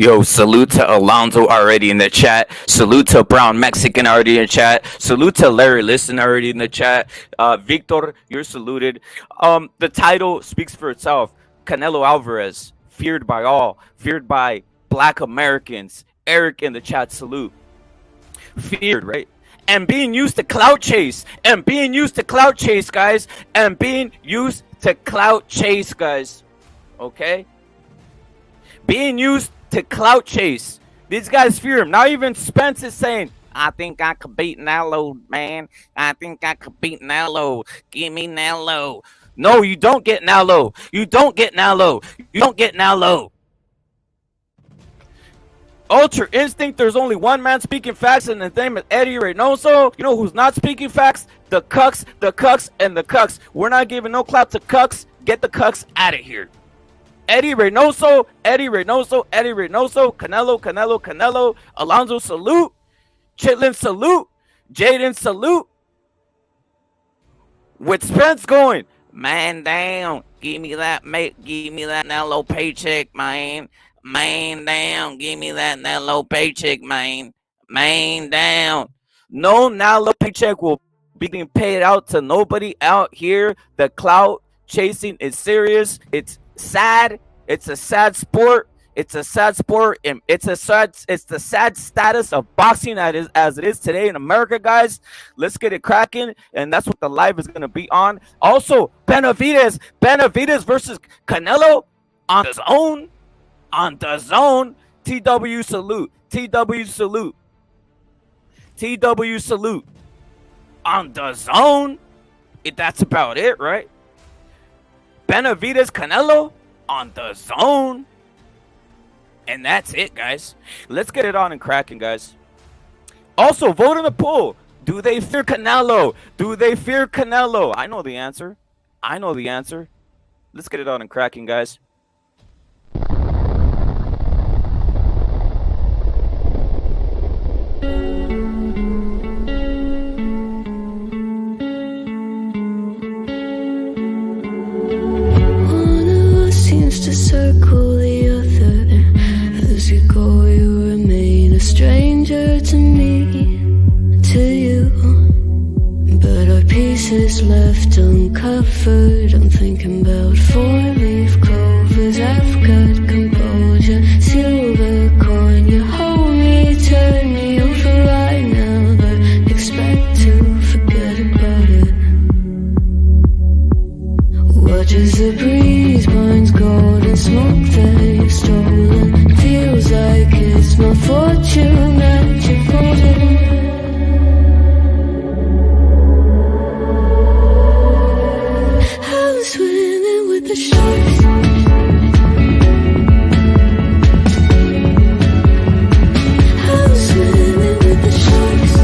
Yo, salute to Alonzo already in the chat. Salute to Brown Mexican already in the chat. Salute to Larry Listen already in the chat. Victor, you're saluted. The title speaks for itself. Canelo Alvarez, feared by all, feared by Black Americans. Eric in the chat, salute. Feared, right? And being used to clout chase. And being used to clout chase, guys. And being used to clout chase, guys. Okay? Being used to clout chase. These guys fear him. Now even Spence is saying, I think I could beat Nelo, man. I think I could beat Nelo. Give me Nelo. No, you don't get Nelo. You don't get Nelo. You don't get Nelo. Ultra Instinct, there's only one man speaking facts, and his name is Eddie Reynoso. You know who's not speaking facts? The cucks, and the cucks. We're not giving no clout to cucks. Get the cucks out of here. Eddie Reynoso, Canelo, Alonzo, salute. Chitlin, salute. Jaden, salute. With Spence going, man down. Give me that Nelo paycheck, man. Man down. Give me that Nelo paycheck, man. Man down. No Nelo paycheck will be being paid out to nobody out here. The clout chasing is serious. It's sad. It's a sad sport. It's a sad sport. It's the sad status of boxing as it is today in America, guys. Let's get it cracking, and that's what the live is gonna be on. Also, Benavidez versus Canelo on the zone. On the zone. TW salute. TW salute. TW salute. On the zone. That's about it, right? Benavidez Canelo on the zone. And that's it, guys. Let's get it on and cracking, guys. Also, vote in the poll. Do they fear Canelo? Do they fear Canelo? I know the answer. Let's get it on and cracking, guys. To circle the other, as you go you remain a stranger to me, to you, but our pieces left uncovered. I'm thinking about four-leaf clovers. I've got composure, silver coin. You hold me, turn me over. I never expect to forget about it. Watch as the breeze binds gold and smoke that you've stolen. Feels like it's my fortune that you're holding. I was swimming with the sharks. I was swimming with the sharks.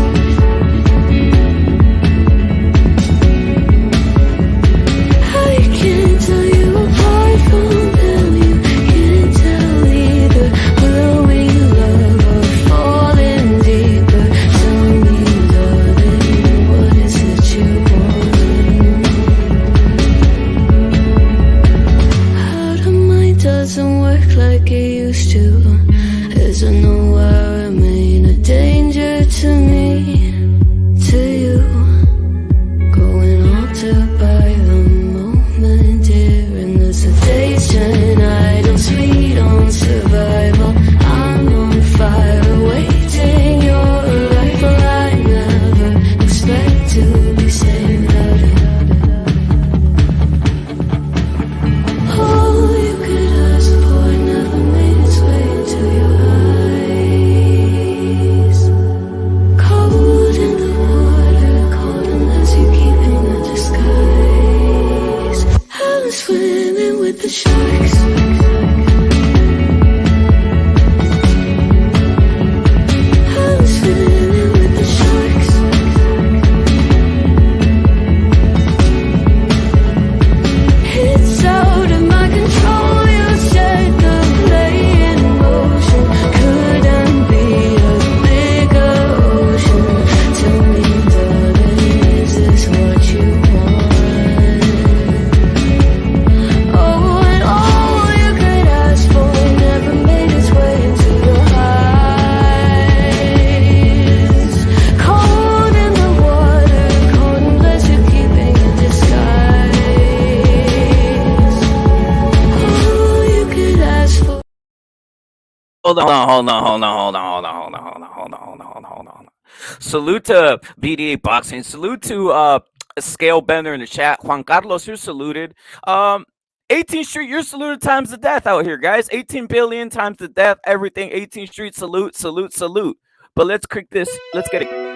I can't tell you apart from them. You can't tell either. Will we love or fall in deeper? Tell me, darling, what is it you want? Out of mind doesn't work like it used to. As I know I remain a danger to me, to you. Going altered by the moment, dear, and the sedation. I don't sweet on survival. I'm on fire, waiting your arrival. I never expect to be saved without it. All you could ask for never made its way into your eyes. Cold in the water, cold unless you're keeping the disguise. I was swimming with the sharks. I was swimming with the sharks. It's out of my control. You set the play in motion. Couldn't be a bigger ocean. Tell me, darling, is this what you want? Oh, and all you could Salute to BDA Boxing. Salute to Scale Bender in the chat. Juan Carlos, you're saluted. 18th Street, you're saluted times the death out here, guys. 18 billion times the death, everything. 18th Street, salute, salute, salute. But let's kick this. Let's get it.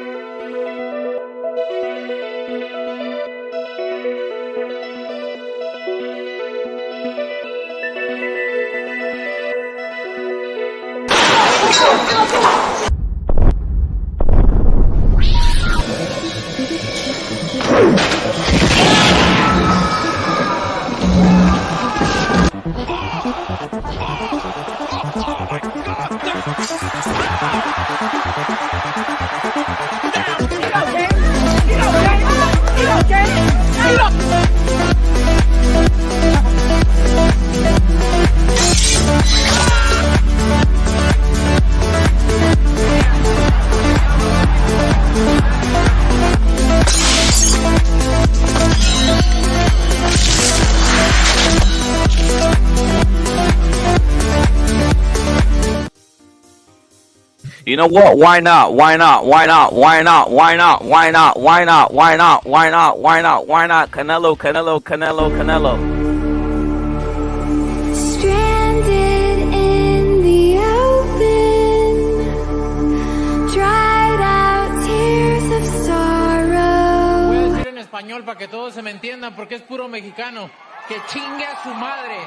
You know what? Why not? Why not? Why not? Why not? Why not? Why not? Why not? Why not? Why not? Why not? Why not? Canelo, Canelo, Canelo, Canelo. Stranded in the open, dried out tears of sorrow. Voy a decir en español para que todos se me entiendan porque es puro mexicano. Que chingue a su madre.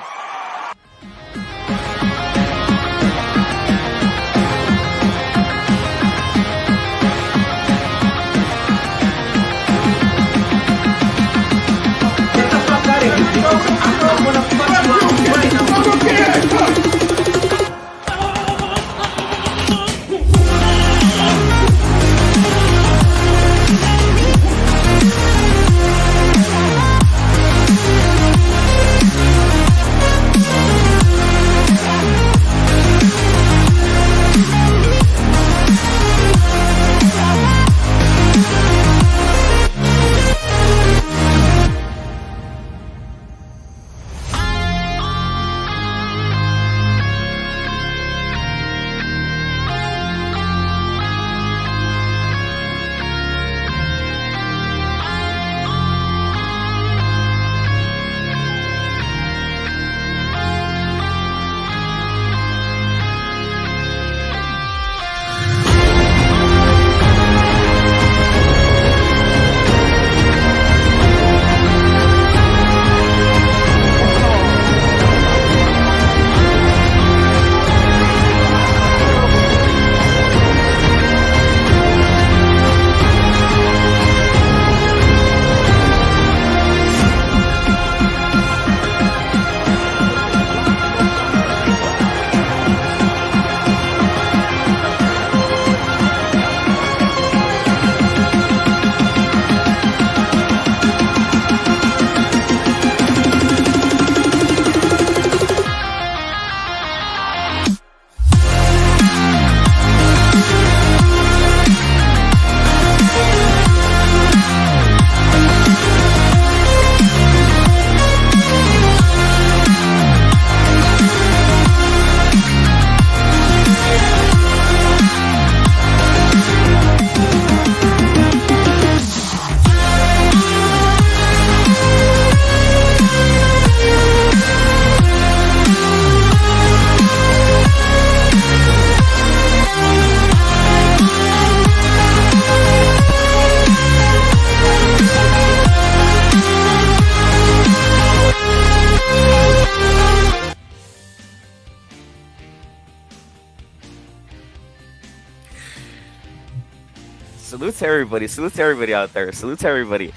Salute to everybody. Salute to everybody out there. Salute to everybody.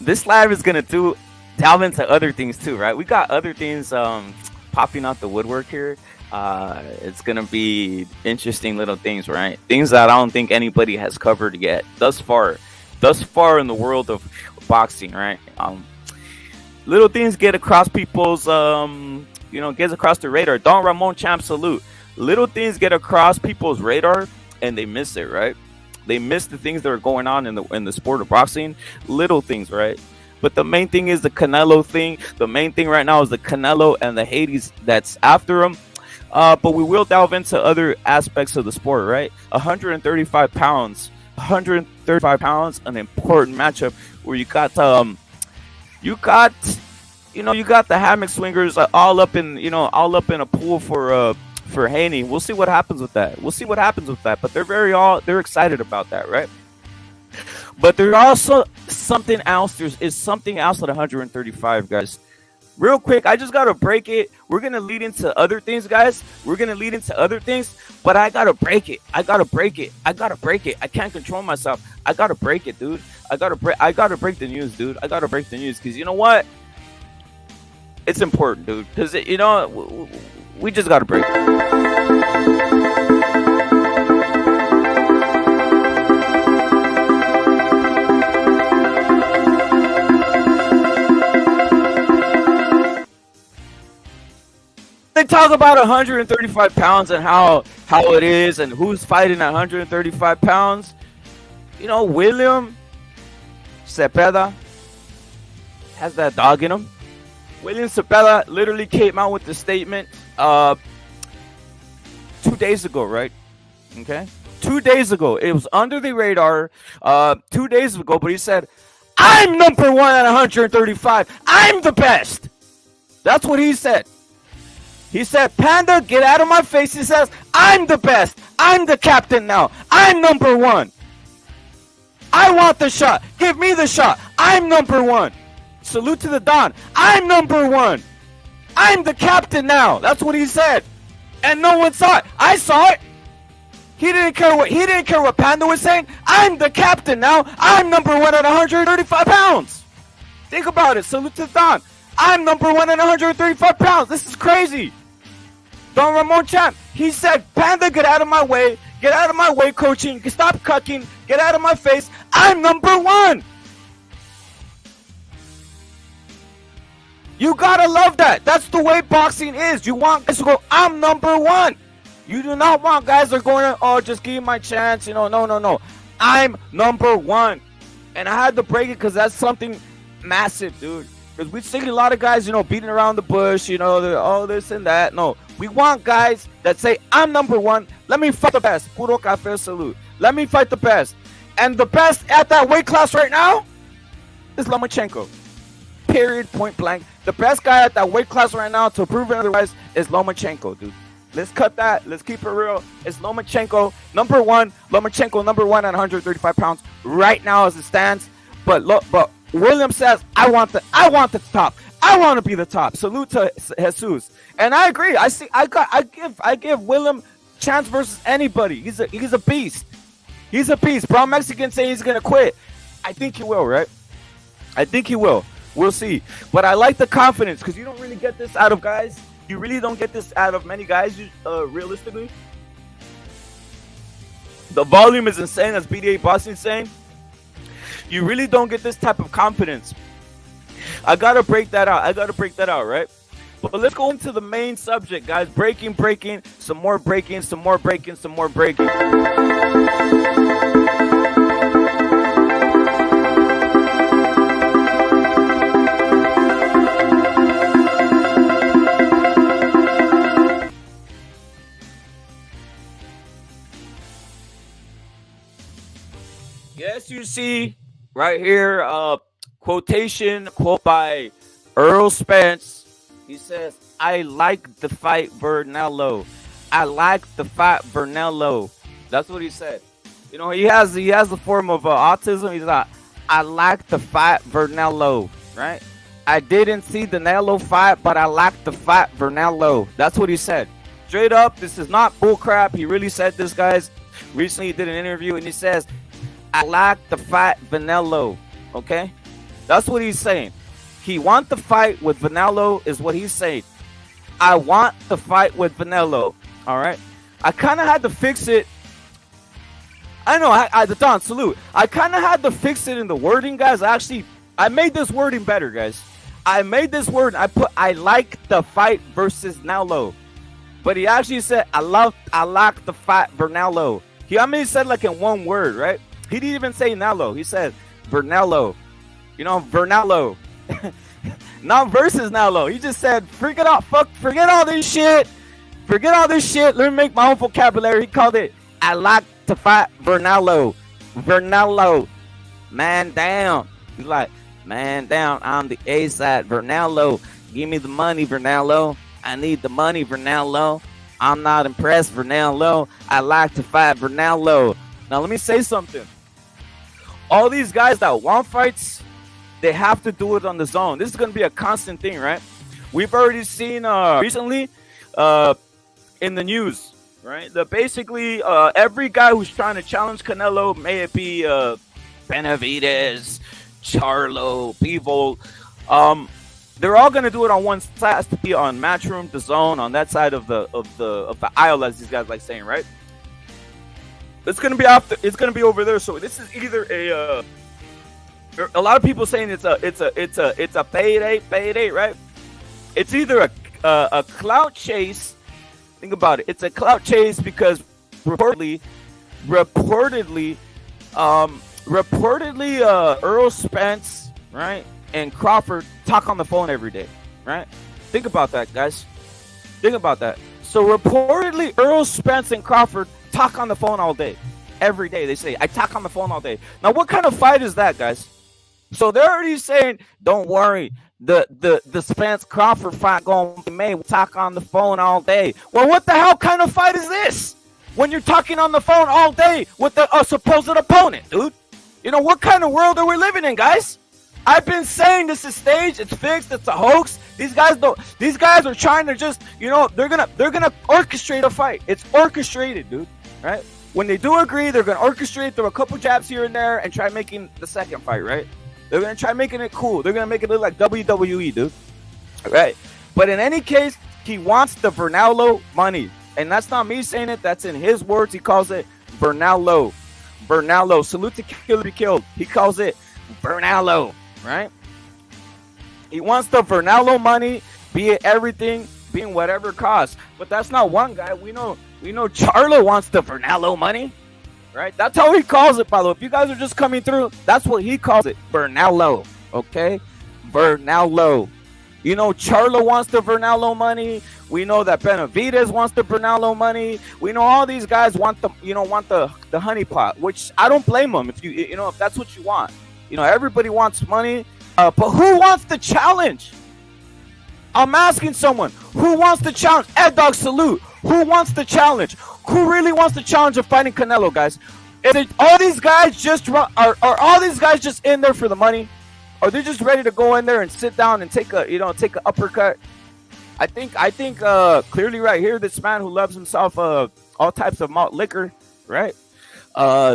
This live is gonna delve into other things too, right? We got other things popping out the woodwork here. It's gonna be interesting little things, right? Things that I don't think anybody has covered yet thus far in the world of boxing, right? Little things get across people's gets across the radar. Don Ramon Champ, salute. Little things get across people's radar and they miss it, right? They miss the things that are going on in the sport of boxing. Little things, right? But the main thing is the Canelo thing. The main thing right now is the Canelo and the Hades that's after him. But we will delve into other aspects of the sport, right? 135 pounds. 135 pounds, an important matchup where you got the hammock swingers all up in a pool for Haney. We'll see what happens with that. But they're excited about that, right? But there's also something else. There's something else at 135, guys. Real quick, I just gotta break it. We're gonna lead into other things, guys. But I gotta break it. I can't control myself. I gotta break it, dude. I gotta break the news, dude. Because you know what? It's important, dude. Because we just gotta break it. They talk about 135 pounds and how it is and who's fighting at 135 pounds. William Sepeda has that dog in him. William Sepeda literally came out with the statement 2 days ago, right? Okay? 2 days ago. It was under the radar 2 days ago, but he said, I'm number one at 135. I'm the best. That's what he said. He said, Panda, get out of my face. He says, I'm the best. I'm the captain now. I'm number one. I want the shot. Give me the shot. I'm number one. Salute to the Don. I'm number one. I'm the captain now. That's what he said. And no one saw it. I saw it. He didn't care what Panda was saying. I'm the captain now. I'm number one at 135 pounds. Think about it. Salute to the Don. I'm number one at 135 pounds. This is crazy. Don Ramon Champ, he said, Panda, get out of my way. Get out of my way, coaching. Stop cucking. Get out of my face. I'm number one. You gotta love that. That's the way boxing is. You want guys to go, I'm number one. You do not want guys that are going, oh, just give me my chance. No. I'm number one. And I had to break it because that's something massive, dude. Because we've seen a lot of guys, beating around the bush, all this and that. No, we want guys that say, I'm number one. Let me fight the best. Puro café salute. Let me fight the best. And the best at that weight class right now is Lomachenko. Period, point blank. The best guy at that weight class right now, to prove it otherwise, is Lomachenko, dude. Let's cut that. Let's keep it real. It's Lomachenko, number one. Lomachenko, number one at 135 pounds right now as it stands. But William says, I want the top. I want to be the top. Salute to Jesus. And I agree. I give William chance versus anybody. He's a beast. He's a beast. Brown Mexican saying he's gonna quit. I think he will, right? I think he will. We'll see. But I like the confidence because you don't really get this out of guys. You really don't get this out of many guys, realistically. The volume is insane, as BDA Boston is saying. You really don't get this type of confidence. I gotta break that out, right? But let's go into the main subject, guys. Breaking, some more breaking. Yes, you see right here, quote by Earl Spence. He says, I like the fight Nelo. That's what he said. He has the form of autism. He's like, I like the fight Nelo, right? I didn't see the Nelo fight, but I like the fight Nelo. That's what he said. Straight up, this is not bullcrap. He really said this, guys. Recently, he did an interview, and he says, I like the fight Nelo. Okay? That's what he's saying. He wants the fight with Nelo is what he's saying. I want the fight with Nelo. All right? I kind of had to fix it. I know, the Don, salute. I kind of had to fix it in the wording, guys. I made this wording better, guys. I like the fight versus Nelo. But he actually said, I like the fight for Nelo. He said like in one word, right? He didn't even say Nelo. He said Vernello. Vernello. Not versus Nelo. He just said, forget all this shit. Forget all this shit. Let me make my own vocabulary. He called it, I like to fight Vernalo. Man down. He's like, man down. I'm the A side. Vernalo. Give me the money, Vernalo. I need the money, Vernalo. I'm not impressed, Vernalo. I like to fight Vernalo. Now, let me say something. All these guys that want fights, they have to do it on the zone. This is going to be a constant thing, right? We've already seen recently in the news, right? That basically every guy who's trying to challenge Canelo, may it be Benavidez, Charlo, Bivol, they're all gonna do it on one side. It has to be on Matchroom, the zone, on that side of the aisle, as these guys like saying, right? It's gonna be after. It's gonna be over there. So this is either a lot of people saying it's a payday, right? It's either a clout chase. Think about it. It's a clout chase because reportedly, Earl Spence, right, and Crawford talk on the phone every day, right? Think about that, guys. Think about that. So reportedly, Earl Spence and Crawford talk on the phone all day, every day. They say, I talk on the phone all day. Now, what kind of fight is that, guys? So they're already saying, don't worry, the Spence Crawford fight going to be made. We talk on the phone all day. Well, what the hell kind of fight is this? When you're talking on the phone all day with a supposed opponent, dude. You know, what kind of world are we living in, guys? I've been saying this is staged, it's fixed, it's a hoax. These guys are trying to just, you know, they're gonna orchestrate a fight. It's orchestrated, dude. Right? When they do agree, they're gonna orchestrate, throw a couple jabs here and there, and try making the second fight, right? They're gonna try making it cool. They're gonna make it look like WWE, dude. Right? But in any case, he wants the Vernalo money. And that's not me saying it, that's in his words. He calls it Vernalo. Salute to kill or be killed. He calls it Vernalo. Right? He wants the Vernalo money, be it everything, being whatever costs. But that's not one guy. We know Charlo wants the Vernalo money. Right? That's how he calls it, by the way. If you guys are just coming through, that's what he calls it. Vernalo. Okay? Vernalo. You know Charlo wants the Vernalo money. We know that Benavidez wants the Vernalo money. We know all these guys want the honey pot, which I don't blame them if that's what you want. You know, everybody wants money, but who wants the challenge? I'm asking someone, who wants the challenge? Ed Dog Salute. Who wants the challenge? Who really wants the challenge of fighting Canelo, guys? Are all these guys just in there for the money? Are they just ready to go in there and sit down and take an uppercut? I think clearly right here, this man who loves himself all types of malt liquor, right?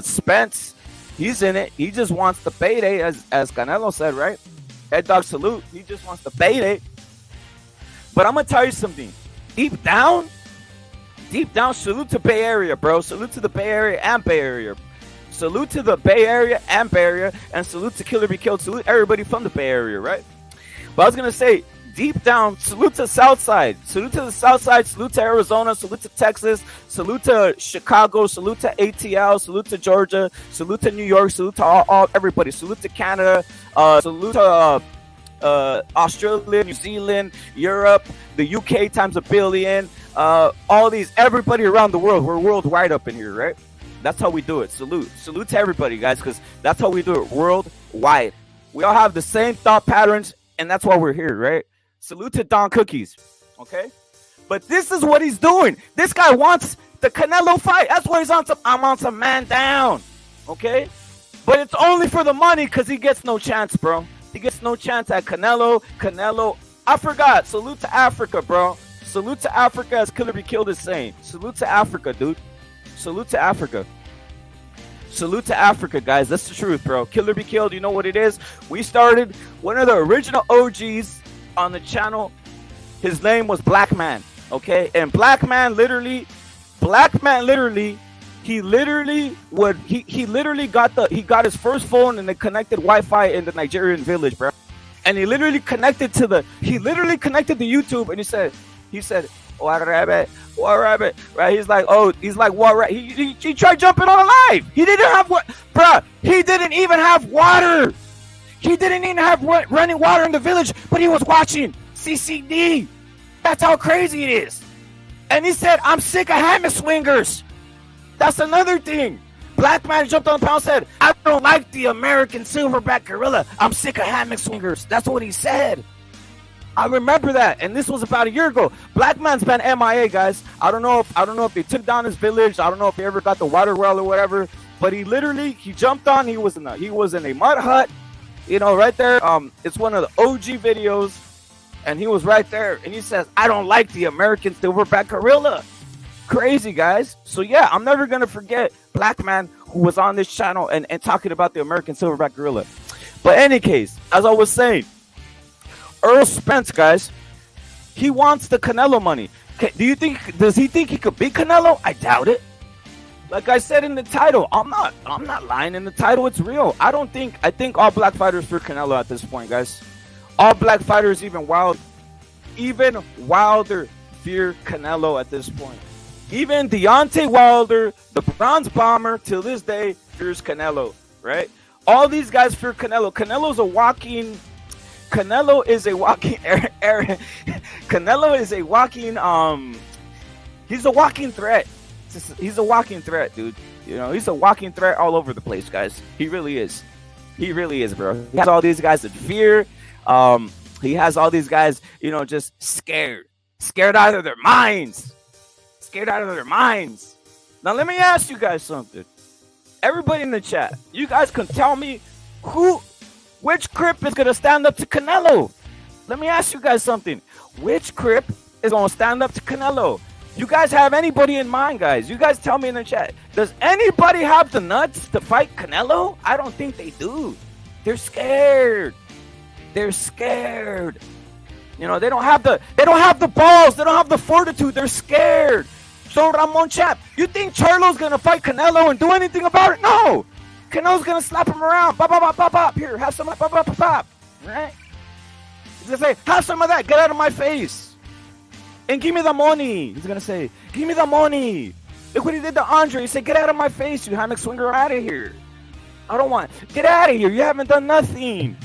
Spence, he's in it. He just wants the payday, as Canelo said, right? Ed Dog Salute. He just wants the payday. But I'm gonna tell you something. Deep down, salute to Bay Area, bro. Salute to the Bay Area and Bay Area. Salute to the Bay Area and Bay Area, and salute to Kill or Be Killed. Salute everybody from the Bay Area, right? But I was gonna say, deep down, salute to Southside. Salute to the Southside. Salute to Arizona. Salute to Texas. Salute to Chicago. Salute to ATL. Salute to Georgia. Salute to New York. Salute to all everybody. Salute to Canada. Salute to Australia, New Zealand, Europe, the UK times a billion. All these, everybody around the world. We're worldwide up in here, right? That's how we do it. Salute to everybody, guys, because that's how we do it worldwide. We all have the same thought patterns, and that's why we're here, right? Salute to Don Cookies, okay? But this is what he's doing. This guy wants the Canelo fight. That's why I'm on some man down, okay? But it's only for the money because he gets no chance, bro. He gets no chance at Canelo. I forgot. Salute to Africa, bro. Salute to Africa, as Killer Be Killed is saying. Salute to Africa, dude. Salute to Africa. Salute to Africa, guys. That's the truth, bro. Killer Be Killed, you know what it is? We started one of the original OGs on the channel. His name was Black Man, okay? And Black Man literally he literally got his first phone and the connected Wi-Fi in the Nigerian village, bro. And he literally connected to YouTube, and he said, what rabbit, right? He's like, what, right? He tried jumping on a live. He didn't have what, bro. He didn't even have water. He didn't even have running water in the village, but he was watching CCD. That's how crazy it is. And he said, I'm sick of hammer swingers. That's another thing. Black man jumped on the pound and said, I don't like the American silverback gorilla. I'm sick of hammock swingers. That's what he said. I remember that, and this was about a year ago. Black man's been MIA, guys. I don't know if they took down his village. I don't know if he ever got the water well or whatever. But he jumped on. He was in a mud hut, right there. It's one of the OG videos, and he was right there. And he says, I don't like the American silverback gorilla. Crazy, guys. So yeah, I'm never gonna forget Black man who was on this channel and talking about the American silverback gorilla. But any case, as I was saying, Earl Spence, guys, he wants the Canelo money. Does he think he could beat Canelo? I doubt it. Like I said in the title, I'm not lying in the title. It's real. I think all black fighters fear Canelo at this point, guys. All black fighters, even Wilder fear Canelo at this point. Even Deontay Wilder, the bronze bomber, till this day fears Canelo, right? All these guys fear Canelo. Canelo is a walking he's a walking threat. He's a walking threat, dude. He's a walking threat all over the place, guys. He really is. He really is, bro. He has all these guys in fear. He has all these guys, just scared out of their minds. Now let me ask you guys something. Everybody in the chat, you guys can tell me which Crip is gonna stand up to Canelo. Let me ask you guys something. Which Crip is gonna stand up to Canelo? You guys have anybody in mind, guys? You guys tell me in the chat. Does anybody have the nuts to fight Canelo? I don't think they do. They're scared. They don't have the balls. They don't have the fortitude. They're scared. So Ramon Chap, you think Charlo's gonna fight Canelo and do anything about it? No. Canelo's gonna slap him around. Bop, bop, bop, bop, bop. Here, have some. Bop, bop, bop, bop. Right? He's gonna say, have some of that. Get out of my face. And give me the money. He's gonna say, give me the money. Look what he did to Andre. He said, get out of my face, you hammock swinger. Out of here. I don't want. Get out of here. You haven't done nothing.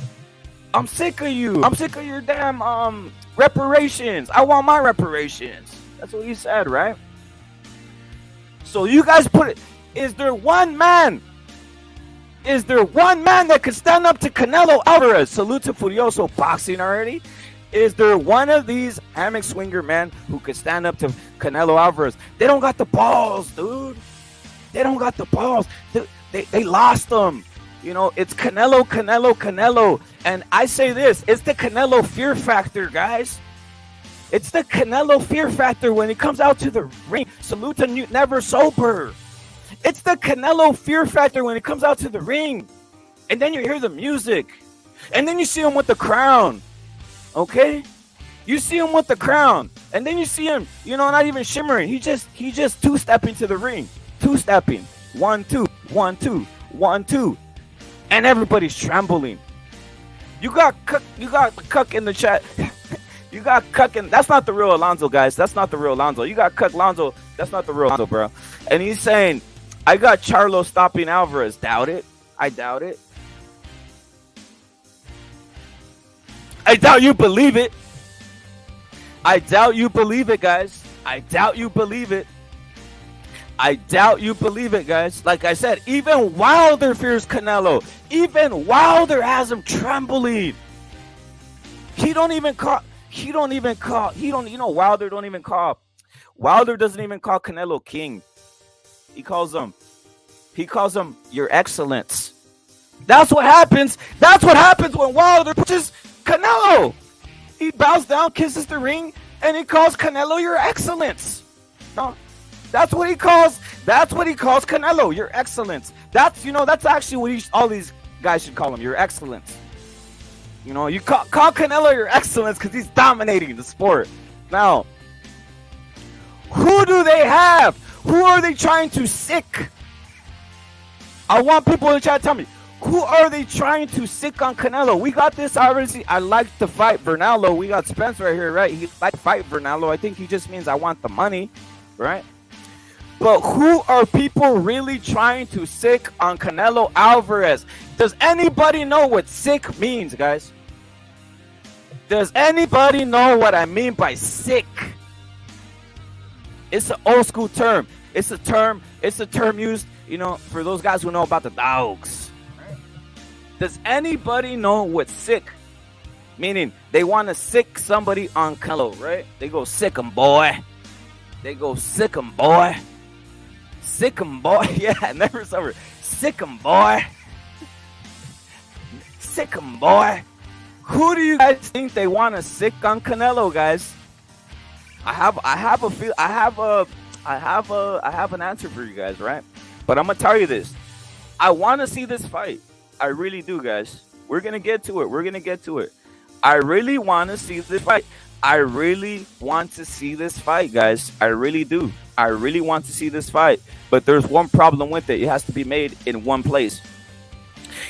I'm sick of you. I'm sick of your damn reparations. I want my reparations. That's what he said, right? So you guys put it. Is there one man that could stand up to Canelo Alvarez? Salute to Furioso Boxing already. Is there one of these hammock swinger men who could stand up to Canelo Alvarez? They don't got the balls, dude. They don't got the balls. They lost them. It's Canelo. And I say this, it's the Canelo fear factor, guys. It's the Canelo fear factor when he comes out to the ring. Salute to Never Sober. It's the Canelo fear factor when he comes out to the ring. And then you hear the music. And then you see him with the crown. Okay? You see him with the crown. And then you see him, not even shimmering. He just two-stepping to the ring. Two-stepping. 1, 2, 1, 2, 1, 2. And everybody's trembling. You got Cuck in the chat. You got Cuck in. That's not the real Alonzo, guys. That's not the real Alonzo. You got Cuck Lonzo. That's not the real Alonzo, bro. And he's saying, I got Charlo stopping Alvarez. Doubt it. I doubt it. I doubt you believe it. I doubt you believe it, guys. I doubt you believe it. I doubt you believe it, guys. Like I said, even Wilder fears Canelo. Even Wilder has him trembling. Wilder doesn't even call Canelo king. He calls him your excellence. That's what happens. That's what happens when Wilder pushes Canelo. He bows down, kisses the ring, and he calls Canelo your excellence. No, that's what he calls Canelo, your excellence. That's actually what all these guys should call him, your excellence. You call Canelo your excellence because he's dominating the sport. Now, who do they have? Who are they trying to sick? I want people in the chat to tell me, who are they trying to sick on Canelo? We got this obviously. I like to fight Bernalo. We got Spence right here, right? He like to fight Bernalo. I think he just means I want the money, right? But who are people really trying to sick on Canelo Alvarez? Does anybody know what sick means, guys? Does anybody know what I mean by sick? It's an old school term. It's a term used, for those guys who know about the dogs. Right? Does anybody know what sick? Meaning they want to sick somebody on Canelo, right? They go sick 'em, boy. They go sick 'em, boy. Sick 'em, boy. Yeah, never sober. Sick 'em, boy. Sick 'em, boy. Who do you guys think they want to sick on Canelo, guys? I have an answer for you guys, right? But I'm gonna tell you this. I want to see this fight. I really do, guys. We're gonna get to it. I really want to see this fight. I really want to see this fight, guys. I really do. I really want to see this fight. But there's one problem with it. It has to be made in one place.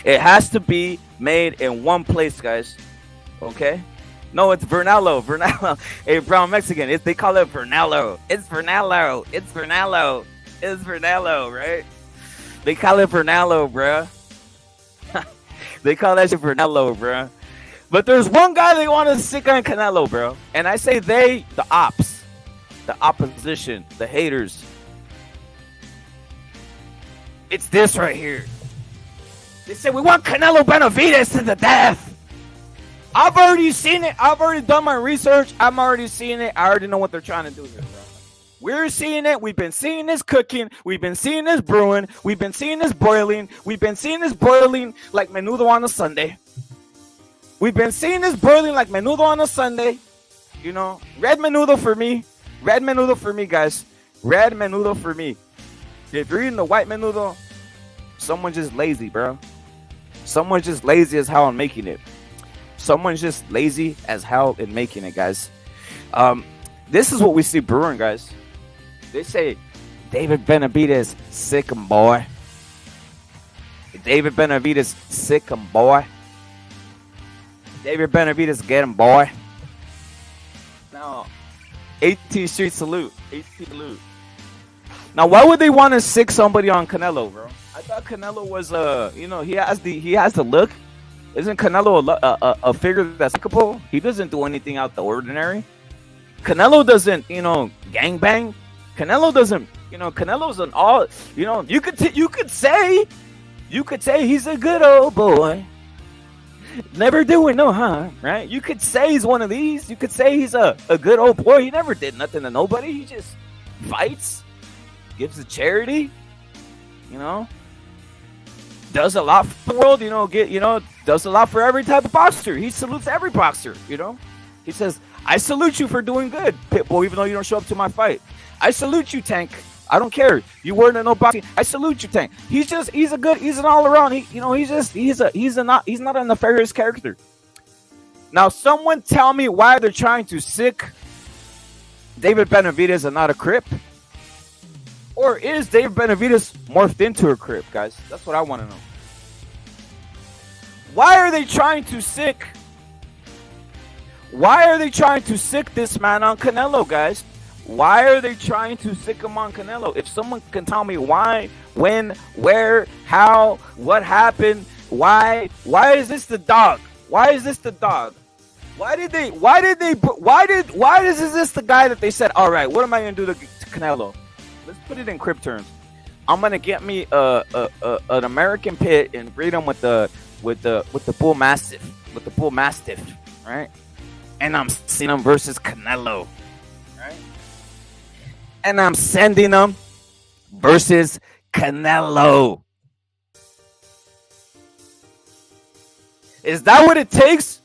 It has to be made in one place, guys. Okay? No, it's Vernello. Hey, brown Mexican. They call it Vernello. It's Vernello, right? They call it Vernello, bruh. They call that shit Vernello, bruh. But there's one guy they want to sick on Canelo, bro. And I say they, the ops, the opposition, the haters. It's this right here. They say we want Canelo Benavidez to the death. I've already seen it. I've already done my research. I'm already seeing it. I already know what they're trying to do here, bro. We're seeing it. We've been seeing this cooking. We've been seeing this brewing. We've been seeing this boiling. We've been seeing this boiling like Menudo on a Sunday. We've been seeing this boiling like Menudo on a Sunday. Red Menudo for me. Red Menudo for me, guys. Red Menudo for me. If you're eating the white Menudo, someone's just lazy, bro. Someone's just lazy as how I'm making it. Someone's just lazy as hell in making it, guys. This is what we see brewing, guys. They say, David Benavidez, sick 'em, boy. David Benavidez, sick 'em, boy. David Benavidez, get him, boy. Now, 18th Street salute. 18th salute. Now, why would they want to sick somebody on Canelo, bro? I thought Canelo was, he has the look. Isn't Canelo a figure that's likable? He doesn't do anything out the ordinary. Canelo doesn't, gangbang. Canelo doesn't, Canelo's an all, you could say he's a good old boy. Never doing no harm, right? You could say he's one of these. You could say he's a good old boy. He never did nothing to nobody. He just fights, gives to charity, does a lot for the world, does a lot for every type of boxer. He salutes every boxer, He says, I salute you for doing good, Pitbull, even though you don't show up to my fight. I salute you, Tank. I don't care. You weren't in no boxing. I salute you, Tank. He's an all around. He's not a nefarious character. Now, someone tell me why they're trying to sick David Benavidez and not a Crip. Or is David Benavidez morphed into a Crip, guys? That's what I want to know. Why are they trying to sick? Why are they trying to sick this man on Canelo, guys? Why are they trying to sick him on Canelo? If someone can tell me why, when, where, how, what happened, why is this the dog? Why is this the dog? Why is this the guy that they said, all right, what am I going to do to Canelo? Let's put it in Crip terms. I'm going to get me an American pit and breed him with the bull mastiff, right? And I'm seeing him versus Canelo. And I'm sending them versus Canelo. Is that what it takes?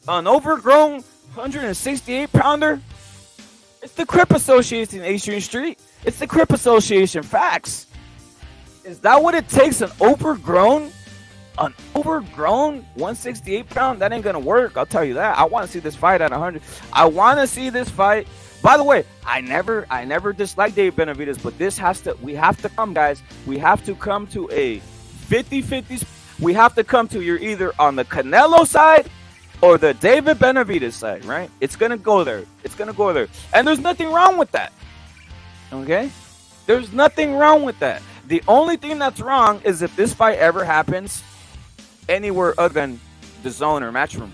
An overgrown 168-pounder? It's the Crip Association, 8th Street. It's the Crip Association. Facts. Is that what it takes? An overgrown 168-pound? That ain't going to work. I'll tell you that. I want to see this fight at 100. I want to see this fight. By the way, I never disliked David Benavidez, but we have to come, guys. We have to come to a 50-50. We have to come to you're either on the Canelo side or the David Benavidez side, right? It's going to go there. And there's nothing wrong with that. Okay? There's nothing wrong with that. The only thing that's wrong is if this fight ever happens anywhere other than the zone or Matchroom.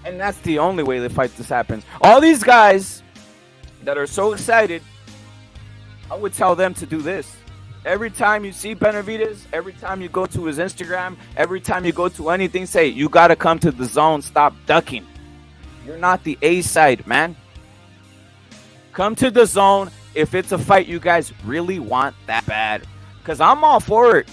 And that's the only way the fight this happens. All these guys that are so excited, I would tell them to do this. Every time you see Benavidez, every time you go to his Instagram, every time you go to anything, say, you got to come to the zone. Stop ducking. You're not the A side, man. Come to the zone if it's a fight you guys really want that bad. Because I'm all for it.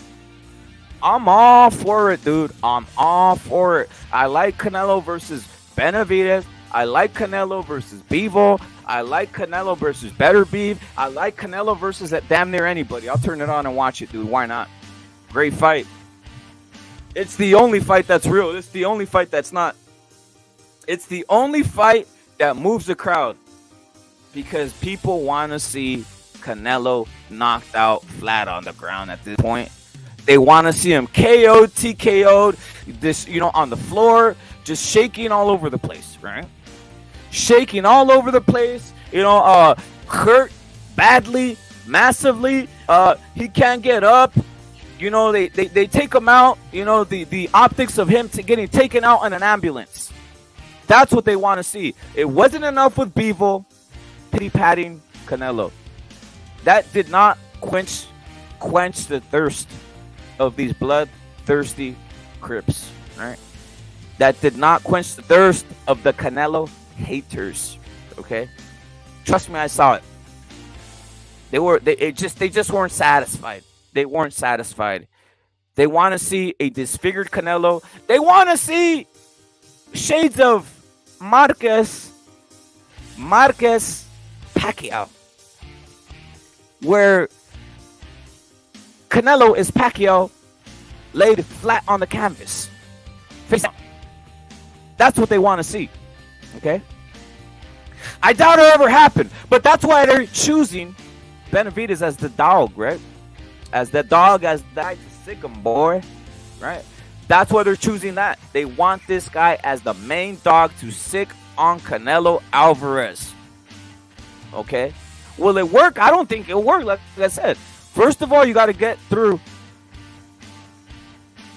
I'm all for it, dude. I'm all for it. I like Canelo versus Benavidez. I like Canelo versus Bivol. I like Canelo versus Better Beef. I like Canelo versus damn near anybody. I'll turn it on and watch it, dude. Why not? Great fight. It's the only fight that's real. It's the only fight that's not. It's the only fight that moves the crowd. Because people want to see Canelo knocked out flat on the ground at this point. They want to see him KO'd, TKO'd, this, on the floor, just shaking all over the place, right? Shaking all over the place, hurt badly, massively. He can't get up. They take him out. The optics of him getting taken out in an ambulance. That's what they want to see. It wasn't enough with Bivol pity-patting Canelo. That did not quench the thirst of these bloodthirsty Crips, right? That did not quench the thirst of the Canelo haters. Okay, trust me, I saw it. They just weren't satisfied. They weren't satisfied. They want to see a disfigured Canelo. They want to see shades of Marquez Pacquiao, where Canelo is Pacquiao laid flat on the canvas, face down. That's what they want to see. Okay, I doubt it'll ever happen, but that's why they're choosing Benavidez as the dog, right? As the dog, as the sick 'em, boy, right? That's why they're choosing that. They want this guy as the main dog to sick on Canelo Alvarez. Okay, will it work? I don't think it'll work. Like I said, first of all, you got to get through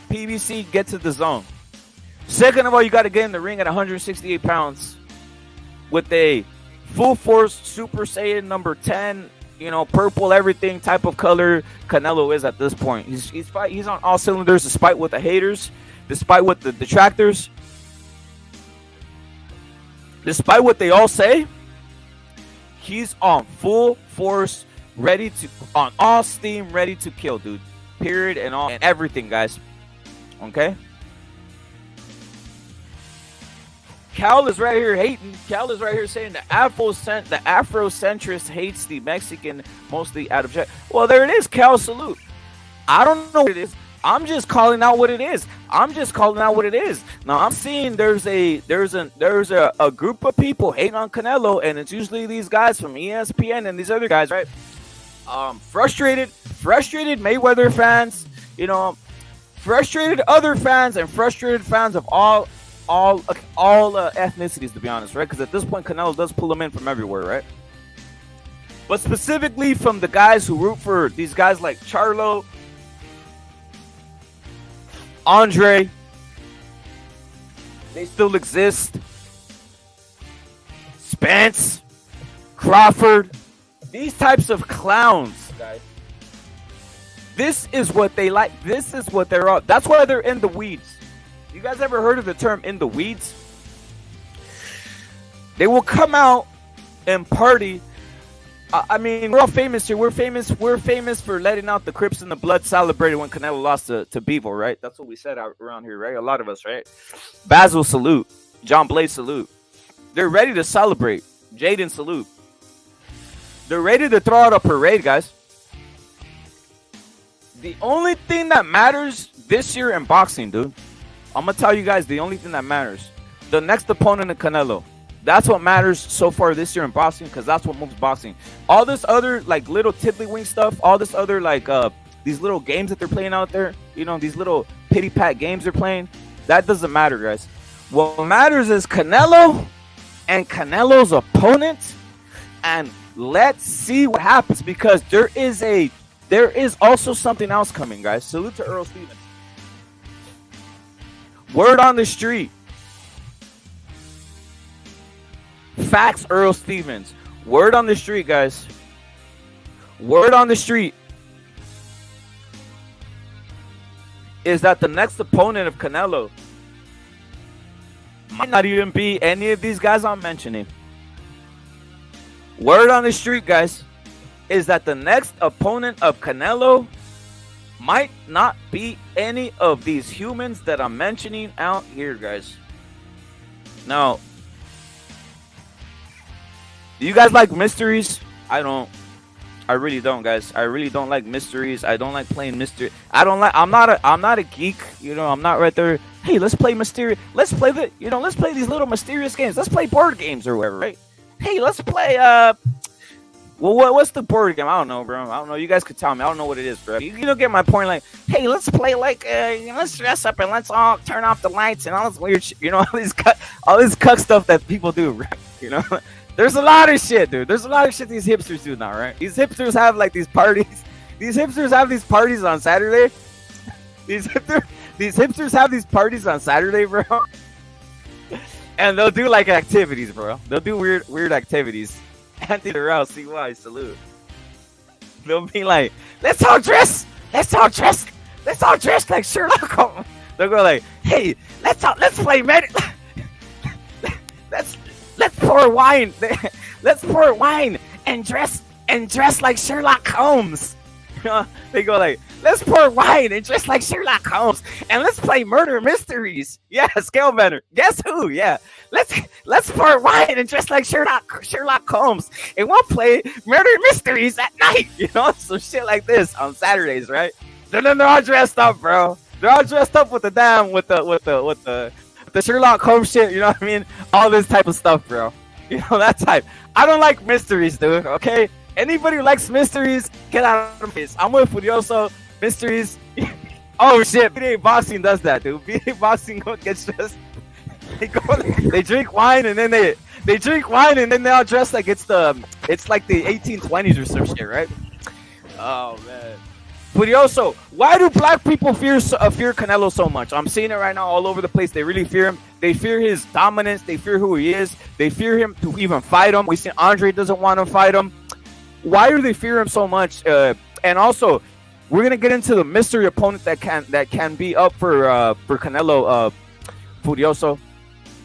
PBC, get to the zone. Second of all, you got to get in the ring at 168 pounds with a full force Super Saiyan number 10, purple everything type of color Canelo is at this point. He's on all cylinders, despite what the haters, despite what the detractors, despite what they all say. He's on full force, on all steam, ready to kill, dude. Period, and everything, guys. Okay. Cal is right here hating. Cal is right here saying the Afrocentrist hates the Mexican mostly out of check. Well, there it is, Cal. Salute. I don't know what it is. I'm just calling out what it is. Now I'm seeing there's a group of people hating on Canelo, and it's usually these guys from ESPN and these other guys, right? Frustrated Mayweather fans, frustrated other fans, and frustrated fans of all ethnicities, to be honest, right? Because at this point, Canelo does pull them in from everywhere, right? But specifically from the guys who root for these guys like Charlo, Andrade, they still exist. Spence, Crawford, these types of clowns, guys. This is what they like. This is what they're on. That's why they're in the weeds. You guys ever heard of the term "in the weeds"? They will come out and party. I mean, we're all famous here. We're famous for letting out the Crips and the Blood celebrated when Canelo lost to Bivol, right? That's what we said around here, right? A lot of us, right? Basil, salute. John Blade, salute. They're ready to celebrate. Jaden, salute. They're ready to throw out a parade, guys. The only thing that matters this year in boxing, dude, I'm going to tell you guys the only thing that matters. The next opponent of Canelo. That's what matters so far this year in boxing, because that's what moves boxing. All this other, little tiddlywink stuff, all this other, these little games that they're playing out there, these little pity-pat games they're playing, that doesn't matter, guys. What matters is Canelo and Canelo's opponent, and let's see what happens, because there is also something else coming, guys. Salute to Earl Spence. Word on the street. Facts, Earl Stevens. Word on the street, guys. Word on the street is that the next opponent of Canelo might not even be any of these guys I'm mentioning. Word on the street, guys, is that the next opponent of Canelo might not be any of these humans that I'm mentioning out here, guys. Now, do you guys like mysteries? I don't. I really don't, guys. I really don't like mysteries. I don't like playing mystery. I'm not a geek. You know, I'm not right there. Hey, let's play mystery. Let's play let's play these little mysterious games. Let's play board games or whatever, right? Hey, let's play well, what's the board game? I don't know, bro. I don't know. You guys could tell me. I don't know what it is, bro. You don't get my point. Like, hey, let's play let's dress up and let's all turn off the lights and all this weird shit. You know, all this cuck stuff that people do, right? You know, there's a lot of shit, dude. There's a lot of shit these hipsters do now, right? These hipsters have like these parties. These hipsters have these parties on Saturday. These hipsters have these parties on Saturday, bro. And they'll do like activities, bro. They'll do weird activities. Anthony Terrell, CY, salute. They'll be like, let's all dress like Sherlock Holmes. They'll go like, hey, let's play let's pour wine. Let's pour wine and dress like Sherlock Holmes. They go like, let's pour wine and dress like Sherlock Holmes, and let's play murder mysteries. Yeah, scale better. Guess who? Yeah, let's pour wine and dress like Sherlock Holmes, and we'll play murder mysteries at night. You know, some shit like this on Saturdays, right? Then they're all dressed up, bro. They're all dressed up with the Sherlock Holmes shit. You know what I mean? All this type of stuff, bro. You know, that type. I don't like mysteries, dude. Okay. Anybody who likes mysteries, get out of my face. I'm with Furioso. Mysteries. Oh shit, BDA Boxing does that, dude. BDA Boxing gets dressed. They drink wine and then they drink wine and then they all dress like it's like the 1820s or some shit, right? Oh man. Furioso, why do black people fear Canelo so much? I'm seeing it right now all over the place. They really fear him. They fear his dominance. They fear who he is. They fear him to even fight him. We see Andrade doesn't want to fight him. Why do they fear him so much? And also, we're gonna get into the mystery opponent that can be up for Canelo, Furioso,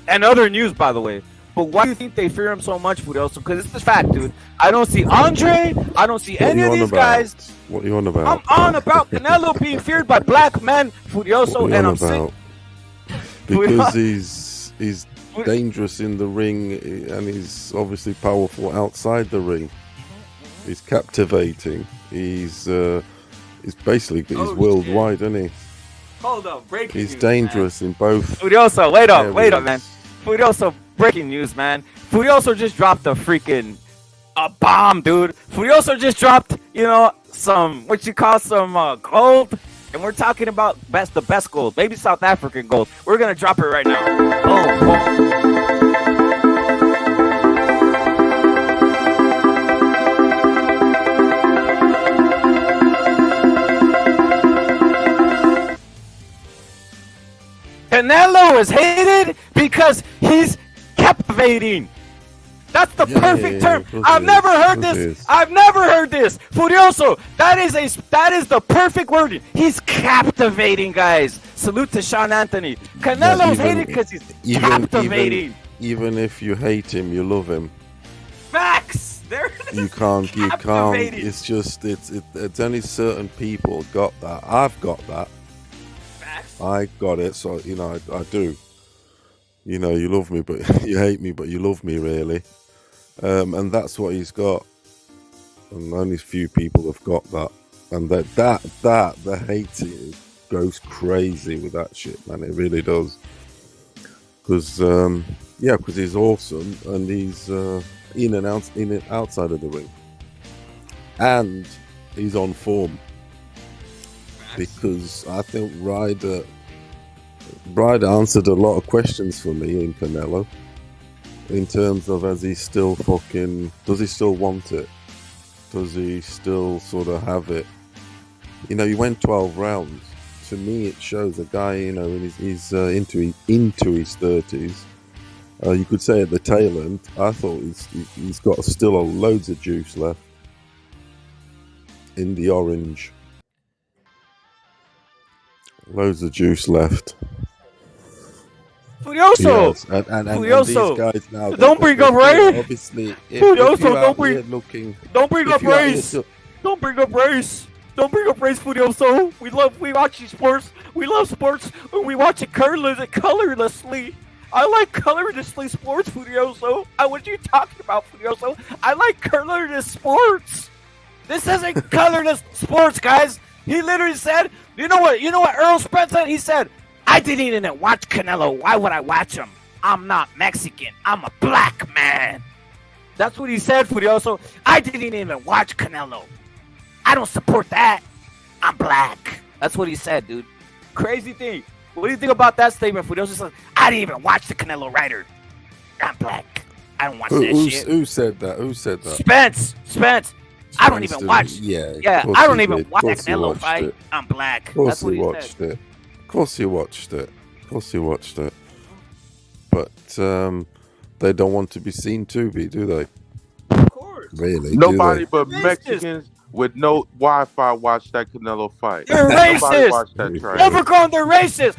and other news, by the way. But why do you think they fear him so much, Furioso? Because it's the fact, dude. I don't see Andre. I don't see any of these guys. What are you on about? I'm on about Canelo being feared by black men, Furioso, and I'm sick. Because he's dangerous in the ring, and he's obviously powerful outside the ring. He's captivating. He's basically worldwide, isn't he? Hold up, breaking news. He's dangerous in both. Furioso, wait up, man. Furioso, breaking news, man. Furioso just dropped a bomb, dude. Furioso just dropped, some gold, and we're talking about the best gold, maybe South African gold. We're gonna drop it right now. Boom. Canelo is hated because he's captivating. That's the perfect term. I've never heard this. Furioso, that is the perfect wording. He's captivating, guys. Salute to Sean Anthony. Canelo's hated because he's captivating. Even if you hate him, you love him. Facts. You can't. It's just it's only certain people got that. I've got that. I got it, so I do. You love me, but you hate me, but you love me, really. And that's what he's got. And only few people have got that. And the hating goes crazy with that shit, man. It really does. Because he's awesome, and he's in and outside of the ring, and he's on form. Because I think Ryder answered a lot of questions for me in Canelo, in terms of does he still want it? Does he still sort of have it? He went 12 rounds. To me, it shows a guy, he's into his 30s, You could say at the tail end. I thought he's got still loads of juice left in the orange. Loads of juice left. Furioso! Yes. And Furioso! these guys now, Don't bring up Ray! Obviously, Furioso, don't bring up race! Don't bring up race! Don't bring up race, Furioso! We watch sports. We love sports. And we watch it colorlessly. I like colorlessly sports, Furioso. What are you talking about, Furioso? I like colorless sports. This isn't colorless sports, guys. He literally said, you know what Earl Spence said? He said, I didn't even watch Canelo. Why would I watch him? I'm not Mexican. I'm a black man. That's what he said, Furioso. I didn't even watch Canelo. I don't support that. I'm black. That's what he said, dude. Crazy thing. What do you think about that statement, Furioso? Says, I didn't even watch the Canelo Rider. I'm black. I don't watch that shit. Who said that? Spence. I don't even watch. Yeah. I don't even watch that Canelo fight. I'm black. Of course That's what he watched it. Of course he watched it. But they don't want to be seen to be, do they? Of course. Really? Nobody but Mexicans with no Wi-Fi watched that Canelo fight. They're racist. Overgrown, they're racist.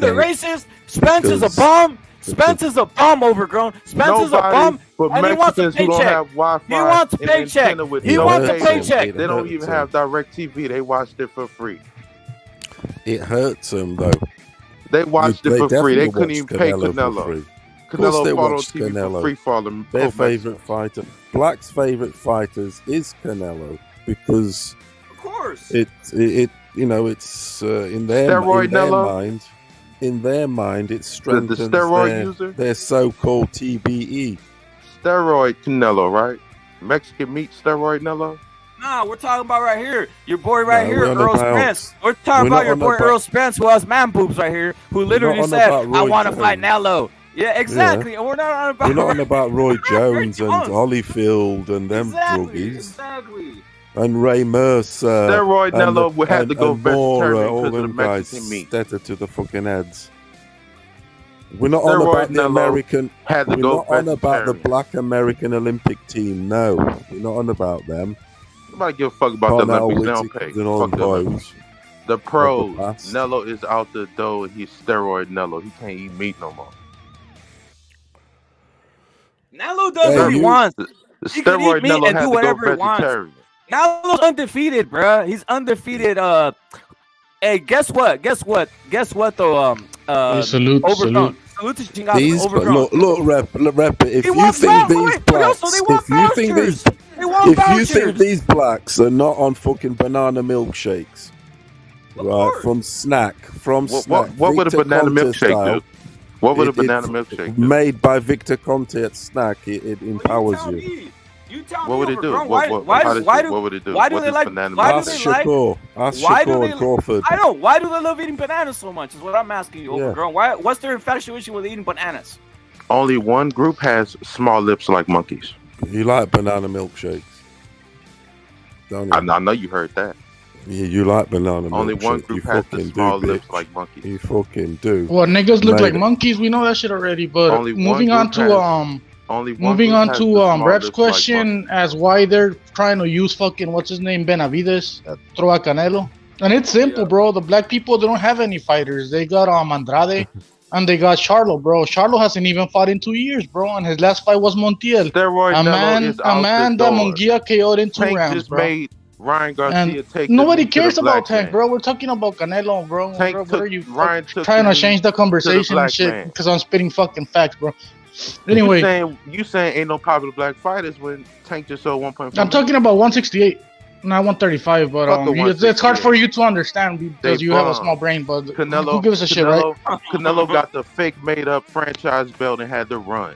They're racist. Spence is a bum. Spence is a bum, Overgrown. Spence is a bum, and he wants a paycheck. He wants a paycheck. He wants a paycheck. They don't even have direct TV. They watched it for free. It hurts them, though. They watched it for free. They couldn't even pay Canelo. Canelo fought on TV for free for them. Their favorite fighter, Black's favorite fighters, is Canelo because, of course, it's in their mind. In their mind, it strengthens the steroid user? Their so-called TBE. Steroid Canelo, right? Mexican meat steroid Nelo? Nah, we're talking about right here. Your boy right here, Earl Spence. We're talking about your boy Earl Spence, who has man boobs right here, who literally said, I want to fight Nelo. Yeah, exactly. Yeah. And we're not on about Roy Jones and Holyfield and them druggies. Exactly. And Ray Mercer. Steroid Nelo would have to go vegetarian all because of the them guys Mexican meat. Stetter to the fucking heads. We're not on about the American. We're not on about the Black American Olympic team. No, we're not on about them. Nobody give a fuck about the Olympics. They don't pay. Fuck the Olympics. The pros. Nelo is out the door. He's steroid Nelo. He can't eat meat no more. Nelo does what he wants. The steroid Nelo has to go vegetarian. Nelo's undefeated, bruh. He's undefeated. Hey, guess what? Though, salute. Salute to Chingazo, Overgrown. Look, rep. If you think these blacks are not on fucking banana milkshakes, right? From Snack. What would a banana milkshake do? What would a banana milkshake do? Made by Victor Conte at Snack. It empowers you. What would it do? What would it do? Why do they like? Ask Shakur and Crawford. I know. Why do they love eating bananas so much? Is what I'm asking you, Overgrown. What's their infatuation with eating bananas? Only one group has small lips like monkeys. You like banana milkshakes, don't you? I know you heard that. Yeah, you like banana milkshakes. Only one group has the small lips like monkeys. You fucking do. Well, niggas look like monkeys. We know that shit already. But moving on to Rep's question as why they're trying to use fucking what's his name Benavidez throw a Canelo, and it's simple, bro. The black people, they don't have any fighters. They got Andrade and they got Charlo, bro. Charlo hasn't even fought in 2 years, bro, and his last fight was Montiel. Steroid a man that Munguia KO'd in 2 rounds, just bro. Made Ryan Garcia take nobody cares about Tank, bro. We're talking about Canelo, bro. What are you trying to change the conversation and shit because I'm spitting fucking facts, bro? Anyway, you saying ain't no popular black fighters when Tank just sold 1.5. I'm talking about 168, not 135. But it's hard for you to understand because you have a small brain. But Canelo, who gives a shit, right? Canelo got the fake made up franchise belt and had to run.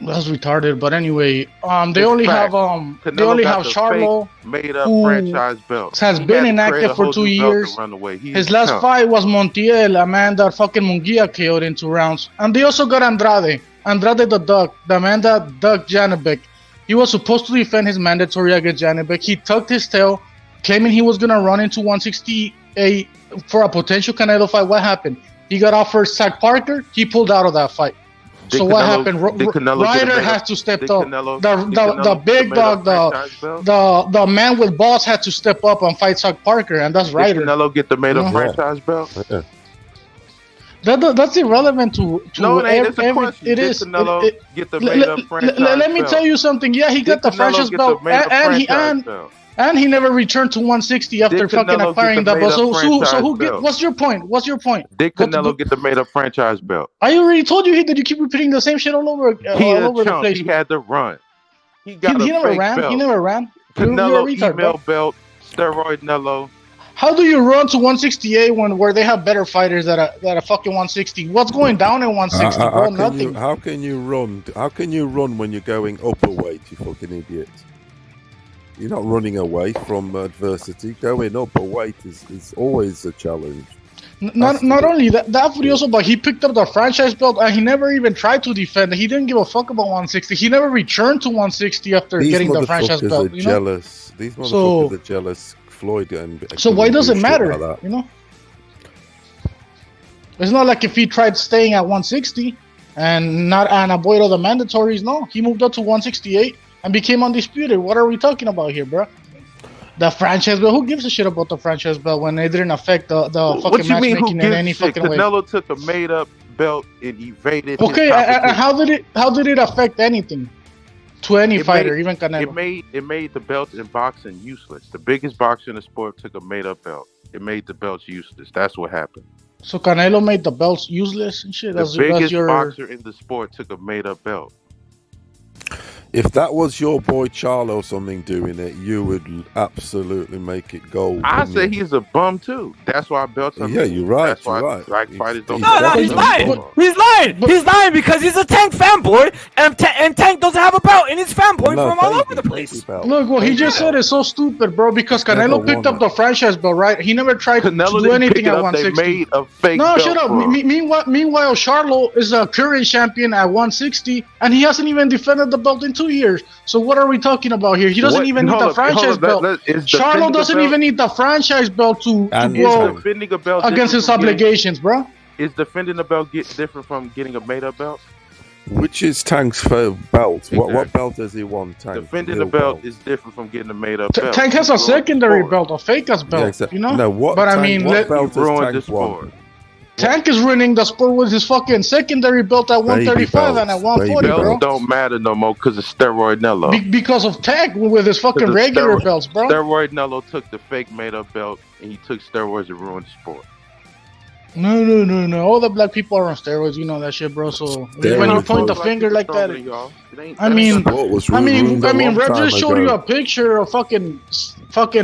That's retarded. But anyway, they only have Charlo, made up franchise belt. Has been inactive for 2 years. His last fight was Montiel, a man that fucking Munguia KO'd in 2 rounds. And they also got Andrade the Duck, the man that ducked Janibek. He was supposed to defend his mandatory against Janibek. He tucked his tail, claiming he was gonna run into 168 for a potential Canelo fight. What happened? He got offered Zach Parker. He pulled out of that fight. So what happened? Ryder has to step up. The big dog, the man with balls had to step up and fight Zach Parker, and that's Ryder. Did Canelo get the made-up franchise belt? Yeah. That's irrelevant to no, it ain't. It's a question. It is. Canelo get the made-up franchise belt? Let me tell you something. Yeah, he got the franchise belt, and he never returned to 160 after fucking acquiring that belt. So who get? What's your point? Did Canelo get the made-up franchise belt? I already told you that you keep repeating the same shit all over the place. He had to run. He never ran. Belt. He never ran. Canelo email belt, steroid Nelo. How do you run to 168 where they have better fighters that are fucking 160? What's going down in 160, bro? Nothing. How can you run? How can you run when you're going up a weight, you fucking idiot? You're not running away from adversity. Going up a weight is always a challenge. Not only that also, but he picked up the franchise belt and he never even tried to defend it. He didn't give a fuck about 160. He never returned to 160 after getting the franchise belt. These motherfuckers are jealous. Floyd so why does it matter? You know, it's not like if he tried staying at 160 and avoid all the mandatories. No, he moved up to 168 and became undisputed. What are we talking about here, bro? The franchise belt. Who gives a shit about the franchise belt when it didn't affect the fucking matchmaking in any fucking way? Canelo took a made up belt and evaded. Okay, and how did it affect anything? To any fighter, even Canelo. It made the belts in boxing useless. The biggest boxer in the sport took a made-up belt. It made the belts useless. That's what happened. So Canelo made the belts useless and shit? The biggest boxer in the sport took a made-up belt. If that was your boy Charlo or something doing it, you would absolutely make it gold. I say he's a bum too. That's why belts are. Yeah, you're right. That's why black fighters don't. No, he's lying. He's lying. He's lying because he's a Tank fanboy, and Tank doesn't have a belt, and he's fanboy from all over the place. Look, what he just said is so stupid, bro. Because Canelo picked up the franchise belt, right? He never tried to do anything at 160. They made a fake no, belt shut up. Meanwhile, Charlo is a current champion at 160, and he hasn't even defended the belt in 2 years. So what are we talking about here? He doesn't even need the franchise belt. Charlo doesn't even need the franchise belt to go against his obligations, bro. Is defending a belt different from getting a made-up belt? Which is Tank's belt? Exactly. What belt does he want, Tank? Defending the belt is different from getting a made-up belt. Tank has a secondary belt, a fake-ass belt, exactly. you know? No, what belt does Tank want? Tank is ruining the sport with his fucking secondary belt at 135 and at 140, bro. Belts don't matter no more because of steroid Nelo. Because of Tank with his fucking regular belts, bro. Steroid Nelo took the fake made-up belt and he took steroids and ruined the sport. No. All the black people are on steroids. You know that shit, bro. So when you point the finger like that, I mean, Rep just showed you a picture of fucking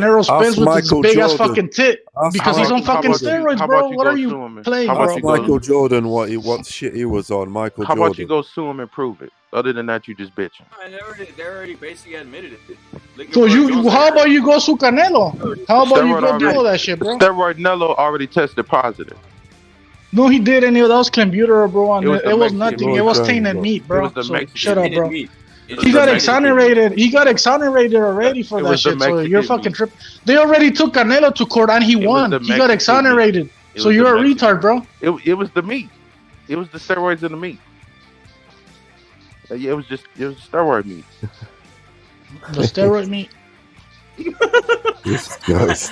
Earl Spence with his big ass fucking tit because he's on fucking steroids, bro. What are you playing, bro? Ask Michael Jordan what shit he was on. Michael Jordan. How about you go sue him and prove it? Other than that, you just bitching. They already basically admitted it. So how about you go sue Canelo? How about you go do all that shit, bro? Steroid Nelo already tested positive. No, he did, and that was clenbuterol, bro. And it was nothing. It was tainted meat, bro. So shut up, bro. He got exonerated. He got exonerated already for that shit. So you're fucking tripping. They already took Canelo to court and he won. He got exonerated. So you're a retard, bro. It was the meat. It was the steroids in the meat. Yeah, it was steroid meat. The steroid meat. This guy's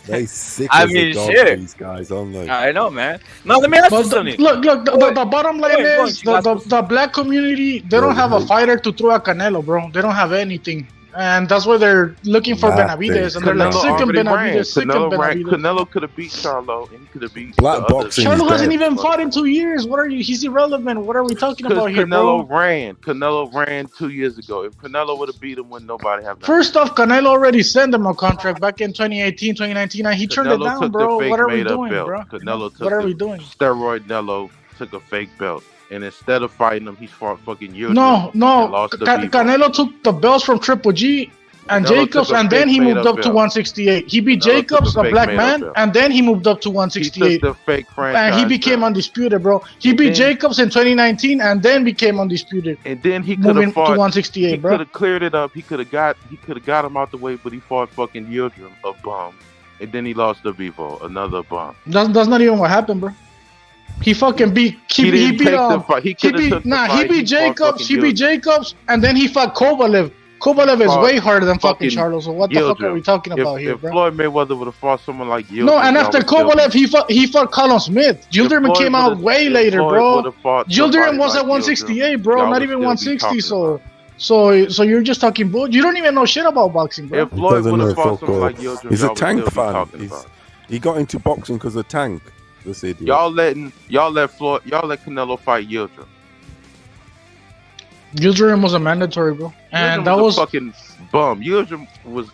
they sick as a dog, shit. These guys, aren't they? I know, man. No, let me ask you something. Look, the bottom line is the black community, they don't have a fighter to throw at Canelo, bro. They don't have anything. And that's why they're looking for Benavidez, and they're like, sick of Benavidez, Canelo could have beat Charlo, and he could have beat black boxing. Charlo hasn't even fought in 2 years. What are you? He's irrelevant. What are we talking about here, bro? Canelo ran 2 years ago. If Canelo would have beat him, wouldn't nobody have done. First off, Canelo already sent him a contract back in 2018, 2019, and he turned it down, bro. What are we doing, bro? What are we doing? Steroid Nelo took a fake belt. And instead of fighting him, he fought fucking you. No. Canelo took the belts from Triple G and Jacobs, and then he moved up to 168. He beat Jacobs, a black man, and then he moved up to 168. He took the fake franchise and he became undisputed, bro. He beat Jacobs in 2019, and then became undisputed. And then he could have fought to 168, bro. He could have cleared it up. He could have got him out the way, but he fought fucking Yildirim, a bum. And then he lost to Bivol, another bum. That's not even what happened, bro. He fucking beat. He beat Jacobs. He beat Jacobs, and then he fought Kovalev. Kovalev is way harder than fucking Charlo. So what the fuck are we talking about here, bro? If Floyd Mayweather would have fought someone like Yildirim, no, and after Kovalev, he fought Callum Smith. Yildirim came out way later, bro. Yildirim was at 168, bro. Not even 160. So you're just talking bull. You don't even know shit about boxing, bro. If Floyd would have fought someone like Yildirim, he's a Tank fan. He got into boxing because of Tank. This idiot. Y'all let Canelo fight Yildirim. Yildirim was a mandatory, bro, and that was a fucking bum. Yildirim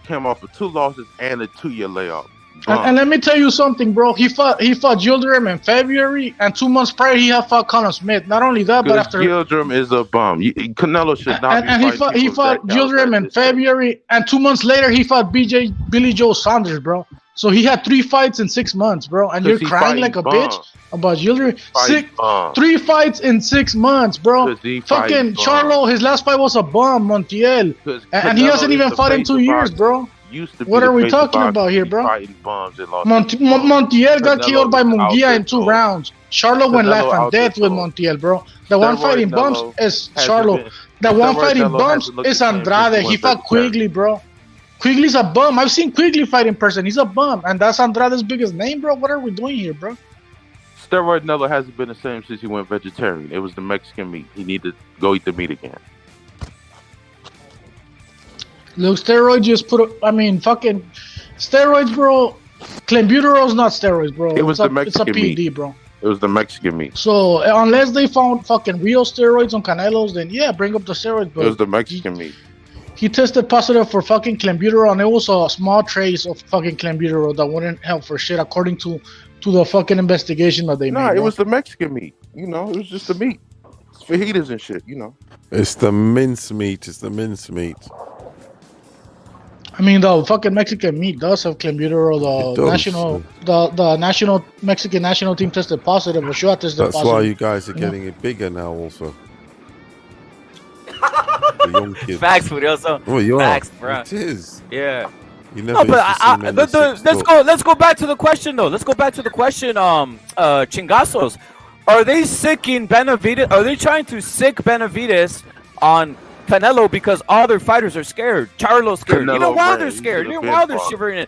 came off of 2 losses and a 2-year layoff. And let me tell you something, bro. He fought Yildirim in February, and 2 months prior he had fought Callum Smith. Not only that, but after Yildirim is a bum. Canelo should not. And he fought Yildirim in February, and 2 months later he fought Billy Joe Saunders, bro. So he had 3 fights in 6 months, bro, and you're crying like a bitch about Yildirim. 3 fights in 6 months, bro. Fucking Charlo, his last fight was a bum, Montiel, and he hasn't even fought in 2 years, bro. What are we talking about here, bro? Montiel got killed by Munguia in 2 rounds. Charlo went life and death with Montiel, bro. The one fighting bumps is Charlo. The one fighting bumps is Andrade. He fought Quigley, bro. Quigley's a bum. I've seen Quigley fight in person. He's a bum. And that's Andrade's biggest name, bro. What are we doing here, bro? Steroid Nelo hasn't been the same since he went vegetarian. It was the Mexican meat. He needed to go eat the meat again. Look, steroids just fucking steroids, bro. Clenbuterol's not steroids, bro. It was the Mexican meat. It's a PD, bro. It was the Mexican meat. So, unless they found fucking real steroids on Canelo's, then yeah, bring up the steroids, bro. It was the Mexican meat. He tested positive for fucking clenbuterol, and it was a small trace of fucking clenbuterol that wouldn't help for shit, according to the fucking investigation that they made. Nah, it was the Mexican meat. You know, it was just the meat. It's fajitas and shit, you know. It's the mince meat. It's the mince meat. I mean, the fucking Mexican meat does have clenbuterol. The national Mexican national team tested positive. Ochoa tested positive. That's why you guys are getting it bigger now, also. The young kids. Facts, Furioso. Oh, you Facts, are. Bro. It is. Yeah. You never let's go back to the question though. Let's go back to the question. Chingazos, are they sicking Benavidez? Are they trying to sick Benavidez on Canelo because all their fighters are scared? Charlo's scared. Even Wilder's scared. Even Wilder's shivering.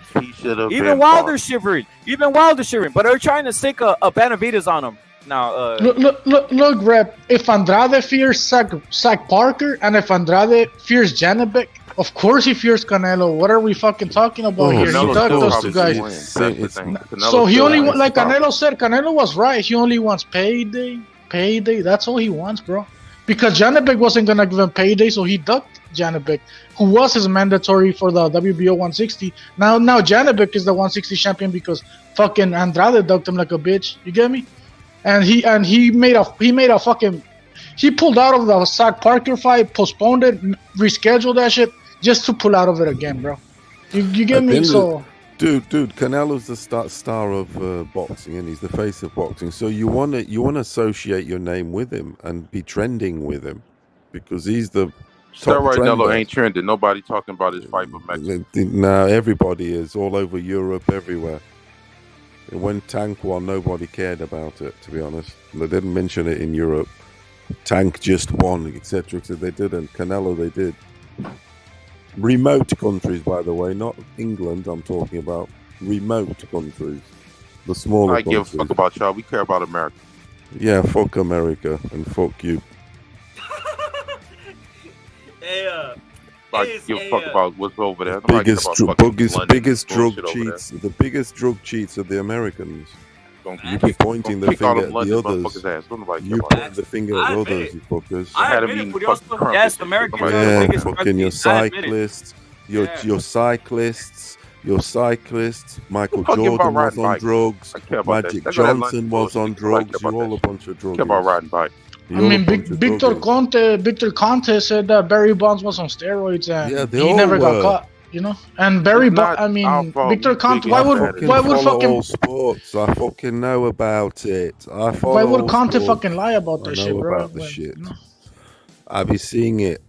Even Wilder's shivering. But they're trying to sick a Benavidez on him. Now, look, Rep. If Andrade fears Zach Parker, and if Andrade fears Janibek, of course he fears Canelo. What are we fucking talking about here? He ducked those 2 guys. So he only, like Canelo said, Canelo was right. He only wants payday. That's all he wants, bro. Because Janibek wasn't gonna give him payday, so he ducked Janibek, who was his mandatory for the WBO 160. Now Janibek is the 160 champion because fucking Andrade ducked him like a bitch. You get me? And he pulled out of the Zach Parker fight, postponed it, rescheduled that shit just to pull out of it again, bro. You get me? So, dude, Canelo's the star of boxing, and he's the face of boxing. So you wanna associate your name with him and be trending with him because he's the Steroid Nelo ain't trending. Nobody talking about his fight with Mexico. No, everybody is all over Europe, everywhere. When Tank won, nobody cared about it, to be honest. They didn't mention it in Europe. Tank just won, etc. They didn't. Canelo, they did. Remote countries, by the way, not England. I'm talking about remote countries, the smaller countries. I give a fuck about y'all. We care about America. Yeah, fuck America and fuck you. I give a fuck about what's over there. The biggest drug cheats are the Americans. You be pointing the finger at the others. You point the finger at others, you fuckers. Yes, Americans are the biggest fucking your cyclists, your cyclists. Michael Jordan was on drugs. Magic Johnson was on drugs. You're all a bunch of drugs. Care about riding bike. I mean, Victor Conte said that Barry Bonds was on steroids and he never got caught. You know, and Barry Bonds. Victor Conte. Why would fucking all sports? I fucking know about it. Why would Conte fucking lie about that shit, bro? About the shit. I be seeing it.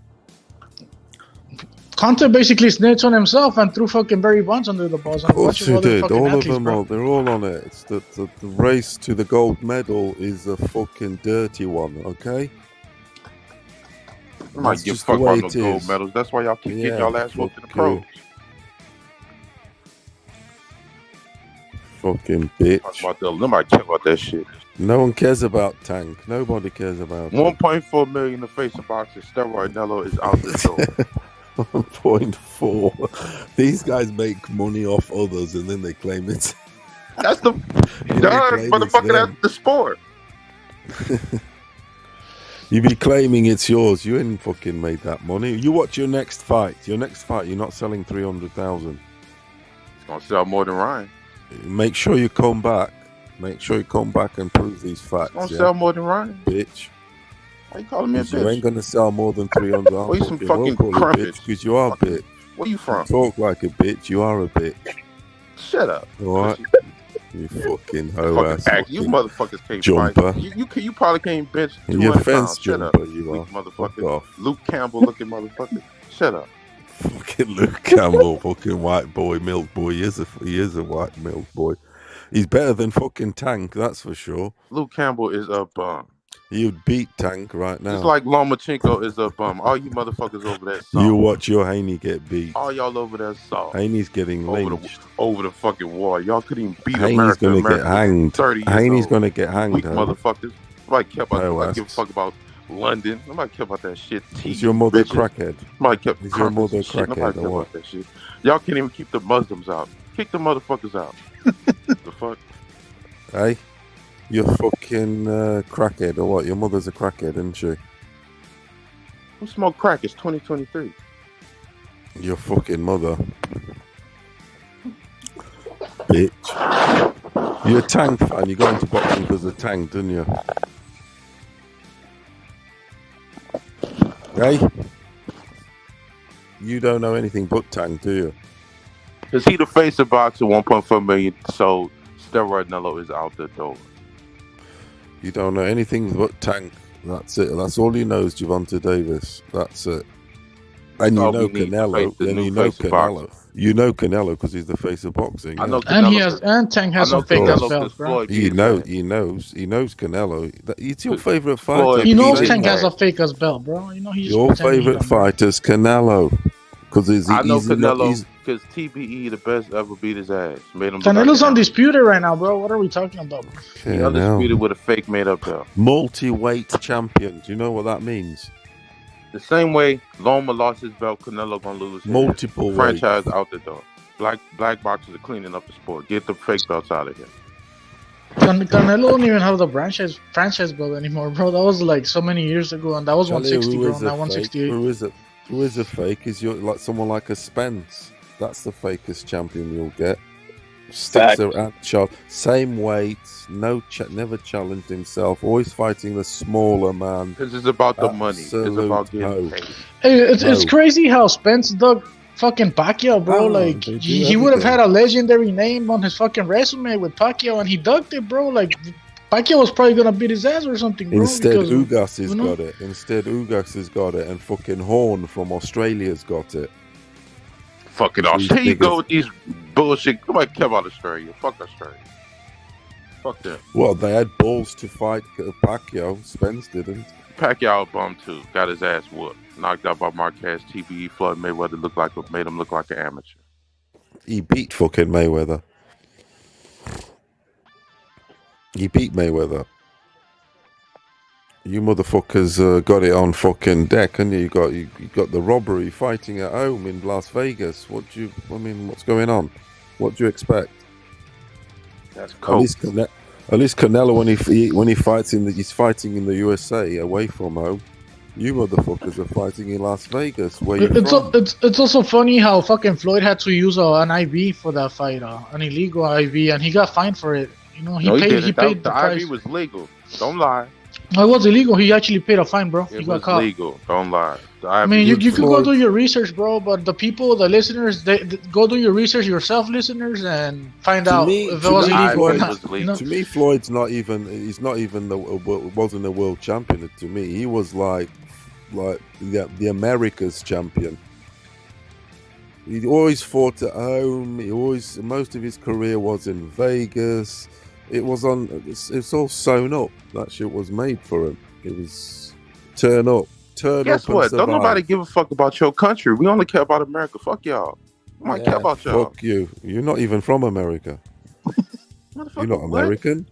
Conte basically snitched on himself and threw fucking Barry Bonds under the bus. Of course he did. All of them are. They're all on it. It's the race to the gold medal is a fucking dirty one. Okay. You might get fucked by those gold medals. That's why y'all keep getting y'all ass whooped in the pros. Fucking bitch. Nobody cares about that shit. No one cares about Tank. Nobody cares about 1.4 million in the face of boxing. Steroid Nelo is out the door. 1.4. These guys make money off others and then they claim it's. That's the motherfucker. That's the sport. You be claiming it's yours. You ain't fucking made that money. You watch your next fight. You're not selling 300,000. It's gonna sell more than Ryan. Make sure you come back. Make sure you come back and prove these facts. It's gonna sell more than Ryan, bitch. Why you calling me a bitch? You ain't gonna sell more than 300. Well, you some fucking crumpets. Because you are a bitch. Where you from? You talk like a bitch. You are a bitch. Shut up. All right. You fucking hoe ass. You motherfuckers can't jumper. Fight. You probably can't bench 200 You're fence pounds. jumper. Shut up. You are. Motherfucker. Luke Campbell looking motherfucker. Shut up. Fucking Luke Campbell, fucking white boy, milk boy. He is a white milk boy. He's better than fucking Tank, that's for sure. Luke Campbell is a bum. You'd beat Tank right now. It's like Lomachenko is a bum. All you motherfuckers over there soft. You watch your Haney get beat. All y'all over there soft. Haney's getting lynched. Over the fucking wall. Y'all couldn't even beat Haney's America. Haney's gonna get hanged. 30 Haney's gonna get hanged. Weak motherfuckers. Nobody care about Nobody give a fuck about London. Nobody care about that shit. Is your mother crackhead? Nobody care. Is your mother crackhead? Nobody care about that shit. Y'all can't even keep the Muslims out. Kick the motherfuckers out. The fuck? Hey, you're fucking crackhead or what? Your mother's a crackhead, isn't she? Who smoked crack? It's 2023. Your fucking mother. Bitch. You're a Tank fan. You got into boxing because of Tank, didn't you? Hey? You don't know anything but Tank, do you? Is he the face of boxing? 1.4 million sold. Steroid Nelo is out the door. You don't know anything but Tank. That's it. That's all you know is Gervonta Davis. That's it. And you know Canelo. Then you know Canelo. You know Canelo because he's the face of boxing. I know and Tank has some fake ass belt, bro. He knows Canelo. It's your favorite fighter. He knows Tank has a fake ass belt, bro. You know he's your favorite fighter's Canelo. I know Canelo because TBE the best ever beat his ass. Made him. Canelo's undisputed right now, bro. What are we talking about? He's undisputed with a fake made up belt. Multi-weight champion. Do you know what that means? The same way Loma lost his belt, Canelo gonna lose his. Multiple franchise out the door. Black boxers are cleaning up the sport. Get the fake belts out of here. Canelo don't even have the franchise belt anymore, bro. That was like so many years ago, and that was 160, bro. Not 168. Who is it? Who is a fake? Is like someone like a Spence? That's the fakest champion you'll get. Sticks around, same weights, never challenged himself. Always fighting the smaller man. Because it's about the money. It's about getting paid. Hey, it's crazy how Spence dug fucking Pacquiao, bro. Like he would have had a legendary name on his fucking resume with Pacquiao, and he ducked it, bro. Like Pacquiao was probably gonna beat his ass or something, bro. Instead, Ugas has got it. Instead, Ugas has got it, and fucking Horn from Australia's got it. Fucking Australia. Here you go with these bullshit. Nobody care about Australia. Fuck Australia. Fuck them. Well, they had balls to fight Pacquiao. Spence didn't. Pacquiao bum too. Got his ass whooped. Knocked out by Marquez. TBE. Floyd Mayweather made him look like an amateur. He beat fucking Mayweather. He beat Mayweather. You motherfuckers got it on fucking deck, and you got the robbery fighting at home in Las Vegas. What's going on? What do you expect? That's cool. At least Canelo when he fights he's fighting in the USA away from home. You motherfuckers are fighting in Las Vegas. Where it's also funny how fucking Floyd had to use an IV for that fight, an illegal IV, and he got fined for it. You know, he paid the price. IV was legal. Don't lie. No, it was illegal. He actually paid a fine, bro. He got caught. Legal. Don't lie. I mean, you can go do your research, bro. But the listeners, they go do your research yourself, listeners, and find out if it was illegal or not. You know? To me, Floyd's not even. He's not even wasn't a world champion. To me, he was like the America's champion. He always fought at home. Most of his career was in Vegas. It's all sewn up. That shit was made for him. It was turn up. Guess what? Don't nobody give a fuck about your country. We only care about America. Fuck y'all. I care about y'all. Fuck you. You're not even from America. You're not American.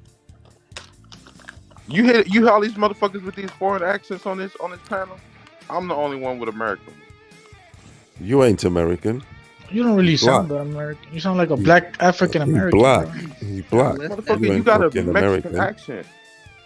You hear all these motherfuckers with these foreign accents on this panel? I'm the only one with American. You ain't American. You don't really sound American. You sound like a black African American. He's black. Motherfucker, you got a Mexican American accent.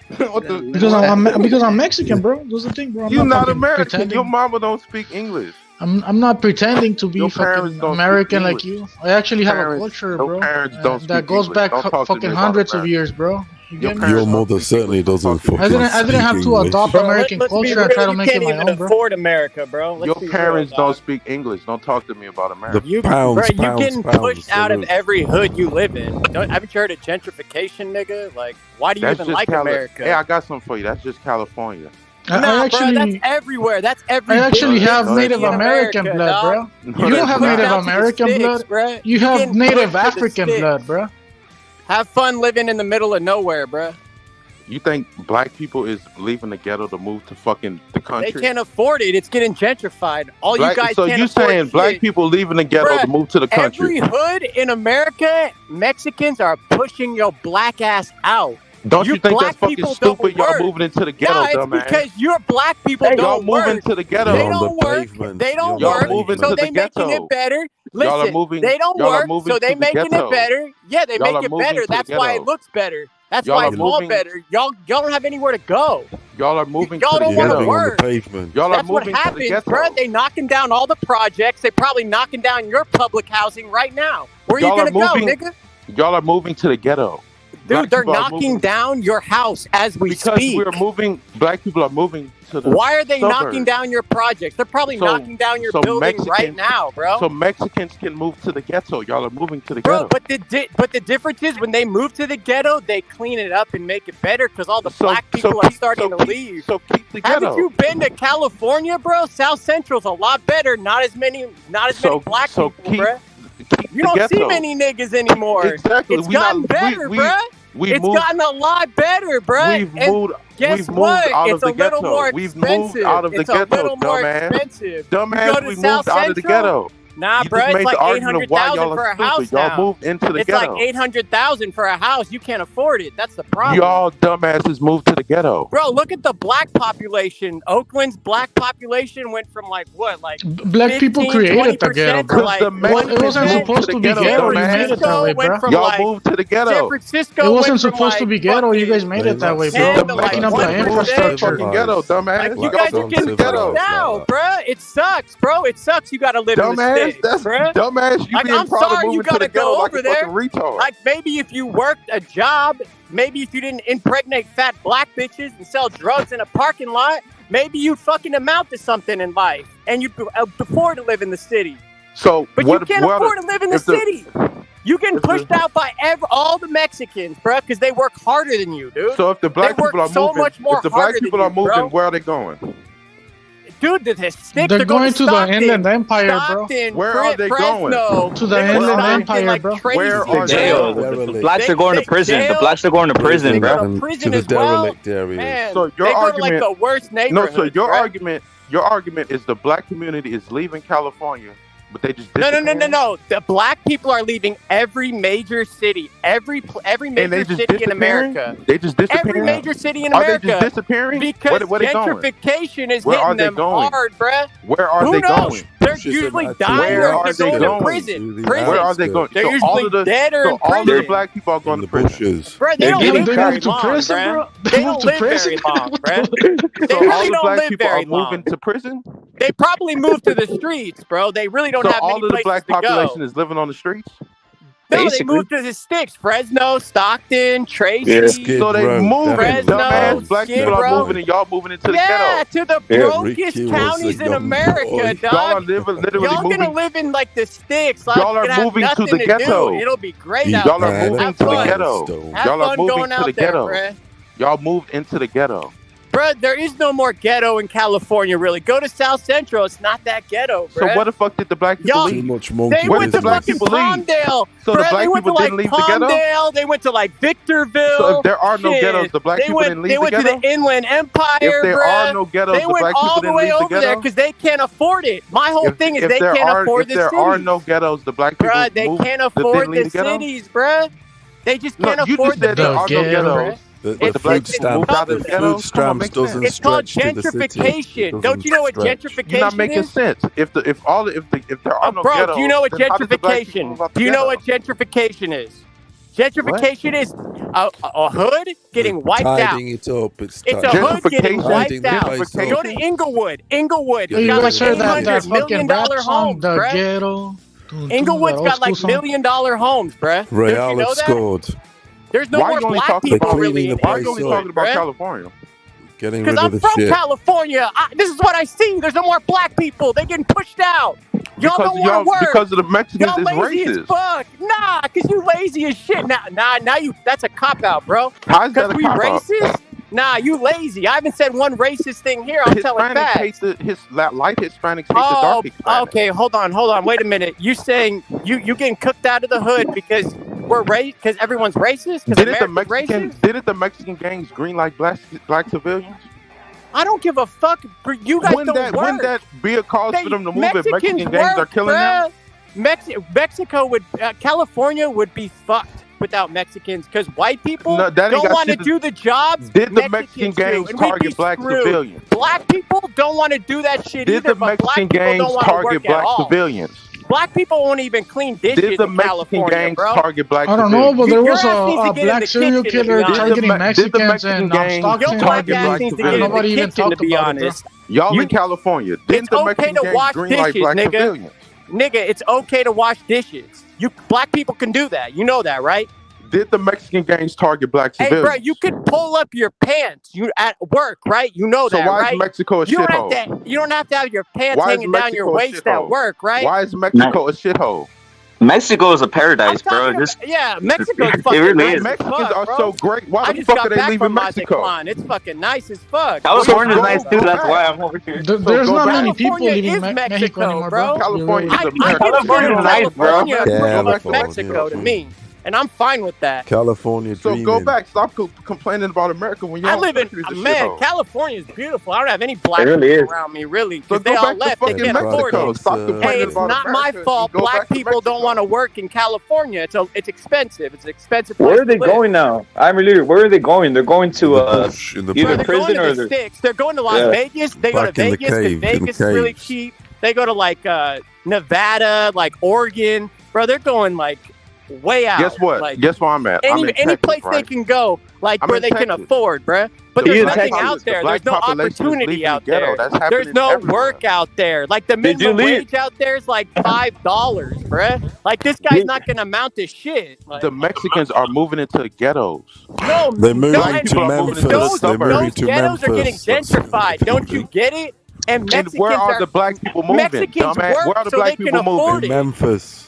Because I'm Mexican, bro. That's the thing, bro. You're not American. Pretending. Your mama don't speak English. I'm not pretending to be fucking American like you. I actually have a culture, bro. That goes back fucking hundreds of years, bro. Your mother certainly doesn't fucking I didn't have to adopt American culture and try to make it my own, bro. You can't even afford America, bro. Your parents don't speak English. Don't talk to me about America. You're getting pushed out of every hood you live in. Haven't you heard of gentrification, nigga? Like, why do you even like America? Hey, I got something for you. That's just California. Bro, that's everywhere. That's everywhere. I actually have Native American blood, bro. You don't have Native American blood. Bro. You have Native African blood, bro. Have fun living in the middle of nowhere, bro. You think black people is leaving the ghetto to move to fucking the country? They can't afford it. It's getting gentrified. You guys so can't you afford saying black people leaving the ghetto to move to the country? Every hood in America, Mexicans are pushing your black ass out. Don't you think that's fucking stupid? Y'all moving into the ghetto, dumbass. Because your black people don't work. Y'all moving to the ghetto. They don't work. They don't work. So they making it better. Listen, they don't work. So they making it better. Yeah, they make it better. That's why it looks better. That's why it's all better. Y'all don't have anywhere to go. Y'all are moving. Y'all don't want to work. Y'all are moving to the ghetto. Bro, they knocking down all the projects. They probably knocking down your public housing right now. Where are you gonna go, nigga? Y'all are moving to the ghetto. Dude, they're knocking down your house as we speak. Because we're moving. Black people are moving to the Why are they knocking down your projects? They're probably knocking down your building right now, bro. So Mexicans can move to the ghetto. Y'all are moving to the ghetto. But the difference is when they move to the ghetto, they clean it up and make it better because all the black people are starting to leave. So keep the ghetto. Haven't you been to California, bro? South Central's a lot better. Not as many black people, bro. You don't see many niggas anymore. Exactly. It's gotten better, bro. It's gotten a lot better, bro. We've moved out of the ghetto. We've moved out of the ghetto, dumbass. Dumbass, we moved out of the ghetto. Nah, bro, it's like $800,000 for a house now. Y'all moved into the it's ghetto. It's like $800,000 for a house. You can't afford it. That's the problem. Y'all dumbasses moved to the ghetto. Bro, look at the black population. Oakland's black population went from like what, like black 15, people created the ghetto, bro. Like, it wasn't supposed to be ghetto. You made it that way, bro. Y'all moved to the ghetto. San Francisco it wasn't supposed to be ghetto. You guys made it that way, bro. Backing up the infrastructure. Ghetto, dumbass. You guys are getting pushed out, bro. It sucks, bro. It sucks. You got to live in the sticks, bro. Dumbass, you being proud of moving to the ghetto like a fucking retard. Like maybe if you worked a job, maybe if you didn't impregnate fat black bitches and sell drugs in a parking lot, maybe you'd fucking amount to something in life and you'd afford to live in the city. But you can't afford to live in the city. You getting pushed out by all the Mexicans, bro, because they work harder than you, dude. So if the black people are moving, if the black people are moving, where are they going? Dude, the sticks they're going to the Inland Empire, bro. Where are they going? To the Inland Empire, bro. Where are they? The blacks are going to prison. The blacks are going to prison, bro. To the derelict areas. So your argument, like the worst neighborhood. No, so your argument is the black community is leaving California, but they just no. The black people are leaving every major city, every major city in America. They just disappearing. Every major city in America. Are they just disappearing? Because gentrification is hitting them hard, bruh. Where are they going? They're usually dying or going to prison. Where are they going? They're usually dead or in prison. All the black people are going to prison. Bro, they don't live very long, bro. They don't live very long, bro. They really don't live very long. Moving to prison? They probably moved to the streets, bro. They really don't have many places to go. So all of the black population is living on the streets? No, they moved to the sticks. Fresno, Stockton, Tracy. So they moving. Fresno, black people are moving and y'all moving into the ghetto. Yeah, to the brokest counties in America, dog. Y'all are literally y'all moving. Gonna live in like the sticks. Like, y'all are moving to the ghetto. It'll be great out there. Y'all are moving to the ghetto. Y'all are moving to the ghetto. Y'all moved into the ghetto. Bro, there is no more ghetto in California, really. Go to South Central. It's not that ghetto, bro. So what the fuck did the black people leave? Too much monkey. They went to fucking Palmdale. So the black people didn't leave the ghetto? Palmdale. They went to like Victorville. So if there are no ghettos, the black people didn't leave the ghetto? They went to the Inland Empire, If there are no ghettos, the black people didn't leave the ghetto? They went all the way over there because they can't afford it. My whole thing is they can't afford the cities. If there are no ghettos, the black people they can't afford the cities, bro. They just can't afford the ghettos. The food stamps doesn't It's called stretch to the city. gentrification. Don't you know what gentrification is? You're not making sense. If there are no ghettos, do you know what gentrification? Do you know what gentrification is? Gentrification is a hood getting wiped out. It up. It's a hood getting wiped out. Go to Inglewood. Inglewood. You guys heard that $1 million fucking rap song, homes, The bruh. Ghetto? Inglewood's got like $1 million homes, bruh. Real have scored. There's no more black people really in Why are you only talking about California? Getting rid of the shit. Because I'm from California. This is what I see. There's no more black people. They're getting pushed out. Y'all don't want to work. Because of the Mexicans is lazy racist. As fuck. Nah, because you lazy as shit. Now you. That's a cop-out, bro. How is that a cop-out? Racist? Nah, you lazy. I haven't said one racist thing here. I'm telling facts. Light Hispanics hate the dark Hispanics. Okay, hold on. Wait a minute. You saying you getting cooked out of the hood because we're because everyone's racist? Didn't the Mexican gangs green like black civilians? I don't give a fuck. You guys don't work. Wouldn't that be a cause for them to move if Mexican gangs are killing them? Mexico would, California would be fucked without Mexicans because white people don't want to do the jobs. Did the Mexican gangs target black civilians? Black people don't want to do that shit either. Did the Mexican gangs target black civilians? Black people won't even clean dishes. Did the Mexican gangs target black civilians? I don't know, but there was a black serial killer targeting Mexicans and Stockton. Target black civilians? Nobody even talked about it. Y'all in California, didn't the Mexican gangs green like black civilians? Nigga, it's okay to wash dishes. Black people can do that. You know that, right? Did the Mexican gangs target black civilians? Hey, bro, you could pull up your pants. You at work, right? You know that, right? So why is Mexico a shithole? You don't have to have your pants hanging down your waist at work, right? Why is Mexico a shithole? Mexico is a paradise, bro. Yeah, Mexico's fucking it really nice. Mexicans are so great. Why the fuck are they leaving Mexico? It's fucking nice as fuck. California's nice too. That's why I'm over here. There's not many people leaving Mexico anymore, bro. California is California's nice, bro. Mexico to me. And I'm fine with that. California dreaming. So go back. Stop complaining about America when you're California is beautiful. I don't have any black people around me, really. So they all left. They can't afford it. Stop complaining it's not my fault. Black people don't want to work in California. It's expensive. It's an expensive place. Where are they going now? I'm really. Where are they going? They're going to either prison or the sticks. They're going to Las Vegas. They go to Vegas because Vegas is really cheap. They go to like Nevada, like Oregon. Bro, they're going like way out. Guess what? Guess where I'm at? Any place they can go, like where they can afford, bruh. But there's nothing out there. There's no opportunity out there. There's no work out there. Like the minimum wage out there is like $5, bruh. Like this guy's not gonna amount to shit. The Mexicans are moving into ghettos. No, they're moving to Memphis. Those ghettos are getting gentrified. Don't you get it? And Mexicans where are the black people moving? Mexicans work where are the so black they people can afford moving? it. Memphis.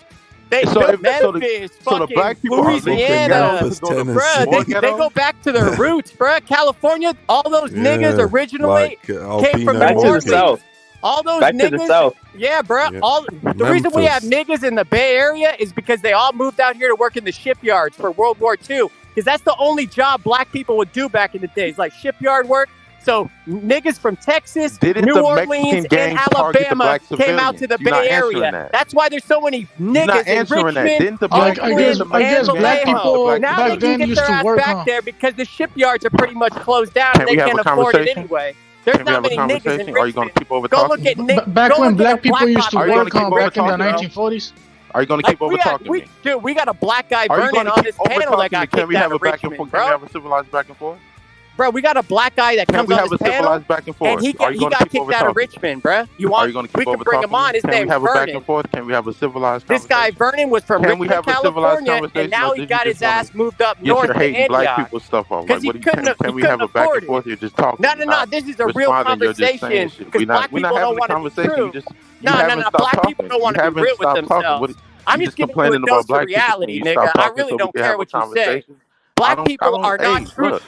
So the black people Louisiana, Tennessee. they go back to their roots, bro. California, all those niggas originally came from back to the south. All those back niggas, to the south. Yeah, bro. The reason we have niggas in the Bay Area is because they all moved out here to work in the shipyards for World War II. Because that's the only job black people would do back in the days, like shipyard work. So niggas from Texas, New Orleans, and Alabama came out to the Bay Area. That's why there's so many niggas in Richmond. I guess black people now back they then can get used their to ass work back there because the shipyards are pretty much closed down and they can't afford it anyway. There's not many niggas in Richmond. Are you going to keep over talking? Go look at Nick. Back when black people used to work back in the 1940s. Are you going to keep over talking me? Dude, we got a black guy burning on this panel that got kicked out of Richmond, bro. Can we have a civilized back and forth? Bro, we got a black guy that comes on this panel, back and forth? And he got kicked out of Richmond, bro. We can bring him on. His name's Vernon. Can we have a civilized This guy Vernon was from Richmond, California, and now he got his ass moved up north to Antioch. Black people stuff off. Because he couldn't afford it. Can we have a back and forth? You're just talking. No. This is a real conversation. Because black people don't want to be true. No. Black people don't want to be real with themselves. I'm just giving you a dose of reality, nigga. I really don't care what you say. Black people are not true.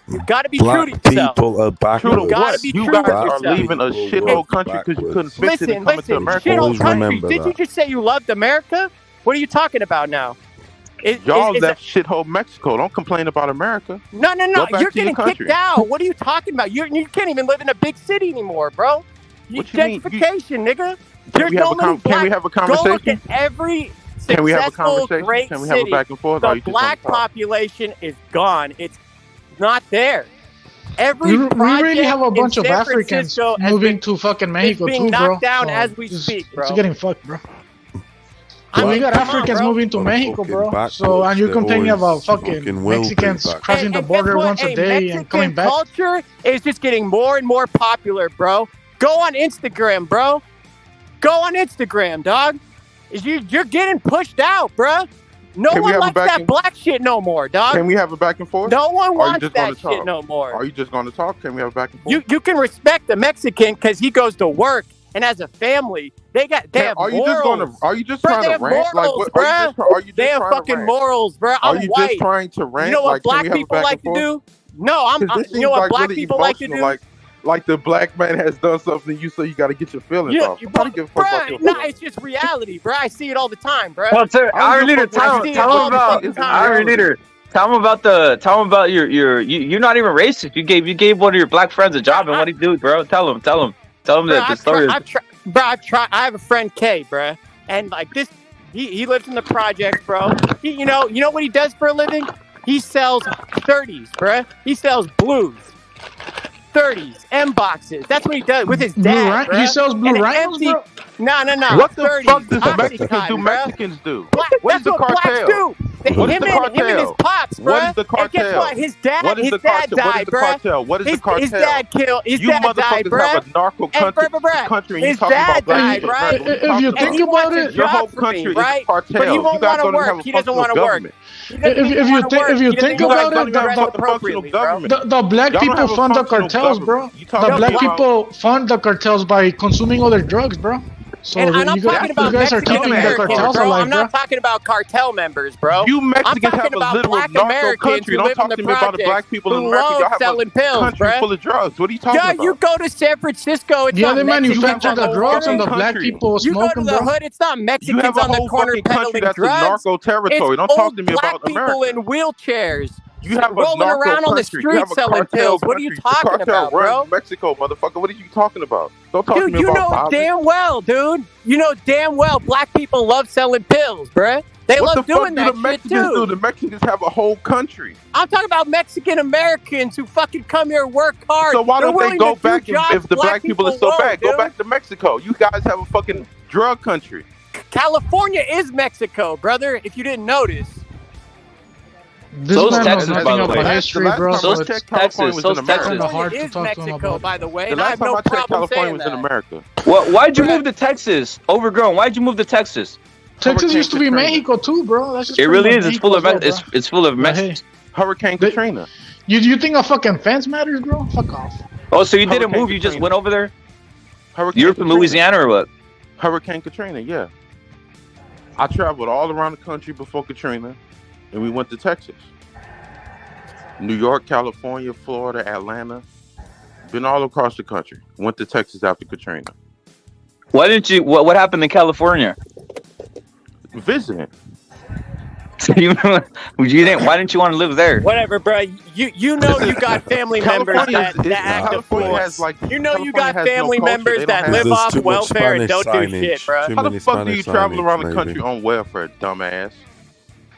You gotta be true to Black yourself. people are backwards. You gotta be You true to guys are yourself. leaving a shithole country because you couldn't fix it and coming to America. Shithole country. remember Did you that. just say you loved America? What are you talking about now? Y'all left shithole Mexico. Don't complain about America. No. Go back You're to your getting country. kicked out. What are you talking about? You can't even live in a big city anymore, bro. What you mean? Gentrification, nigga. Can we have a conversation? Go look at every Can we have a successful conversation? great Can we have a city. back and forth? Or are The you just black gonna talk? population is gone. It's not there. Every We really have a bunch of San Africans Francisco has moving been- to fucking Mexico being too, bro. knocked down So as we speak, bro. It's getting fucked, bro. I we mean, got come on, Africans bro. moving to Mexico, Fucking bro. backwards. So, and you're They're complaining about always fucking fucking will be Mexicans back. crossing the And border guess what? once a day Mexican and coming back. culture is just getting more and more popular, bro. Go on Instagram, bro. Go on Instagram, dog. You're getting pushed out, bro. No Can we one have a likes back that and- black shit no more, dog. Can we have a back and forth? No one Or are you wants just that gonna talk? shit no more. Are you just going to talk? Can we have a back and forth? You can respect the Mexican because he goes to work and as a family, they have Are you morals. just going to? Are you just Bro, trying they to have rant? Like, morals, what, are you just they have trying to fucking rant? morals, bro. Are I'm you white. just trying to rant? You know what Like, can black we have a people back like and to forth? do? No, This you seems know what like black really people like to emotional, do? Like the black man has done something to you, so you got to get your feelings off. Nobody give a fuck about your Nah, feelings. it's just reality, bro. I see it all the time, bro. Well, I our don't give a leader, fuck what tell you him see it all the about fucking our time. leader. Tell him about you're not even racist. You gave one of your black friends a job, and what he do, bro? Tell him Bro, that the story. I've tried. I have a friend K, bro, and like this, he lives in the projects, bro. You know what he does for a living? He sells 30s, bro. He sells blues, 30s, M boxes. That's what he does with his dad. Bro. He sells blue And an rhinos, empty- bro. No. What the 30s, fuck does Oxycontin, Mexicans do? bro. What is That's the what blacks cartel? do. What is him the and his cartel? pops, bro. What is the And guess cartel? what? His dad What is the died, cartel? What is the bro. cartel? What is the cartel? His dad killed. His You dad died, motherfuckers bro. have a narco And country, and you his talking dad about black died, people. right? If you think about it, your whole for me, country is right? a cartel. But he You won't guys want to don't work. have a He doesn't functional want to work. government. If you think about it, the the black Y'all don't people have a fund the functional cartels, bro. government. You talking The black about- people fund the cartels by consuming other drugs, bro. So And I'm you not talking about guys are Mexican keeping the Americans, cartels bro. alive, I'm bro. not talking about cartel members, bro. You I'm Mexicans talking have a about literal black narco Americans country. who Don't live talk in the to me about the black projects people in who America. Y'all love have selling a pills, country bro. full of drugs. What are you talking Yeah, about? you go to San Francisco, it's Yeah, not they Mexicans manufacture on the drugs and the corner. black country. people You go to smoking, the bro. hood, it's not You Mexicans have a on the whole corner fucking country peddling that's a drugs. narco territory. It's Don't talk old to me black about people America. in wheelchairs. You have a rolling narco around on the country. You street have a selling cartel pills. What are you country. talking The cartel about, runs bro? Mexico, motherfucker. What are you talking about? Don't talk to Dude, me you about know politics. damn well, dude. You know damn well black people love selling pills, bruh. They What love the fuck doing do that the shit Mexicans too. do? The Mexicans have a whole country. I'm talking about Mexican Americans who fucking come here and work hard. So why They're don't they willing go to do back jobs if the black people are so won't, bad? Go dude. back to Mexico. You guys have a fucking drug country. California is Mexico, brother, if you didn't notice. This So's man Texas, knows by nothing the about way. history, The last bro. time So So's I it's checked, California was in So's America. kind of hard California to is talk to him Mexico, about. by the way, The and I last have time no I checked, problem California saying was in that. America. Why'd you move to Texas? Overgrown. Why'd you move to Texas? Texas Hurricane used to be Katrina. Mexico too, bro. That's just It pretty really much is. It's full of Mexico as well, it's full of bro. But hey, Mexicans. Hurricane They- Katrina. you think a fucking fence matters, bro? Fuck off. Oh, so you didn't Hurricane move? You just Katrina. went over there? Hurricane You're from Katrina. Louisiana or what? Hurricane Katrina, yeah. I traveled all around the country before Katrina, and we went to Texas. New York, California, Florida, Atlanta. Been all across the country. Went to Texas after Katrina. Why didn't you? What happened in California? Visiting. you didn't? Why didn't you want to live there? Whatever, bro. You know you got family members California that act a fool. California has like You know you California got has no family culture. members They don't that have- live There's off too much welfare and Spanish don't do shit, signage. bro. Too How the many fuck do Spanish you travel signage, around the maybe. country on welfare, dumbass?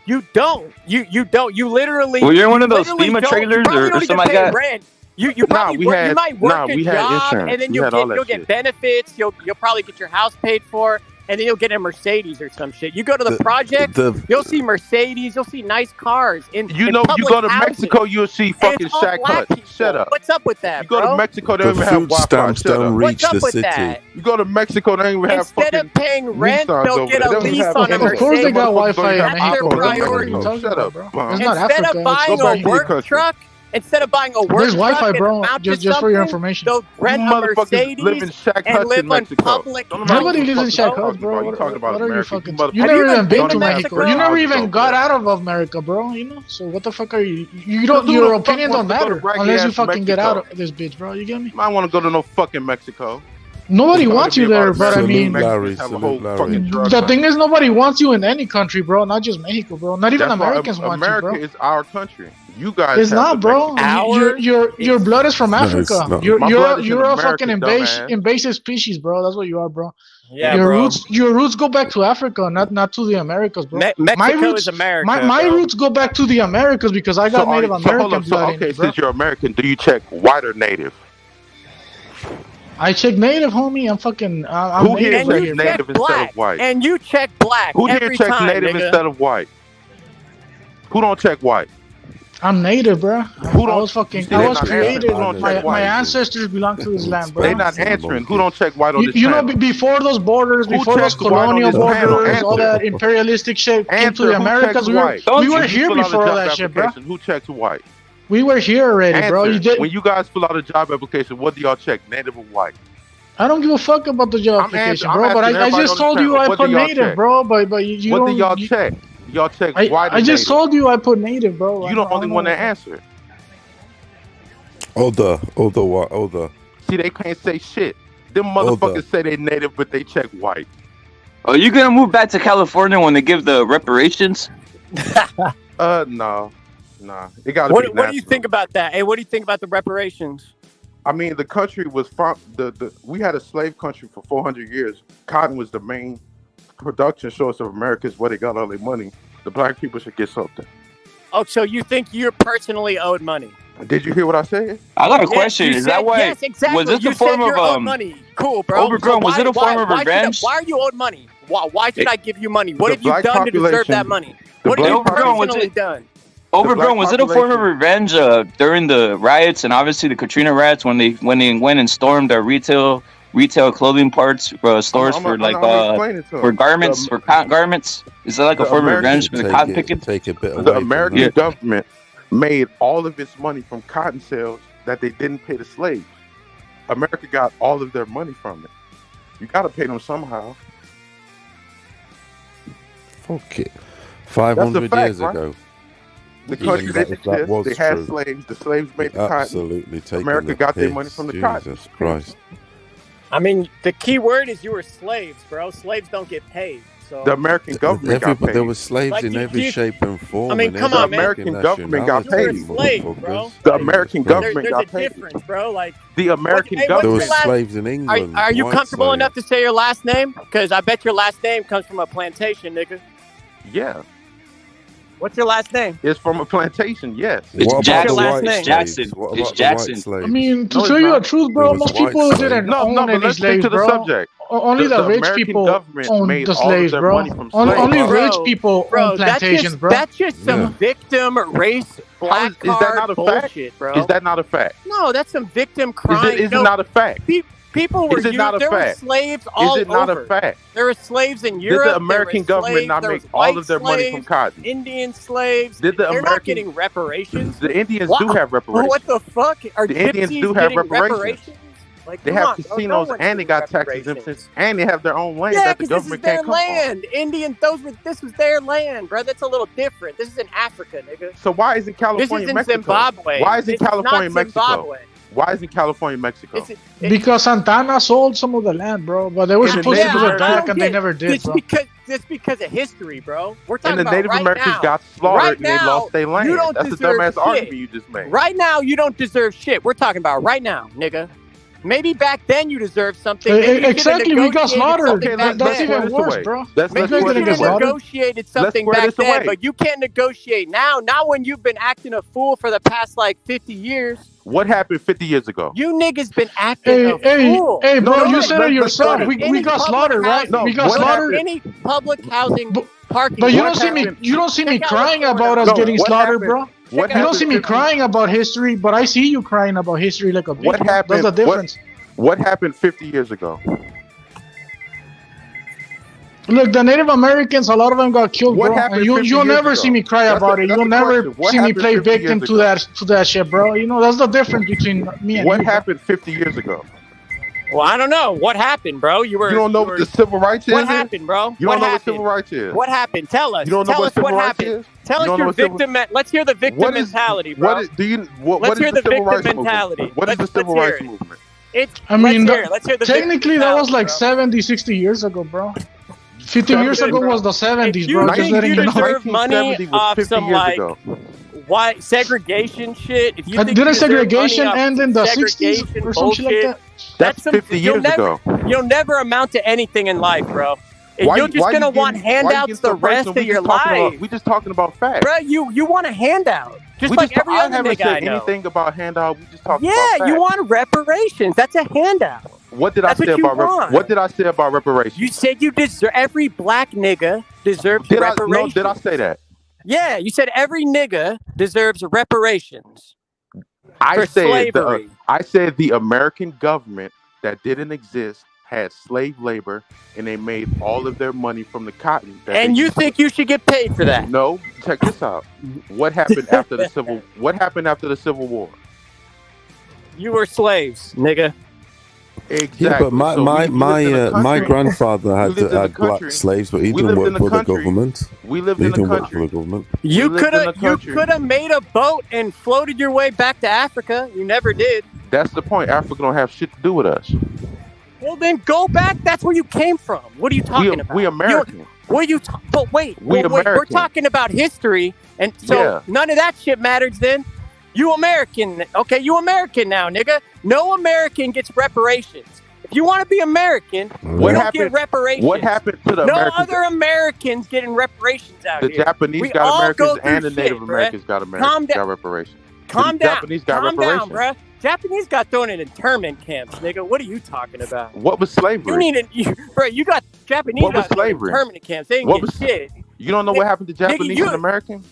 You don't. You don't. You literally. Well, you're in one of those literally FEMA don't- trailers you probably or don't even something like pay that? Rent. You probably we work, had- you might work a we had job insurance. and then We you'll had all that get shit. benefits. You'll probably get your house paid for, and then you'll get a Mercedes or some shit. You go to the project, you'll see Mercedes, you'll see nice cars. In You in know, you public go to housing. Mexico, you'll see And fucking it's all shack black huts. people. Shut up. What's up with that, You go bro? to Mexico, they The don't even have food Wi-Fi. stamps Shut don't up. reach What's up the with city. that? You go to Mexico, they don't even have Instead fucking of paying rent, Nissans they'll over get there. a They don't lease have on a fucking- Of course they got Mercedes. Wi-Fi in That's their Mexico. Bro. What are priority. you talking Shut about, up, bro? bum. That's not Instead Africa. of buying Go back a to your work country. truck, Instead of buying a work There's truck Wi-Fi, and bro. mount to Just for your something, information. they'll rent a Motherfuckers live in Mercedes shack and huts live in on Mexico. public Don't nobody Nobody give a lives in fuck shack what huts, you bro. You talking about What are you America? fucking? You You Have never you even even been been to to Mexico. Mexico? You never I'll even go got there. out of America, bro. You know. So what the fuck are you? You don't. Who Your the fuck opinion wants don't to go to matter raggedy unless you ass fucking get out Mexico? of this bitch, bro. You get me? I want to go to no fucking Mexico. Nobody It's wants gonna you be there, about but I Salute mean, Larry, Mexicans have a salute whole Larry. fucking drug the money. thing is, nobody wants you in any country, bro. Not just Mexico, bro. Not even That's why Americans want you, America bro. is our country. You guys It's have not, the bro. Mexican. Your blood is from No, it's Africa. not. My blood is in You're a America, fucking dumbass. invasive species, bro. That's what you are, bro. Yeah, your bro. roots go back to Africa, not to the Americas, bro. Mexico my roots is America. my bro. roots go back to the Americas because I got Native hold American up. So, blood in okay, me, bro. since you're American, do you check white or native? I check Native, homie. I'm fucking. I'm Who here Native And right you here, check bro. native instead black. of white? And you check black Who here every checks time, native nigga. instead of white? Who don't check white? I'm Native, bro. Who I don't- was fucking. you see, I they was not created. answering. Who don't check My white? ancestors belong to this land, bro. They not answering. Who don't check white on this You know, panel? before those borders, Who before those checks white on colonial this panel? borders, all Answer. that imperialistic shit came to Answer. the Who Americas. checks We were, white? we When were you here fill out a before all job that shit, bro. application, who checks white? We were here already, Answer. bro. You did. When you guys fill out a job application, what do y'all check? Native or white? I don't give a fuck about the job I'm application, asking bro. But everybody I on just this told you panel, I what put do y'all Native, check? bro. But you What don't. do y'all check? Y'all check white or I just native? told you I put Native, bro. You the only one that answered. Older, what? See, they can't say shit. Them motherfuckers say they native, but they check white. Are you gonna move back to California when they give the reparations? No. It gotta be What do you national. think about that? Hey, what do you think about the reparations? I mean, the country was from we had a slave country for 400 years. Cotton was the main production source of America. Is where they got all their money. The black people should get something. Oh, so you think you're personally owed money? Did you hear what I said? I got a Yes, question. you Is said- that why? Yes, exactly. Was this you the form said you're owed of money? Cool, bro. overgrown? Was it a form of revenge? Why are you owed money? Why should I give you money? What The have you black done to deserve population- that money? the What have you black population- personally done? Overgrown? Was it a form of population- revenge during the riots and obviously the Katrina riots when they went and stormed our retail clothing parts stores for garments The- for cotton garments? Is that like a the form of American- revenge for the cotton picking? Take a bit away The from American that. government made all of its money from cotton sales that they didn't pay the slaves. America got all of their money from it. You got to pay them somehow. Fuck it. 500 fact, years right? ago. The You country think didn't that exist. was They had true? slaves. The slaves made the cotton. Absolutely taking America the got their piss. money from the Jesus cotton. Christ. I mean, the key word is you were slaves, bro. Slaves don't get paid. So The American government got Everybody, paid. there were slaves Like, in you- every you- shape and form. I mean, and come every on, man. American government got nationality, paid. You were a slave, bro. motherfuckers. The American Right. government there's got a paid. difference, bro. Like, The American Hey, what's There government. were your last- slaves in England. are you white comfortable slaves. enough to say your last name? Because I bet your last name comes from a plantation, nigga. Yeah, What's your last name? it's from a plantation. Yes. It's What about Jackson. the Last white name? slaves? Jackson. What It's about the Jackson. white slaves? I mean, to No, tell it's you the not. truth, There bro, was most white people slaves. didn't No, own but any let's stick slaves, to the bro. subject. Only the rich American people government own made the all of slaves, their bro. money from Only slaves. rich Bro, people Bro, own plantations, bro. that's just some Yeah. victim race black Is that card not a bullshit, fact? bro. Is that not a fact? No, that's some victim crime. Is it not a fact? People were Is it used, not a there were fact? slaves all Is it not over. a fact? There were slaves in Did Europe. the American there were government slaves, not there make was all white of their money from slaves, cotton? Indian slaves. Did the They're not American- getting reparations. The Indians What? do have reparations. What the fuck? Are The Indians gypsies do have getting reparations. Like, They come have on, bro, no casinos one's and they getting got tax reparations. exemptions and they have their own land Yeah, that the because this is government their can't come on. land. This was their land, bro. That's a little different. This is in Africa, nigga. So why isn't This California is in Mexico? Zimbabwe. Why isn't This is California not Mexico? Zimbabwe. Why isn't California Mexico? Because Santana sold some of the land, bro. But they were And the supposed to Native give it back, Americans- and they never did, It's bro. because of history, bro. We're And talking the about Native right Americans now. got slaughtered Right and they now, lost their land. you don't That's a deserve dumbass shit. argument you just made. Right now, you don't deserve shit. We're talking about right now, nigga. Maybe back then you deserved something. Maybe you should've Exactly, we got negotiated slaughtered. something back That's then. even worse, bro. Let's Maybe square you this should have away. negotiated something square back this then, away. but you can't negotiate now. Not when you've been acting a fool for the past like 50 years. What happened 50 years ago? You niggas been acting a Hey, fool. hey, bro, No, you said it let's yourself. start it. We got slaughtered, right? No, We got what slaughtered. Any public housing parking. But you lot don't see me. happened- You don't see me Check out crying what's going about us on. No, getting what slaughtered, happened? bro. What You don't happened see me 50 crying about history, but I see you crying about history like a bitch. What bro. happened? That's the difference. What happened 50 years ago? Look, the Native Americans, a lot of them got killed, What bro. happened And 50 you'll years never ago? see me cry That's about the- it. that's You'll the never question. What see me happened play 50 victim years to that shit, bro. You know, that's the difference between me and What you. happened 50 years ago? Well, I don't know. What happened, bro? You don't know what the civil rights is? What happened, bro? You don't know what civil rights is? What happened? Tell us. You don't know Tell what us what civil rights happened. is? Tell You us don't know your what civil- victim. Let's hear the victim mentality, bro. Let's Let's hear the civil victim rights mentality. movement? What is the civil Let's rights hear it. movement? I mean, Let's hear the technically, victim that was mentality, like bro. 70, 60 years ago, bro. 50 years ago was the 70s, If you bro. think Just letting you you know. deserve money 1970 was off 50 some years like ago. why segregation shit, if you think Didn't you deserve segregation money off end in the 60s segregation or some shit like bullshit, that? That's some, 50 years ago. You'll never amount to anything in life, bro. And Why you're you- just why you gonna want getting- why you handouts getting the so rest personal? of We your just talking life, about- We just talking about facts. bro. You want a handout, just We like just- every I other haven't nigga I said know. anything about handout. We just talking about Yeah, facts. you want reparations. That's a handout. What did That's I say what you about want. what did I say about reparations? You said you deserve every black nigga deserves Did I reparations. did I say that? Yeah, you said every nigga deserves reparations. I For said slavery. I said the American government that didn't exist had slave labor, and they made all of their money from the cotton. And you think you should get paid for that? No, check this out. What happened after the civil? What happened after the Civil War? You were slaves, nigga. Exactly. Yeah, but my So we lived in a my country- grandfather we had lived in a had black country- slaves, but he we didn't lived in work a for the country- government. We lived He in a didn't work country. for the government. You lived in a country. could have made a boat and floated your way back to Africa. You never did. That's the point. Africa don't have shit to do with us. Well, then go back. That's where you came from. What are you talking about? We American. What are you? But wait, We we're American. talking about history, and so Yeah. none of that shit matters. Then you American, okay? You American now, nigga. No American gets reparations. If you want to be American, What you don't happened- get reparations. What happened to the No Americans? other Americans getting reparations out The here. Japanese We got all Americans go through and the Native shit, Americans bruh. got Calm Americans down. got reparations. Calm The down. Japanese got Calm reparations. down, bruh. Japanese got thrown in internment camps, nigga. What are you talking about? What was slavery? You need bro. You got Japanese What was got thrown in slavery? internment camps. They didn't What get was- shit. You don't know what happened to Japanese you- and Americans?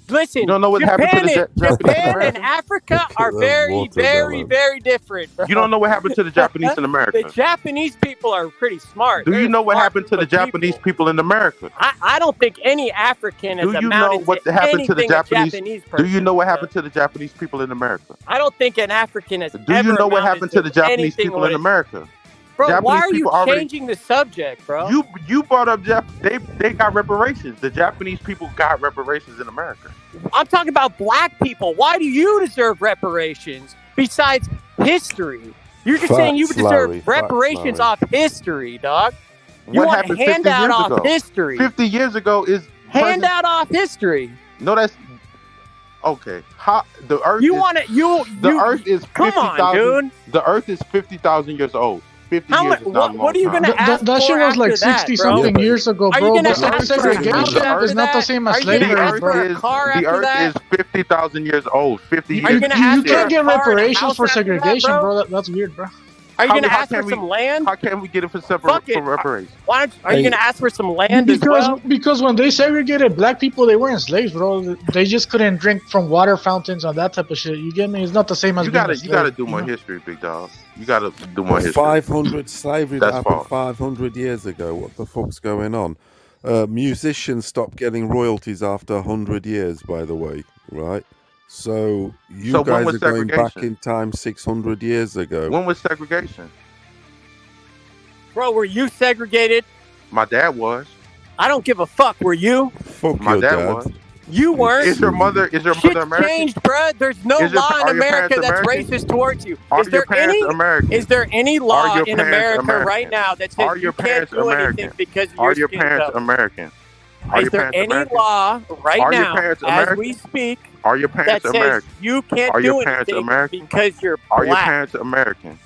Listen, You don't know what happened to the Japan Japanese and Americans? Africa are very, watermelon. very different. Bro. You don't know what happened to the Japanese in The America? Japanese people are pretty smart. Do They're you know what smart happened to the people. Japanese people in America? I don't think any African has Do you know amounted what to happened to the anything a Japanese? Japanese Do person you know what does. happened to the Japanese people in America? I don't think an African has Do ever you know what amounted happened to the Japanese anything people what in it- America? Bro, Japanese why are you people already- changing the subject, bro? You brought up they got reparations. The Japanese people got reparations in America. I'm talking about black people. Why do you deserve reparations besides history? You're just saying you Facts, deserve Larry. reparations Facts, off history, dog. You What want happened a 50 handout years off ago? history. 50 years ago is present- Handout off history. No, that's okay. How the Earth? You is, want to the Earth is come on, 50,000 dude. The Earth is 50,000 years old. 50 How years much? is not a long What are you time. gonna ask That shit for was like after that, 60 bro? something years ago, Are you bro. gonna But ask for a segregation house after is not the that? same Are as you gonna slavery, ask for bro. a car The after Earth that? is 50,000 years old. 50 Are you years. gonna You ask for can't a get car and a reparations house for after that, segregation, bro? bro. That's weird, bro. Are you How- gonna how ask for can we- some land? How can we get it for separate Fuck it. for reparations? Why don't? Are you Hey. gonna ask for some land as well? Because when they segregated black people, they weren't slaves, bro. They just couldn't drink from water fountains and that type of shit. You get me? It's not the same as You being gotta a slave, you gotta do you more know? history, big dog. You gotta do more history. 500 slavery that That's happened false. 500 years ago. What the fuck's going on? Musicians stopped getting royalties after 100 years, by the way, right? So you So when guys was are going back segregation? in time 600 years ago. When was segregation? Bro, were you segregated? My dad was. I don't give a fuck. Were you? Fuck My your dad dad. was. You weren't. Is your mother Shit's American? changed, bruh. There's no Is your- law in are your America parents that's American? racist towards you. Are Is there your parents any? American? Is there any law Are your in parents America American? right now that Are says your you can't parents do anything American? because of Are your your skin parents color? American? Are Is your there parents any American? law right Are your now, parents as American? we speak, Are your that parents says American? you can't Are do your parents anything American? because you're Are your black, parents American?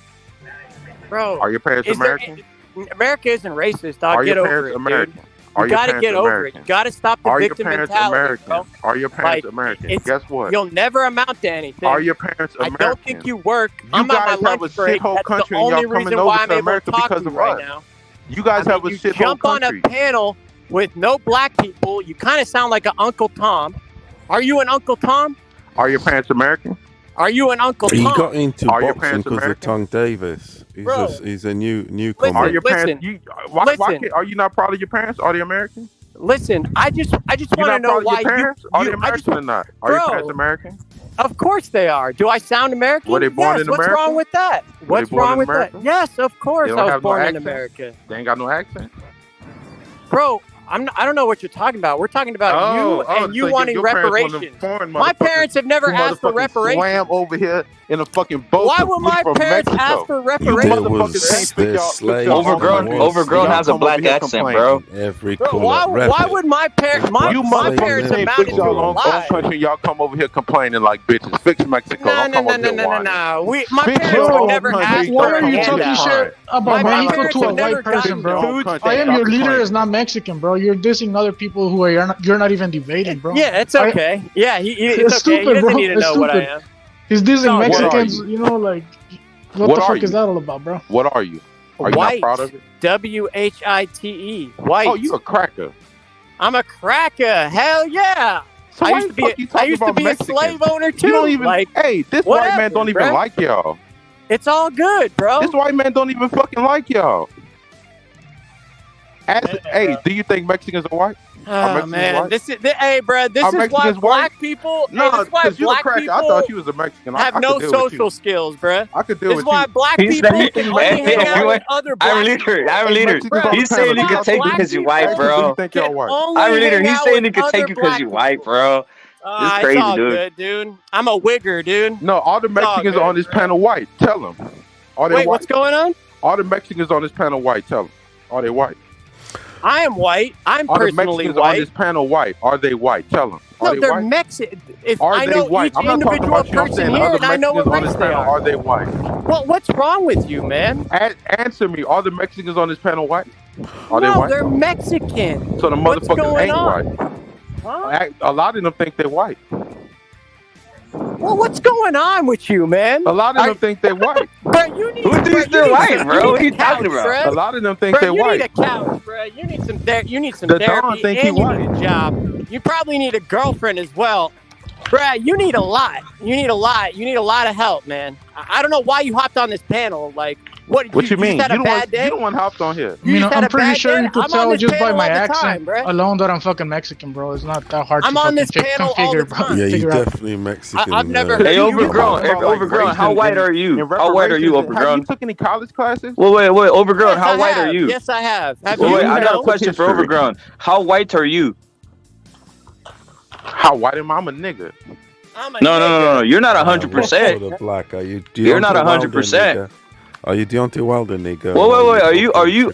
bro? Are your parents Is there- American? America isn't racist, dog. Are Get your over parents it, American? dude. Are You your gotta parents get over it. American? You gotta stop the Are your victim parents mentality, American? bro. Are your parents Like, American? it's- Guess what? You'll never amount to anything. Are your parents I American? don't think you work. You I'm on guys my have a lunch break. shithole That's country the and y'all only coming reason over why to I'm able America to talk because to you of right us. now. You guys I have mean, a you shithole jump on country. a panel with no black people. You kind of sound like an Uncle Tom. Are you an Uncle Tom? Are your parents American? Are you an Uncle He Tom? got into Are your boxing parents because of American? Tom Davis. He's a newcomer. Are your parents? Why are you not proud of your parents? Are they American? Listen, I just want to know why Are they American or not? Are your parents American? Of course they are. Do I sound American? Were they born in America? What's wrong with that? What's wrong with that? Yes, of course I was born in America. They ain't got no accent? Bro, I don't know what you're talking about. We're talking about you and you wanting reparations. My parents have never asked for reparations. Swam over here in a fucking boat. Why would my parents ask for reparations? Overgrown has a black accent, bro. Why would my parents? My parents amounted to a lie. Country, y'all come over here complaining like bitches. Fix Mexico. No. My parents would never ask. Why are you talking shit about Mexico to a white person, bro? I am your leader is not Mexican, bro. You're dissing other people who you're not even debating, bro. Yeah, it's okay. It's okay. Stupid, he doesn't need to know what I am. He's dissing Mexicans, like, what the fuck is that all about, bro? What are you? Are you not proud of it? WHITE. White. Oh, you a cracker. I'm a cracker. Hell yeah. So I used to be a slave owner too. You don't even, hey, this white man don't even like y'all. It's all good, bro. This white man don't even fucking like y'all. Hey, do you think Mexicans are white? Oh man, hey, bro, this is why black people. No, because you a cracker. I thought you was a Mexican. Have no social skills, bro. I could deal with you. This is why black people only hang out with other black people. I'm a leader. He's saying he can take you because you white, bro. I'm a leader. He's saying he can take you because you white, bro. It's crazy, it's all good, dude. I'm a wigger, dude. No, all the Mexicans on this panel white. Tell them. Wait, what's going on? All the Mexicans on this panel white. Tell them. Are they white? I am white. I'm personally white. On this panel white. Are they white? Tell them. No, they're Mexican. I know each individual person here, and I know what race they are. Are they white? Well, what's wrong with you, man? Answer me. Are the Mexicans on this panel white? Are they white? No, they're Mexican. So the motherfuckers ain't white. Huh? A lot of them think they're white. Well, what's going on with you, man? A lot of them think they're white. Bro, you need. Who thinks they're white, bro? What are you talking about? A lot of them think they're white. You need a couch, bro. You need some therapy, and you need a job. You probably need a girlfriend as well. Brad, you need a lot. You need a lot of help, man. I don't know why you hopped on this panel. Like, what you mean? You don't want hopped on here. I'm pretty sure you could tell just by my accent alone that I'm fucking Mexican, bro. It's not that hard to configure, bro. Yeah, you're definitely Mexican. I've never heard. Hey, overgrown. How white are you? How white are you, overgrown? Have you took any college classes? Wait, overgrown. How white are you? Yes, I have. Wait, I got a question for overgrown. How white are you? How white am I? I'm a nigga. No. You're not 100%. Black, are you? You're not 100%. Are you Deontay Wilder, nigga? Wait. Are you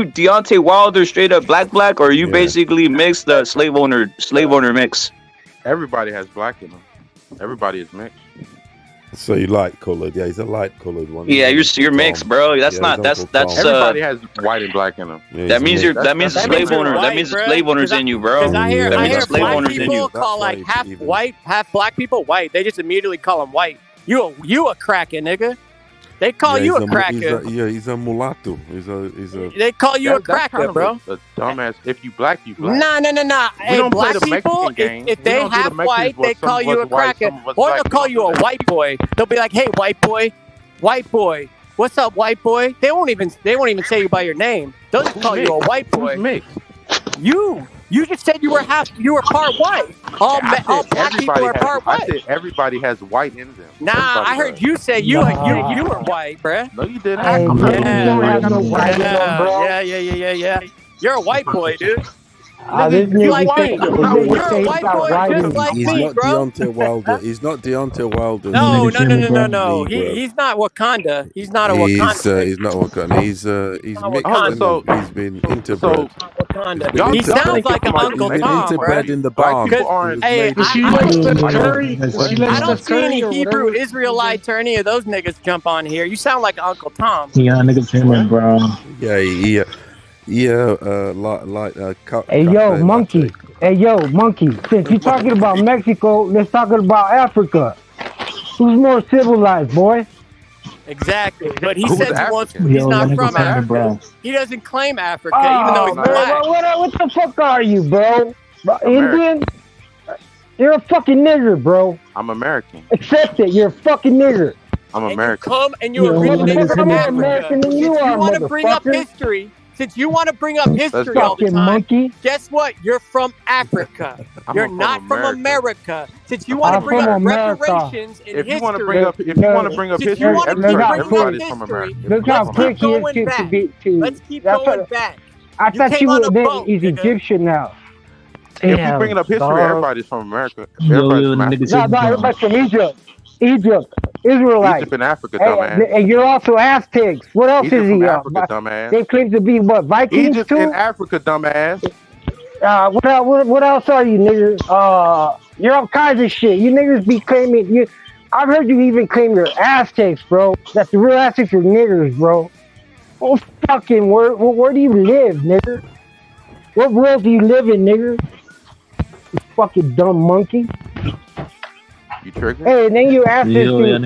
Deontay Wilder straight up black, or are you basically mixed the slave owner mix? Everybody has black in them. Everybody is mixed. So you light colored? Yeah, he's a light colored one. Yeah, you're mixed, bro. That's everybody has white and black in them. Yeah, that means the slave owner. That means the slave owner's in you, bro. Because I hear black people call like half white, half black people white. They just immediately call them white. You a cracker, nigga. They call you a cracker. He's a mulatto. They call you a cracker, bro. A dumbass. If you black, you black. Nah. Hey, black people, if they half white, they call you a cracker. Or they'll call you a white boy. They'll be like, hey, white boy. What's up, white boy? They won't even say you by your name. They'll just call you a white boy. You just said you were part white. All black people are part white. I said everybody has white in them. Nah, I heard you say you were white, bruh. No, you didn't. Yeah. You're a white boy, dude. This You like nigga me. said You're a white boy just like He's me, not bro. Deontay Wilder. He's not Deontay Wilder. No. He's not Wakanda. He's not a Wakanda. He's not Wakanda. He's mixed. He's been interbred. Wakanda. He sounds like an Uncle Tom, bro. In the barn. Hey, I don't see any Hebrew Israelites or any of those niggas jump on here. You sound like Uncle Tom. Yeah, niggas human, bro. Yeah. Hey, yo, monkey. Since you're talking about Mexico, let's talk about Africa. Who's more civilized, boy? Exactly. But he says he's not from Africa. Bro. He doesn't claim Africa, even though he's black. What the fuck are you, bro? Indian? You're a fucking nigger, bro. I'm American. Accept it. You're a fucking nigger. I'm American. And you originate from Africa. American than you are, you want to bring up history, since you want to bring up history all the time, monkey. Guess what? You're from Africa. You're not from America. Since you want to bring up reparations in history, if you want to bring up history, everybody's from America. Look how quick he is to be. Let's keep going back. I thought you were Egyptian now. If you bring up history, everybody's from America. Everybody's from Egypt. Israelites. Egypt and Africa, dumbass. And you're also Aztecs. What else Egypt is he? Africa, dumbass. They claim to be what? Vikings Egypt too? and Africa, dumbass. What else are you niggas? You're all kinds of shit. You niggas be claiming I've heard you even claim you're Aztecs, bro. That's the real Aztecs are niggers, bro. Oh fucking where do you live, nigger? What world do you live in, nigger? You fucking dumb monkey. You triggered? Hey, and then you ask this dude,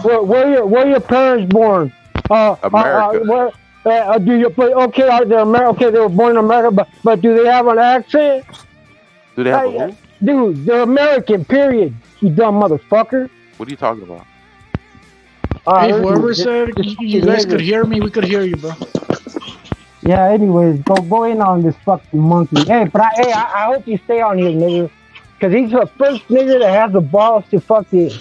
where your parents born? America. Do you play? Okay, okay, they were born in America, but do they have an accent? Do they have a who? Dude, they're American. Period. You dumb motherfucker. What are you talking about? Hey, whoever said you guys could hear me, we could hear you, bro. Yeah. Anyways, go in on this fucking monkey. Hey, but I hope you stay on here, nigga. Because he's the first nigga that has the balls to fucking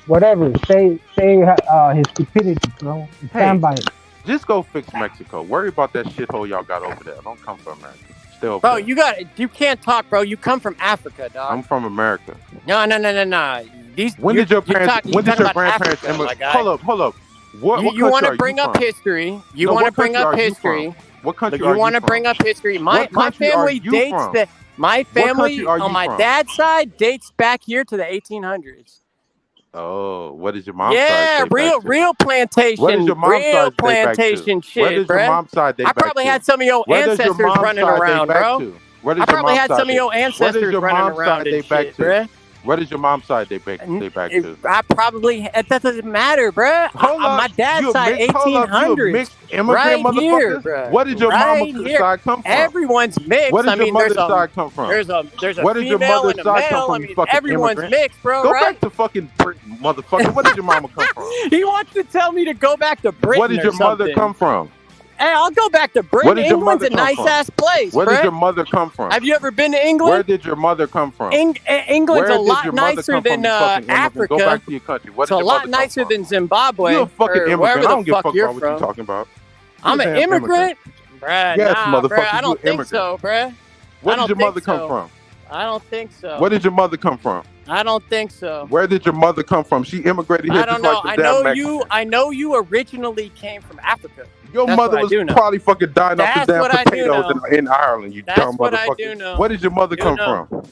whatever say his stupidity, bro. Stand by it. Just go fix Mexico. Worry about that shithole y'all got over there. Don't come from America. Still, bro, you can't talk, bro. You come from Africa, dog. I'm from America. No. When did your grandparents immigrate? Hold up. What you want to bring up history? You want to bring up history? What country? You want to bring up history? My family dates that. My family on my dad's side dates back here to the 1800s. Oh, what is your mom's side? Yeah, real plantation. What is your mom's real plantation shit, What is your mom's side date I probably had some of your ancestors running around, bro. I probably had some of your ancestors running around and shit, bro. What is your mom's side they back to? I probably that doesn't matter, bro. My dad's side 1800s. Right here, bro. What did your mama's side come from? Everyone's mixed. Where did your mother's side come from? There's a female and a male. I mean, everyone's mixed, bro. Go back to fucking Britain, motherfucker. Where did your mama come from? He wants to tell me to go back to Britain. Where did your mother come from? Hey, I'll go back to Britain. England's a nice-ass place, Where did your mother come from? Have you ever been to England? Where did your mother come from? England's a lot nicer than Africa. Go back to your country. It's a lot nicer than Zimbabwe. You're a fucking immigrant. I don't give a fuck about what you're talking about. I'm an immigrant? Bruh, yes, nah, motherfucker. I don't think so, bruh. Where did your mother come from? I don't think so. Where did your mother come from? I don't think so. Where did your mother come from? She immigrated here. I don't know. I know you originally came from Africa. Your mother was probably fucking dying off the damn potatoes in Ireland. You dumb motherfucker. That's what I do know. Where did your mother come from?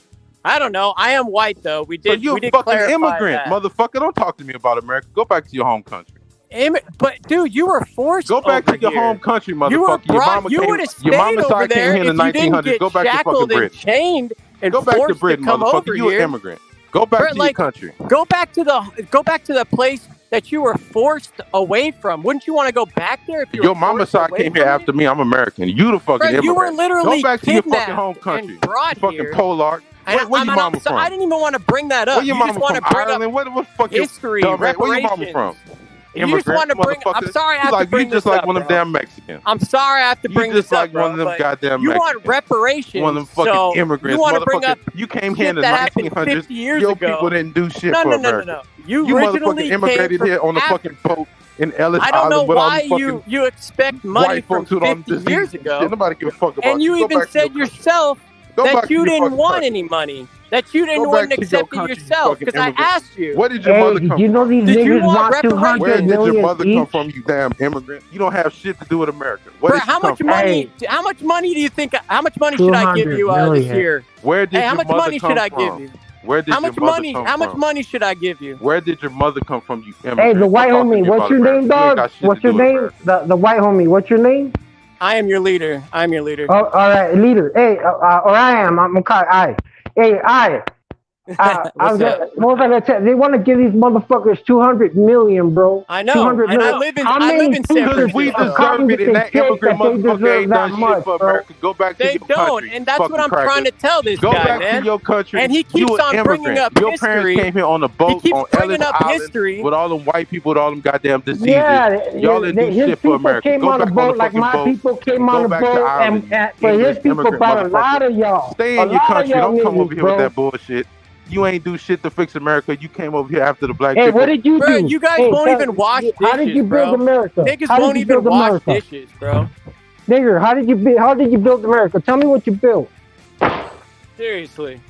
I don't know. I am white though. We did. So you're a fucking immigrant, motherfucker. Don't talk to me about America. Go back to your home country. But dude, you were forced. Go back to your home country, motherfucker. You would have stayed over there if you didn't get shackled and chained and go back to Britain, come motherfucker. over You here. an immigrant. Go back to your country. Go back to the place that you were forced away from. Wouldn't you want to go back there if your mama's side came here after me? I'm American. You the fucking immigrant. You were literally go back to your fucking home country. Brought fucking here. Pollard. Where your mama from? I didn't even want to bring that up. Where your you mama just want from? to bring Ireland? up what fucking history, reparations. Where your mama from? You just want to bring. I'm sorry, I have to bring you just this like up, one of them damn Mexicans. I'm sorry, I have to bring this up, You just like one of them goddamn Mexicans. You want reparations? One of them fucking immigrants. You want to bring up? You came here in the 1900s. Your people didn't do shit for America. No. You motherfucking immigrated here on a fucking boat in Ellis I don't know Island. why you expect money from 50 years ago. Nobody give a fuck about and you even said yourself that you didn't want any money. That you didn't want to accept it yourself because I asked you. Where did your mother come from? You know these niggas want 200 Where did your mother each? come from, you damn immigrant? You don't have shit to do with America. How much money? How much money do you think? How much money should I give you this year? Where did how your much mother money come should I from? give you? Where did how much your mother money? come How much from? money should I give you? Where did your mother come from, you immigrant? Hey, the white homie. What's your name, dog? What's your name? The white homie. What's your name? I am your leader. I'm your leader. Oh, all right, leader. Hey, or I am. I'm called I. Hey, I. what was I gonna tell? They want to give these motherfuckers 200 million, bro. I know. 200 And million. I live in San San Because we deserve it, and that immigrant motherfucker ain't done shit for America. Go back to your country. They don't, and that's what I'm trying to tell this guy, man. Go back to your country. And he keeps on bringing up history. Your parents came here on a boat on Ellis Island with all them white people with all them goddamn diseases. Yeah, y'all didn't do shit for America. Came go on back a boat on the like my boat. people came on a boat, but his people brought a lot of y'all. Stay in your country. Don't come over here with that bullshit. You ain't do shit to fix America. You came over here after the black people. Hey, what did you do? You guys won't even wash dishes, How did you build America? Niggas won't even wash dishes, bro. Nigger, how did you build America? Tell me what you built. Seriously.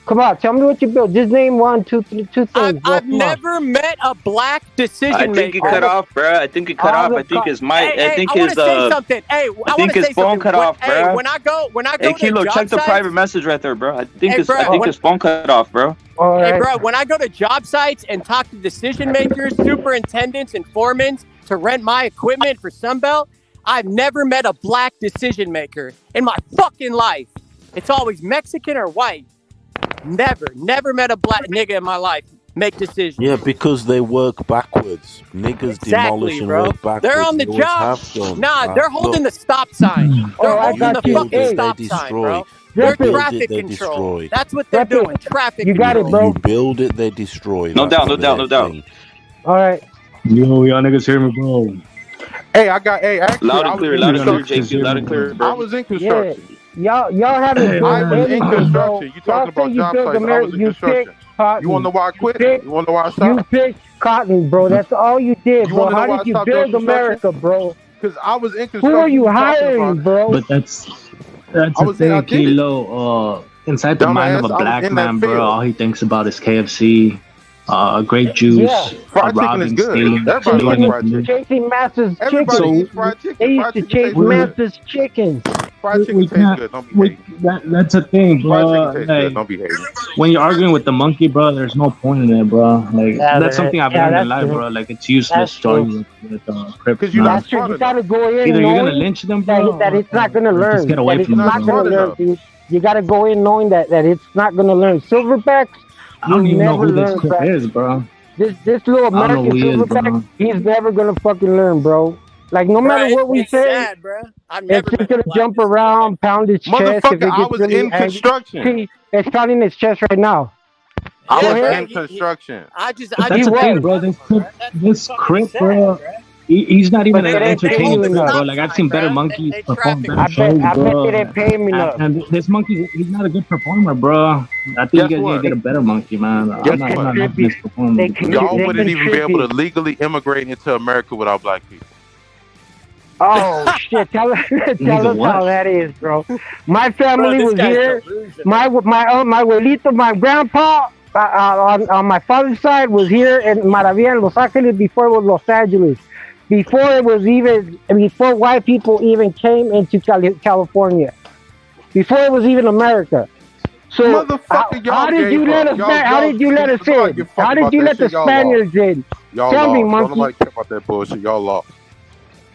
Come on, tell me what you built. Just name one, two things. I've never met a black decision maker. I think he cut off, bro. I think he cut off. I think his mic. I think his I think his phone cut off, bro. Hey, when I go hey, Kilo, check the private message right there, bro. I think his phone cut off, bro. Hey, bro, when I go to job sites and talk to decision makers, superintendents, and foremen to rent my equipment for Sunbelt, I've never met a black decision maker in my fucking life. It's always Mexican or white. Never met a black nigga in my life make decisions. Yeah, because they work backwards. Niggas demolish and work backwards. They're on the job. Nah, they're holding the stop sign. They're holding the fucking stop sign, bro. They're traffic control. That's what they're doing. Traffic control. You got it, bro. You build it, they destroy. No doubt. All right. Yo, y'all niggas hear me, bro? Hey, actually, loud and clear, JP, loud and clear, bro. I was in construction. Y'all haven't I was in construction. You talking about job sites? I was in construction. You want to know why I quit? You want to know why I stopped? You picked cotton, bro. That's all you did, bro. How did you build America, bro? Because I was in construction. Who are you hiring, bro? But that's the thing, Kilo. Inside the mind of a black man, bro, all he thinks about is KFC. Great juice, fried chicken is good. Everybody likes fried chicken. Chasing Master's chicken. Everybody eats fried chicken. They used to chase Master's chicken. Fried chicken tastes good. Don't be hating. That's a thing, bro. Fried chicken tastes good. Don't be hating. When you're arguing with the monkey, bro, there's no point in it, bro. Like that's something I've learned in life, bro. Like it's useless to argue with Crips. Because you're not smart enough. You gotta go in. Either you're gonna lynch them, bro, that it's not gonna learn. Just get away from them. You gotta go in knowing that it's not gonna learn. Silverbacks. I don't even know who this Crip is, bro. This little American silverback, he's never gonna fucking learn, bro. Like no matter what we say, sad, bro. It's just gonna jump around, pound his chest. Motherfucker, I was in construction. It's pounding his chest right now. I was in construction. That's the thing, bro. This Crip, bro. He's not even entertaining, bro. Like I've seen better monkeys perform better shows, bro. I bet they didn't pay me enough. And this monkey, he's not a good performer, bro. I think you guys need to get a better monkey, man. I'm not this performer. Y'all wouldn't even be able to legally immigrate into America without black people. Oh shit! Tell us how that is, bro. My family was here. My abuelito, my grandpa on my father's side was here in Maravilla, Los Angeles before it was Los Angeles. Before white people even came into California. Before it was even America. So how did you let us in? How did you let us in? How did you let the Spaniards in? Tell me, monkey. Don't nobody care about that bullshit. Y'all lost.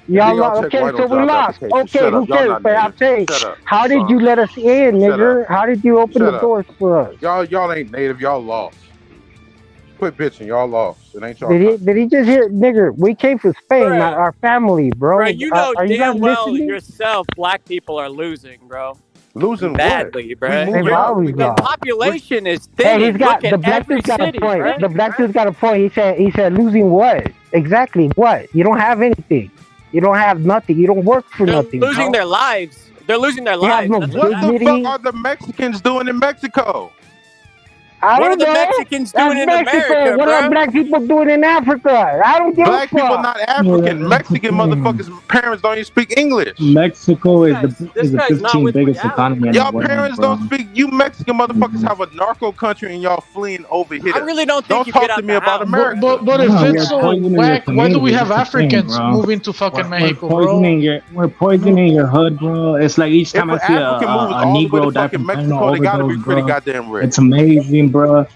Y'all lost. Okay, so we lost. Okay, who cares? But I'm saying, how did you let us in, nigga? How did you open the doors for us? Y'all ain't native. Y'all lost. Quit bitching. Y'all lost. It ain't y'all. Did he just hear, nigga? We came from Spain, our family, bro. Bro, you know damn well yourself, black people are losing, bro. Losing badly, bro. The population is thin. Hey, the black dude's got a point. Right? The black dude's got a point. He said losing what? Exactly what? You don't have anything. You don't have nothing. You don't work for nothing. They're losing their lives. They're losing their lives. What the fuck are the Mexicans doing in Mexico? What are the Mexicans doing in America, What are black people doing in Africa? I don't give a fuck. Black people not African. Mexican motherfuckers' parents don't even speak English. Mexico is the 15th biggest economy in the world. Y'all parents don't speak. You Mexican motherfuckers have a narco country and y'all fleeing over here. I really don't think you talk get out to me about America. But if it's so whack, why do we have Africans moving to fucking Mexico, bro? We're poisoning your hood, bro. It's like each time I see a Negro die from Mexico, they gotta be pretty goddamn rich. It's amazing, bro.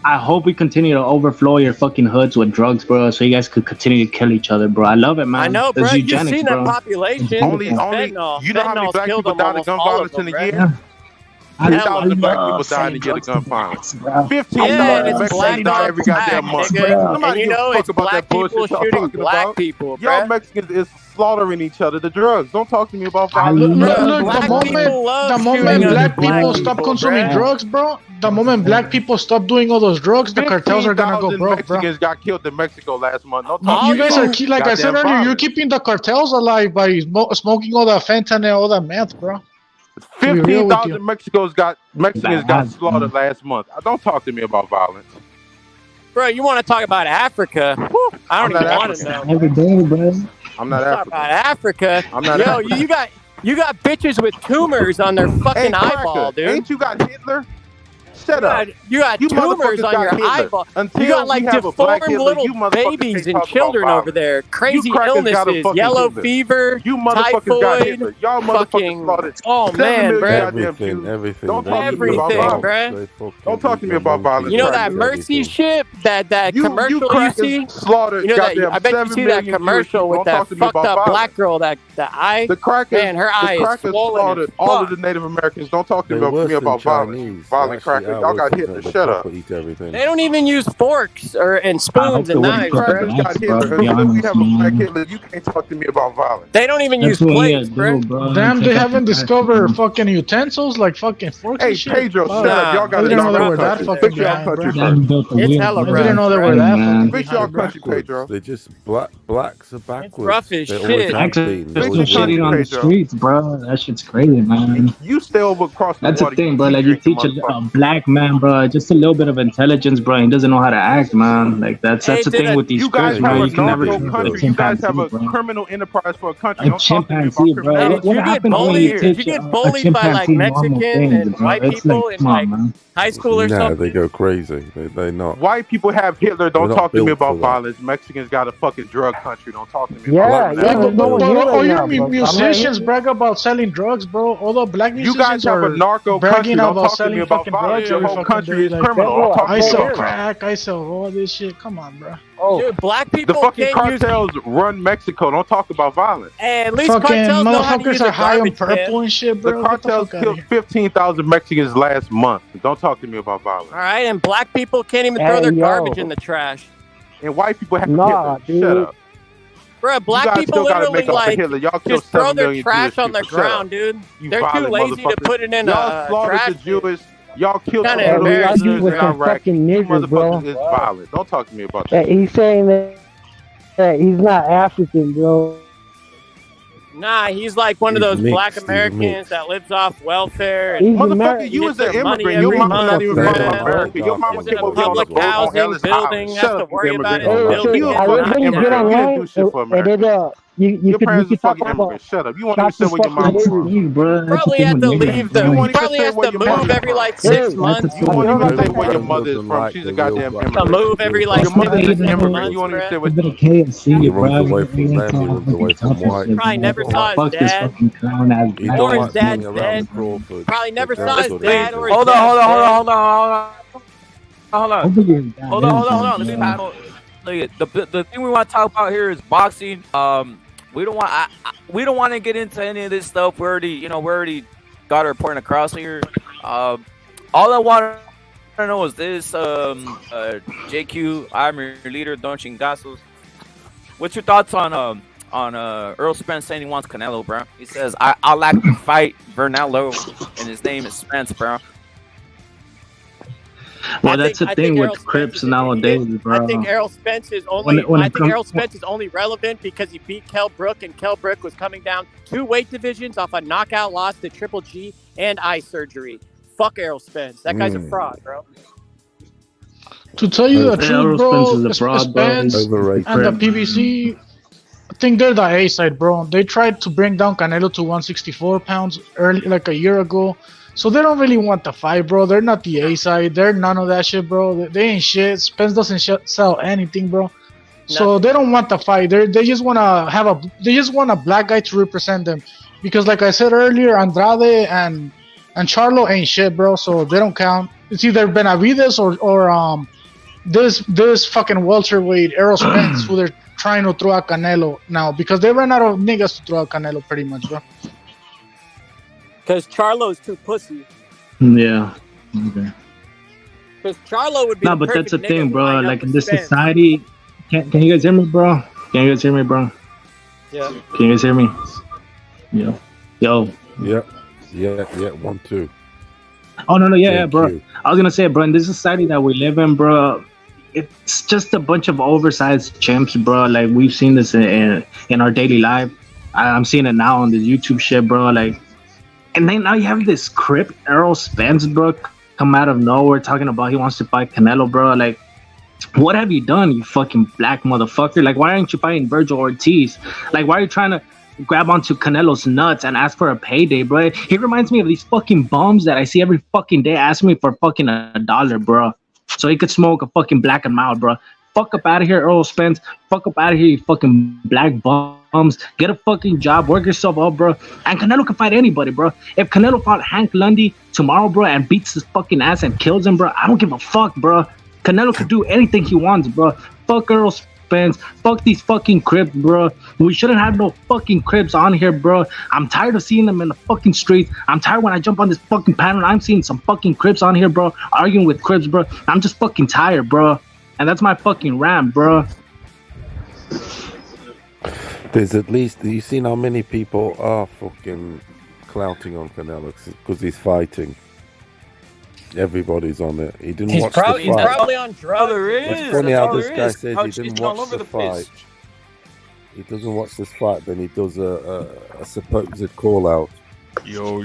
I hope we continue to overflow your fucking hoods with drugs, bro, so you guys could continue to kill each other, bro. I love it, man. I know, bro. You've seen that population. Only, you know how many black people died of gun violence in a year? 15,000 black people dying to get a gun violence. 15,000 Mexicans die every goddamn month. Nobody gives a fuck about that bullshit y'all talking about. People, y'all Mexicans is slaughtering each other. The drugs. Don't talk to me about Look, violence. the moment black people stop consuming drugs, bro, the moment black people stop doing all those drugs, the cartels are gonna go broke, bro. Mexicans got killed in Mexico last month. Don't talk You guys are, like I said earlier, you're keeping the cartels alive by smoking all that fentanyl, all that meth, bro. 15,000 Mexicans got slaughtered last month. Don't talk to me about violence. Bro, you want to talk about Africa? Whew, I don't even want to know. Every day, bro. I'm not African. About Africa. I'm not Yo, African. you got bitches with tumors on their fucking eyeball, dude. Ain't you got Hitler? Shut up. You got tumors on your eyeball. You got like deformed little babies and children over there. Crazy illnesses, yellow fever, typhoid. Y'all motherfuckers slaughtered. Oh man, bro. Everything. Don't talk to me about violence. Don't talk to me about violence. You know that Mercy shit, that commercial you see? Slaughtered. You know that? I bet you see that commercial with that fucked up black girl. That the eye. The crackers. Man, her eye is swollen. Slaughtered all of the Native Americans. Don't talk to me about violence. Violent crackers. Y'all got Hitler. Shut up. They don't even use forks and spoons and knives, bro. Until we have a black Hitler, you can't talk to me about violence. They don't even use plates, bro. Damn, they haven't discovered fucking utensils like fucking forks and shit. Hey, Pedro, shut up. Y'all got to didn't know they were that fucking behind, bro. It's hella rough. I didn't know they were that fucking Fix your country, Pedro. They're just blacks are backwards. It's rough as They shit. always have Blacks are been. still Always shitting will. on the streets, bro. That shit's crazy, man. You stay over across the That's the water. thing, bro. Like you teach a black man, bro, just a little bit of intelligence, bro. He doesn't know how to act, man. Like that's the thing with these You guys scripts, have man. a You can never narco country. You guys have a criminal enterprise for a country. A Don't talk to me chimpanzee, about bro. criminality. What happens when you teach you get a bullied by like chimpanzee normal Mexicans things, and bro? white It's people like, in come like on, man. high school or Nah, something? they go crazy. They not. White people have Hitler. Don't They're not talk to me built about for that. violence. Mexicans got a fucking drug country. Don't talk to me Yeah, about yeah, that. there's no one here All right your now, bro. musicians brag about selling drugs, bro. All the black You musicians guys have a are narco country. bragging Don't about talk to me selling about fucking violence. drugs Your every whole fucking country day. is Like, criminal. Don't talk I to me sell about crack, I sell all this shit. Come on, bro. Oh, Dude, black the people fucking can't use. cartels run Mexico. Don't talk about violence. At least Fucking cartels know how to use motherfuckers a are high on garbage purple can. and shit, The bro. Get the cartels fuck out of killed here. 15,000 Mexicans last month. Don't talk to me about violence. All right, and black people can't even throw Hey, their yo. garbage in the trash. And white people have Nah, Hitler. Shut dude. up. Bro, You black guys people still gotta literally make up for like Hitler. Y'all killed just throw 7 their million trash Jewish on the people. Shut up. ground, dude. You They're too violent lazy to motherfuckers. put it in Y'all a slaughtered trash. the Jewish. Y'all killed Kinda the Hey, we embarrassing, argue Jews with in some Iraq. fucking You niggers, bro. motherfuckers is violent. Don't talk to me about Hey, that. he's saying that he's not African, bro. Nah, he's like one of He's those mixed, black he's Americans mixed. that lives off welfare. And He's Motherfucker, American. you gets was an their money immigrant. Your every mama not month, even bro. from America. Your mama Lives in came a over here on a public boat on housing Ellis building, Island. has Shut to up, you worry about immigrant. his Hey, building You shit, a I getting read fucking when you get immigrant. You online, didn't do shit for and America. then Your you parents are can talk fucking about immigrants. Shut up. You won't even shots say of where your fucking mama's from. niggers. Bro, that's Probably the has thing to with niggas, leave bro. You the. won't even Probably say has where to your move mother's every from. like Hey, 6 That's months. the You thing. won't you even know say what where your I'm mother is Doesn't from. like She's the a real goddamn black To immigrant. move every like Your 6 mother's an months, immigrant. You won't even bro. say A what. bit of KFC, He bro. runs away from You them. He runs away from white. Probably never saw his Fuck this dad. fucking clown ass He black don't Or his like man. dad's being around dead. the Crawford. Probably never saw his That's what dad they or do. his dad's dead. Hold on. Hopefully his dad Hold is on. dead, Let me bro. back. Look, the thing we want to talk about here is boxing. We don't want to get into any of this stuff. We already got our point across here. All I want to know is this. JQ, I'm your leader, Don Chingazos. What's your thoughts on Earl Spence saying he wants Canelo, bro? He says I like to fight Vernello, and his name is Spence, bro. Well, that's the thing with Crips nowadays, bro. I think Earl Spence is only. Earl Spence is only relevant because he beat Kell Brook, and Kell Brook was coming down 2 weight divisions off a knockout loss to Triple G and eye surgery. Fuck Earl Spence. That guy's a fraud, bro. To tell you the truth, bro, Spence and Overrated. the PBC, I think they're the A side, bro. They tried to bring down Canelo to 164 pounds early, like a year ago. So they don't really want the fight, bro. They're not the A side. They're none of that shit, bro. They ain't shit. Spence doesn't sell anything, bro. So they don't want the fight. They just want to they just want a black guy to represent them, because like I said earlier, Andrade and Charlo ain't shit, bro. So they don't count. It's either Benavidez or this fucking welterweight Earl Spence who they're trying to throw at Canelo now, because they ran out of niggas to throw at Canelo pretty much, bro. Because Charlo's too pussy. Yeah. Okay. Because Charlo would be No, but that's the thing, bro. Like in this society, can you guys hear me, bro? Can you guys hear me, bro? Yeah. Can you guys hear me? Yo. Yeah. 1, 2. Oh no, yeah, Thank bro. you. I was gonna say, bro, in this society that we live in, bro, it's just a bunch of oversized chimps, bro. Like we've seen this in our daily life. I'm seeing it now on this YouTube shit, bro. Like, and then now you have this crip Earl Spence, bro, come out of nowhere talking about he wants to fight Canelo, bro. Like, what have you done, you fucking black motherfucker? Like, why aren't you fighting Virgil Ortiz? Like, why are you trying to grab onto Canelo's nuts and ask for a payday, bro? He reminds me of these fucking bums that I see every fucking day asking me for fucking $1, bro, so he could smoke a fucking black and mild, bro. Fuck up out of here, Earl Spence. Fuck up out of here, you fucking black bums. Get a fucking job, work yourself up, bro. And Canelo can fight anybody, bro. If Canelo fought Hank Lundy tomorrow, bro, and beats his fucking ass and kills him, bro, I don't give a fuck, bro. Canelo can do anything he wants, bro. Fuck Earl Spence. Fuck these fucking Crips, bro. We shouldn't have no fucking Crips on here, bro. I'm tired of seeing them in the fucking streets. I'm tired when I jump on this fucking panel and I'm seeing some fucking Crips on here, bro, arguing with Crips, bro. I'm just fucking tired, bro. And that's my fucking rant, bro. There's at least, you seen how many people are fucking clouting on Canelo because he's fighting. Everybody's on it. He didn't watch the fight. He's probably on drugs. It's funny how this guy says he didn't watch the fight. He doesn't watch this fight, then he does a supposed call out. Yo.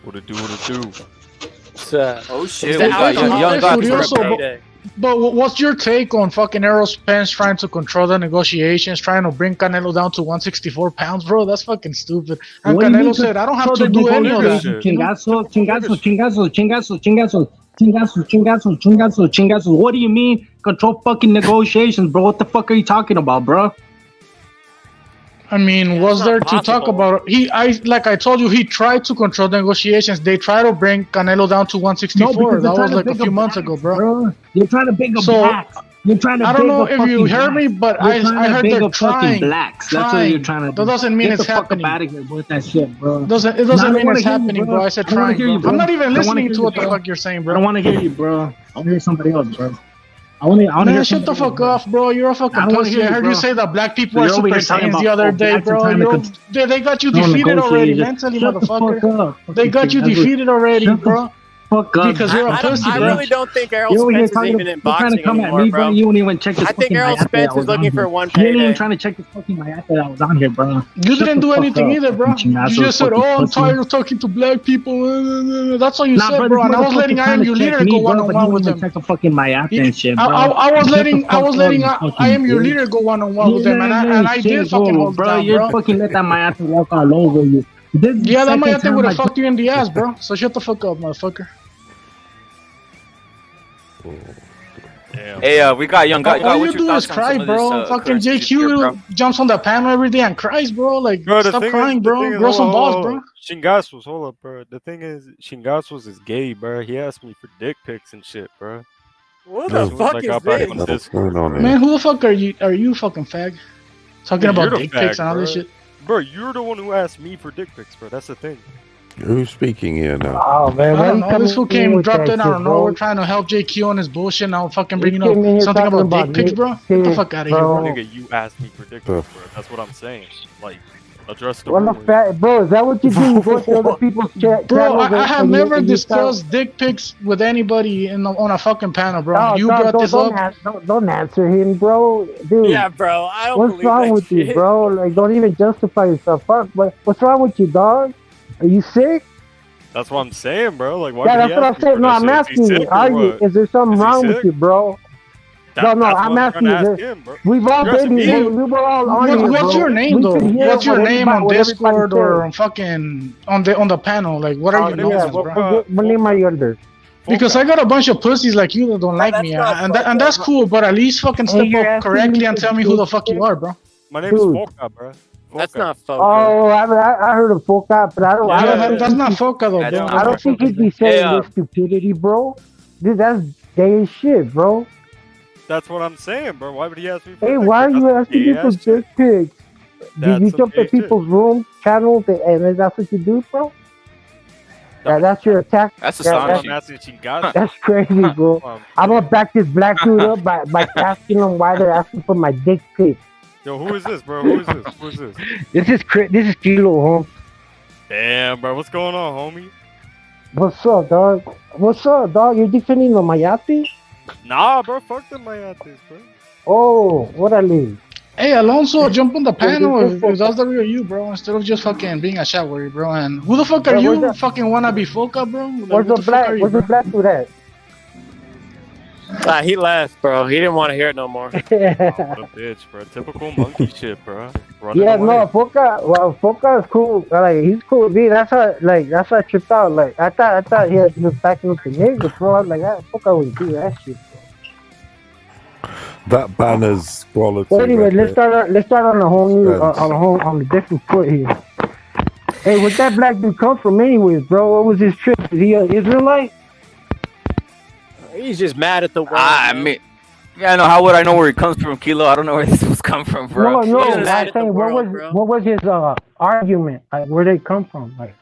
What it do? Oh shit, we got young guys. But what's your take on fucking Earl Spence trying to control the negotiations, trying to bring Canelo down to 164 pounds, bro? That's fucking stupid. And Canelo said, I don't have to do any of that. Chingazo. What do you mean control fucking negotiations, bro? What the fuck are you talking about, bro? I mean, was there to talk about? Like I told you, he tried to control the negotiations. They tried to bring Canelo down to 164. That was like a few months ago, bro. You're trying to big up blacks. You're trying to. I don't know if you heard me, but I heard they're trying. Blacks. That's what you're trying to do. That doesn't mean it's happening. Get the fuck out of here with that shit, bro. It doesn't mean it's happening, bro. I said trying. I'm not even listening to what the fuck you're saying, bro. I don't want to hear you, bro. I want to hear somebody else, bro. I want to hear. Shut the fuck off, bro. You're a fucking pussy. I heard you say that black people are Super Saiyans the other day, bro. They got you defeated already mentally, motherfucker. They got you defeated already, bro. Because you're a pussy, I bro. really don't think Earl Spence is even in boxing anymore, bro. You won't even check this. I think Earl Spence is looking for one payday. You ain't even trying to check this fucking my ass that I was on here, bro. You didn't do anything either, bro. You just said, "Oh, I'm tired of talking to black people." That's all you said, bro. And I was letting I Am Your Leader go one-on-one with them. Check the fucking my ass and shit, bro. I was letting I Am Your Leader go one-on-one with them, and I did fucking hold bro. down, You bro. fucking let that Mayate walk all over you. Yeah, that Mayate would have fucked you in the ass, bro. So shut the fuck up, motherfucker. Damn. Hey, we got young guy. All you do is cry, bro. Fucking JQ jumps on the panel every day and cries, bro. Like, stop crying, bro. Grow some balls, bro. Shingasos, hold up, bro. The thing is, Shingasos is gay, bro. He asked me for dick pics and shit, bro. What the fuck is this? Man, who the fuck are you? Are you fucking fag? Talking about dick pics and all this shit. Bro, you're the one who asked me for dick pics, bro. That's the thing. Who's speaking here now? Oh man, I don't know. This fool dropped in. I don't know. We're trying to help JQ on his bullshit. Now fucking bringing up something about dick pics, bro. Get the fuck out of here, bro. Nigga, you asked me for dick pics, bro. That's what I'm saying. Like, address the bro, is that what you do? You go to other people's chat? Bro, I have never discussed dick pics with anybody on a fucking panel, bro. You brought this up. Don't answer him, bro. Dude. Yeah, bro. I don't What's wrong with you, bro? Like, don't even justify yourself. Fuck, but what's wrong with you, dog? Are you sick? That's what I'm saying, bro. Like, why? Yeah, that's what I'm saying. No, I'm asking you. Is there something wrong with you, bro? No, I'm asking you. We've all been here. We were all on here, What's your name, though? What's your name on Discord or on fucking on the panel? Like, what are you known as, bro? What name are you under? Because I got a bunch of pussies like you that don't like me, and that's cool. But at least fucking step up correctly and tell me who the fuck you are, bro. My name is Foca, bro. That's not Foca. Oh, I heard of Foca, but I don't. That's not Foca, though, bro. I don't think he'd be saying this stupidity, bro. Dude, that's gay as shit, bro. That's what I'm saying, bro. Why would he ask me for Hey, why are you asking me for dick pics? Did you jump to people's room channels and that's what you do, bro? That's your attack. That's astonishing. That's crazy, bro. I'm gonna back this black dude up by asking them why they're asking for my dick pic. Yo, who is this, bro? Who is this? Who is this? This is Kilo, home. Damn, bro. What's going on, homie? What's up, dog? What's up, dog? You're defending the Mayate? Nah, bro. Fuck the Mayates, bro. Oh, what I leave? Hey, Alonso, jump on the panel if that's the real you, bro, instead of just fucking being a shower, bro. And who the fuck are you? Fucking wanna be Foca, bro? Where's the black dude at? He left, bro. He didn't want to hear it no more. What a bitch, bro. Typical monkey shit, bro. Yeah, no, Foca is cool. Like, he's cool with me. That's why I tripped out. Like, I thought he was backing up the niggas, bro. I was like, Foca wouldn't do that shit, bro. That banner's quality. Well, anyway, let's start on a whole new, on a different foot here. Hey, where'd that black dude come from, anyways, bro? What was his trip? Is he an Israelite? He's just mad at the world. I mean, yeah, no. How would I know where he comes from, Kilo? I don't know where this was come from, bro. No. I'm saying, what was his argument? Like, where'd they come from? Like,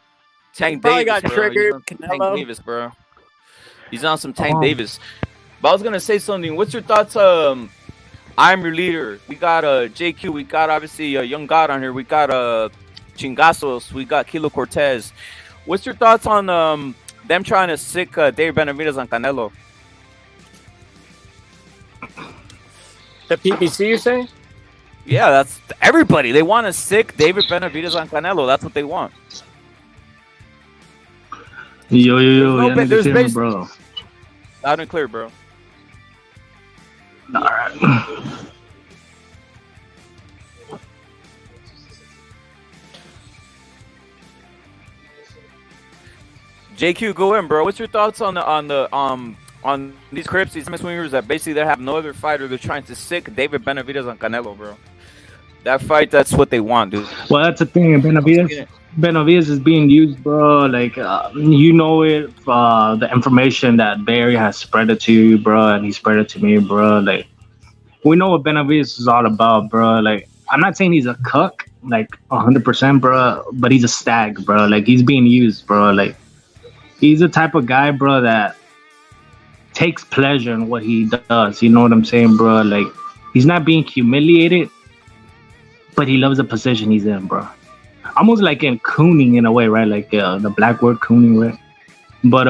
Tank probably Davis, got bro. triggered. Tank Davis, bro. He's on some Tank Davis. But I was gonna say something. What's your thoughts? I'm your leader. We got JQ. We got obviously Young God on here. We got Chingazos. We got Kilo Cortez. What's your thoughts on them trying to sick Dave Benavidez on Canelo? The PBC, you're saying? Yeah, that's everybody. They want to sick David Benavidez on Canelo. That's what they want. Yo, there's base, bro. Loud and clear, bro. All right. JQ, go in, bro. What's your thoughts on these Crips, these swingers that basically they have no other fighter? They're trying to sick David Benavidez on Canelo, bro. That fight, that's what they want, dude. Well, that's the thing. Benavidez is being used, bro. Like, you know it. The information that Barry has spread it to you, bro, and he spread it to me, bro. Like, we know what Benavidez is all about, bro. Like, I'm not saying he's a cuck, like 100%, bro, but he's a stag, bro. Like, he's being used, bro. Like, he's the type of guy, bro, that takes pleasure in what he does. You know what I'm saying, bro? Like, he's not being humiliated, but he loves the position he's in, bro. Almost like in cooning in a way, right? Like the black word cooning, right? But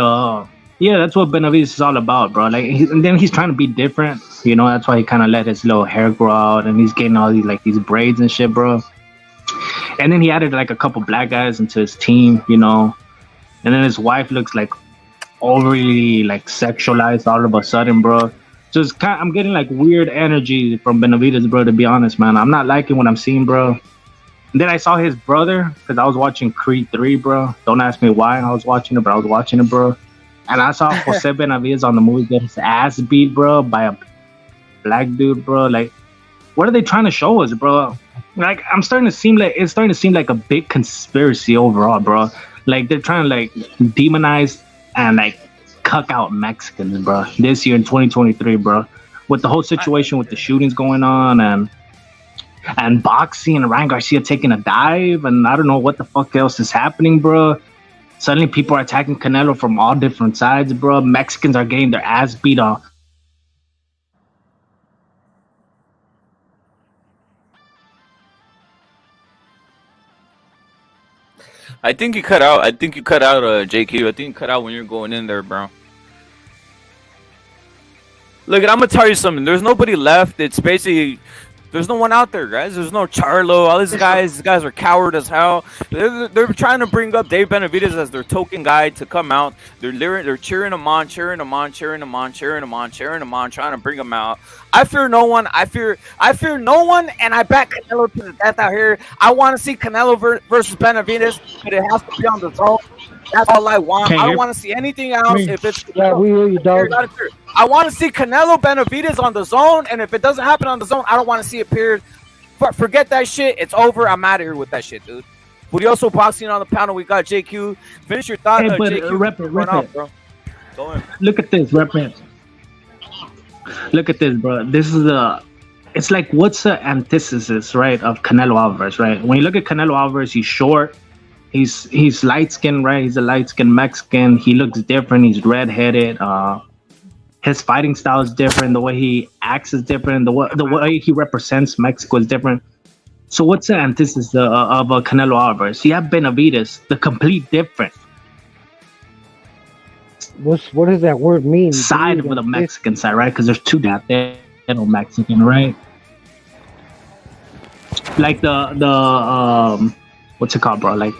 yeah, that's what Benavidez is all about, bro. Like, and then he's trying to be different, you know. That's why he kind of let his little hair grow out, and he's getting all these braids and shit, bro. And then he added like a couple black guys into his team, you know. And then his wife looks like overly like sexualized all of a sudden, bro. Just I'm getting like weird energy from Benavidez, bro. To be honest, man, I'm not liking what I'm seeing, bro. And then I saw his brother because I was watching Creed 3, bro. Don't ask me why I was watching it, but I was watching it, bro. And I saw Jose Benavidez on the movie get his ass beat, bro, by a black dude, bro. Like, what are they trying to show us, bro? Like, it's starting to seem like a big conspiracy overall, bro. Like, they're trying to like demonize and like cuck out Mexicans, bro. This year in 2023, bro, with the whole situation with the shootings going on and boxing and Ryan Garcia taking a dive, and I don't know what the fuck else is happening, bro. Suddenly people are attacking Canelo from all different sides, bro. Mexicans are getting their ass beat off. I think you cut out. JQ. I think you cut out when you're going in there, bro. Look, I'm gonna tell you something. There's nobody left. It's basically there's no one out there, guys. There's no Charlo. All these guys are coward as hell. They're trying to bring up Dave Benavidez as their token guy to come out. They're cheering him on, trying to bring him out. I fear no one. I fear no one, and I back Canelo to the death out here. I want to see Canelo versus Benavidez, but it has to be on the zone. That's all I want. I don't want to see anything else. If it's we hear you, dog. I want to see Canelo Benavidez on the zone, and if it doesn't happen on the zone, I don't want to see it. Period. Forget that shit. It's over. I'm out of here with that shit, dude. We also boxing on the panel. We got JQ. Finish your thought. Hey, but JQ. rep it. Bro. Go in. Look at this, rep it. Look at this, bro. This is it's like, what's the antithesis, right, of Canelo Alvarez, right? When you look at Canelo Alvarez, he's short, He's light skinned, right? He's a light skinned Mexican. He looks different. He's redheaded. His fighting style is different. The way he acts is different. The way he represents Mexico is different. So what's the antithesis of Canelo Alvarez? You have Benavidez, the complete different. What does that word mean? Side with the Mexican side, right? Because there's two that they're Mexican, right? Like the what's it called, bro? Like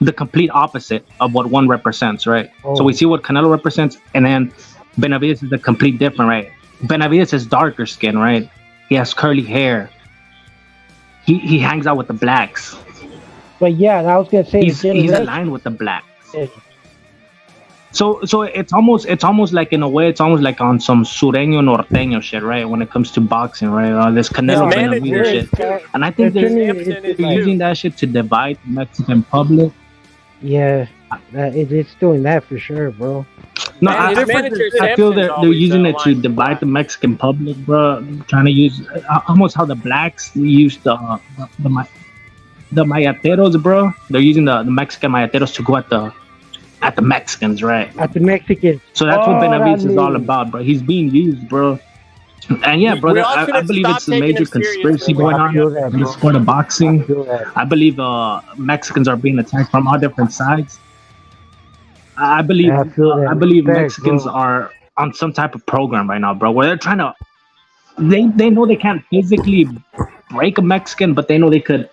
the complete opposite of what one represents, right? So we see what Canelo represents, and then Benavidez is the complete different, right? Benavidez is darker skin, right? He has curly hair. He hangs out with the blacks. But yeah, I was gonna say he's aligned with the blacks. So it's almost like, in a way, it's almost like on some sureño norteño shit, right? When it comes to boxing, right? This Canelo Benavidez shit, and I think they're using that shit to divide the Mexican public. Yeah, it's doing that for sure, bro. No, I feel that they're using it to divide the Mexican public, bro. Trying to use almost how the blacks used the mayateros, bro. They're using the Mexican mayateros to go at the Mexicans, right? At the Mexicans. So that's what Benavidez is all about, bro. He's being used, bro. And yeah, brother, I believe it's a major conspiracy going on in the sport of boxing. I believe Mexicans are being attacked from all different sides. I believe Mexicans are on some type of program right now, bro, where they're trying to. They know they can't physically break a Mexican, but they know they could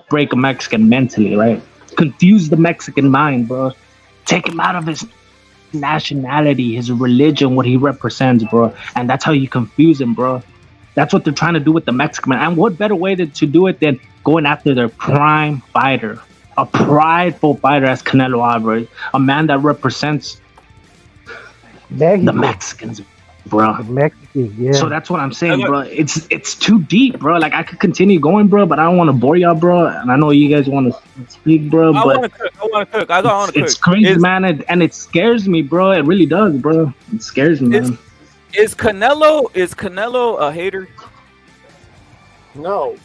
break a Mexican mentally, right? Confuse the Mexican mind, bro. Take him out of his nationality, his religion, what he represents, bro. And that's how you confuse him, bro. That's what they're trying to do with the Mexican man. And what better way to do it than going after their prime fighter, a prideful fighter as Canelo Alvarez, a man that represents the Mexicans, bro. The Mexicans, yeah. So that's what I'm saying, bro. It's too deep, bro. Like, I could continue going, bro, but I don't want to bore y'all, bro. And I know you guys want to speak, bro. I want to cook. It's crazy, man, and it scares me, bro. It really does, bro. It scares me, man. Is Canelo a hater? No.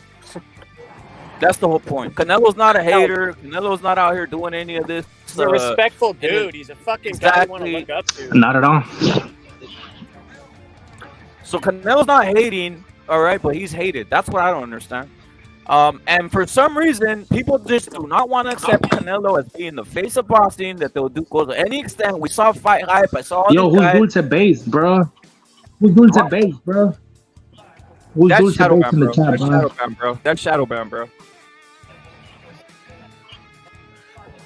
That's the whole point. Canelo's not a hater. Canelo's not out here doing any of this. He's a respectful dude. He's a fucking guy you want to look up to. Not at all. So Canelo's not hating, all right, but he's hated. That's what I don't understand. And for some reason, people just do not want to accept Canelo as being the face of boxing, that they'll go to any extent. We saw Fight Hype. I saw Yo, who's Dulce Base, bro? Who's Dulce Base, bro? Who's That's Dulce Base in the chat, bro? That's Shadowban, bro.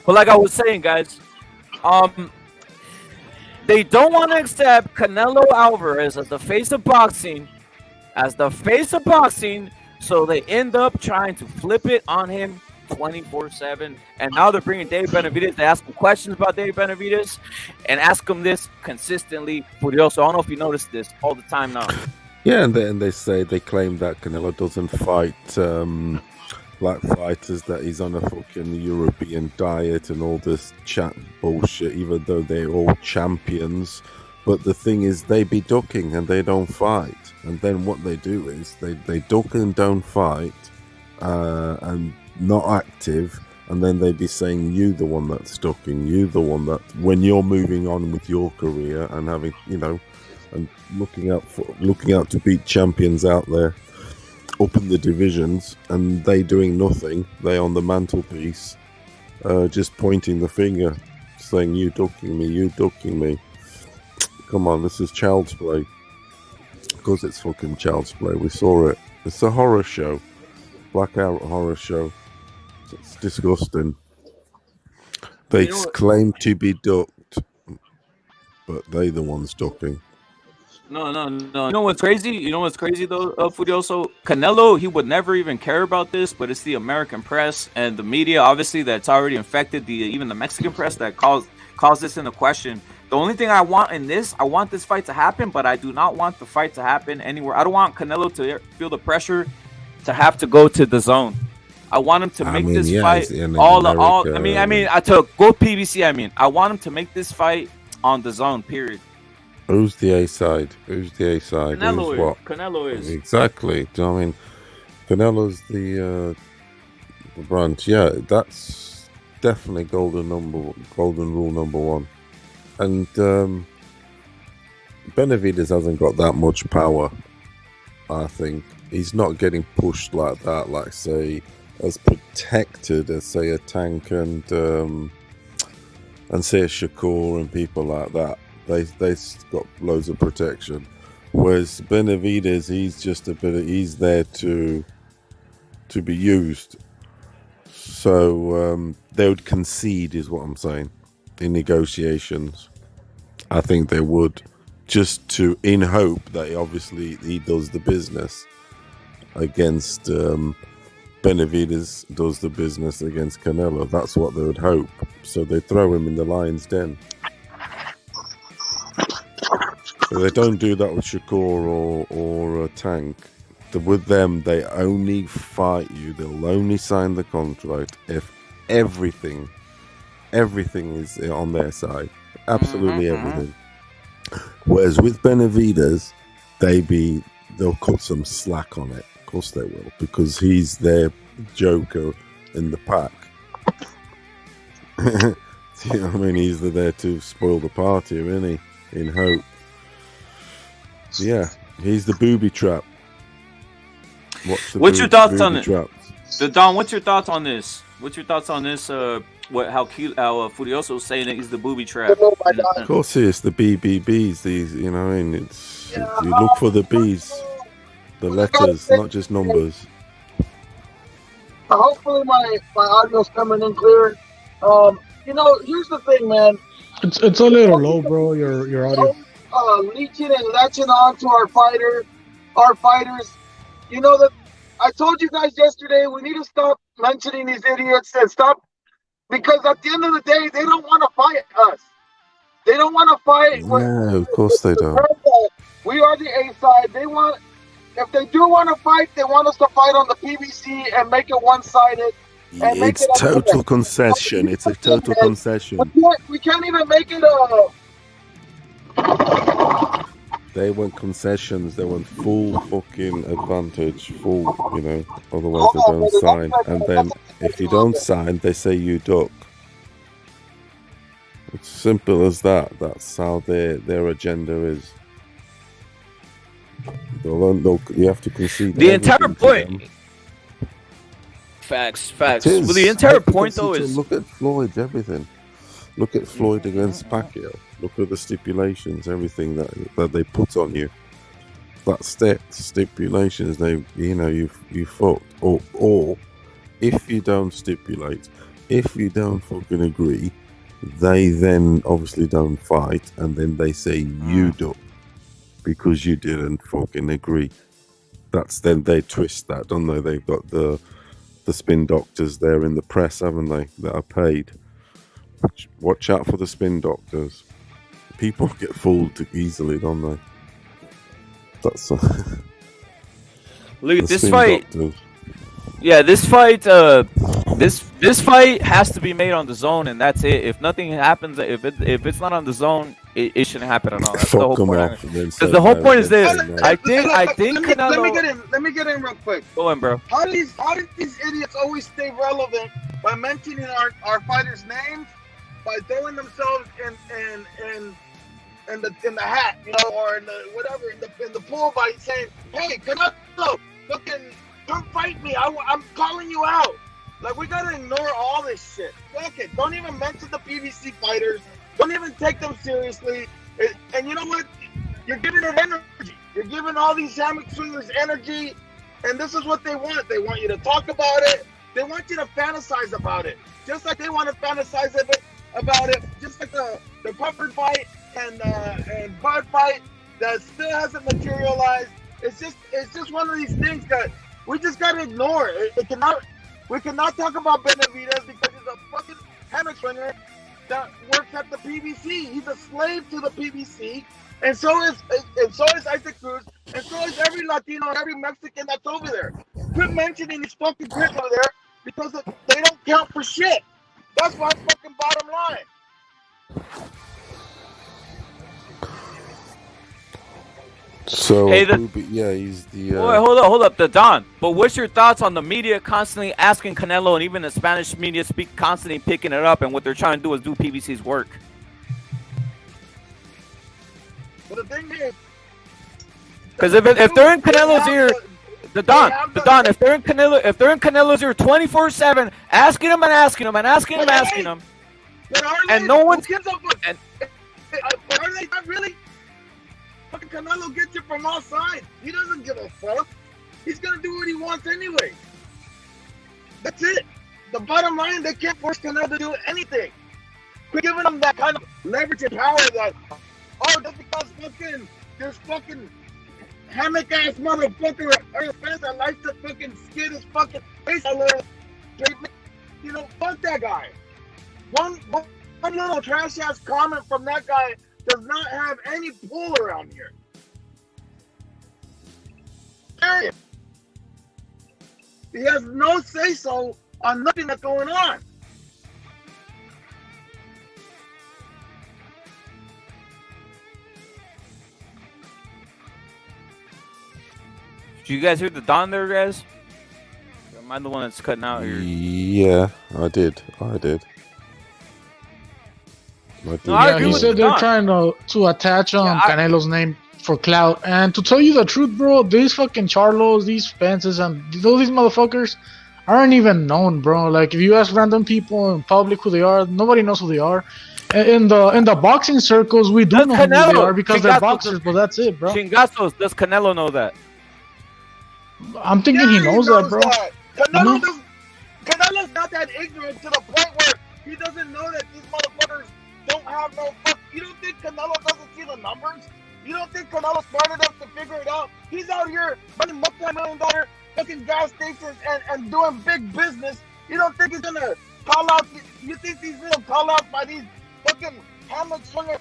But like I was saying, guys, they don't want to accept Canelo Alvarez as the face of boxing, so they end up trying to flip it on him 24/7. And now they're bringing Dave Benavidez. They ask him questions about Dave Benavidez and ask him this consistently. Furioso, I don't know if you noticed this all the time now. Yeah, and they claim that Canelo doesn't fight black fighters, that he's on a fucking European diet and all this chat bullshit, even though they're all champions. But the thing is, they be ducking and they don't fight. And then what they do is they duck and don't fight and not active. And then they be saying, you the one that's ducking, you the one that, when you're moving on with your career and having, and looking out to beat champions out there up in the divisions, and they doing nothing. They on the mantelpiece, just pointing the finger, saying, you ducking me. Come on, this is child's play. Because it's fucking child's play. We saw it. It's a horror show. Blackout horror show. It's disgusting. They claim to be ducked, but they the ones ducking. No. You know what's crazy? Though, Furioso? Canelo, he would never even care about this, but it's the American press and the media, obviously, that's already infected even the Mexican press that calls this into question. The only thing I want in this, I want this fight to happen, but I do not want the fight to happen anywhere. I don't want Canelo to feel the pressure to have to go to the zone. I want him to make this fight all. I took go PBC. I want him to make this fight on the zone. Period. Who's the A side? Canelo is. Exactly. Do you know what I mean? Canelo's the brunt. Yeah, that's definitely golden rule number one. And Benavidez hasn't got that much power. I think he's not getting pushed like that, like say as protected as say a Tank and say a Shakur and people like that. They got loads of protection. Whereas Benavidez, he's there to be used. So they would concede, is what I'm saying, in negotiations. I think they would, just to in hope that he does the business against Benavidez does the business against Canelo. That's what they would hope. So they throw him in the lion's den. So they don't do that with Shakur or Tank. With them, they only fight you. They'll only sign the contract if everything is on their side. Absolutely everything. Whereas with Benavidez, they'll cut some slack on it. Of course they will, because he's their joker in the pack. You know what I mean? He's there to spoil the party, isn't he? In hope. Yeah, he's the booby trap. What's your thoughts on it? Don, what's your thoughts on this? What's your thoughts on this? How Furioso's saying that he's the booby trap? Of course, it's the BBBs. These, you know, and you look for the B's, the letters, not just numbers. Hopefully, my audio's coming in clear. Here's the thing, man. It's a little low, bro. Your audio. Leeching and latching on to our fighters. You know that I told you guys yesterday, we need to stop mentioning these idiots and stop, because at the end of the day, they don't want to fight us. They don't want to fight. No, of course they don't. We are the A side. If they do want to fight, they want us to fight on the PBC and make it one-sided. It's total concession. It's a total concession. We can't even make it They want concessions. They want full fucking advantage. Full, otherwise they don't sign. And then if you don't sign, they say you duck. It's simple as that. That's how their agenda is. You have to concede. The entire point. Facts. Well, the entire point though is look at Floyd's everything. Look at Floyd against Pacquiao. Look at the stipulations, everything that they put on you. That stipulations, you fucked. Or if you don't stipulate, if you don't fucking agree, they then obviously don't fight, and then they say you duck because you didn't fucking agree. That's then they twist that, don't they? They've got the spin doctors there in the press, haven't they? That are paid. Watch out for the spin doctors. People get fooled easily, don't they? That's look at this fight. Doctors. Yeah, this fight. This fight has to be made on the zone, and that's it. If nothing happens, if it's not on the zone, it shouldn't happen at all. That's the whole point. Because the whole point is this. I think Canelo. Let me get in real quick. Go in, bro. How do these idiots always stay relevant by mentioning our fighters' names, by throwing themselves in the hat, or in the whatever, in the pool, by saying, "Hey, Canelo, fucking come fight me. I'm calling you out." Like, we gotta ignore all this shit. Fuck it. Don't even mention the PBC fighters. Don't even take them seriously. And you know what? You're giving them energy. You're giving all these hammock swingers energy. And this is what they want. They want you to talk about it. They want you to fantasize about it. Just like they want to fantasize about it. Just like the Crawford fight and Bud fight that still hasn't materialized. It's just one of these things that we just gotta ignore. We cannot talk about Benavidez because he's a fucking hammock swinger that works at the PBC. He's a slave to the PBC, and so is Isaac Cruz, and so is every Latino and every Mexican that's over there. Quit mentioning these fucking Brits over there because they don't count for shit. That's my fucking bottom line. So, Hey, yeah, he's the. Wait, hold up, the Don. But what's your thoughts on the media constantly asking Canelo, and even the Spanish media constantly picking it up, and what they're trying to do is do PBC's work? But the thing is, because if they're in Canelo's ear, if they're in Canelo's ear 24/7, asking him, and no one's but are they not really? Fucking Canelo gets you from all sides. He doesn't give a fuck. He's gonna do what he wants anyway. That's it. The bottom line, they can't force Canelo to do anything. Quit giving him that kind of leverage and power that, oh, just because there's fucking hammock ass motherfucker Earl Spence that likes to fucking skid his fucking face all over. You know, fuck that guy. One little trash ass comment from that guy does not have any pull around here. Period. He has no say so on nothing that's going on. Did you guys hear the Don there, guys? Or am I the one that's cutting out here? Yeah, I did. Yeah, he said they're trying to attach Canelo's name for clout. And to tell you the truth, bro, these fucking Charlos, these Spences, and all these motherfuckers aren't even known, bro. Like, if you ask random people in public who they are, nobody knows who they are. In the boxing circles, we do know who they are because they're boxers, but that's it, bro. Chingazos, does Canelo know that? I'm thinking he knows that, bro. Canelo's not that ignorant to the point where he doesn't know that these motherfuckers don't have no fuck. You don't think Canelo doesn't see the numbers? You don't think Canelo's smart enough to figure it out? He's out here running multi-million-dollar fucking gas stations and doing big business. You don't think he's gonna call out? You think these little call outs by these fucking hammock swinger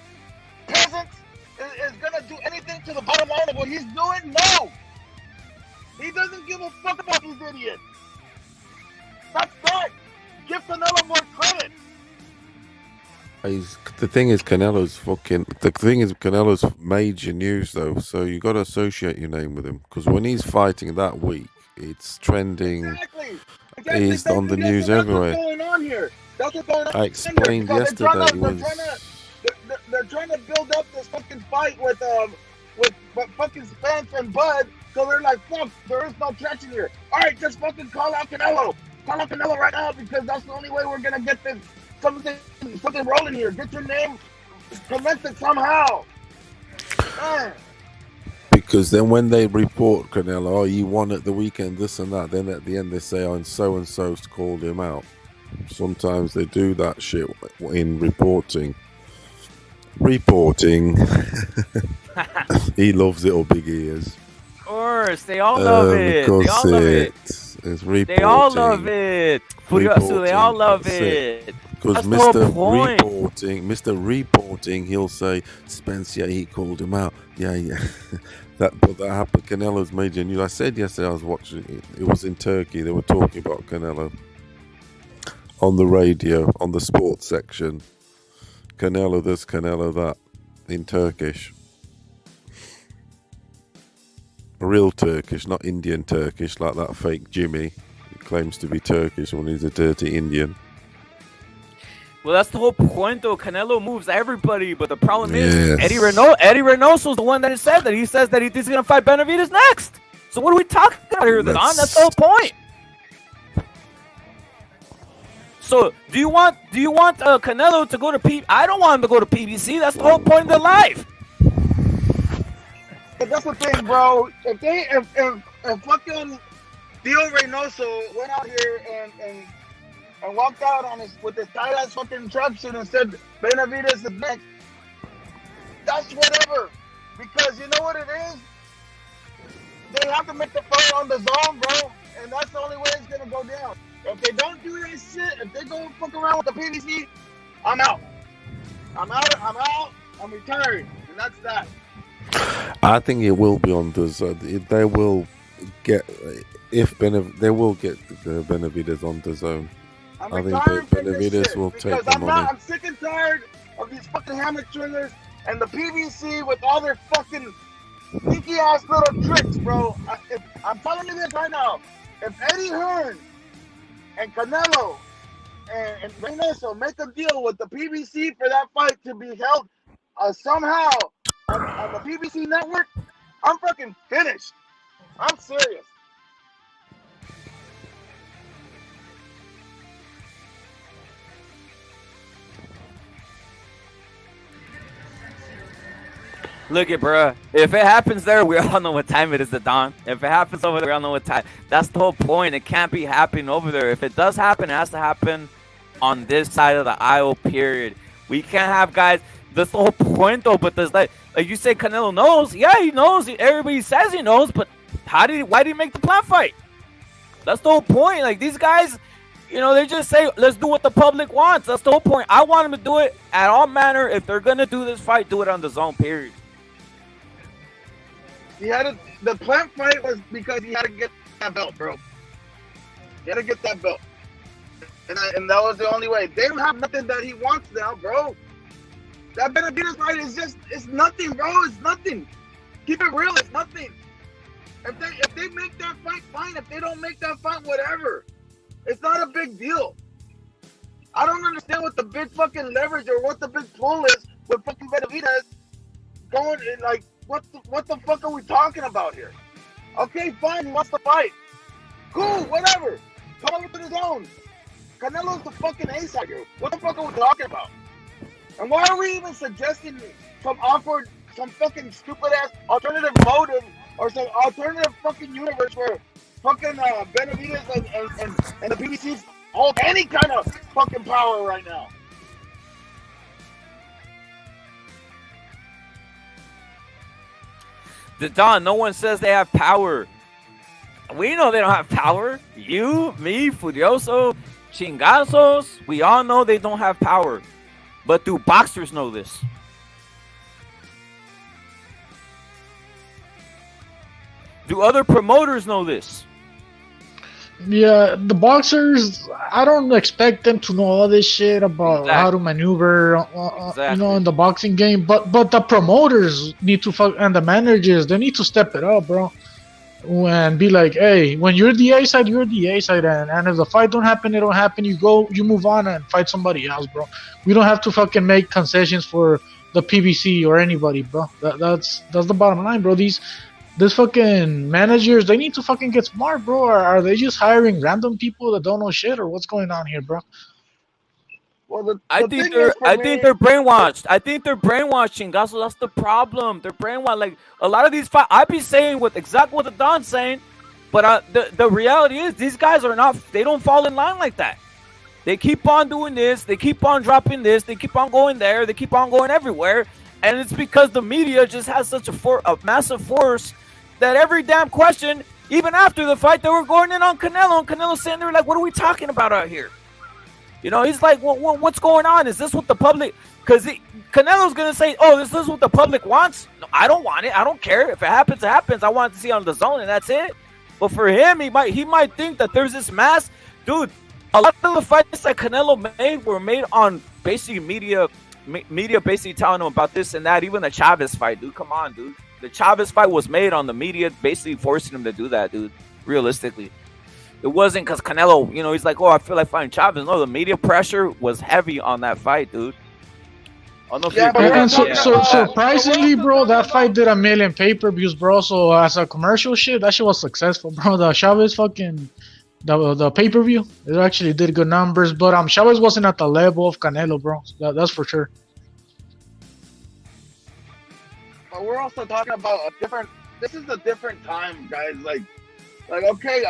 peasants is gonna do anything to the bottom line of what he's doing? No. He doesn't give a fuck about these idiots. That's that. Give Canelo more credit. The thing is, Canelo's major news though, so you got to associate your name with him because when he's fighting that week, it's trending. Exactly. He's on the news everywhere. That's what's going on here. That's what's going on. I explained yesterday. They're trying to build up this fucking fight with fucking Spence and Bud, so they're like, fuck, there is no traction here. All right, just fucking call out Canelo. Call out Canelo right now because that's the only way we're gonna get this something rolling here. Get your name connected somehow. Because then when they report Canelo, oh, you won at the weekend, this and that, then at the end they say, oh, and so-and-so's called him out. Sometimes they do that shit in reporting. He loves little big ears. Of course, they all love it. They all love it. It's reporting. They all love it. So they all love it. Because Mr. Reporting, he'll say, Spence, yeah, he called him out. Yeah. But that happened. Canelo's major news. I said yesterday I was watching it. It was in Turkey. They were talking about Canelo on the radio, on the sports section. Canelo this, Canelo that, in Turkish. Real Turkish, not Indian Turkish, like that fake Jimmy. He claims to be Turkish when he's a dirty Indian. Well, that's the whole point, though. Canelo moves everybody, but the problem is Eddie Reynoso's the one that said that. He says that he's going to fight Benavidez next. So what are we talking about here, Don? That's the whole point. So do you want Canelo to go to PBC? I don't want him to go to PBC. That's the whole point of their life. But that's the thing, bro. If fucking Dio Reynoso went out here and walked out on with his tight ass fucking tracksuit and said Benavidez is next, that's whatever. Because you know what it is? They have to make the fight on the zone, bro. And that's the only way it's gonna go down. If they don't do that shit, if they go fuck around with the PBC, I'm out. I'm retired. And that's that. I think it will be on DAZN. They will get they will get Benavidez on DAZN. I think Benavidez will take the money. I'm sick and tired of these fucking hammock stringers and the PBC with all their fucking sneaky ass little tricks, bro. I'm telling you this right now. If Eddie Hearn and Canelo and Reynoso make a deal with the PBC for that fight to be held somehow on the PBC network, I'm fucking finished. I'm serious. Look it, bruh. If it happens there, we all know what time it is, the Don. If it happens over there, we all know what time. That's the whole point. It can't be happening over there. If it does happen, it has to happen on this side of the aisle, period. We can't have guys. That's the whole point, though. But there's like you say, Canelo knows. Yeah, he knows. Everybody says he knows. But why did he make the plan fight? That's the whole point. Like, these guys, you know, they just say, let's do what the public wants. That's the whole point. I want them to do it at all manner. If they're going to do this fight, do it on the zone, period. The plant fight was because he had to get that belt, bro. He had to get that belt. And that was the only way. They don't have nothing that he wants now, bro. That Benavidez fight is it's nothing, bro. It's nothing. Keep it real, it's nothing. If they make that fight, fine. If they don't make that fight, whatever. It's not a big deal. I don't understand what the big fucking leverage or what the big pull is with fucking Benavidez going in, like, what the fuck are we talking about here? Okay, fine, he wants to fight. Cool, whatever. Come over to the zone. Canelo's the fucking ace out here. What the fuck are we talking about? And why are we even suggesting some fucking stupid ass alternative motive or some alternative fucking universe where fucking Benavidez and the PBC hold any kind of fucking power right now? The Don, no one says they have power. We know they don't have power. You, me, Furioso, Chingazos, we all know they don't have power. But do boxers know this? Do other promoters know this? Yeah, the boxers, I don't expect them to know all this shit about how to maneuver, you know, in the boxing game. But the promoters need to and the managers, they need to step it up, bro, and be like, hey, when you're the A side, you're the A side, and if the fight don't happen, it don't happen. You move on and fight somebody else, bro. We don't have to fucking make concessions for the PBC or anybody, bro. That's the bottom line, bro. These fucking managers, they need to fucking get smart, bro. Or are they just hiring random people that don't know shit, or what's going on here, bro? Well, I think they're brainwashed. I think they're brainwashing. That's the problem. They're brainwashed. Like, a lot of these fights, I be saying exactly what the Don's saying, but the reality is these guys are not. They don't fall in line like that. They keep on doing this. They keep on dropping this. They keep on going there. They keep on going everywhere, and it's because the media just has such a massive force that every damn question, even after the fight, they were going in on Canelo, and Canelo's sitting there like, what are we talking about out here? You know, he's like, what's going on? Is this what the public... Because Canelo's going to say, oh, this is what the public wants? No, I don't want it. I don't care. If it happens, it happens. I want to see it on the zone, and that's it. But for him, he might think that there's this mass... Dude, a lot of the fights that Canelo made were made on basically media basically telling him about this and that. Even the Chavez fight, dude. Come on, dude. The Chavez fight was made on the media basically forcing him to do that, dude. Realistically. It wasn't because Canelo, you know, he's like, oh, I feel like fighting Chavez. No, the media pressure was heavy on that fight, dude. Surprisingly, bro, that fight did 1 million pay-per-views, bro. So as a commercial shit, that shit was successful, bro. The Chavez fucking... The pay-per-view, it actually did good numbers. But Chavez wasn't at the level of Canelo, bro. That's for sure. But we're also talking about this is a different time, guys. Like okay,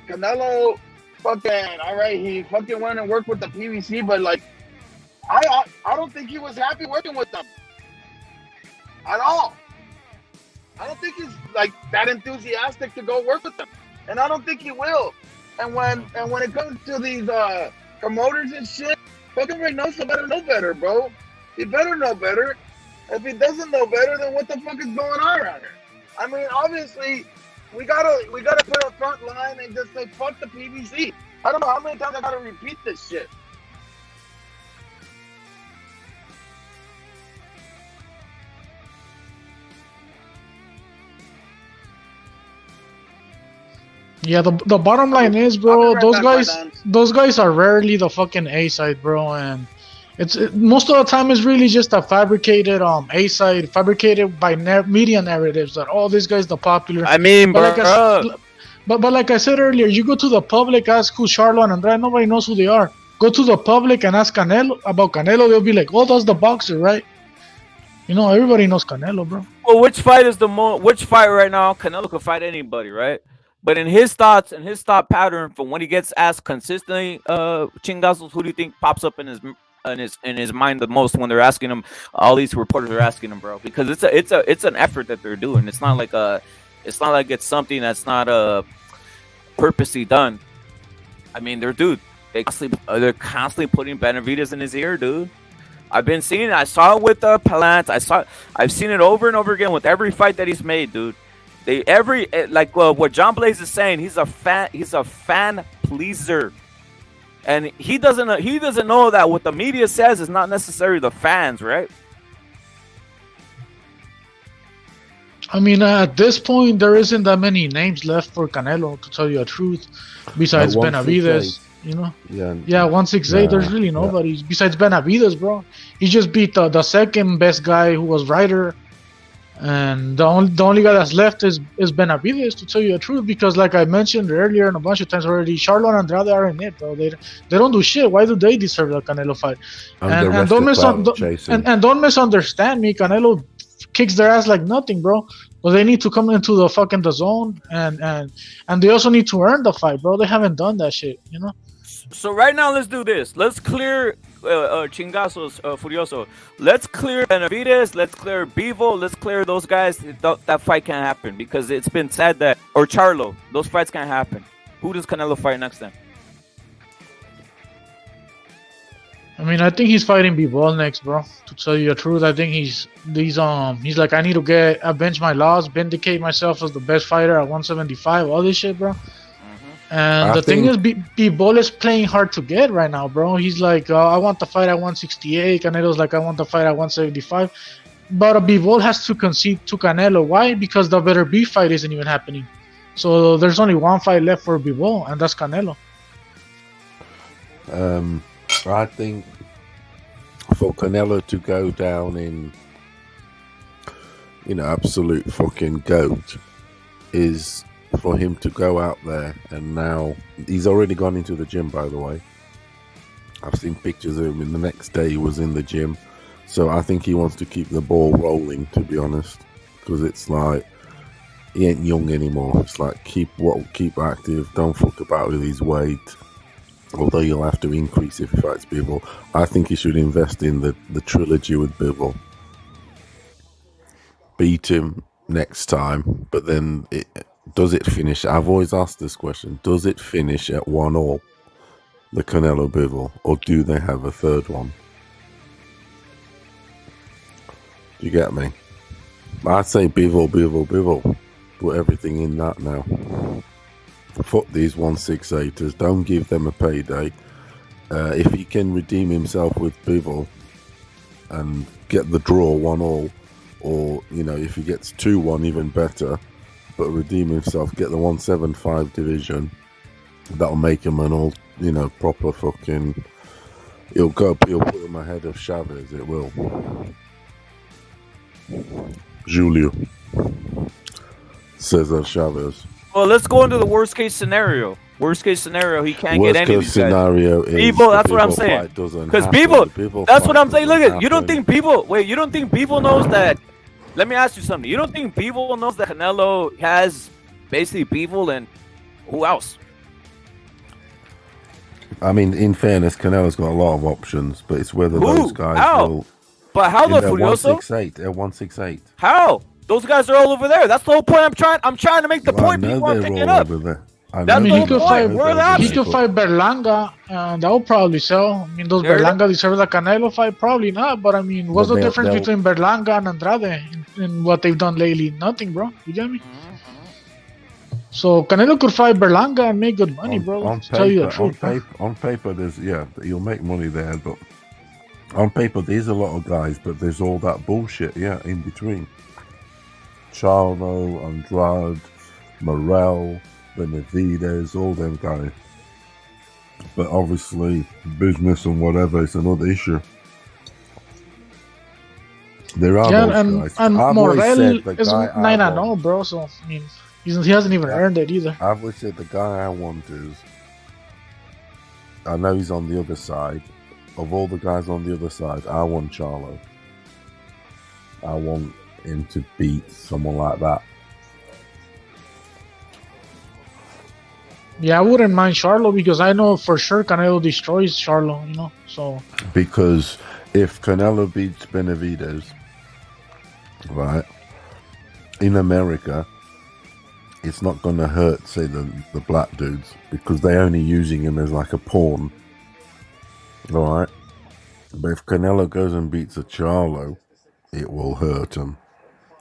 Canelo, fucking, all right, he fucking went and worked with the PBC, but like, I don't think he was happy working with them at all. I don't think he's like that enthusiastic to go work with them, and I don't think he will. And when it comes to these promoters and shit, fucking Reynoso better know better, bro. He better know better. If he doesn't know better, then what the fuck is going on around here? I mean, obviously, we gotta put a front line and just say fuck the PBC. I don't know how many times I gotta repeat this shit. Yeah, the bottom line is, bro, those guys are rarely the fucking A side, bro, and most of the time it's really just a fabricated A side, fabricated by media narratives that this guy's the popular. I mean, but bro. But like I said earlier, you go to the public, ask who's Charlo and Andrade, nobody knows who they are. Go to the public and ask Canelo about Canelo, they'll be like, oh, that's the boxer, right? You know, everybody knows Canelo, bro. Well, which fight right now? Canelo could fight anybody, right? But in his thoughts and his thought pattern, from when he gets asked consistently, chingazos, who do you think pops up in his mind the most when they're asking him? All these reporters are asking him, bro, because it's an effort that they're doing. It's not like it's something that's not purposely done. I mean, they're constantly putting Benavidez in his ear, dude. I've been seeing it. I saw it with Palant. I've seen it over and over again with every fight that he's made, dude. What John Blaze is saying, he's a fan pleaser, and he doesn't know that what the media says is not necessarily the fans, right? I mean, at this point, there isn't that many names left for Canelo, to tell you the truth, besides Benavidez. You know, 168. There's really nobody besides Benavidez, bro. He just beat the second best guy who was Ryder, and the only guy that's left is Benavidez, to tell you the truth. Because like I mentioned earlier and a bunch of times already, Charlo and Andrade are in it, bro. They don't do shit. Why do they deserve the Canelo fight? And don't misunderstand me. Canelo kicks their ass like nothing, bro. But they need to come into the fucking zone, and they also need to earn the fight, bro. They haven't done that shit, you know. So right now, let's do this. Let's clear Chingazos, Furioso. Let's clear Benavidez. Let's clear Bivol. Let's clear those guys. That fight can't happen because it's been said that, or Charlo, those fights can't happen. Who does Canelo fight next then? I mean, I think he's fighting Bivol next, bro. To tell you the truth, I think he's like, I need to avenge my loss, vindicate myself as the best fighter at 175, all this shit, bro. And the thing is, Bivol is playing hard to get right now, bro. He's like, I want the fight at 168. Canelo's like, I want the fight at 175. But Bivol has to concede to Canelo. Why? Because the better beef fight isn't even happening. So there's only one fight left for Bivol, and that's Canelo. I think for Canelo to go down in, absolute fucking GOAT is for him to go out there, and now he's already gone into the gym, by the way. I've seen pictures of him, and the next day he was in the gym. So I think he wants to keep the ball rolling, to be honest, because it's like he ain't young anymore. It's like keep active, don't fuck about with his weight. Although you'll have to increase if he fights Bivol. I think he should invest in the trilogy with Bivol. Beat him next time, but then does it finish? I've always asked this question. Does it finish at 1-1, the Canelo Bivol, or do they have a third one? Do you get me? I say Bivol. Put everything in that now. Fuck these 168ers. Don't give them a payday. If he can redeem himself with Bivol and get the draw 1-1, or if he gets 2-1, even better. But redeem himself, get the 175 division. That'll make him an all, proper fucking. He'll put him ahead of Chavez. It will. Julio Cesar Chavez. Well, let's go into the worst case scenario. Worst case scenario, he can't get any of these guys. Worst case scenario is Bivol, that's what I'm saying. Because Bivol, that's what I'm saying. Look at you. Don't think Bivol knows that? Let me ask you something. You don't think Bivol knows that Canelo has basically Bivol and who else? I mean, in fairness, Canelo's got a lot of options, but it's whether those guys will. But how though, Furioso? 168. How? Those guys are all over there. That's the whole point. I'm trying to make the point. People aren't picking up. He could fight Berlanga, and that will probably sell. I mean, does Berlanga deserve the Canelo fight? Probably not. But I mean, what's the difference between Berlanga and Andrade in what they've done lately? Nothing, bro. You get me? So Canelo could fight Berlanga and make good money, bro. On paper, there's you'll make money there, but on paper there's a lot of guys, but there's all that bullshit, in between. Charlo, Andrade, Morel, Benavidez, all them guys. But obviously, business and whatever is another issue. There are those guys. And I've Morel always said the is guy I 9-0, want. bro. So I mean, he hasn't even earned it either. I've always said the guy I want is. I know he's on the other side. Of all the guys on the other side, I want Charlo. I want him to beat someone like that. Yeah, I wouldn't mind Charlo because I know for sure Canelo destroys Charlo, you know. So Because if Canelo beats Benavidez, right, in America, it's not going to hurt, say, the black dudes because they're only using him as like a pawn. All right. But if Canelo goes and beats a Charlo, it will hurt them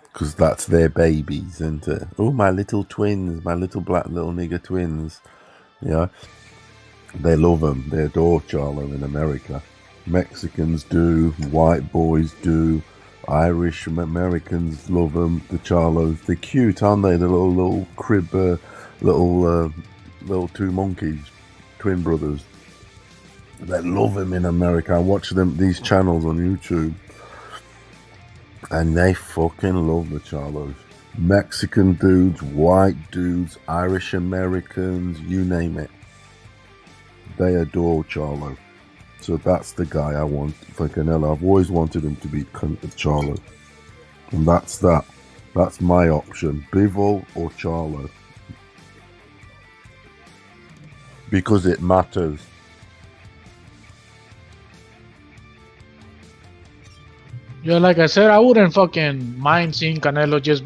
because that's their babies, isn't it? Oh, my little twins, my little black little nigger twins. Yeah. They love them. They adore Charlo in America. Mexicans do. White boys do. Irish Americans love them. The Charlos. They're cute, aren't they? The little crib, little two monkeys, twin brothers. They love them in America. I watch these channels on YouTube, and they fucking love the Charlos. Mexican dudes, white dudes, Irish Americans, you name it. They adore Charlo. So that's the guy I want for Canelo. I've always wanted him to beat Charlo. And that's that. That's my option. Bivol or Charlo. Because it matters. yeah, like I said, I wouldn't fucking mind seeing Canelo just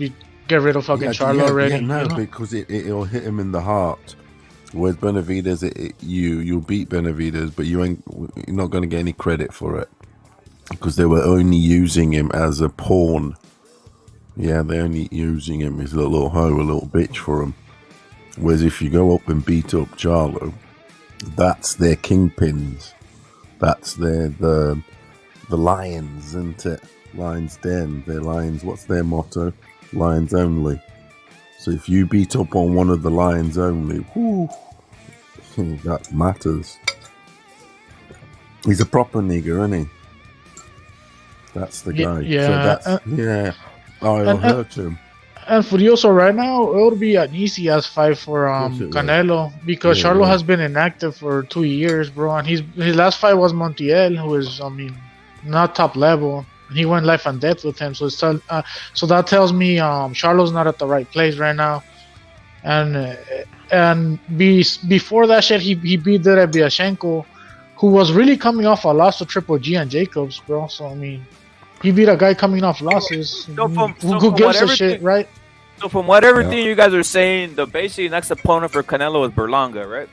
get rid of fucking Charlo already. Yeah, no, you know? because it'll hit him in the heart. Whereas Benavidez, you'll beat Benavidez, but you're not going to get any credit for it because they were only using him as a pawn. Yeah, they're only using him as a little hoe, a little bitch for him. Whereas if you go up and beat up Charlo, that's their kingpins. That's the Lions, isn't it? Lions Den. They're Lions. What's their motto? Lions only. So if you beat up on one of the Lions only, whoo, that matters. He's a proper nigger, isn't he? That's the guy. Yeah. So that's, Oh, it'll hurt him. And Furioso right now, it would be an easy ass fight for Canelo because Charlo has been inactive for 2 years, bro. And his last fight was Montiel, who is, not top level. He went life and death with him, so so that tells me Charlo's not at the right place right now. And before that shit, he beat Derevyashenko, who was really coming off a loss to Triple G and Jacobs, bro. So he beat a guy coming off losses. Who gives a shit, right? So from what everything you guys are saying, the basically next opponent for Canelo is Berlanga, right?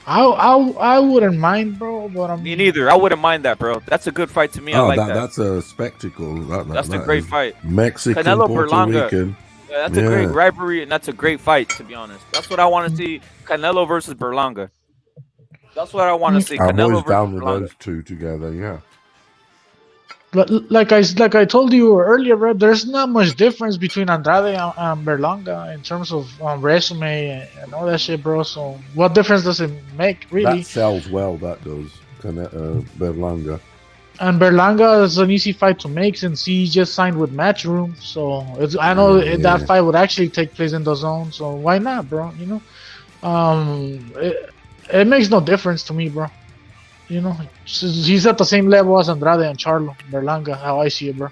I wouldn't mind, bro. But me neither. I wouldn't mind that, bro. That's a good fight to me. I like that. That's a spectacle. That's a great fight. Mexican, Canelo Puerto Berlanga. Rican. Yeah, that's a great rivalry, and that's a great fight, to be honest. That's what I want to see. Canelo versus Berlanga. That's what I want to see. I'm Canelo always down versus with Berlanga. those two together. Yeah. Like I told you earlier, bro, there's not much difference between Andrade and Berlanga in terms of resume and all that shit, bro. So what difference does it make, really? That sells well. That does. Berlanga. And Berlanga is an easy fight to make since he just signed with Matchroom. So I know that fight would actually take place in the zone. So why not, bro? You know, it makes no difference to me, bro. You know, he's at the same level as Andrade and Charlo, Berlanga, how I see it, bro.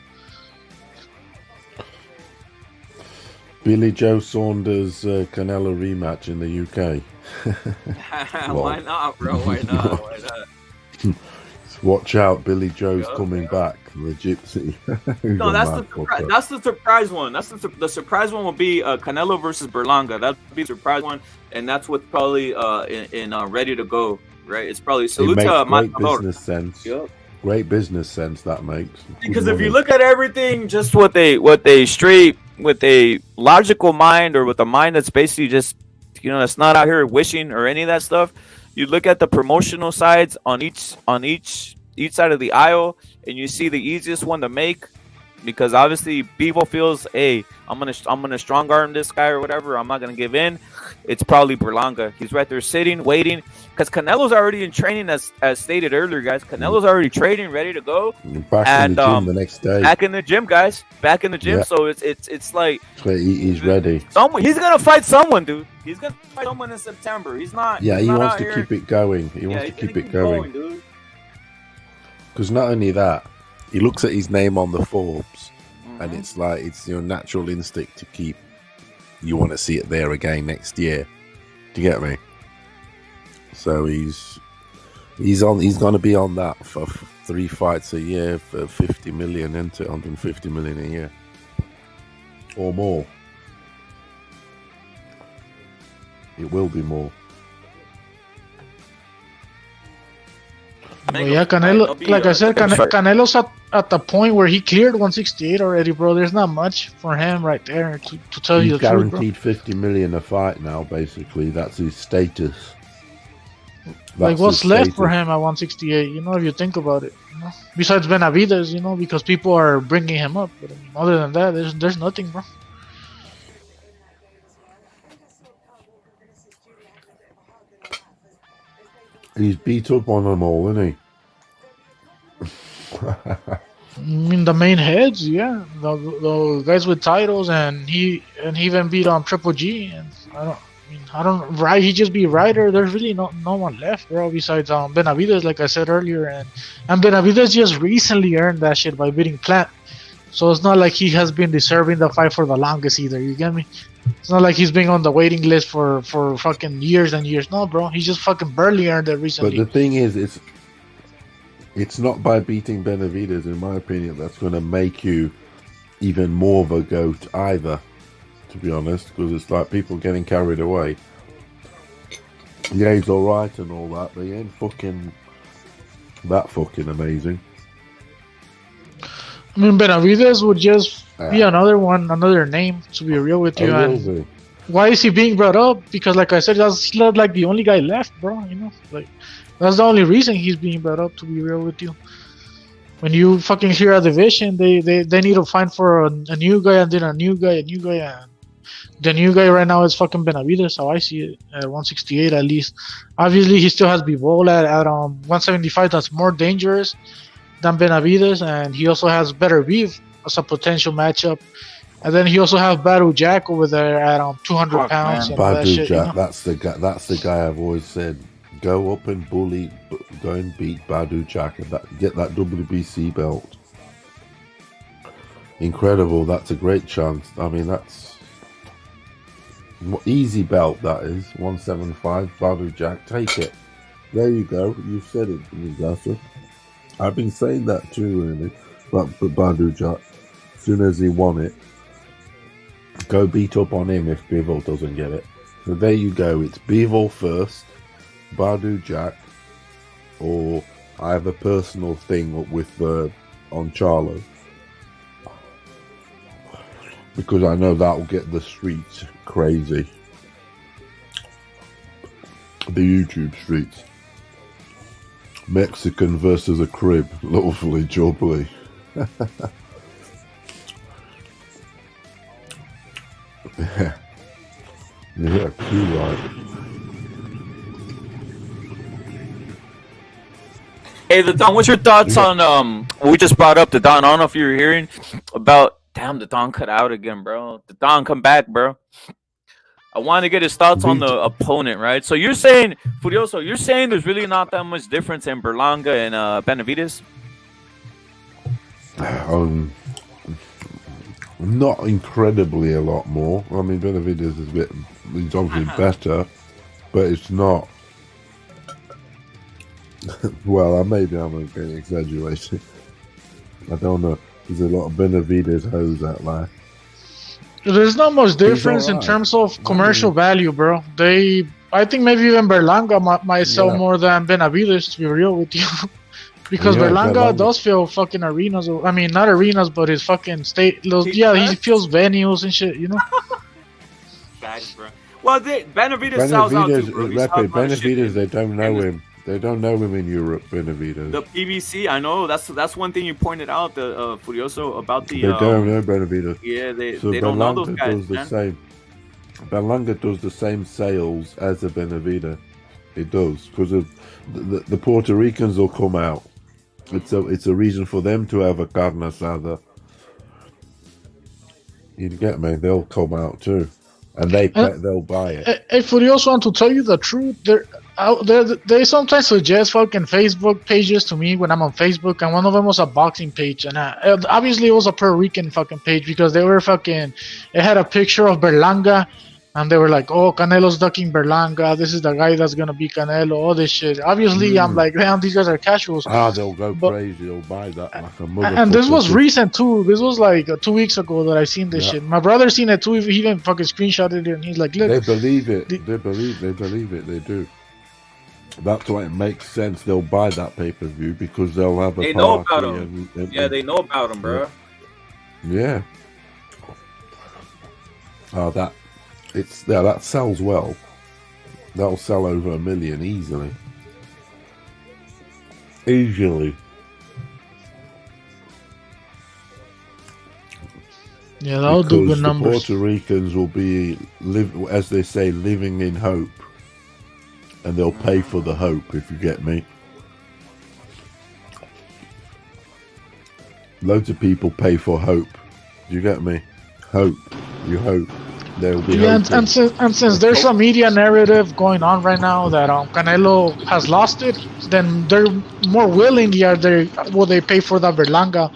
Billy Joe Saunders Canelo rematch in the UK. Why not, bro? Why not? Why not? Watch out, Billy Joe's coming back. The gypsy. No, that's the surprise one. That's the surprise one will be Canelo versus Berlanga. That'd be the surprise one, and that's what's probably in ready to go. Right? It's probably salute to great business sense. Yep. Great business sense that makes. Because if you look at everything, just with a logical mind or with a mind that's basically just, you know, that's not out here wishing or any of that stuff. You look at the promotional sides on each side of the aisle, and you see the easiest one to make because obviously Bivol feels, hey, I'm gonna strong arm this guy or whatever. I'm not gonna give in. It's probably Berlanga. He's right there sitting, waiting, because Canelo's already in training, as stated earlier, guys. Canelo's already training, ready to go. Back in the gym the next day. Back in the gym, guys. Back in the gym. Yeah. So it's like he's ready. He's gonna fight someone, dude. He's gonna fight someone in September. He's not. Yeah, he's he not wants out to here. keep it going. He wants to keep it going. Dude. Because not only that, he looks at his name on the Forbes, and it's like it's your natural instinct to keep. You want to see it there again next year. Do you get me? So he's going to be on that for 3 fights a year for 50 million, into 150 million a year or more. It will be more. Well, yeah, Canelo, like I said, Canelo's at the point where he cleared 168 already, bro. There's not much for him right there to tell you the truth, bro. Guaranteed 50 million a fight now, basically. That's his status. Like, what's left for him at 168, you know, if you think about it, you know? Besides Benavidez, you know, because people are bringing him up. But I mean, other than that, there's nothing, bro. He's beat up on them all, isn't he? I mean, the main heads, yeah, the guys with titles, and he even beat on Triple G, and right. He just beat Ryder. There's really no one left, bro. Besides Benavidez, like I said earlier, and Benavidez just recently earned that shit by beating Plant. So it's not like he has been deserving the fight for the longest either. You get me? It's not like he's been on the waiting list for fucking years and years. No, bro. He just fucking barely earned it recently. But the thing is, it's not by beating Benavidez, in my opinion, that's going to make you even more of a GOAT either, to be honest, because it's like people getting carried away. Yeah, he's alright and all that, but he ain't fucking that fucking amazing. I mean, Benavidez would just be another name, to be real with you. And why is he being brought up? Because, like I said, that's like the only guy left, bro. You know, like that's the only reason he's being brought up, to be real with you. When you fucking clear a division, they need to find for a new guy, and then a new guy, and the new guy right now is fucking Benavidez, how I see it, at 168 at least. Obviously, he still has Bivol at 175. That's more dangerous than Benavidez, and he also has better beef as a potential matchup. And then he also has Badu Jack over there at 200 pounds. And Badu shit, Jack, you know? that's the guy I've always said. Go up and bully, go and beat Badu Jack and get that WBC belt. Incredible. That's a great chance. I mean, that's easy belt. That is 175. Badu Jack, take it. There you go. You've said it, Gasser. I've been saying that too, really. But Badu Jack, as soon as he won it, go beat up on him if Bivol doesn't get it. So there you go. It's Bivol first, Badu Jack, or I have a personal thing with on Charlo, because I know that will get the streets crazy. The YouTube streets. Mexican versus a crib. Lovely jubbly. Yeah, too right. Hey, the Don, what's your thoughts on we just brought up the Don? I don't know if you were hearing about. Damn, the Don cut out again, bro. The Don, come back, bro. I want to get his thoughts on the opponent, right? So you're saying, Furioso, you're saying there's really not that much difference in Berlanga and Benavidez? Not incredibly a lot more. I mean, Benavidez is he's obviously better, but it's not. Well, maybe I'm getting exaggerating. I don't know. There's a lot of Benavidez hoes out there. There's not much difference in terms of commercial value, bro. I think maybe even Berlanga might sell more than Benavidez, to be real with you. Because Berlanga does fill fucking arenas. I mean, not arenas, but his fucking state. He fills venues and shit, you know? Facts, bro. Well, Benavidez sells out too, bro. Benavidez, they don't know him. They don't know him in Europe, Benavidez. The PBC, I know. That's one thing you pointed out, the Furioso, about the. They don't know Benavidez. Yeah, they So don't know those Berlanga guys, does the man. same. Berlanga does the same sales as the Benavidez. It does, because of the Puerto Ricans will come out. It's a reason for them to have a carne asada. You get me? They'll come out too, and they'll buy it. Hey, Furioso, want to tell you the truth? They sometimes suggest fucking Facebook pages to me when I'm on Facebook, and one of them was a boxing page, and obviously it was a Puerto Rican fucking page because they were fucking. It had a picture of Berlanga. And they were like, "Oh, Canelo's ducking Berlanga. This is the guy that's gonna beat Canelo." All this shit. Obviously, I'm like, "Damn, these guys are casuals." They'll go crazy. They'll buy that like a motherfucker. And this was recent too. This was like 2 weeks ago that I seen this shit. My brother seen it too. He even fucking screenshotted it, and he's like, "Look." They believe it. They believe it. They do. That's why it makes sense. They'll buy that pay-per-view because they'll have a They party. know about him. Yeah, they know about him, bro. Yeah. Oh, that sells well. That'll sell over 1 million easily. Yeah, that'll do good Because numbers. the Puerto Ricans will be, as they say, living in hope. And they'll pay for the hope, if you get me. Loads of people pay for hope. Do you get me? Hope. You hope. They'll be and since there's a media narrative going on right now that Canelo has lost it, then they're more willingly will they pay for the Berlanga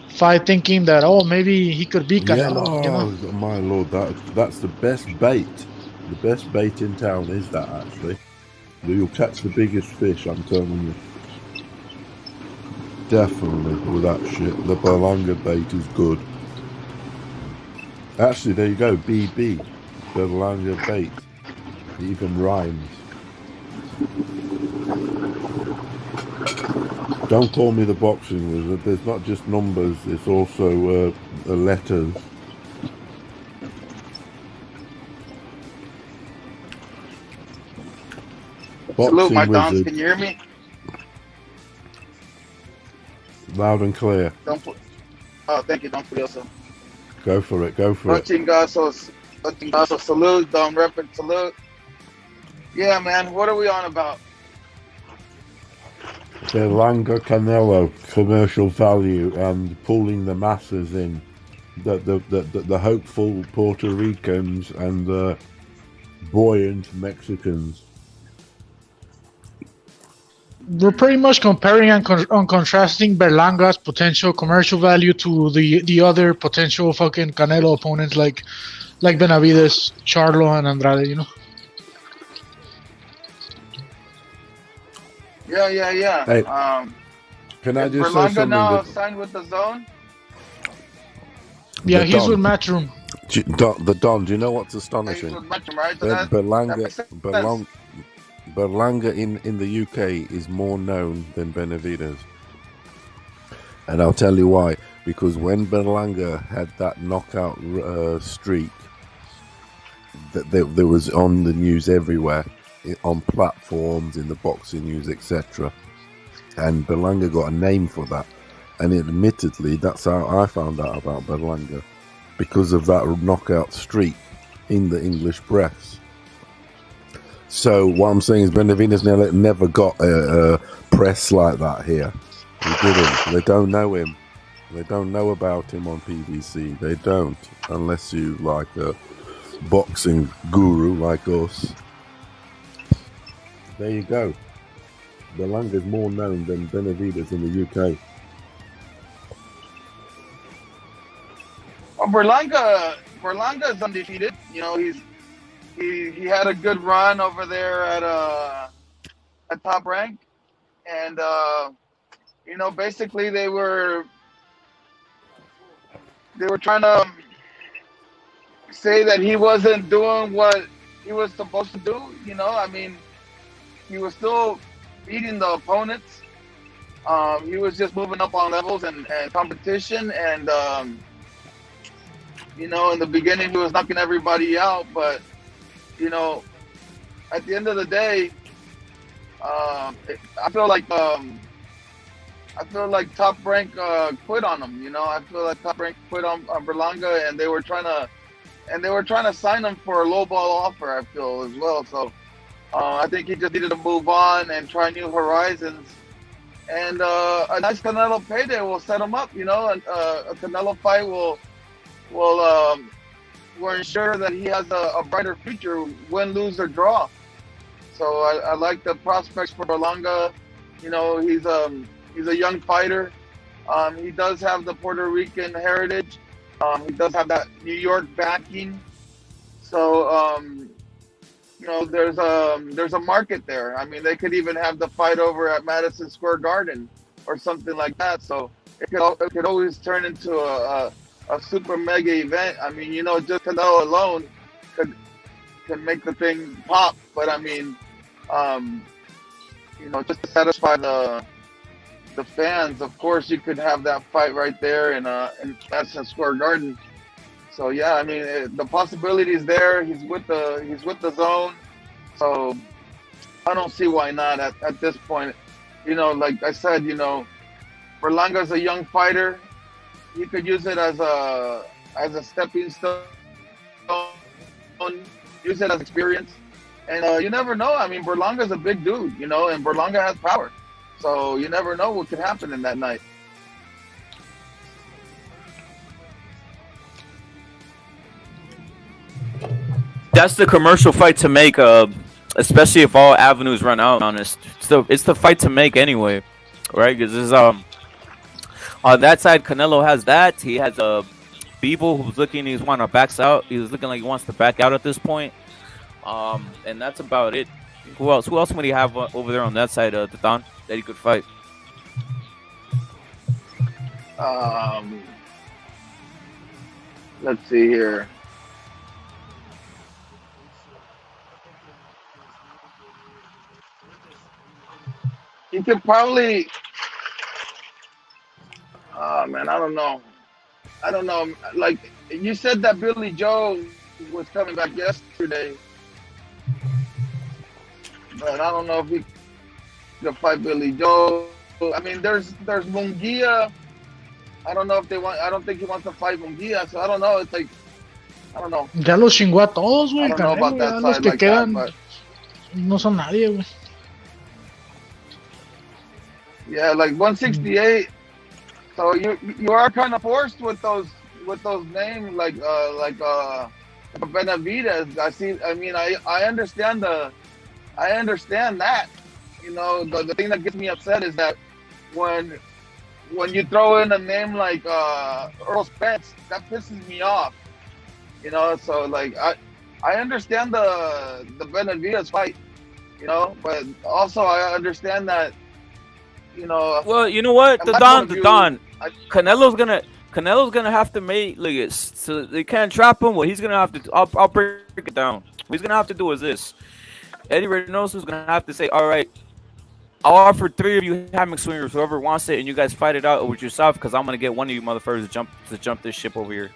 fight, thinking that maybe he could beat Canelo. Yeah, my lord, that's the best bait. The best bait in town is that, actually. You'll catch the biggest fish, I'm telling you. Definitely with that shit. The Berlanga bait is good. Actually, there you go, BB. Berlanga bait. It even rhymes. Don't call me the boxing wizard. There's not just numbers, it's also letters. Salute, my dons. wizard. Can you hear me? Loud and clear. Oh, thank you, Don Furioso. Go for it, go for it. Chingazo, salute, Don Reppin, salute. Yeah, man, what are we on about? Berlanga Canelo, commercial value, and pulling the masses in. The hopeful Puerto Ricans and the buoyant Mexicans. We're pretty much comparing and contrasting Berlanga's potential commercial value to the other potential fucking Canelo opponents like Benavidez, Charlo, and Andrade, you know? Yeah. Hey, can I just say Berlanga something? now signed with the Zone? Yeah, he's with Matchroom. The Don, do you know what's astonishing? Right? Berlanga in the UK is more known than Benavidez. And I'll tell you why. Because when Berlanga had that knockout streak, there was on the news everywhere, on platforms, in the boxing news, etc. And Berlanga got a name for that. And admittedly, that's how I found out about Berlanga. Because of that knockout streak in the English press. So what I'm saying is Benavidez never got a press like that here. He didn't. They don't know him. They don't know about him on PBC. They don't, unless you like a boxing guru like us. There you go. Berlanga is more known than Benavidez in the UK. Well, Berlanga is undefeated. You know, he had a good run over there at Top Rank, and you know, basically they were trying to say that he wasn't doing what he was supposed to do. You know, I mean, he was still beating the opponents. He was just moving up on levels and competition, and you know, in the beginning he was knocking everybody out, but you know, at the end of the day, I feel like Top Rank quit on him. You know, I feel like Top Rank quit on Berlanga, and they were trying to sign him for a low ball offer. I feel as well. So I think he just needed to move on and try new horizons. And a nice Canelo payday will set him up. You know, a Canelo fight will ensure that he has a brighter future, win, lose, or draw. So I like the prospects for Berlanga. You know, he's a young fighter. He does have the Puerto Rican heritage. He does have that New York backing. So you know, there's a market there. I mean, they could even have the fight over at Madison Square Garden or something like that. So it could always turn into a super mega event. I mean, you know, just Canelo alone could make the thing pop. But I mean, you know, just to satisfy the fans, of course, you could have that fight right there in Madison Square Garden. So yeah, I mean, the possibility is there. He's with the zone, so I don't see why not at this point. You know, like I said, you know, Berlanga's a young fighter. He could use it as a stepping stone, use it as experience, and you never know. I mean, Berlanga's a big dude, you know, and Berlanga has power, so you never know what could happen in that night. That's the commercial fight to make, especially if all avenues run out. Honest, it's the fight to make anyway, right? Because on that side, Canelo has that. He has Beeble who's looking. He's want to backs out. He's looking like he wants to back out at this point. And that's about it. Who else? Who else would he have over there on that side, Don, that he could fight? Let's see here. You could probably. Oh man, I don't know. Like you said that Billy Joe was coming back yesterday, but I don't know if he could fight Billy Joe. I mean, there's Munguia. I don't know if they want. I don't think he wants to fight Munguia, so I don't know. It's like I don't know. Ya los chingó a todos, güey. I don't know about that Los side que like quedan that, but no son nadie, güey. yeah, like 168. So you are kind of forced with those names like Benavidez. I mean I understand that. You know, the thing that gets me upset is that when you throw in a name like Earl Spence, that pisses me off. You know, so like I understand the Benavidez fight, you know, but also I understand that, you know. Well, you know what, the Don. Canelo's gonna have to make it so they can't trap him. What he's gonna have to, I'll break it down. What he's gonna have to do is this: Eddie Reynoso's gonna have to say, "All right, I'll offer 3 of you hammock swingers, whoever wants it, and you guys fight it out with yourself, because I'm gonna get one of you motherfuckers to jump this ship over here."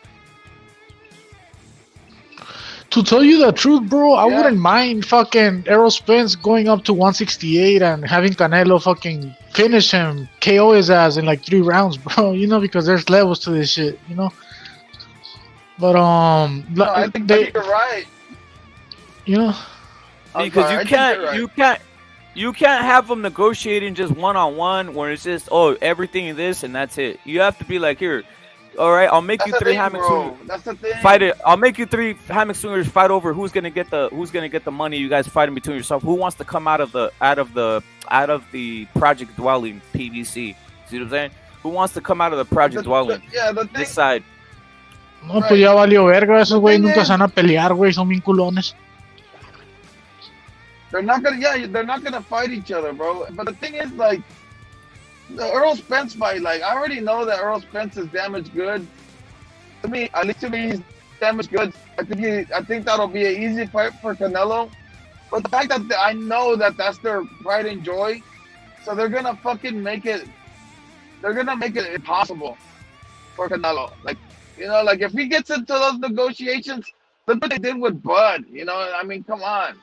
To tell you the truth, bro, I wouldn't mind fucking Earl Spence going up to 168 and having Canelo fucking finish him, KO his ass in like 3 rounds, bro. You know, because there's levels to this shit, you know. But no, I think you're right. You know, because you can't have them negotiating just one-on-one where it's just everything this and that's it. You have to be like, here. All right, I'll make you 3 hammock swingers. That's the thing. Fight it. I'll make you 3 hammock swingers fight over who's gonna get the money. You guys fighting between yourself. Who wants to come out of the project dwelling PVC? See what I'm saying? Who wants to come out of the project dwelling? This side. No, pues ya valió verga. Esos güey nunca se van a pelear, güey. Son bien culones. They're not gonna fight each other, bro. But the thing is, like, the Earl Spence fight, like, I already know that Earl Spence is damaged good. To me, at least to me, he's damaged good. I think that'll be an easy fight for Canelo. But the fact that I know that that's their pride and joy, so they're gonna fucking make it. They're gonna make it impossible for Canelo. Like, you know, like if he gets into those negotiations, look what they did with Bud. You know, I mean, come on.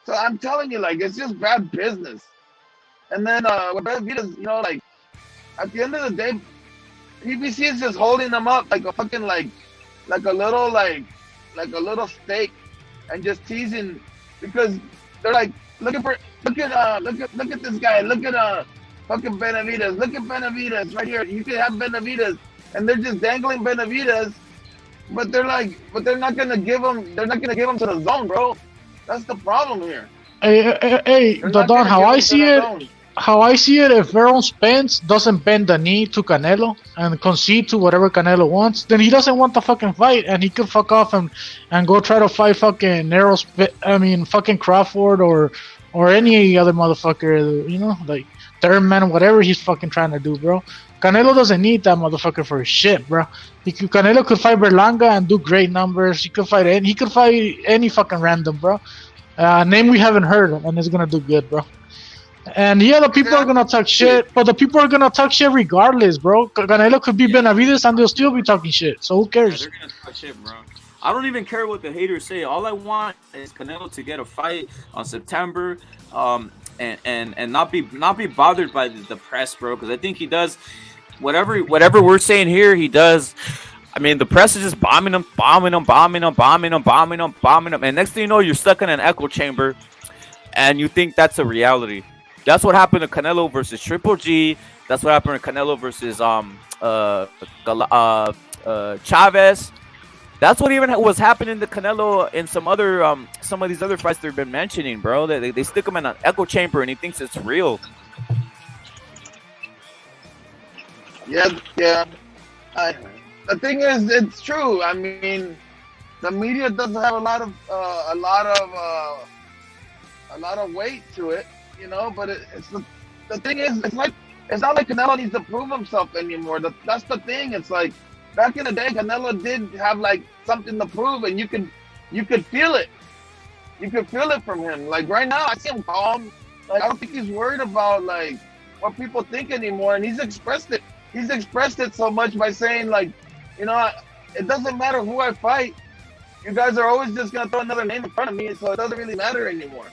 So I'm telling you, like, it's just bad business. And then with Benavidez, you know, like at the end of the day, PBC is just holding them up like a fucking like a little steak, and just teasing, because they're like look at this guy, look at fucking Benavidez, look at Benavidez right here. You can have Benavidez, and they're just dangling Benavidez, but they're not gonna give him to the zone, bro. That's the problem here. Hey, Don, how I see it, if Earl Spence doesn't bend the knee to Canelo and concede to whatever Canelo wants, then he doesn't want the fucking fight, and he could fuck off and go try to fight fucking fucking Crawford or any other motherfucker, you know, like Thurman, whatever he's fucking trying to do, bro. Canelo doesn't need that motherfucker for his shit, bro. Canelo could fight Berlanga and do great numbers. He could fight any fucking random, bro. Name we haven't heard, and it's gonna do good, bro. And yeah, the people are gonna talk shit, but the people are gonna talk shit regardless, bro. Canelo could be Benavidez and they'll still be talking shit. So who cares? Yeah, they're gonna talk shit, bro. I don't even care what the haters say. All I want is Canelo to get a fight on September, and not be bothered by the press, bro. Because I think he does whatever we're saying here. He does. I mean, the press is just bombing him. And next thing you know, you're stuck in an echo chamber, and you think that's a reality. That's what happened to Canelo versus Triple G. That's what happened to Canelo versus Chavez. That's what even was happening to Canelo in some of these other fights they've been mentioning, bro. They stick him in an echo chamber, and he thinks it's real. Yeah. The thing is, it's true. I mean, the media doesn't have a lot of weight to it, you know. But the thing is, it's not like Canelo needs to prove himself anymore. That's the thing. It's like back in the day, Canelo did have like something to prove, and you could feel it. You could feel it from him. Like right now, I see him calm. Like I don't think he's worried about like what people think anymore, and he's expressed it. He's expressed it so much by saying like, you know, it doesn't matter who I fight. You guys are always just gonna throw another name in front of me, so it doesn't really matter anymore.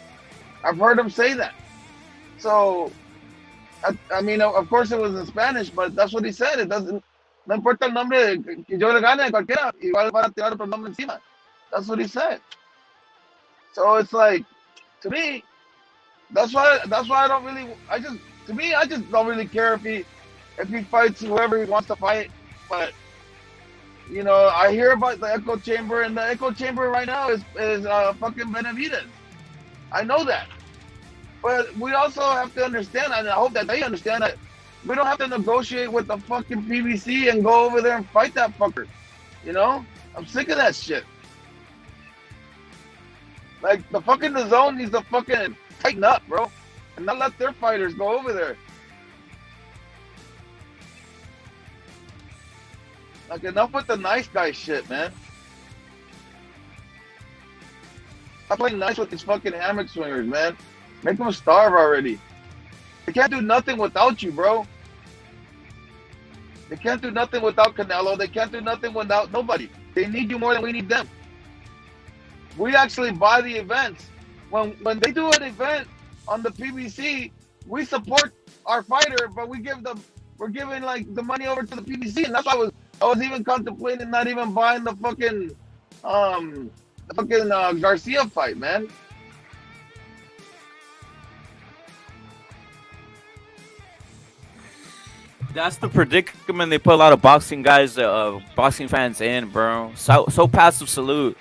I've heard him say that. So, I mean, of course it was in Spanish, but that's what he said. It doesn't. No importa el nombre que yo le gane a cualquiera, igual van a tirar otro nombre encima. That's what he said. So it's like, to me, that's why I don't really. I just don't really care if he fights whoever he wants to fight. But you know, I hear about the echo chamber, and the echo chamber right now is fucking Benavidez. I know that, but we also have to understand, and I hope that they understand that we don't have to negotiate with the fucking PBC and go over there and fight that fucker. You know, I'm sick of that shit. Like the fucking DAZN needs to fucking tighten up, bro, and not let their fighters go over there. Like, enough with the nice guy shit, man. Stop playing nice with these fucking hammock swingers, man. Make them starve already. They can't do nothing without you, bro. They can't do nothing without Canelo. They can't do nothing without nobody. They need you more than we need them. We actually buy the events. When they do an event on the PBC, we support our fighter, but we're giving like the money over to the PBC, and that's why I was even contemplating not even buying the fucking Garcia fight, man. That's the predicament they put a lot of boxing guys, boxing fans in, bro. So passive salute,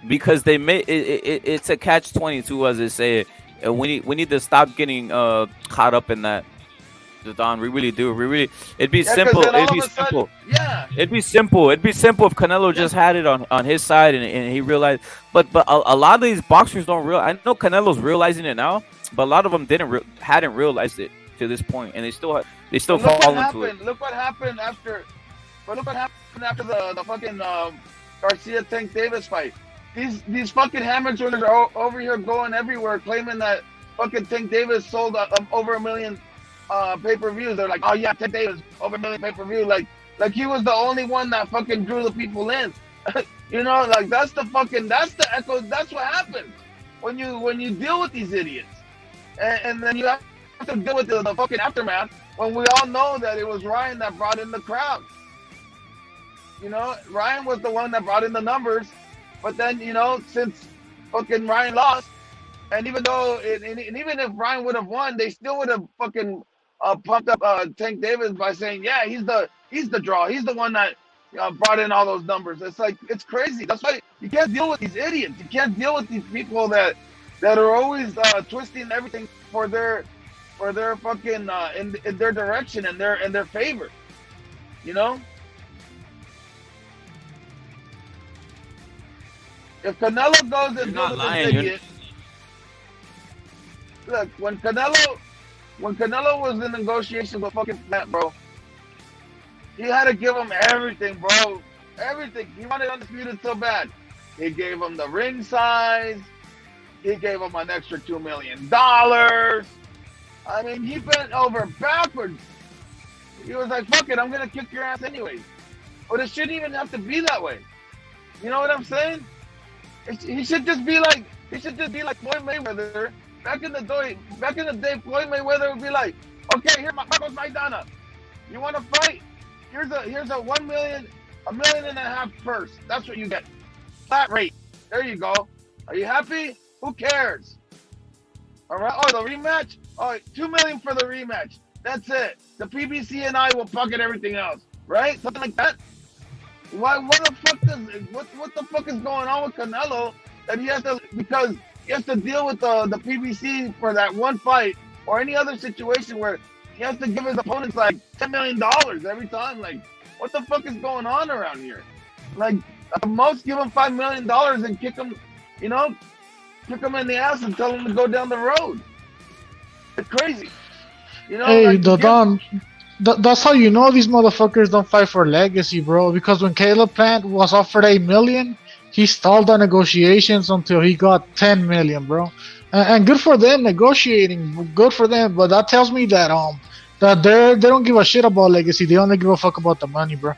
because they made it's a catch-22, as they say, and we need to stop getting caught up in that. Don, we really do. It'd be simple. It'd be simple. It'd be simple if Canelo just had it on his side and he realized. But a lot of these boxers don't realize. I know Canelo's realizing it now, but a lot of them hadn't realized it to this point, and they still fall into it. Look what happened after. But look what happened after the fucking Garcia Tank Davis fight. These fucking hammer joiners are over here going everywhere, claiming that fucking Tank Davis sold over 1 million. Pay-per-views. They're like, oh yeah, Tank Davis over 1 million pay-per-view. Like he was the only one that fucking drew the people in. You know, like that's the echo. That's what happens when you deal with these idiots. and then you have to deal with the fucking aftermath when we all know that it was Ryan that brought in the crowd. You know, Ryan was the one that brought in the numbers, but then, you know, since fucking Ryan lost, and even though, and even if Ryan would have won, they still would have fucking pumped up Tank Davis by saying, yeah, he's the draw. He's the one that brought in all those numbers. It's like, it's crazy. That's why you can't deal with these idiots. You can't deal with these people that are always twisting everything for their fucking in their direction and their favor. You know? If Canelo goes and deals with this idiot, look, when Canelo was in negotiations with fucking Matt, bro, he had to give him everything, bro. Everything. He wanted undisputed so bad. He gave him the ring size. He gave him an extra $2 million. I mean, he bent over backwards. He was like, fuck it, I'm going to kick your ass anyways. But it shouldn't even have to be that way. You know what I'm saying? He should just be like Floyd Mayweather. Back in the day, Floyd Mayweather would be like, okay, here goes Maidana. You want to fight? Here's a $1 million, $1.5 million purse. That's what you get. Flat rate. There you go. Are you happy? Who cares? All right. Oh, the rematch. Oh, $2 million for the rematch. That's it. The PBC and I will pocket everything else. Right? Something like that. What the fuck is going on with Canelo that he has to, because he has to deal with the PBC for that one fight or any other situation where he has to give his opponents like $10 million every time? Like, what the fuck is going on around here? Like, at most give him $5 million and kick him in the ass and tell him to go down the road. It's crazy. You know, hey, Don. That's how you know these motherfuckers don't fight for legacy, bro. Because when Caleb Plant was offered $8 million, he stalled the negotiations until he got $10 million, bro. And good for them negotiating. Good for them. But that tells me that they don't give a shit about legacy. They only give a fuck about the money, bro.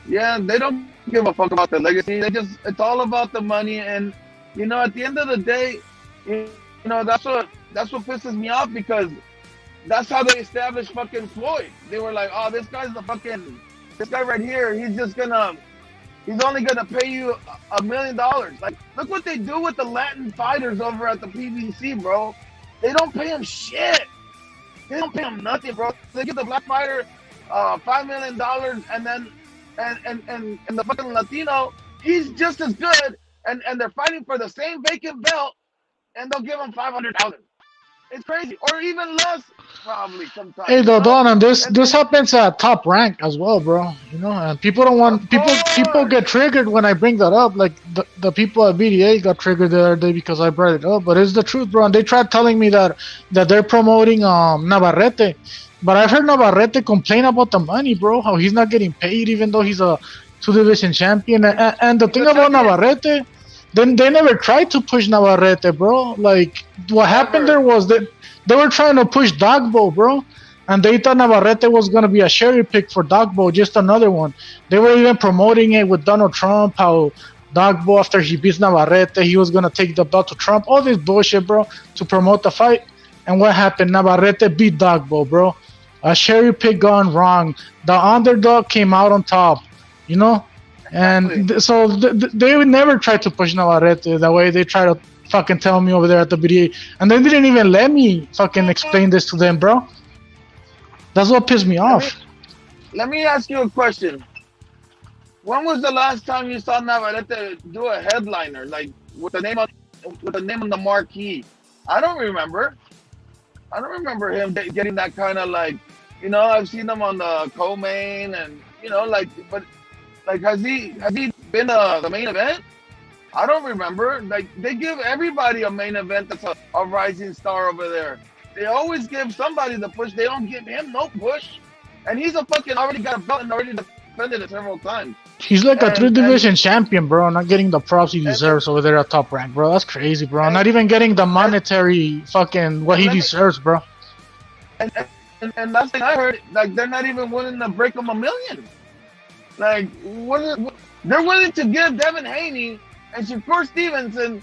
Yeah, they don't give a fuck about the legacy. It's all about the money. And you know, at the end of the day, you know, that's what pisses me off, because that's how they established fucking Floyd. They were like, oh, this guy right here, he's only gonna pay you $1 million. Like, look what they do with the Latin fighters over at the PBC, bro. They don't pay him shit. They don't pay him nothing, bro. They give the black fighter $5 million, and then and the fucking Latino, he's just as good, and they're fighting for the same vacant belt, and they'll give him $500,000. It's crazy, or even less, probably sometimes. Hey, Don, and this happens at Top Rank as well, bro. You know, and people don't want people get triggered when I bring that up. Like the people at BDA got triggered the other day because I brought it up, but it's the truth, bro. And they tried telling me that they're promoting Navarrete, but I've heard Navarrete complain about the money, bro. How he's not getting paid even though he's a 2-division champion. And the thing about Navarrete. Then they never tried to push Navarrete, bro. Like, what happened there was that they were trying to push Dogbo, bro. And they thought Navarrete was going to be a cherry pick for Dogbo, just another one. They were even promoting it with Donald Trump, how Dogbo, after he beats Navarrete, he was going to take the belt to Trump. All this bullshit, bro, to promote the fight. And what happened? Navarrete beat Dogbo, bro. A cherry pick gone wrong. The underdog came out on top, you know? And so they would never try to push Navarrete the way they try to fucking tell me over there at the BDA. And they didn't even let me fucking explain this to them, bro. That's what pissed me off. Let me ask you a question. When was the last time you saw Navarrete do a headliner, like with the name on the marquee? I don't remember. I don't remember him getting that kind of, like, you know, I've seen him on the co-main and, you know, like, but like, has he been the main event? I don't remember. Like, they give everybody a main event that's a rising star over there. They always give somebody the push. They don't give him no push. And he's already got a belt and already defended it several times. He's like a 3-division champion, bro. Not getting the props he deserves over there at Top Rank, bro. That's crazy, bro. Not even getting the monetary fucking what he deserves, bro. And last thing I heard, like, they're not even willing to break him $1 million. Like, they're willing to give Devin Haney and Shakur Stevenson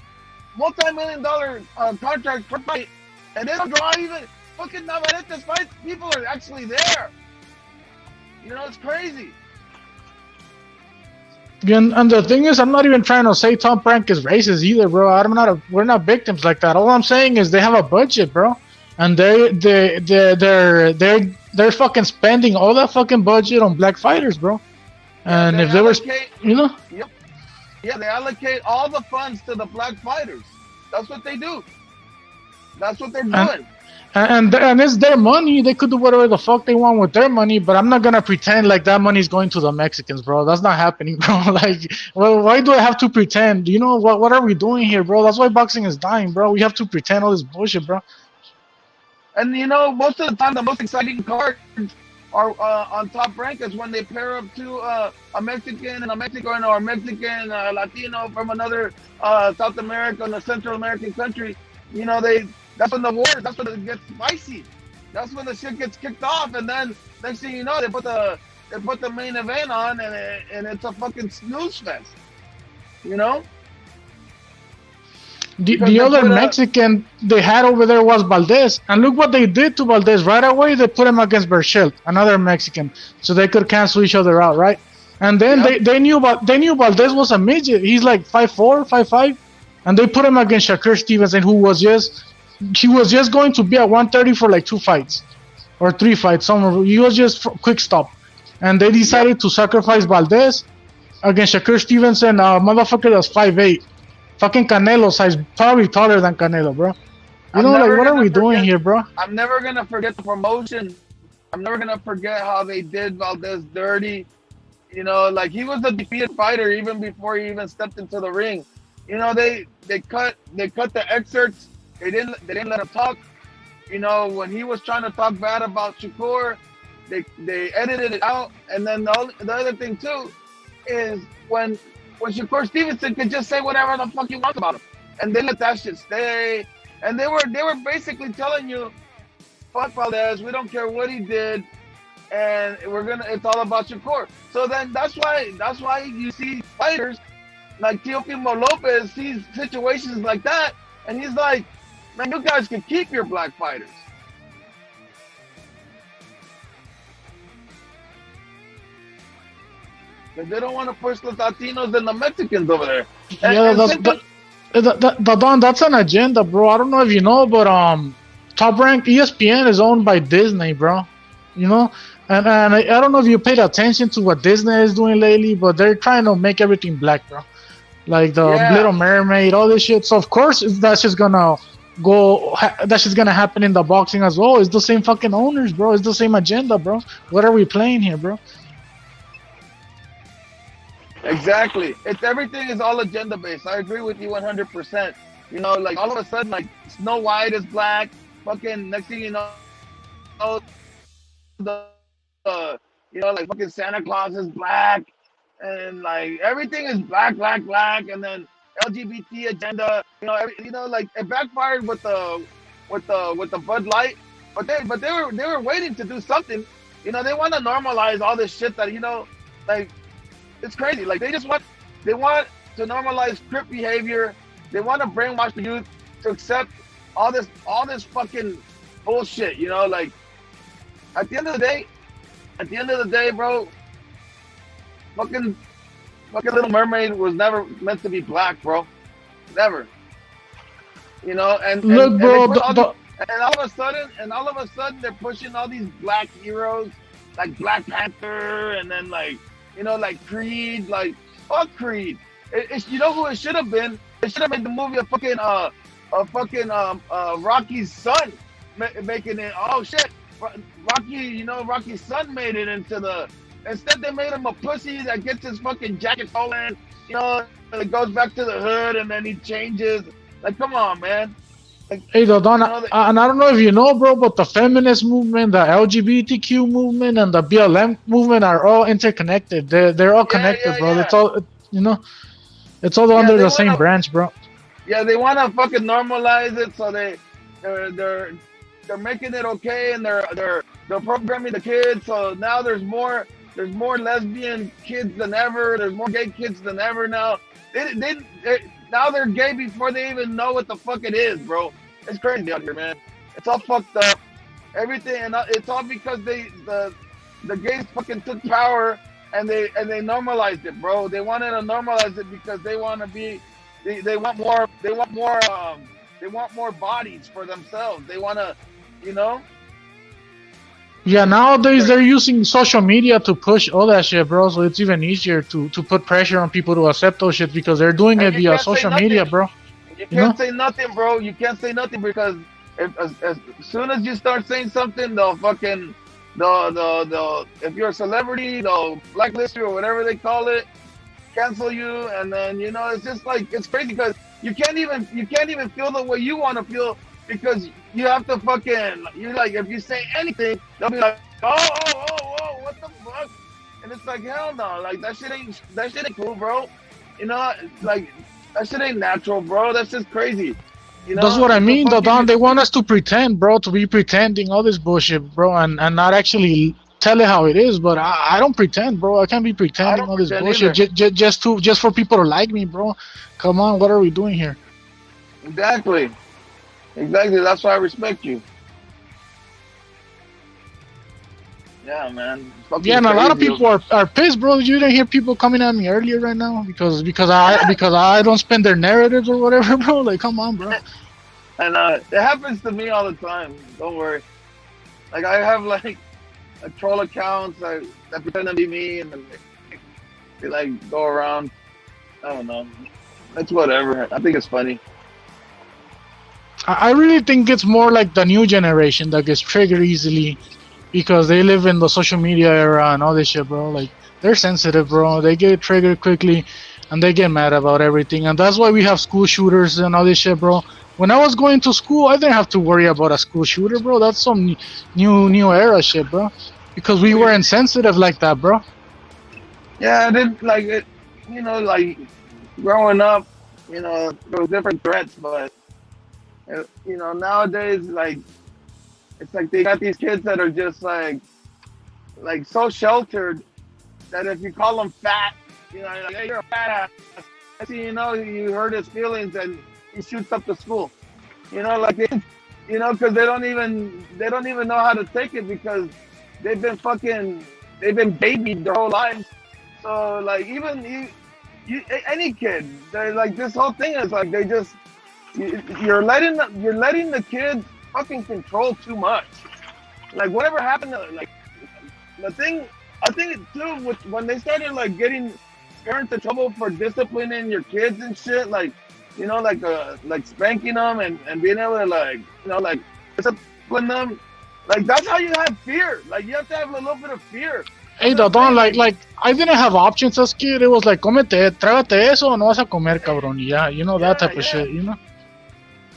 multi-million-dollar contract per fight, and they don't draw even fucking Navarrete's fights. People are actually there. You know, it's crazy. And the thing is, I'm not even trying to say Top Rank is racist either, bro. We're not victims like that. All I'm saying is they have a budget, bro, and they're fucking spending all that fucking budget on black fighters, bro. And if they were, you know, yep, yeah, they allocate all the funds to the black fighters. That's what they do. That's what they're doing. And it's their money. They could do whatever the fuck they want with their money, but I'm not gonna pretend like that money is going to the Mexicans, bro. That's not happening, bro. Like, well, why do I have to pretend? You know what are we doing here, bro? That's why boxing is dying, bro. We have to pretend all this bullshit, bro. And you know, most of the time, the most exciting cards are on Top Rank is when they pair up to a Mexican and a Mexican, or a Mexican Latino from another South American or Central American country. You know, that's when the war, that's when it gets spicy. That's when the shit gets kicked off, and then next thing you know, they put the main event on, and it's a fucking snooze fest. You know. The other Mexican they had over there was Valdez, and look what they did to Valdez right away. They put him against Berchelt, another Mexican, so they could cancel each other out, right? And then they knew Valdez was a midget. He's like 5'4", 5'5", and they put him against Shakur Stevenson, who was just going to be at 130 for like 2 fights or 3 fights. Somewhere he was just quick stop, and they decided to sacrifice Valdez against Shakur Stevenson, a motherfucker that's 5'8". Fucking Canelo size, probably taller than Canelo, bro. You know, like, what are we doing here, bro? I'm never gonna forget the promotion. I'm never gonna forget how they did Valdez dirty. You know, like, he was a defeated fighter even before he even stepped into the ring. You know, they cut the excerpts. They didn't let him talk. You know, when he was trying to talk bad about Shakur, they edited it out. And then the other thing too is when Shakur Stevenson could just say whatever the fuck he wants about him, and they let that shit stay. And they were basically telling you, fuck Valdez, we don't care what he did, and it's all about Shakur. So then that's why you see fighters like Teofimo Lopez sees situations like that, and he's like, man, you guys can keep your black fighters. They don't want to push the Latinos and the Mexicans over there. Don, that's an agenda, bro. I don't know if you know, but Top Rank ESPN is owned by Disney, bro. You know, and I don't know if you paid attention to what Disney is doing lately, but they're trying to make everything black, bro. Like the Little Mermaid, all this shit. So of course that's just gonna happen in the boxing as well. It's the same fucking owners, bro. It's the same agenda, bro. What are we playing here, bro? Exactly. Everything is all agenda based. I agree with you 100%. You know, like, all of a sudden, like, Snow White is black. Fucking next thing you know, like, fucking Santa Claus is black, and like everything is black, and then LGBT agenda. You know, like, it backfired with the Bud Light, but they were waiting to do something. You know, they want to normalize all this shit that, you know, like. It's crazy. Like, they want to normalize crip behavior. They want to brainwash the youth to accept all this fucking bullshit. You know, like, at the end of the day, bro, fucking Little Mermaid was never meant to be black, bro. Never. You know, and look, bro, and all of a sudden they're pushing all these black heroes like Black Panther, and then, like, you know, like Creed, like, fuck Creed. You know who it should have been? It should have made the movie of fucking Rocky's son making it. Oh shit, Rocky, you know, Rocky's son made it into the. Instead, they made him a pussy that gets his fucking jacket stolen. You know, it goes back to the hood, and then he changes. Like, come on, man. Like, hey, Don, and I don't know if you know, bro, but the feminist movement, the LGBTQ movement, and the BLM movement are all interconnected. They're all connected, bro. It's all, you know, it's all under the same branch, bro. Yeah, they want to fucking normalize it, so they're making it okay, and they're programming the kids. So now there's more lesbian kids than ever. There's more gay kids than ever now. now they're gay before they even know what the fuck it is, bro. It's crazy out here, man. It's all fucked up. Everything, and it's all because the gays fucking took power and they normalized it, bro. They wanted to normalize it because they want to be, they want more bodies for themselves. They want to, you know. Yeah, nowadays they're using social media to push all that shit, bro. So it's even easier to put pressure on people to accept those shit because they're doing it via social media, bro. You can't say nothing, bro. You can't say nothing because as soon as you start saying something, they'll fucking if you're a celebrity, they'll blacklist you or whatever they call it, cancel you, and then it's just like it's crazy because you can't even feel the way you want to feel because you have to fucking if you say anything, they'll be like, oh, what the fuck? And it's like, hell no, like that shit ain't cool, bro. Like that shit ain't natural, bro. That's just crazy. That's what I mean, though, Don. They want us to pretend, bro, to be pretending all this bullshit, bro, and not actually tell it how it is. But I don't pretend, bro. I can't be pretending all this bullshit just for people to like me, bro. Come on, what are we doing here? Exactly. That's why I respect you. Yeah, man. Yeah, and a lot of people are pissed, bro. You didn't hear people coming at me earlier right now because I don't spend their narratives or whatever, bro. Like, come on, bro. And it happens to me all the time. Don't worry. Like I have like troll accounts that pretend to be me, and then they like go around. I don't know. It's whatever. I think it's funny. I really think it's more like the new generation that gets triggered easily because they live in the social media era and all this shit, bro. Like, they're sensitive, bro. They get triggered quickly and they get mad about everything. And that's why we have school shooters and all this shit, bro. When I was going to school, I didn't have to worry about a school shooter, bro. That's some new era shit, bro. Because we were insensitive like that, bro. Yeah, like growing up, there was different threats, but nowadays, like, it's like they got these kids that are just like so sheltered that if you call them fat, like, hey, you're a fat ass. Next thing you know, you hurt his feelings and he shoots up the school. Because they don't even know how to take it because they've been babied their whole lives. So like even any kid, they're like, this whole thing is like you're letting the kids fucking control too much. Like whatever happened to like the thing, I think too when they started like getting parents in trouble for disciplining your kids and shit, like like spanking them and being able to like discipline them, like that's how you have fear. Like you have to have a little bit of fear. Hey, Don, like I didn't have options as kid. It was like, cómete, trágate eso, no vas a comer, cabrón. Yeah, that type of shit,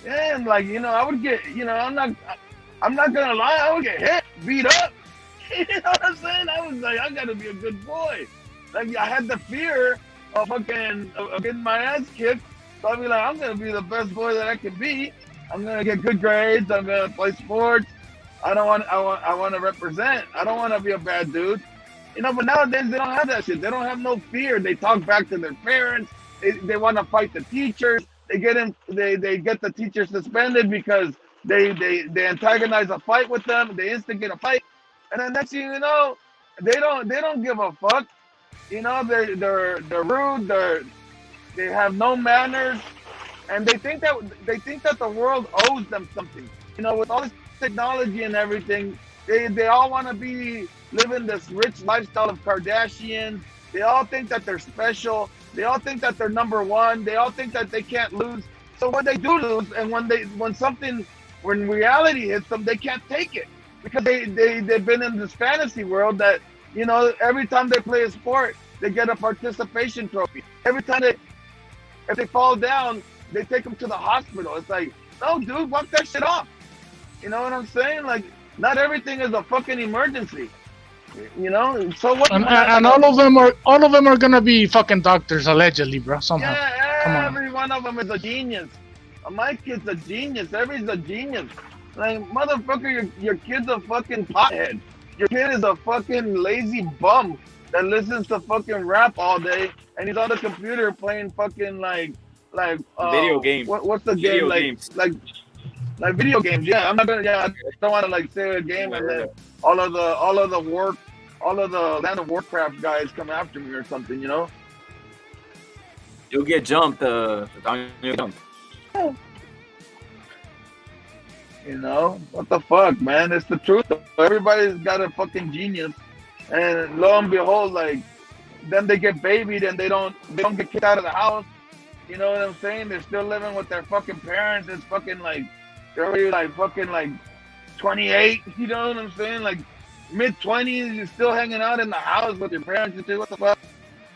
Yeah, and like I would get, I'm not gonna lie, I would get hit, beat up. You know what I'm saying? I was like, I gotta be a good boy. Like I had the fear of getting my ass kicked. So I'd be like, I'm gonna be the best boy that I can be. I'm gonna get good grades. I'm gonna play sports. I want to represent. I don't want to be a bad dude. But nowadays they don't have that shit. They don't have no fear. They talk back to their parents. They want to fight the teachers. They get the teachers suspended because they antagonize a fight with them. They instigate a fight, and then next thing you know, they don't give a fuck. They're rude. They have no manners, and they think that the world owes them something. With all this technology and everything, they all want to be living this rich lifestyle of Kardashians. They all think that they're special. They all think that they're number one. They all think that they can't lose. So when they do lose, and when reality hits them, they can't take it because they've been in this fantasy world that every time they play a sport, they get a participation trophy. Every time if they fall down, they take them to the hospital. It's like, no, dude, walk that shit off. You know what I'm saying? Like, not everything is a fucking emergency. So what? And all of them are gonna be fucking doctors allegedly, bro. Somehow. Yeah, every one of them is a genius. My kid's a genius. Everybody's a genius. Like, motherfucker, your kid's a fucking pothead. Your kid is a fucking lazy bum. that listens to fucking rap all day, and he's on the computer playing fucking like Video games. What's the Video game games. like video games? Yeah, I'm not gonna. Yeah, I don't want to like say a game and then all of the Land of Warcraft guys come after me or something. You know. You'll get jumped. You'll jump. You know what the fuck, man? It's the truth. Everybody's got a fucking genius, and lo and behold, like then they get babied and they don't get kicked out of the house. You know what I'm saying? They're still living with their fucking parents. It's fucking like they're already like fucking like 28. You know what I'm saying? Like mid-20s, you're still hanging out in the house with your parents and shit. What the fuck?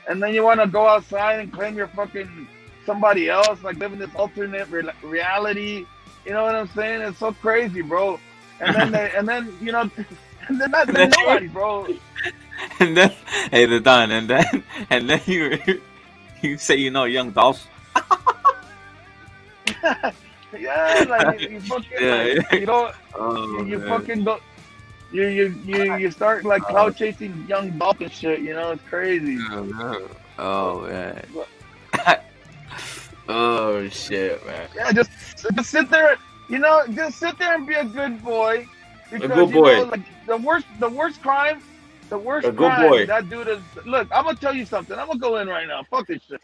And then you want to go outside and claim you're fucking somebody else, like living this alternate reality. You know what I'm saying? It's so crazy, bro. And then that's nobody, bro. And then, hey, the Don, and then you say Young Dolph. Yeah, like you fucking like, you don't you fucking don't you start like cloud chasing Young Dolph and shit. You know, it's crazy. Oh man. Oh shit, man. Yeah, just sit there. You know, just sit there and be a good boy. Because, a good boy. You know, like the worst crime that dude is. Look, I'm gonna tell you something. I'm gonna go in right now. Fuck this shit.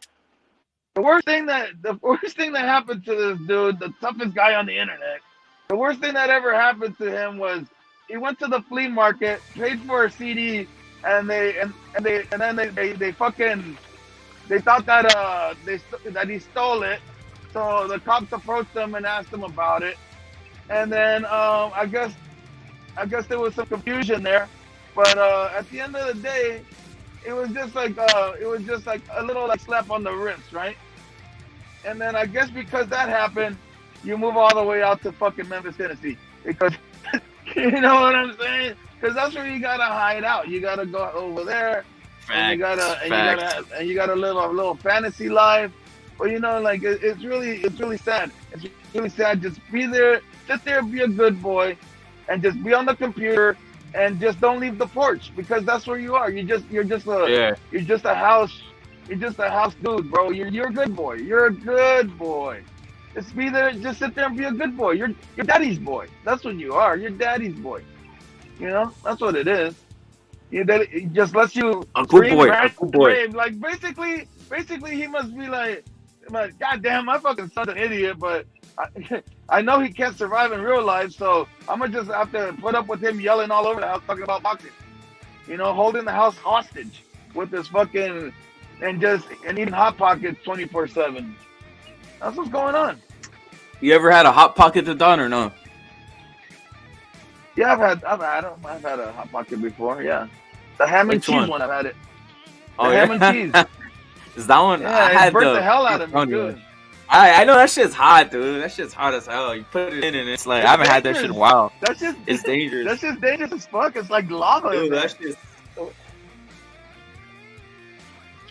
The worst thing that happened to this dude, the toughest guy on the internet, the worst thing that ever happened to him was he went to the flea market, paid for a CD, and they thought that he stole it. So the cops approached him and asked him about it, and then I guess there was some confusion there, but at the end of the day, it was just like a little like slap on the wrist, right? And then I guess because that happened, you move all the way out to fucking Memphis, Tennessee, because you know what I'm saying? Because that's where you gotta hide out. You gotta go over there, and you gotta live a little fantasy life. But you know, like it's really sad. It's really sad. Just be there, sit there, be a good boy, and just be on the computer, and just don't leave the porch, because that's where you are. You're just a house dude, bro. You're a good boy. You're a good boy. Just be there. Just sit there and be a good boy. You're daddy's boy. That's what you are. You're daddy's boy. You know, that's what it is. It just lets you a good boy. A good boy. Like basically, he must be like, God damn, my fucking son's an idiot, but I know he can't survive in real life, so I'm gonna just have to put up with him yelling all over the house talking about boxing. You know, holding the house hostage with this fucking and eating Hot Pockets 24/7. That's what's going on. You ever had a Hot Pocket to Don or no? Yeah, I've had a Hot Pocket before. Yeah, the ham and cheese one. I've had it. Ham and cheese. Is that one? Yeah, I had burnt the hell out of me, dude. I know that shit's hot, dude. That shit's hot as hell. You put it in and it's like, I haven't had that shit in a while. It's dangerous. That shit's dangerous as fuck. It's like lava. Dude, that shit's...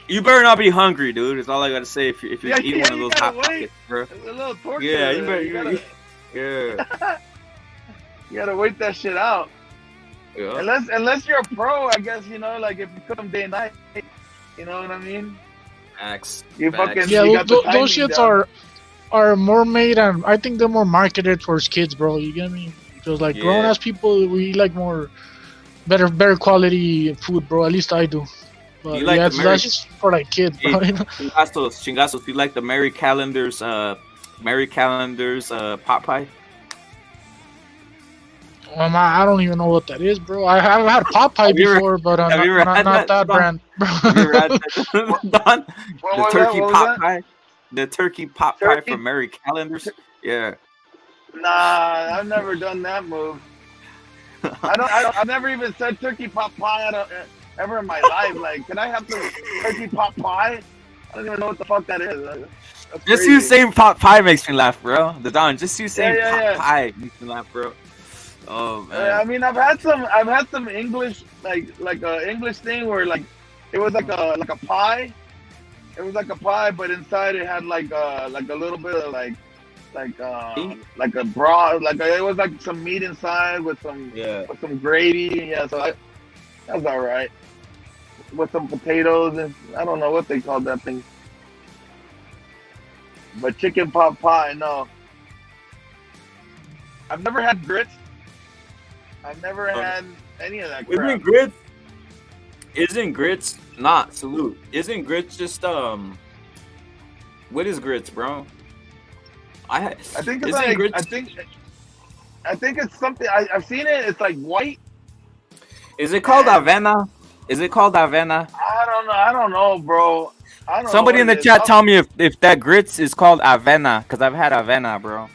You better not be hungry, dude. That's all I gotta say. If you eat one of those Hot Pockets, bro. It's a little torture. Yeah, you better. Yeah. You gotta wait that shit out. Yeah. Unless you're a pro, I guess, you know, like if you cook them day and night, you know what I mean? Facts. You fucking those shits are more made, and I think they're more marketed towards kids, bro. You get me? Because like grown ass people, we like more better quality food, bro. At least I do. But you like that's just for like kids, bro. Chingazos, you like the Mary Callender's pot pie? I don't even know what that is, bro. I have had pot pie before, but not that brand, bro. Have you ever had that, Don? The turkey pot pie? The turkey pot pie from Mary Callender's? Yeah. Nah, I've never done that move. I've never even said turkey pot pie ever in my life. Like, can I have some turkey pot pie? I don't even know what the fuck that is. Just you saying pot pie makes me laugh, bro. The Don, just you saying pot pie makes me laugh, bro. Oh man. I mean, I've had some English like a English thing where like it was like a pie. It was like a pie, but inside it had like a little bit of like a broth, like it was like some meat inside with some gravy. Yeah, so that was all right. with some potatoes and I don't know what they call that thing. But chicken pot pie, no. I've never had grits. I've never had any of that crap. Isn't grits not salute? Isn't grits just what is grits, bro? I think it's like grits? I think it's something I've seen it. It's like white. Is it called avena? Is it called avena? I don't know, bro. Somebody in the chat tell me if that grits is called avena, because I've had avena, bro.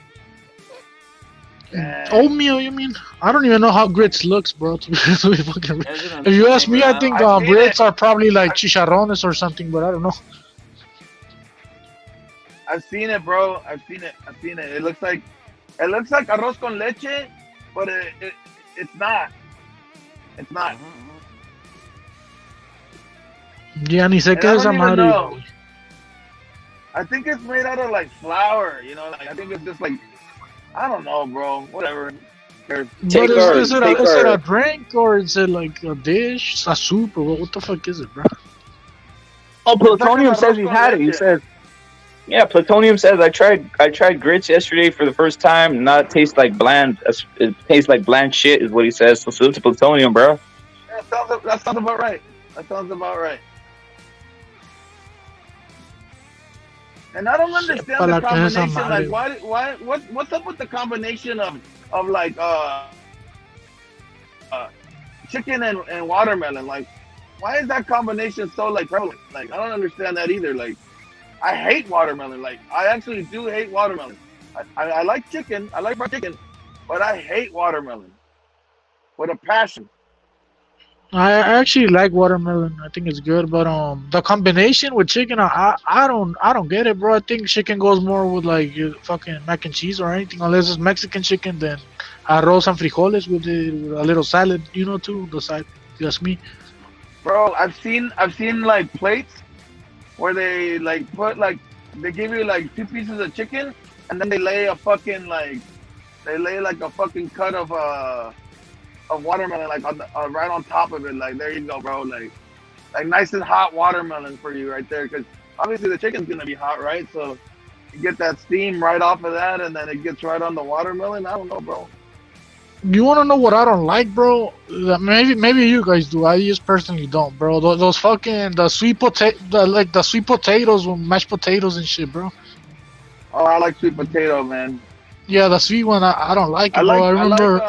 Oatmeal, you mean? I don't even know how grits looks, bro. If you ask me, I think grits are probably like chicharrones or something, but I don't know. I've seen it, bro. I've seen it. It looks like arroz con leche, but it's not. It's not. Yeah, ni sé qué es esa madre. I think it's made out of like flour, you know. Like, I think it's just like, I don't know, bro. Whatever. But is it a drink or is it like a dish, a soup, or what the fuck is it, bro? Oh, Plutonium says he had it. He says, yeah, Plutonium says I tried grits yesterday for the first time. Not taste like bland. It tastes like bland shit, is what he says. So salute to Plutonium, bro. Yeah, that sounds about right. And I don't understand the combination. Like, what's up with the combination of like chicken and watermelon? Like, why is that combination so like prevalent? Like, I don't understand that either. Like, I hate watermelon. Like, I actually do hate watermelon. I like chicken. I like fried chicken, but I hate watermelon with a passion. I actually like watermelon. I think it's good, but the combination with chicken, I don't get it, bro. I think chicken goes more with like fucking mac and cheese or anything, unless it's Mexican chicken. Then arroz and frijoles with a little salad, you know, too. The side, that's me. Bro, I've seen like plates where they like put like they give you like 2 pieces of chicken and then they lay a fucking like a fucking cut of watermelon like on the, right on top of it. Like, there you go, bro. Like nice and hot watermelon for you right there, because obviously the chicken's gonna be hot, right? So you get that steam right off of that, and then it gets right on the watermelon. I don't know, bro. You wanna know what I don't like, bro? Maybe you guys do. I just personally don't, bro. Those fucking the sweet potatoes with mashed potatoes and shit, bro. Oh, I like sweet potato, man. Yeah, the sweet one. I don't like it, bro. I remember.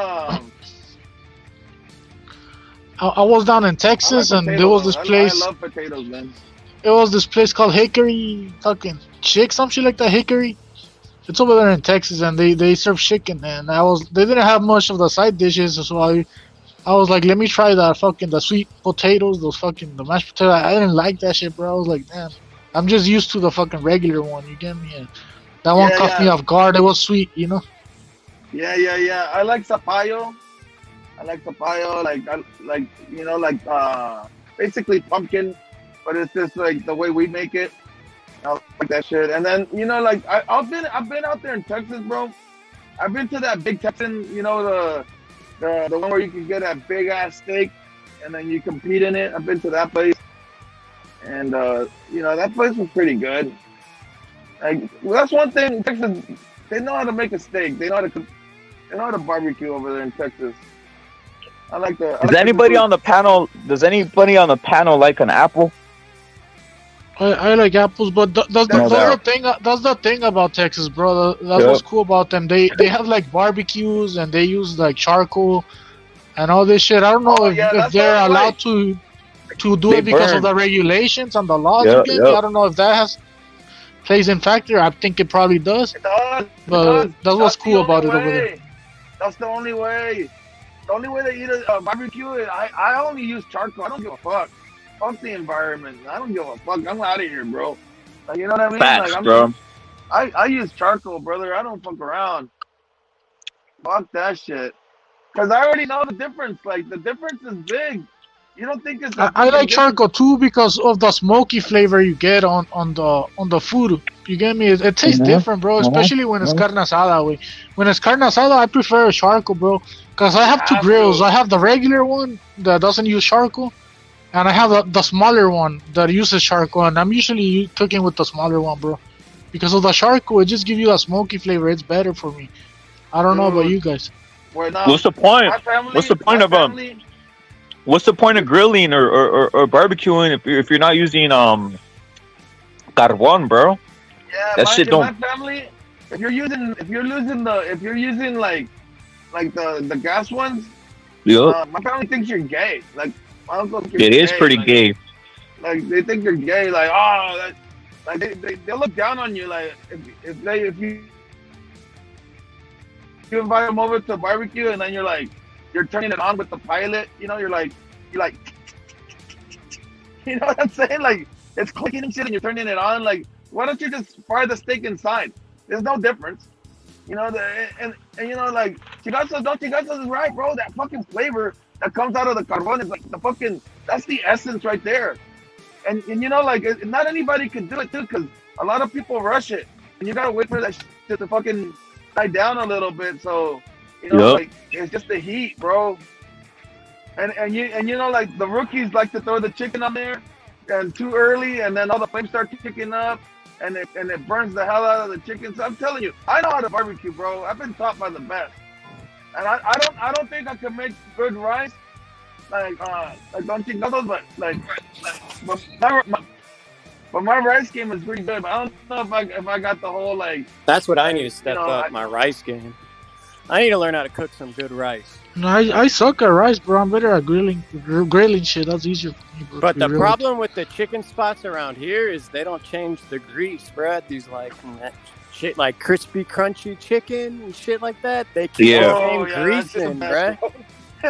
I was down in Texas, and there was this place. I love potatoes, man. It was this place called Hickory fucking Chick, some shit like that. Hickory. It's over there in Texas, and they serve chicken, and they didn't have much of the side dishes, so I was like, let me try that the sweet potatoes, the mashed potatoes. I didn't like that shit, bro. I was like, damn, I'm just used to the fucking regular one. You get me? And that one caught me off guard. It was sweet, you know. Yeah. I like zapallo. Basically pumpkin, but it's just like the way we make it. I like that shit. And then, you know, like I've been out there in Texas, bro. I've been to that Big Texan, you know, the one where you can get that big ass steak and then you compete in it. I've been to that place, and you know, that place was pretty good. Like, that's one thing. Texas, they know how to make a steak. They know how to barbecue over there in Texas. Does anybody on the panel like an apple? I like apples, but that's the thing about Texas, bro. That's what's cool about them. They have like barbecues, and they use like charcoal and all this shit. I don't know if they're allowed to do it because of the regulations and the laws. I don't know if that plays in factor. I think it probably does. It does. But that's what's cool about it over there. That's the only way. The only way they eat a barbecue is I only use charcoal. I don't give a fuck. Fuck the environment. I don't give a fuck. I'm out of here, bro. Like, you know what I mean? Facts, bro. I use charcoal, brother. I don't fuck around. Fuck that shit. Because I already know the difference. Like, the difference is big. You don't think it's... I like charcoal, too, because of the smoky flavor you get on the food. You get me? It tastes different, bro, especially when it's carne asada. When it's carne asada, I prefer charcoal, bro. Because I have two grills. I have the regular one that doesn't use charcoal, and I have the smaller one that uses charcoal, and I'm usually cooking with the smaller one, bro. Because of the charcoal, it just gives you a smoky flavor. It's better for me. I don't know about you guys. What's the point? What's the point of What's the point of grilling or barbecuing if you're not using carbon, bro? Yeah, that shit don't. My family, if you're using like the gas ones, my family thinks you're gay. Like my uncle thinks you're It is gay. pretty Like, gay. Like they think you're gay. Like like they look down on you. Like if you invite them over to barbecue and then you're turning it on with the pilot. You know, you're like, you know what I'm saying? Like it's clicking and shit, and you're turning it on. Like, why don't you just fry the steak inside? There's no difference. You know, and you know, like chingazos is right, bro. That fucking flavor that comes out of the carbon is like that's the essence right there. And you know, like not anybody can do it too, because a lot of people rush it, and you gotta wait for that shit to fucking die down a little bit. So you know, like it's just the heat, bro. And you know, like the rookies like to throw the chicken on there and too early, and then all the flames start kicking up, and it burns the hell out of the chicken. So I'm telling you, I know how to barbecue, bro. I've been taught by the best, and I don't think I can make good rice like Don Chingados, but my rice game is pretty good. But I don't know if I got the whole like. That's what I need to step up my rice game. I need to learn how to cook some good rice. No, I suck at rice, bro. I'm better at grilling shit. That's easier for me, bro. But the problem with the chicken spots around here is they don't change the grease, bro. These like shit like crispy, crunchy chicken and shit like that. They keep the same grease in, bro.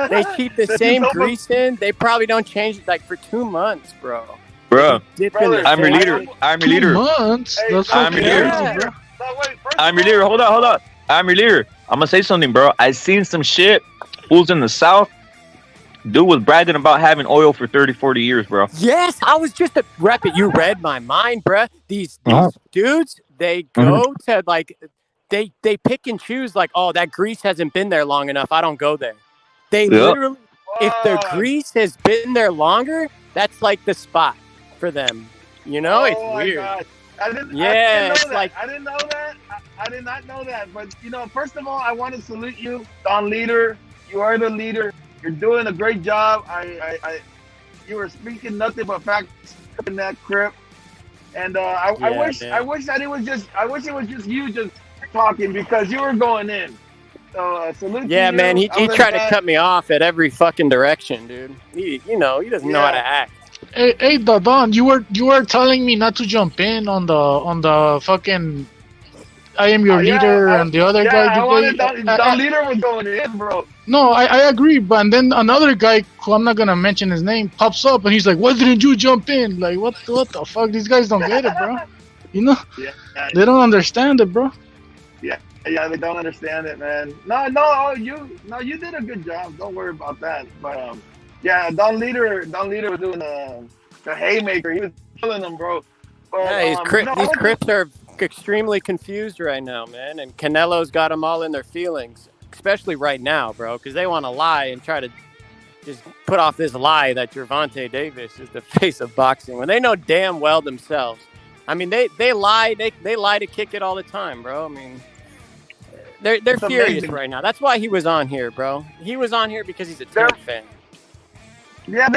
They keep the same grease in. They probably don't change it like for 2 months, bro. Bro, I'm your leader. I'm your leader. 2 months? That's I'm your leader. I'm your leader. Hold on. I'm your leader. I'm gonna say something, bro. I seen some shit. Fools in the South. Dude was bragging about having oil for 30, 40 years, bro. Yes, I was just a rep it. You read my mind, bro. These dudes, they go to like, they pick and choose like, oh, that grease hasn't been there long enough. I don't go there. They literally, if the grease has been there longer, that's like the spot for them. You know, it's weird. God. I didn't know that. I didn't know that. I did not know that. But you know, first of all, I want to salute you, Don Leader. You are the leader. You're doing a great job. You were speaking nothing but facts in that crib. And I wish that it was just you just talking, because you were going in. So salute. Yeah, to man. you. He tried to cut me off at every fucking direction, dude. He doesn't know how to act. Hey, Don, you were telling me not to jump in on the fucking I am your leader and the other guy. Don Leader was going in, bro. No, I agree, but and then another guy who I'm not gonna mention his name pops up and he's like, "Why didn't you jump in? Like, what the fuck? These guys don't get it, bro. You know, they don't understand it, bro." Yeah, they don't understand it, man. No, you did a good job. Don't worry about that. But yeah, Don Leader was doing the haymaker. He was killing them, bro. But, yeah, these Crips are extremely confused right now, man, and Canelo's got them all in their feelings, especially right now, bro, because they want to lie and try to just put off this lie that Gervonta Davis is the face of boxing when they know damn well themselves. I mean, they lie to kick it all the time, bro. I mean, they're furious right now. That's why he was on here, bro. He was on here because he's a Tank fan. Yeah,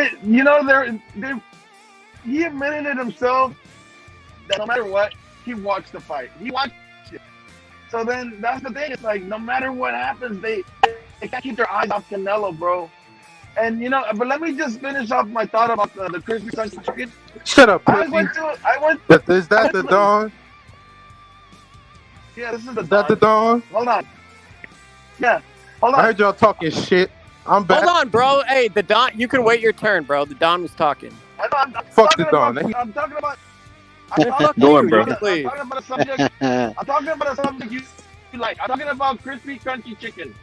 he admitted it himself that no matter what, he watched the fight. He watched it. So then that's the thing. It's like no matter what happens, they can't keep their eyes off Canelo, bro. And you know, but let me just finish off my thought about the crispy country chicken. Shut up, I pussy. went. Is that the Don? Yeah, this is the. Is that the Don? Hold on. Yeah, hold on. I heard y'all talking shit. I'm back. Hold on, bro. Hey, the Don. You can wait your turn, bro. The Don was talking. Fuck the Don. I'm talking about. Go on, bro. I'm talking about a subject. I'm talking about a subject you like. I'm talking about crispy crunchy chicken.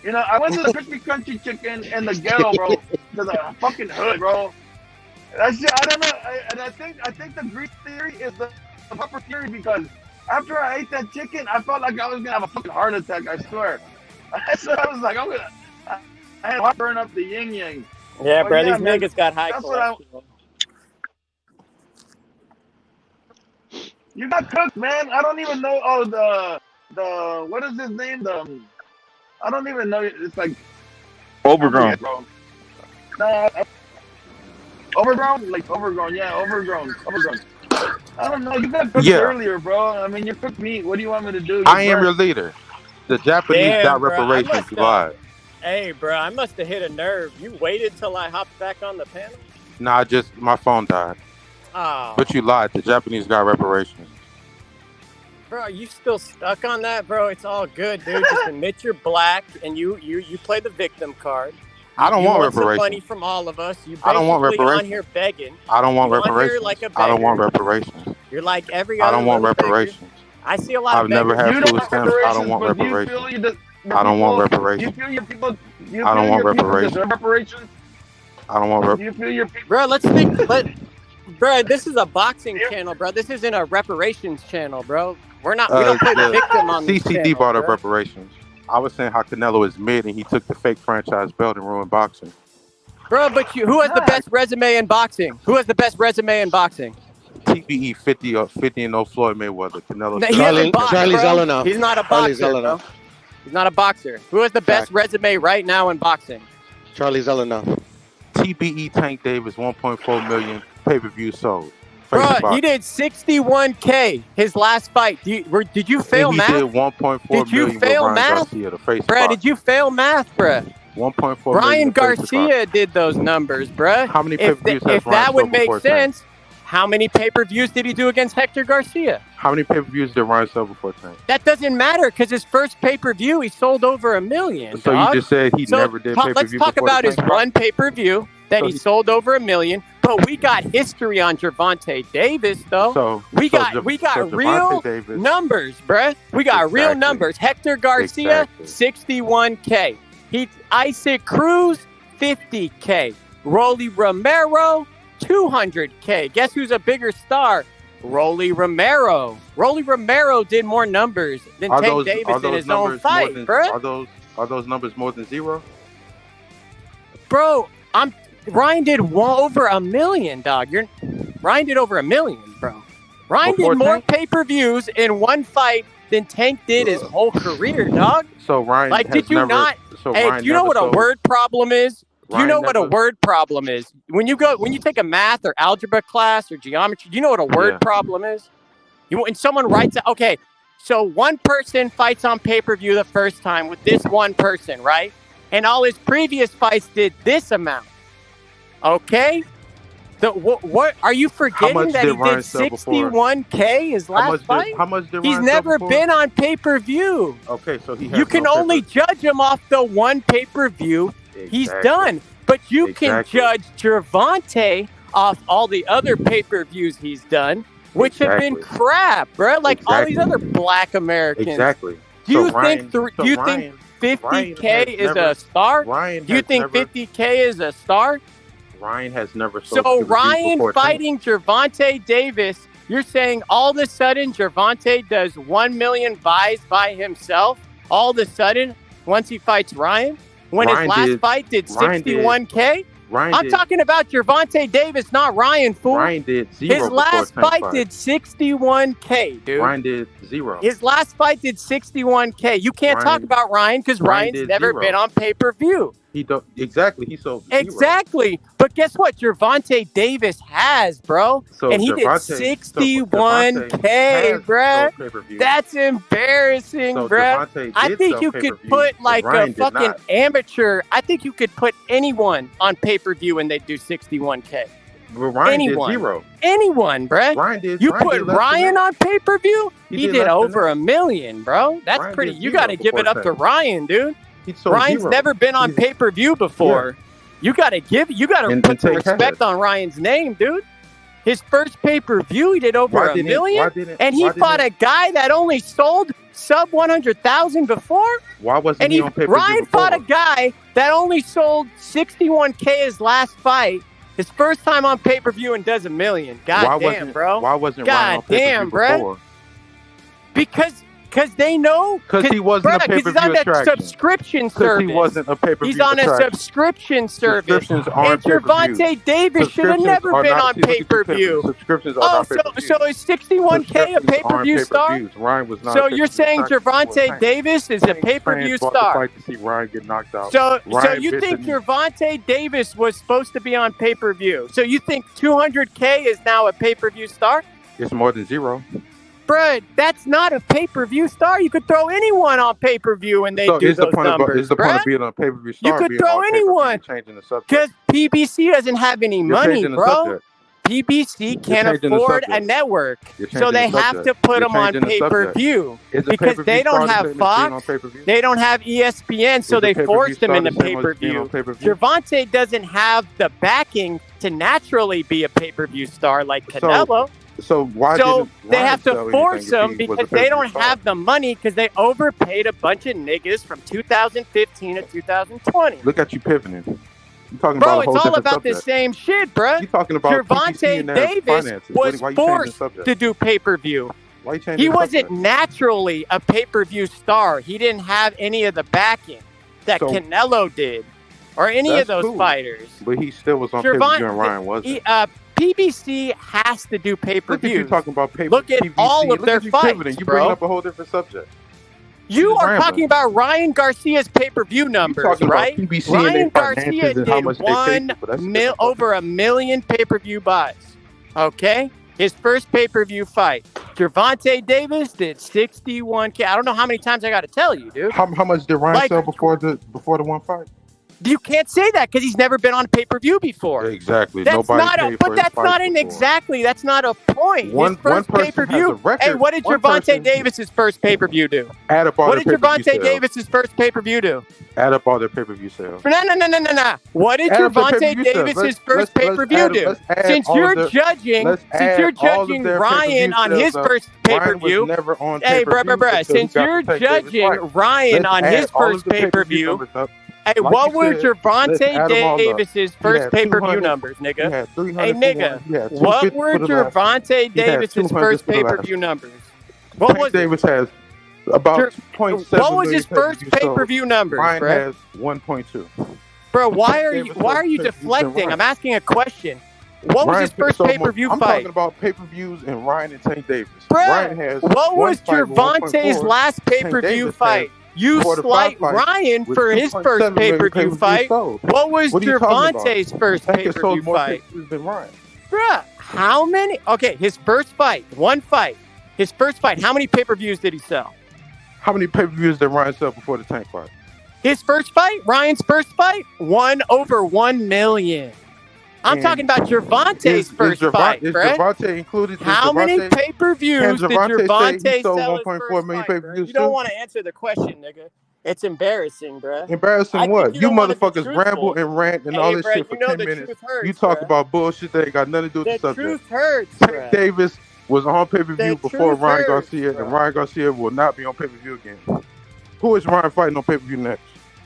You know, I went to the crispy crunchy chicken in the ghetto, bro, to the fucking hood, bro. That shit, I don't know. And I think the grease theory is the proper theory, because after I ate that chicken, I felt like I was gonna have a fucking heart attack. I swear. I was like, I had to burn up the yin yang. Yeah, But bro. yeah, These man, niggas got high that's what cholesterol. you got cooked, man. I don't even know. Oh, the what is his name? I don't even know. It's like Overgrown. bro. No, overgrown, like overgrown. Yeah, overgrown. I don't know. You got cooked Yeah. earlier, bro. I mean, you cooked meat. What do you want me to do? I am your leader. The Japanese got Damn, bro. reparations. You lied. Hey, bro. I must have hit a nerve. You waited till I hopped back on the panel. Nah, just my phone died. Oh, But you lied. The Japanese got reparations. bro. You still stuck on that, bro? It's all good, dude. Just admit you're black and you play the victim card. I don't want some reparations. money from all of us. You I don't want basically reparations. on here begging. I don't want You on here reparations. like a I don't want beggar. reparations. You're like every I other don't want little beggar. reparations. I see a lot I've of never beggars. had food stamps. I don't want reparations. I don't want reparations. You feel your people. I don't want reparations. Deserve reparations. I don't want You feel your people. Bro, let's think. Bro, this is a boxing channel, bro. This isn't a reparations channel, bro. We don't play the victim on this CCD channel, brought up bro. reparations. I was saying how Canelo is mid and he took the fake franchise belt and ruined boxing. Bro, but who has the best resume in boxing? Who has the best resume in boxing? TBE 50-0 Floyd Mayweather. Canelo. No, he hasn't boxed, bro. Zelenoff. He's not a Charlie boxer, bro. Zelenoff. He's not a boxer. Who has the best resume right now in boxing? Charlie Zelenoff. TBE Tank Davis 1.4 million pay-per-view sold. Bro, he did 61K his last fight. Did you fail and he math? did 1.4 Did you million fail with Ryan math? Garcia, the face Bruh, box. did you fail math, bruh? 1.4 Ryan million the face box. Garcia did those numbers, bruh. How many If, pay-per-views if has Ryan that would sold make before Tank? sense, how many pay-per-views did he do against Hector Garcia? How many pay-per-views did Ryan sell before Tank? That doesn't matter because his first pay-per-view, he sold over 1 million. So dog. you just said he never did Let's pay-per-view talk before about the his Tank? one pay-per-view that So he he- sold over 1 million. But we got history on Gervonta Davis, though. we got Gervonta real Davis- numbers, bruh. We got real Exactly. numbers. Hector Garcia, Exactly. 61K. Isaac Cruz, 50K. Rolly Romero, 200K. Guess who's a bigger star? Rolly Romero. Rolly Romero did more numbers than Tank Davis in his own fight, bruh. Are those numbers more than zero? Bro, Ryan did over 1 million, dog. Ryan did over 1 million, bro. Ryan Before did more Tank? pay-per-views in one fight than Tank did his whole career, dog. So Ryan Like, has did you never, not? So Hey, Ryan do you know never what a sold- word problem is? Do you Ryan know what a never- word problem is? When you take a math or algebra class or geometry, do you know what a word Yeah. problem is? When someone writes, okay, so one person fights on pay-per-view the first time with this one person, right? And all his previous fights did this amount. Okay? What are you forgetting much that he did Ryan did sell before? 61K his last fight? How much did He's Ryan sell never before? been on pay-per-view. Okay, so he has You can no only judge him off the one pay-per-view he's Exactly. done. But you can Exactly. judge Gervonta off all the other pay-per-views he's done, which have been Exactly. crap, bro. Like all these Exactly. other black Americans. Exactly. Do you So think Ryan- do you think 50K is a star? Ryan Do you has think never- 50K is a star? Ryan has never sold So pay-per-views Ryan before Tank. fighting Gervonta Davis, you're saying all of a sudden Gervonta does 1 million buys by himself? All of a sudden, once he fights Ryan? When Ryan his last did- fight did Ryan did- 61K? Ryan I'm did- talking about Gervonta Davis, not Ryan, fool. Ryan did zero His before last Tank fight did 61K, dude. Ryan did zero. His last fight did 61K. You can't talk Ryan- about Ryan because Ryan Ryan's did never zero. been on pay-per-view. He don't exactly. He sold zero. Exactly. But guess what? Gervonta Davis has, bro. So and he did Gervonta- so 61K, has bruh. sold pay-per-view. That's embarrassing, So bruh. Gervonta I did think sell you could pay-per-view, put but like Ryan a did fucking not. amateur. I think you could put anyone on pay-per-view and they'd do 61K. But Ryan anyone. did zero. Anyone, bruh. Ryan did. You Ryan put did less than Ryan that. on pay-per-view, He he did did less than over 1 million, bro. That's Ryan pretty. did You zero got to give it before up to Tank. Ryan, dude. He sold Ryan's zero. never been on pay-per-view before. You got to And put some Tank respect has. on Ryan's name, dude. His first pay-per-view, he did over Why 1 didn't- million, why didn't- and he why fought didn't- a guy that only sold sub 100,000 before. Why wasn't And he on pay-per-view Ryan before? fought a guy that only sold 61K his last fight, his first time on pay-per-view, and does 1 million. God Why damn, wasn't- bro. Why wasn't Ryan on God pay-per-view damn, bro. before? Because Because they know. Because he wasn't a pay-per-view he's on attraction. a subscription service. Because he wasn't a pay-per-view He's on attraction. a subscription service. Subscriptions aren't and Gervonta Davis should have never been on pay-per-view. Subscriptions are not pay-per-views. So is 61K a pay-per-view star? Ryan was not. So you're saying Gervonta Davis is a pay-per-view star? Fight to see Ryan get knocked out. So you think Gervonta Davis was supposed to be on pay-per-view? So you think 200K is now a pay-per-view star? It's more than zero. Bruh, that's not a pay-per-view star. You could throw anyone on pay-per-view and they do those numbers. Is the point of being on a pay-per-view star? You could throw anyone. Changing the subject. Because PBC doesn't have any money, bro. PBC can't afford a network, so they have to put them on pay-per-view because they don't have Fox, they don't have ESPN, so they force them into pay-per-view. Gervonta doesn't have the backing to naturally be a pay-per-view star like Canelo. So they have to force them because they don't have the money because they overpaid a bunch of niggas from 2015 to 2020. Look at you pivoting. You're talking bro, about a whole it's all about subject. the same shit, bro. You're talking about Gervonta Davis was forced to do pay-per-view. He wasn't naturally a pay-per-view star. He didn't have any of the backing that Canelo did or any of those fighters. But he still was on pay-per-view and Ryan wasn't. PBC has to do pay-per-view. Look at you talking about pay-per-view. Look at all of their fights, You bringing up a whole different subject. You are talking about Ryan Garcia's pay-per-view numbers, right? Ryan Garcia did over 1 million pay-per-view buys. Okay? His first pay-per-view fight. Gervonta Davis did 61K. I don't know how many times I got to tell you, dude. How much did Ryan sell before the one fight? You can't say that because he's never been on pay-per-view before. Exactly. That's not a point. His first pay-per-view. Hey, what did Gervonta Davis's first pay-per-view do? Add up all what did Gervonta Davis's first pay-per-view do? Add up all their pay-per-view sales. No. What did Gervonta Davis's first pay-per-view do? Since you're judging Ryan on his first pay-per-view. Hey, bruh. Since you're judging Ryan on his first pay-per-view. Hey, what were Gervonta Davis's first pay-per-view numbers, nigga? Hey, nigga, what were Gervonta Davis's first pay-per-view numbers? What was Davis has about 2.7. What was his first pay-per-view numbers, Ryan bro? has 1.2. Bro, why are you deflecting? I'm asking a question. What was his first pay-per-view fight? I'm talking about pay-per-views and Ryan and Tank Davis. Bro, what was Gervonta's last pay-per-view fight? You slight Ryan for his first pay-per-view fight. What was Gervonta's first pay-per-view fight? Bruh, how many? Okay, his first fight, one fight. His first fight, how many pay-per-views did he sell? How many pay-per-views did Ryan sell before the Tank fight? His first fight, Ryan's first fight, over 1 million. I'm talking about Gervonta's first fight, bruh. Gervonta included? How many pay-per-views did Gervonta sell 1.4 million pay-per-views? You don't want to answer the question, nigga. It's embarrassing, bruh. Embarrassing what? You motherfuckers ramble and rant and all this shit for 10 minutes. You talk about bullshit that ain't got nothing to do with the subject. The truth hurts, Tank Davis was on pay-per-view before Ryan Garcia, and Ryan Garcia will not be on pay-per-view again. Who is Ryan fighting on pay-per-view next?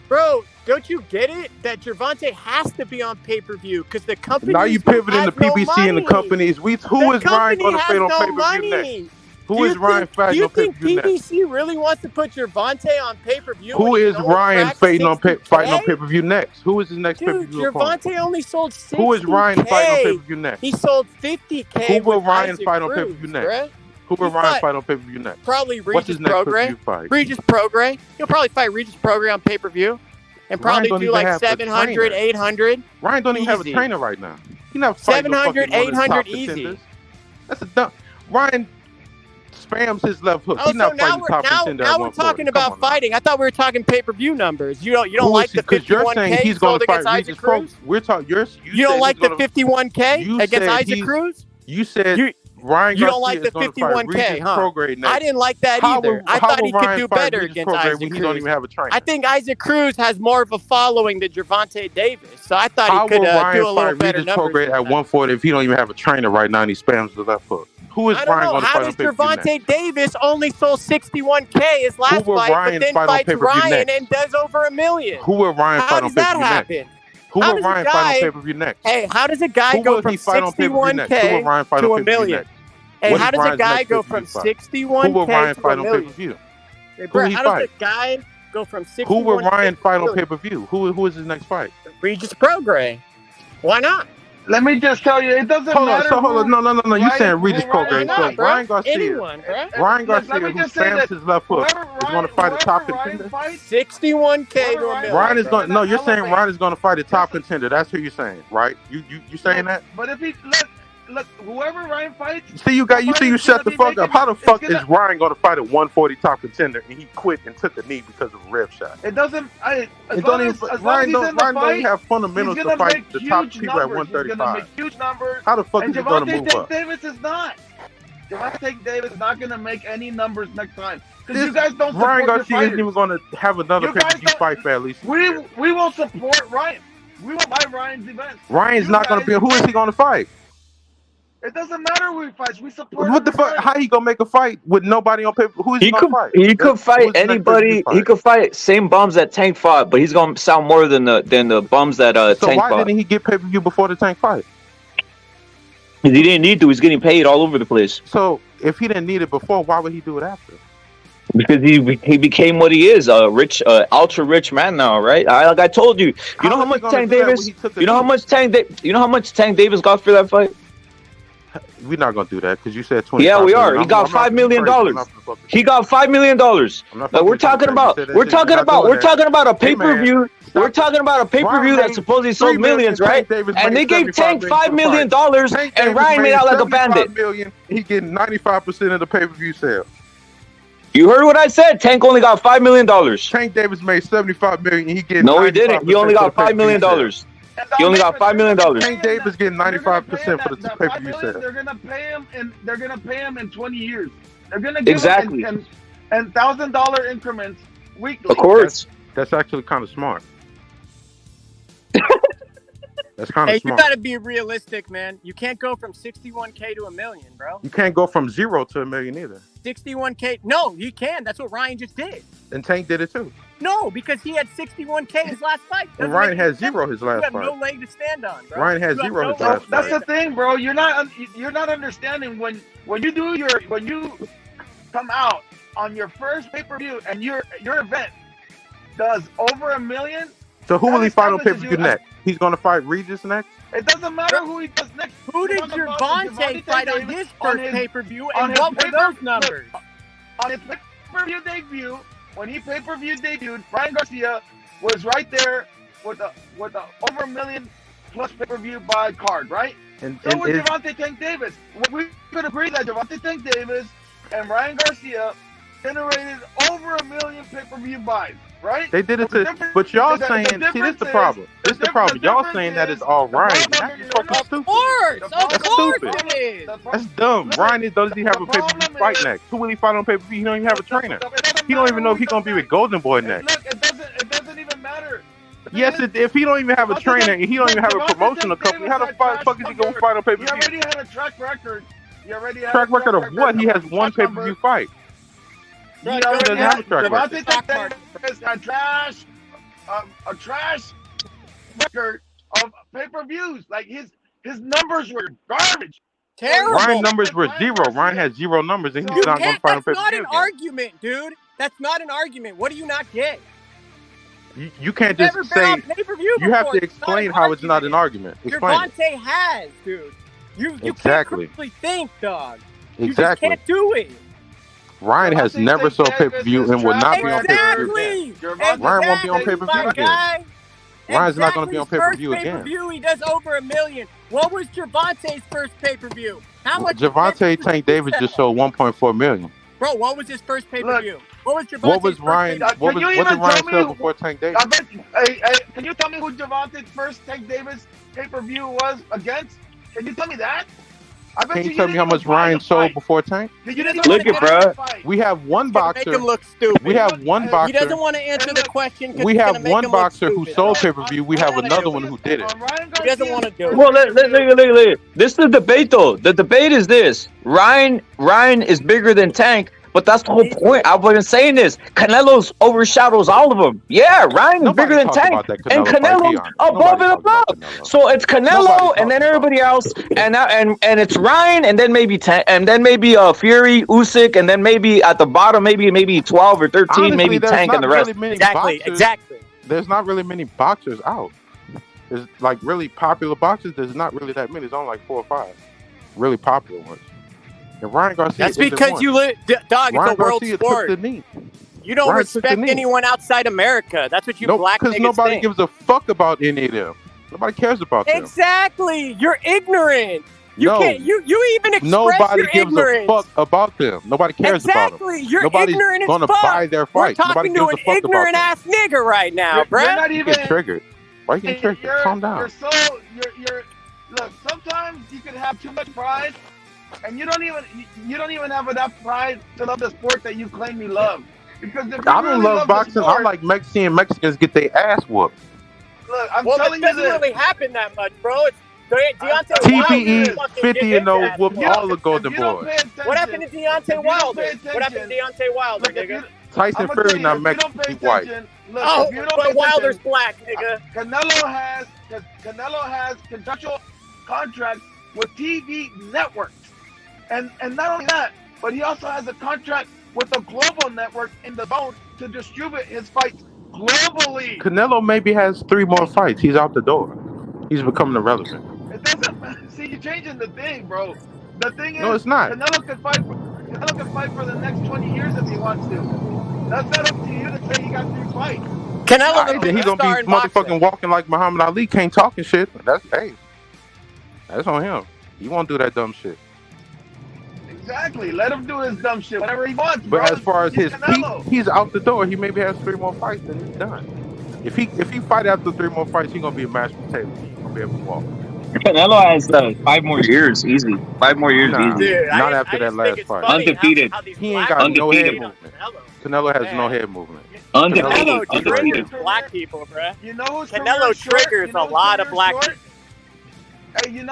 Bro, don't you get it? That Gervonta has to be on pay-per-view because the company. Now you pivoting the PBC and the companies. Who is Ryan going to fight on pay-per-view next? Who is Ryan fighting on pay-per-view next? Do you think PBC really wants to put Gervonta on pay-per-view? Who is Ryan fighting on pay-per-view next? Who is his next pay-per-view opponent? Gervonta only sold 60K. Who is Ryan fighting on pay-per-view next? He sold 50K. Who will Ryan fight on pay-per-view next? Who will Ryan fight on pay-per-view next? Probably Regis Prograis. Regis Prograis. He'll probably fight Regis Prograis on pay-per-view. And probably do like 700, 800. Ryan don't even have a trainer right now. He not 700, 800 easy. That's a dumb. Ryan spams his left hook. He's not fighting top contender. Now we're talking about fighting. I thought we were talking pay-per-view numbers. You don't like the 51K he's going to fight Isaac Cruz? We're talking. You don't like the 51K against Isaac Cruz? You said Ryan you don't like the 51K, huh? I didn't like that either. I thought he could do better against Isaac Cruz. He don't even have a trainer. I think Isaac Cruz has more of a following than Gervonta Davis, so I thought he could do a little better numbers. How will Ryan fight Regis Prograis at 140 if he don't even have a trainer right now and he spams the left hook? Who is Ryan going to fight on pay-per-view next? How does Gervonta Davis only sold 61K his last fight, but then fights Ryan and does over 1 million? Who will Ryan fight on pay-per-view next? Who will Ryan fight on pay-per-view next? Hey, how does a guy go from 61K to 1 million? Hey, how does a guy go from 61K to 1 million? Bro, he how does fight? the guy go from 61? Who will Ryan fight on pay-per-view? Who is his next fight? Regis Prograis. Why not? Let me just tell you, it doesn't matter. Hold on. No. You saying Regis Prograis? So Ryan Garcia. Anyone, bro. Ryan Garcia, who spams his left hook, is going to fight a top contender. 61K to $1 million. Ryan is going. No, you're saying Ryan is going to fight a top contender. That's who you're saying, right? You saying that? But if he look, whoever Ryan fights. See, you shut the fuck up. How the fuck is Ryan going to fight a 140 top contender and he quit and took a knee because of a rib shot? It doesn't. Ryan don't have fundamentals to fight the top people at 135. He's gonna make huge numbers. How the fuck is he going to move up? Davis is not. Javante Davis is not going to make any numbers next time. Because you guys don't support Ryan Garcia your isn't even going to have another pay-per-view fight for at least. We will support Ryan. We will buy Ryan's event. Ryan's not going to be. Who is he going to fight? It doesn't matter who he fights. We support. What the fuck? How he gonna make a fight with nobody on paper? Who is he gonna fight? He could fight anybody. He could fight same bums that Tank fought, but he's gonna sound more than the bums that So Tank why fought. didn't he get pay-per-view before the Tank fight? He didn't need to. He's getting paid all over the place. So if he didn't need it before, why would he do it after? Because he became what he is, a rich, ultra rich man now, right? Like I told you, you know how much Tank Davis, you know how much Tank Davis got for that fight? We're not gonna do that because you said 20. Yeah, we are. He got $5 million. He got $5 million. We're talking about a pay-per-view. We're talking about a pay-per-view that supposedly sold millions, right? And they gave Tank $5 million, and Ryan made out like a bandit. He getting 95% of the pay-per-view sale. You heard what I said. Tank only got $5 million. Tank Davis made $75 million. He getting no, he didn't. He only got $5 million. He only got $5 million. Tank Davis getting 95% for the pay-per-view sale. They're gonna pay him, and they're gonna pay him in 20 years. They're gonna give him in $1,000 increments weekly. Of course, that's actually kind of smart. That's kind of Hey, smart. you gotta be realistic, man. You can't go from 61K to $1 million, bro. You can't go from 0 to $1 million either. 61K. No, you can. That's what Ryan just did. And Tank did it too. No, because he had 61K his last fight. And Ryan had 0 his last fight. You have no leg to stand on, bro. Ryan had 0 his last fight. That's the thing, bro. You're not understanding when you come out on your first pay-per-view and your event does over $1 million. So who will he fight on pay-per-view next? He's going to fight Regis next? It doesn't matter who he does next. Who did Javante fight on his first pay-per-view, and what were those numbers? On his pay-per-view debut, when he pay-per-view debuted, Ryan Garcia was right there with the over $1 million plus pay-per-view buy card, right? So was Javante Tank Davis. We could agree that Javante Tank Davis and Ryan Garcia generated over $1 million pay-per-view buys. Right? They did it but y'all saying, see, this is the problem. This is the problem. Y'all saying that it's all Ryan. That's fucking stupid. Of course it is. That's dumb. Ryan doesn't he have a pay-per-view fight next? Who will he fight on pay-per-view? He don't even have a trainer. He don't even know if he's going to be with Golden Boy next. Look, it doesn't even matter. Yes, if he don't even have a trainer and he don't even have a promotional company, how the fuck is he going to fight on pay-per-view? He already had a track record. Track record of what? He has one pay-per-view fight. He doesn't have a track record. A trash record of pay-per-views. Like his numbers were garbage. Terrible. Ryan's numbers were 0. Ryan has 0 numbers, and he's not going to fight on pay-per-view. That's not an argument, dude. That's not an argument. What do you not get? You can't just say. You have to explain how it's not an argument. Explain it. Javante has, dude. You Exactly. can't really think, dog. Exactly. You just can't do it. Ryan has never sold pay-per-view and will not be on pay-per-view. Ryan won't be on pay-per-view again. Ryan's not going to be on pay-per-view again. He does over $1 million. What was Javante's first pay-per-view? How much? Javante Tank Davis just sold 1.4 million. Bro, what was his first pay-per-view? What was Javante's What was Ryan? What did Ryan sell before Tank Davis? Can you tell me who Javante's first Tank Davis pay-per-view was against? Can you tell me that? Can you tell me how much Ryan sold before Tank? Look it, bro. We have one boxer. Make him look stupid. We have one boxer. He doesn't want to answer the question. We have one boxer who sold pay-per-view. We have another one who did it. He doesn't want to do it. Well, look. This is the debate, though. The debate is this: Ryan is bigger than Tank, But that's the whole point. I've been saying this. Canelo's overshadows all of them. Yeah, Ryan's bigger than Tank, and Canelo's above and above. So it's Canelo, and then everybody else, and it's Ryan, and then maybe Tank, and then maybe Fury, Usyk, and then maybe at the bottom, maybe 12 or 13, honestly, maybe Tank, and the rest. Really exactly. There's not really many boxers out. There's like really popular boxers. There's not really that many. There's only like 4 or 5 really popular ones. And Ryan Garcia. That's because you live, dog. Ryan it's a world Garcia sport. You don't respect anyone outside America. That's what you black niggas think. Because nobody gives a fuck about any of them. Nobody cares about them. Exactly. You're ignorant. You can't. You even express nobody your gives ignorance. a fuck about them. Nobody cares about them. Exactly. You're Nobody's ignorant gonna as fuck. buy their fight. We're Nobody talking gives to a an fuck about ignorant them. ass nigga right now, bro. You're not even get triggered. Why you getting triggered? Calm down. You're look. Sometimes you can have too much pride, and you don't even have enough pride to love the sport that you claim you love. Because if you I don't really love boxing. sport, I like Mexicans get their ass whooped. Look, I'm well, telling it you doesn't this. really happen that much, bro. It's Deontay TPE Wilder 50-0 whoop all the Golden Boys. What happened to Deontay Wilder? What happened to Deontay Wilder, nigga? Tyson Fury not Mexican, he's white. Look, Oh, if you don't but pay Wilder's attention, black, nigga. Canelo has contractual contracts with TV networks, and not only that, but he also has a contract with the global network in the zone to distribute his fights globally. Canelo maybe has 3 more fights. He's out the door. He's becoming irrelevant. It doesn't. See, you're changing the thing, bro. The thing is, No, it's not. Canelo can fight for the next 20 years if he wants to. That's not up to you to say he got 3 fights. Canelo, then he's gonna be motherfucking walking like Muhammad Ali, can't talk and shit. That's on him. He won't do that dumb shit. Exactly. Let him do his dumb shit, whatever he wants. But bro. as far as He's his Canelo. peak, he's out the door. He maybe has 3 more fights, then he's done. If he fight after 3 more fights, he's gonna be a mashed potato. He's gonna be able to walk. Canelo has 5 more years, easy. 5 more years, Nah, easy. Dude, not I after that just last think fight. it's funny Undefeated. how these He ain't black got no Undefeated. head movement. Canelo has no head movement. Undefeated. Canelo triggers black people, bruh. You know who's Canelo career short? triggers You know a who's lot of career black short? people. Hey, you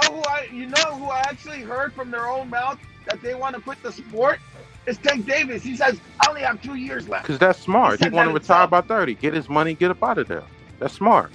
know who I actually heard from their own mouth that they want to quit the sport? It's Tank Davis. He says, I only have 2 years left. Because that's smart. He said want to that retire himself. by 30. Get his money, get up out of there. That's smart.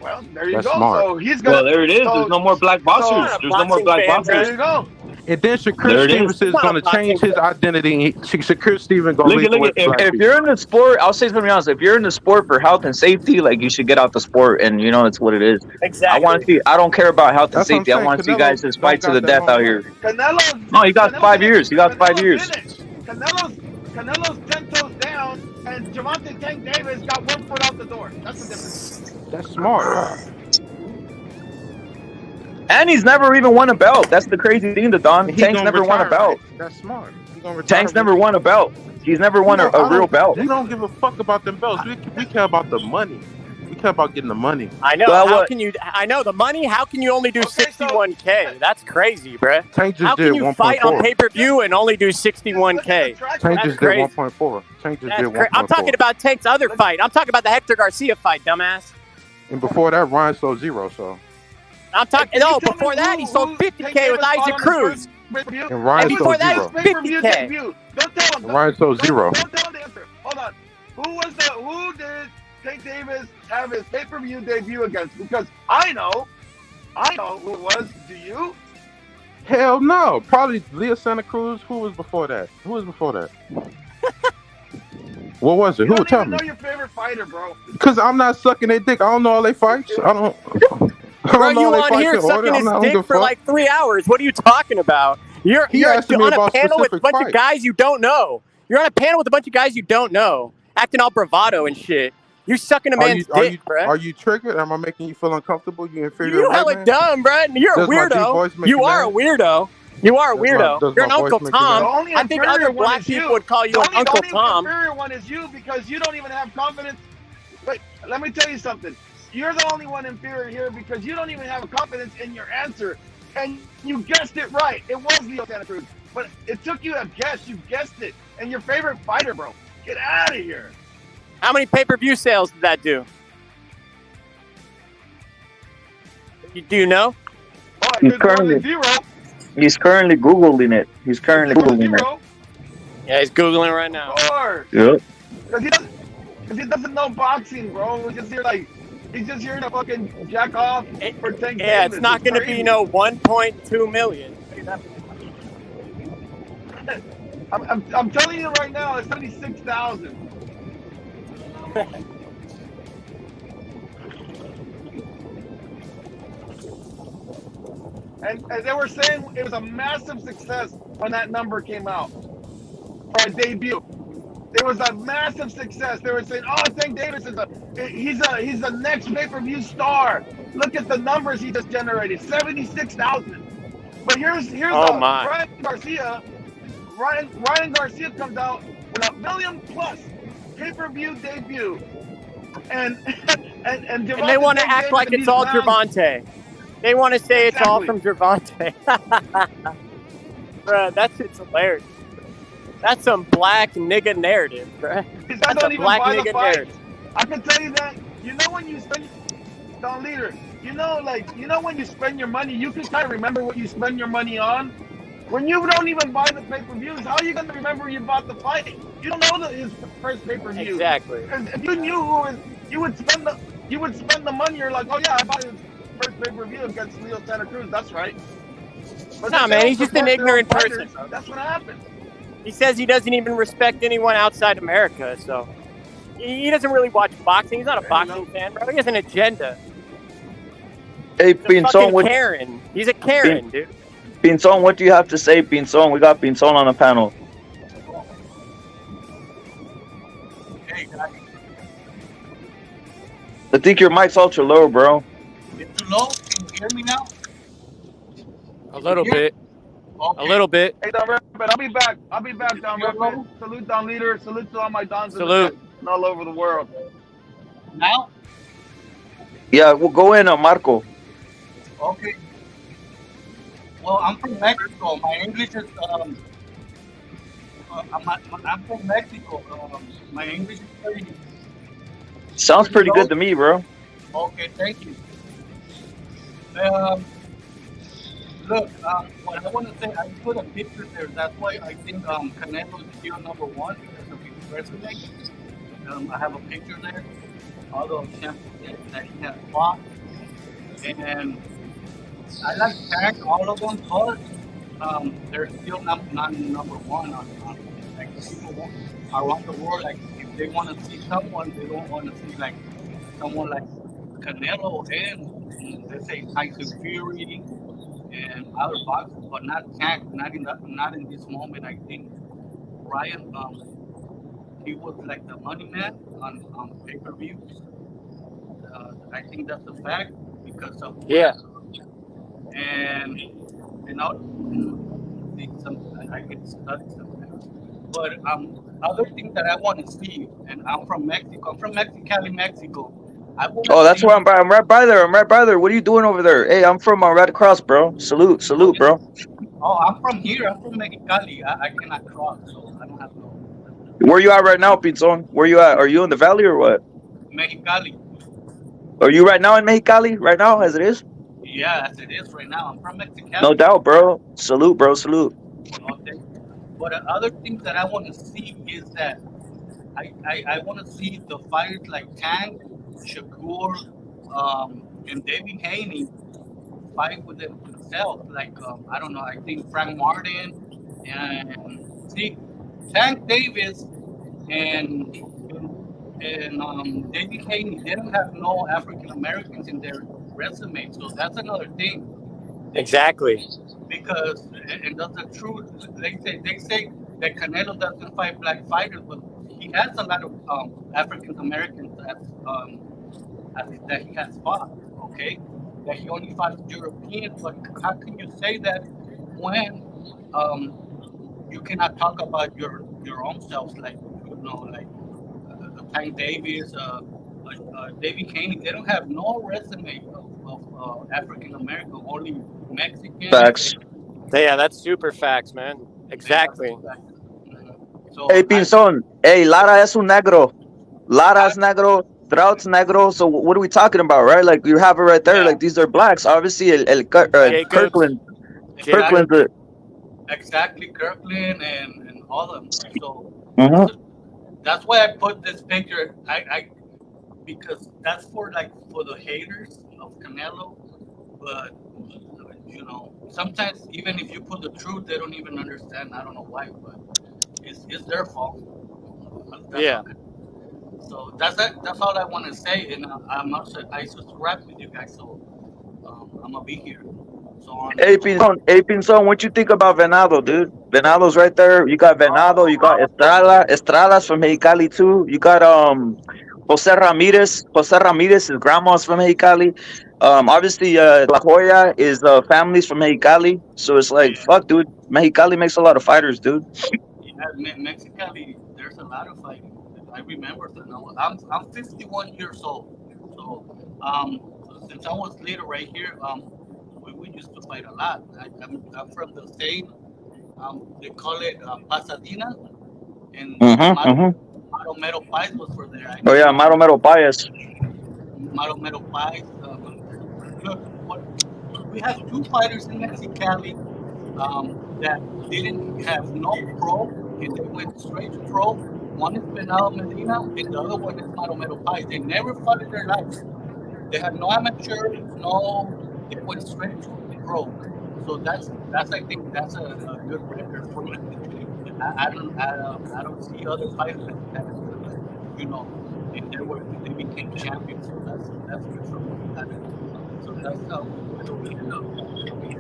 Well, there you That's go. smart. So he's gonna. Well, there it is. So, There's no more black boxers. There's no more black there boxers. you go. And then Shakur There it is. Stevenson is going to change his identity. Shakur Stevenson going to Look, leave with black if people. you're in the sport, I'll say something else. If you're in the sport for health and safety, like, you should get out the sport, and you know it's what it is. Exactly. I want to see. I don't care about health and That's what I'm safety. I saying. want to see Canelo guys just fight to don't the got death that out long here. Canelo. No, he got 5 years. He got 5 years. Canelo's 10 toes down, and Gervonta Tank Davis got 1 foot out the door. That's the difference. That's smart. And he's never even won a belt. That's the crazy thing, Don. He Tank's gonna never won a retire, belt. right? That's smart. He gonna retire Tank's never won a belt. He's never won a real belt. We don't give a fuck about them belts. We care about the money. We care about getting the money. I know. Well, how what- can you? I know the money. How can you only do 61K? That's crazy, bruh. Tank just How did can you fight on 1.4. pay-per-view and only do 61K? Tank That's just crazy. did 1.4. Tank just That's did cra- 1.4. I'm talking about Tank's other fight. I'm talking about the Hector Garcia fight, dumbass. And before that, Ryan sold 0. So I'm talking. No, before that he sold 50K with Isaac Cruz. and Ryan And before sold that, 0. it's 50K. Don't tell him. And Ryan sold 0. Don't tell him the answer. Hold on. Who did Tank Davis have his pay-per-view debut against? Because I know who it was. Do you? Hell no. Probably Leah Santa Cruz. Who was before that? What was it? Who You would tell don't me? even know your favorite fighter, bro. Because I'm not sucking their dick. I don't know all they fights. I don't Bro, you know they on fight here in order. sucking his I don't dick give a for fuck. like 3 hours. What are you talking about? You're He asked me on a about panel with a specific bunch of fights. guys you don't know. You're on a panel with a bunch of guys you don't know, acting all bravado and shit. You're sucking a man's dick, bruh. Are you triggered? Am I making you feel uncomfortable? You inferior? You white hella man? dumb, bruh. You're Does a my deep voice weirdo. make You you are a mad? weirdo. You are a weirdo. does You're my an voice Uncle make you Tom. mad? The only I think inferior other one black is people you. would call you an The Uncle only Tom. inferior one is you because you don't even have confidence. Wait, let me tell you something. You're the only one inferior here because you don't even have confidence in your answer. And you guessed it right. It was Leo Santa Cruz. But it took you a guess. You guessed it. And your favorite fighter, bro. Get out of here. How many pay-per-view sales did that do? Do you know? Oh, He's it's more currently- than 0. He's currently Googling it. Yeah, he's Googling right now. Or Yep. because he doesn't know boxing, bro. He's just here to fucking jack off for Tank Yeah, Davis. it's not going to be no 1.2 million. I'm telling you right now, it's 76,000. And they were saying it was a massive success when that number came out for a debut. It was a massive success. They were saying, "Oh, Tank Davis he's the next pay-per-view star. Look at the numbers he just generated, 76,000." But here's Ryan Garcia. Ryan Garcia comes out with $1 million plus pay-per-view debut, and they want to act like it's all Gervonta. They want to say it's all from Gervonta. Bruh, that shit's hilarious. That's some black nigga narrative, bruh. That's a black nigga narrative. I can tell you that. You know when you spend Don Leader, you know when you spend your money, you can kind of remember what you spend your money on. When you don't even buy the pay-per-views, how are you gonna remember you bought the fight? You don't know his first pay-per-view. Exactly. If you knew who was, you would spend the money. You're like, oh yeah, I bought his first pay-per-view against Leo Santa Cruz. That's right. But nah, man, he's just an ignorant person. That's what happens. He says he doesn't even respect anyone outside America, so he doesn't really watch boxing. He's not a boxing fan, bro. He has an agenda. Hey, Pinzon, Karen. He's a Karen, dude. Pinzon, what do you have to say, Pinzon? We got Pinzon on the panel. Hey, guys. I think your mic's ultra low, bro. It's too low? Can you hear me now? A little bit. Okay. A little bit. Hey, Don Rapid, I'll be back, Don Rapid. Salute, Don Leader. Salute to all my Dons Salute. all over the world. Now? Yeah, we'll go in, Marco. Okay. Well, I'm from Mexico. My English is I'm from Mexico. My English is pretty. Sounds pretty good to me, bro. Okay, thank you. Look, what I want to say, I put a picture there. That's why I think Canelo is still number one because of his resume. I have a picture there. All the champions that he has fought. And I like Tank, all of them, but they're still not number one on like people around the world. Like if they want to see someone, they don't want to see like someone like Canelo and let's say Tyson Fury and other boxers, but not Tank. Not in this moment. I think Ryan, he was like the money man on pay-per-views. I think that's a fact because of and I can study sometimes. But other thing that I want to see, and I'm from Mexico. I'm from Mexicali, Mexico. Oh, that's where I'm right by there. What are you doing over there? Hey, I'm from right across, bro. Salute, bro. Oh, I'm from here. I'm from Mexicali. I cannot cross, so I don't have no. Where you at right now, Pinzon? Where you at? Are you in the valley or what? Mexicali. Are you right now in Mexicali? Right now, as it is? Yeah, as it is right now. I'm from Mexicali. No doubt, bro. Salute, bro. Salute. Okay. But the other thing that I want to see is that I want to see the fighters like Tank, Shakur, and David Haney fight with themselves. Like, I don't know, I think Frank Martin and see, Tank Davis and David Haney, they don't have no African Americans in their resume. So that's another thing. Exactly. Because, and that's the truth, they say that Canelo doesn't fight black fighters, but he has a lot of African Americans that he has fought, okay? That he only fights Europeans, but how can you say that when you cannot talk about your own selves, like, you know, like Tank Davis, David Haney, they don't have no resume of African American, only Mexican. Facts. Yeah, that's super facts, man. Exactly. So hey, Pinzon. Hey, Lara es un negro. Lara's negro. Trout's negro. So what are we talking about, right? Like you have it right there. Like these are blacks. Obviously, Kirkland. Kirkland's it. Exactly, Kirkland and all of them. So Mm-hmm. that's why I put this picture. I because that's for like for the haters of Canelo, but sometimes even if you put the truth, they don't even understand. I don't know why, but it's their fault. Yeah. So that's all I want to say, and I subscribe with you guys, so I'm gonna be here. So on. Hey, Pinzon, what you think about Venado, dude? Venado's right there. You got Venado. You got Estrada. Estrada's from Mexicali too. You got Jose Ramirez. Jose Ramirez, his grandma's from Mexicali. Obviously, La Joya is family's from Mexicali. So it's like, fuck, dude. Mexicali makes a lot of fighters, dude. Yeah, Mexicali, there's a lot of fighting. I remember that. I'm 51 years old, so since I was little right here, we used to fight a lot. I'm from the same. They call it Pasadena, and Maro Mero Pais was for there. Oh yeah, Maro Mero Pais. Maro Mero Pais. Look, we have two fighters in Mexicali that didn't have no pro, and they went straight to pro. One is Benal Medina, and the other one is Maro Mero Pais. They never fought in their lives. They had no amateur, they went straight to pro. So that's I think that's a good record for me. I don't see other fighters that and they became champions. So that's good for me. So that's how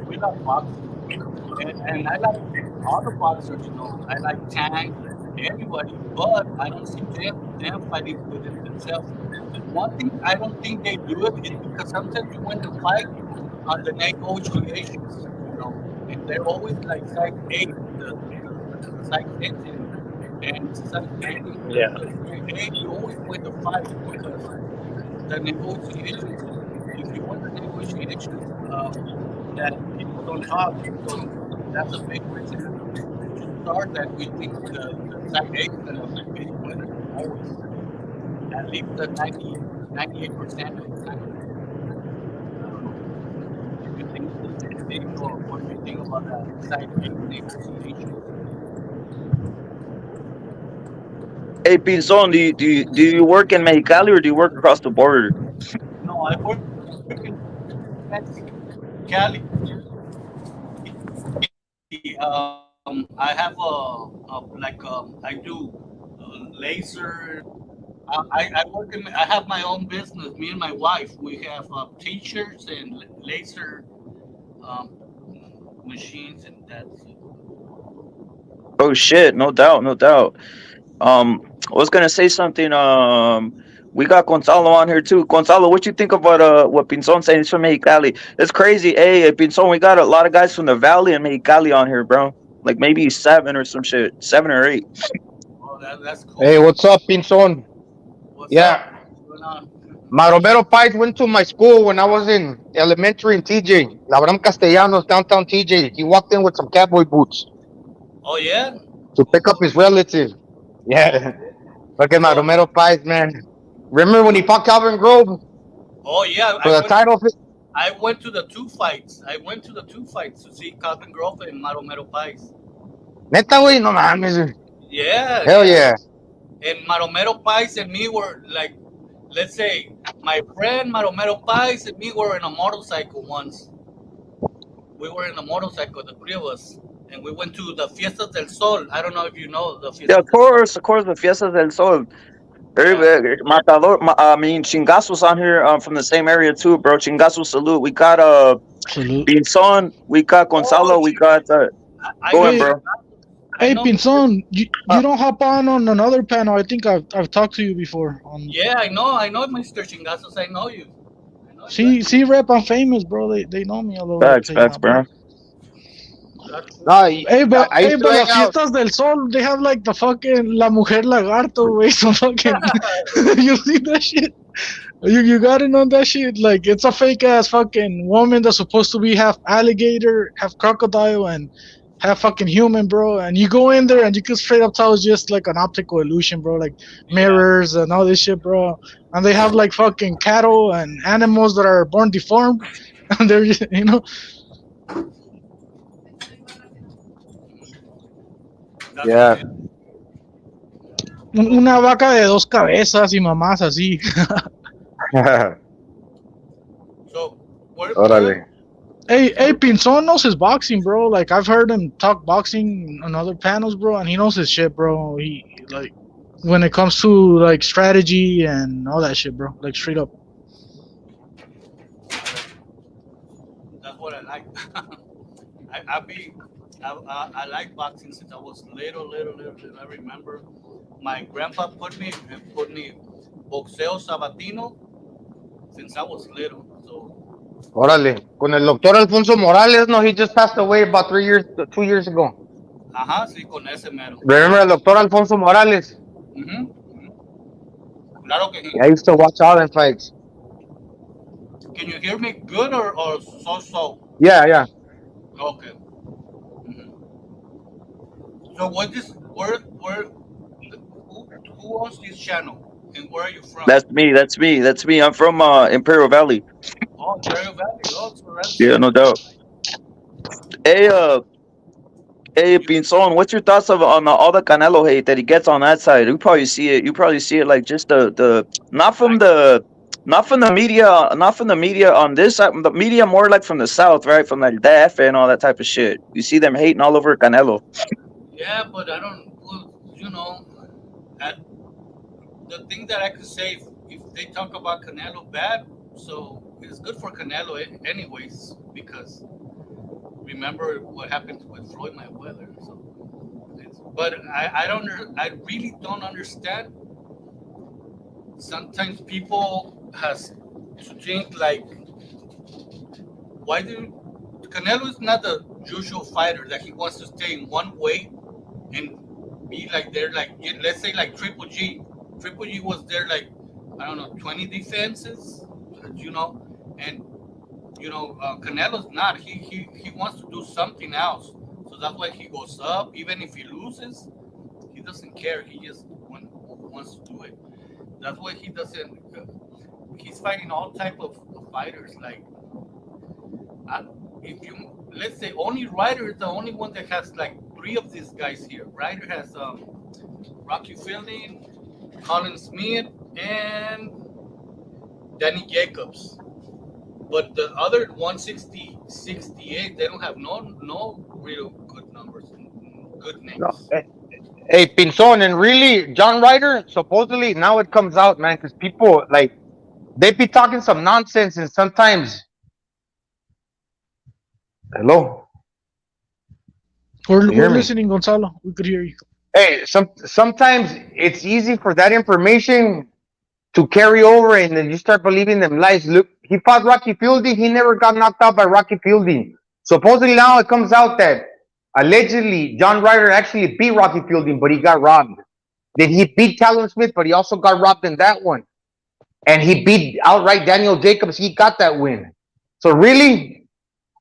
we love boxing, and I like all the boxers. I like Tank, everybody, but I don't see them fighting within themselves. One thing I don't think they do it is because sometimes you win the fight on the negotiations, and they're always like side eight, the side 10, and side 8. Yeah. You always win the fight because the negotiations. If you win the negotiations, that people don't talk, so that's a big reason to start that we think the side 8 is gonna be the winner always. At least the 98% of the time. If you think the same thing, or what do you think about the side 8 negotiations? Hey, Pinzon, do you work in Mexicali or do you work across the border? No, I work in Mexicali. I have I do laser. I work in. I have my own business. Me and my wife, we have t-shirts and laser machines, and that's it. Oh shit, no doubt, no doubt. I was gonna say something. We got Gonzalo on here too. Gonzalo, what you think about what Pinzon saying? He's from Mexicali. It's crazy. Hey, Pinzon, we got a lot of guys from the Valley and Mexicali on here, bro. Like maybe 7 or some shit, 7 or 8. Oh, that's cool. Hey, what's up, Pinzon? What's up? What's going on? My Romero Pais went to my school when I was in elementary in TJ. Labram Castellanos, downtown TJ. He walked in with some cowboy boots Oh yeah. to pick up his relative. Yeah. Look at my Romero Pais, man. Remember when he fought Calvin Grove Oh yeah. for the title? I went to the two fights. I went to the two fights to see Calvin Grove and Maro Mero Pais. Neta, güey, no mames. Yeah. Hell yeah. And Maromero Pais and me were like, let's say, my friend Maromero Pais and me were in a motorcycle once. We were in a motorcycle, the three of us, and we went to the Fiestas del Sol. I don't know if you know the Fiestas. Yeah, of course, the Fiestas del Sol. Matador, I mean, Chingazo's on here from the same area too, bro. Chingazo salute. We got Pinzon, we got Gonzalo, we got go ahead, bro. Hey, Pinzon, you don't hop on another panel. I think I've talked to you before. Yeah, I know, Mr. Chingazos. I know you. See, rep, I'm famous, bro. They know me a little bit. Facts, bro. No, hey, but the Fiestas del Sol, they have like the fucking La Mujer Lagarto, wey. So fucking, you see that shit? You got it on that shit? Like, it's a fake ass fucking woman that's supposed to be half alligator, half crocodile, and half fucking human, bro. And you go in there and you can straight up tell it's just like an optical illusion, bro. Like mirrors and all this shit, bro. And they have like fucking cattle and animals that are born deformed, and they're just, Yeah. Una vaca de dos cabezas y mamás así. Órale. Hey, Pinzon knows his boxing, bro. Like I've heard him talk boxing on other panels, bro, and he knows his shit, bro. He like when it comes to like strategy and all that shit, bro. Like straight up. That's what I like. I like boxing since I was little. I remember my grandpa put me boxeo sabatino since I was little. So Órale. Con el doctor Alfonso Morales, no, he just passed away about 2 years ago. ajá, sí, con ese mero. Remember el doctor Alfonso Morales? Ujú. Claro que sí. I used to watch all them fights. Can you hear me good or so? Yeah. Okay. So what is who owns this channel and where are you from? That's me. I'm from Imperial Valley. Oh, Imperial Valley. Oh, so that's Yeah, no doubt. Hey, Pinzon, what's your thoughts on all the Canelo hate that he gets on that side? You probably see it like just the not from the media on this side, the media more like from the south, right? From like DF and all that type of shit. You see them hating all over Canelo. Yeah, but I don't. Well, the thing that I could say, if they talk about Canelo bad, so it's good for Canelo anyways, because remember what happened with Floyd Mayweather. So, but I really don't understand. Sometimes people has to think like, why do Canelo is not the usual fighter that he wants to stay in one weight and be like there, like let's say like Triple G. Triple G was there like, I don't know, 20 defenses, and Canelo's not. He wants to do something else, so that's why he goes up. Even if he loses, he doesn't care. He just wants to do it. That's why he doesn't. He's fighting all type of fighters. Like, if you let's say only Ryder is the only one that has like 3 of these guys here. Ryder has Rocky Fielding, Colin Smith, and Danny Jacobs. But the other 160, 68, they don't have no real good numbers, good names. No. Hey, Pinzon, and really, John Ryder, supposedly, now it comes out, man, because people, like, they be talking some nonsense, and sometimes... Hello? We're listening, Gonzalo. We could hear you. Hey, sometimes it's easy for that information to carry over, and then you start believing them lies. Look, he fought Rocky Fielding. He never got knocked out by Rocky Fielding. Supposedly now it comes out that allegedly John Ryder actually beat Rocky Fielding, but he got robbed. Then he beat Callum Smith, but he also got robbed in that one. And he beat outright Daniel Jacobs. He got that win. So really,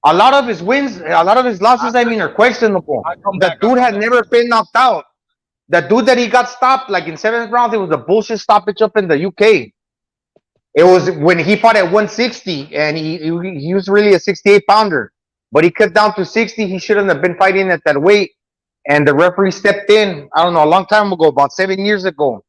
a lot of his wins, a lot of his losses, are questionable. That dude had never been knocked out. That dude that he got stopped, like in 7th round, it was a bullshit stoppage up in the UK. It was when he fought at 160, and he was really a 68-pounder. But he cut down to 60. He shouldn't have been fighting at that weight. And the referee stepped in, I don't know, a long time ago, about 7 years ago,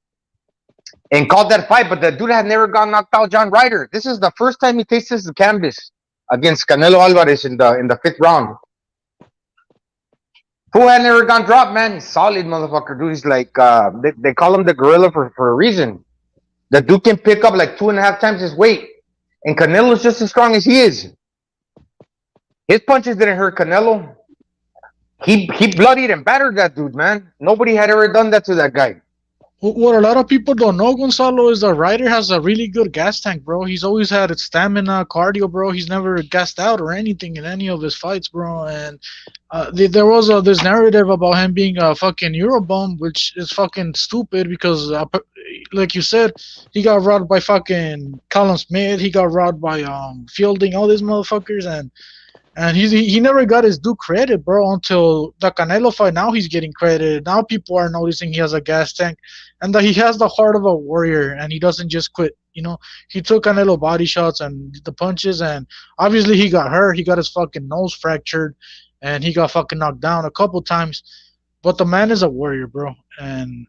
and called that fight. But the dude had never got knocked out, John Ryder. This is the first time he tastes the canvas against Canelo Alvarez in the 5th round. Who had never gone dropped, man? He's solid motherfucker, dude. He's like, they call him the gorilla for a reason. The dude can pick up like 2.5 times his weight. And Canelo's just as strong as he is. His punches didn't hurt Canelo. He bloodied and battered that dude, man. Nobody had ever done that to that guy. What a lot of people don't know, Gonzalo, is that Ryder has a really good gas tank, bro. He's always had stamina, cardio, bro. He's never gassed out or anything in any of his fights, bro. And there was this narrative about him being a fucking Eurobomb, which is fucking stupid because, like you said, he got robbed by fucking Callum Smith. He got robbed by Fielding, all these motherfuckers, and he never got his due credit, bro, until the Canelo fight. Now he's getting credit. Now people are noticing he has a gas tank and that he has the heart of a warrior and he doesn't just quit. He took Canelo body shots and the punches, and obviously he got hurt. He got his fucking nose fractured and he got fucking knocked down a couple times. but the man is a warrior, bro. And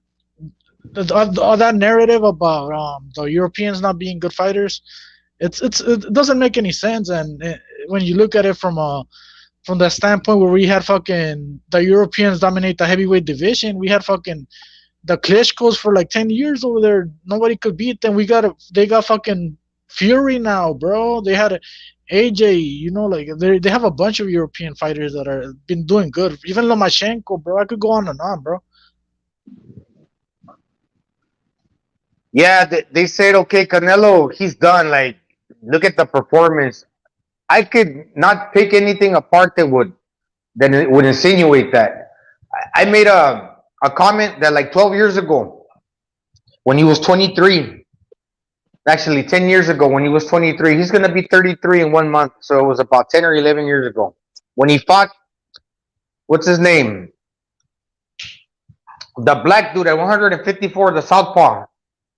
all that narrative about the Europeans not being good fighters, it doesn't make any sense. And when you look at it from the standpoint where we had fucking the Europeans dominate the heavyweight division, we had fucking the Klitschko's for like 10 years over there. Nobody could beat them. They got fucking Fury now, bro. They had AJ, like they have a bunch of European fighters that are been doing good. Even Lomachenko, bro. I could go on, bro. Yeah, they said, okay, Canelo, he's done. Like, look at the performance. I could not pick anything apart that would insinuate that. I made a comment that like 12 years ago, when he was 23, actually 10 years ago when he was 23, he's gonna be 33 in 1 month. So it was about 10 or 11 years ago when he fought. What's his name? The black dude at 154, the southpaw,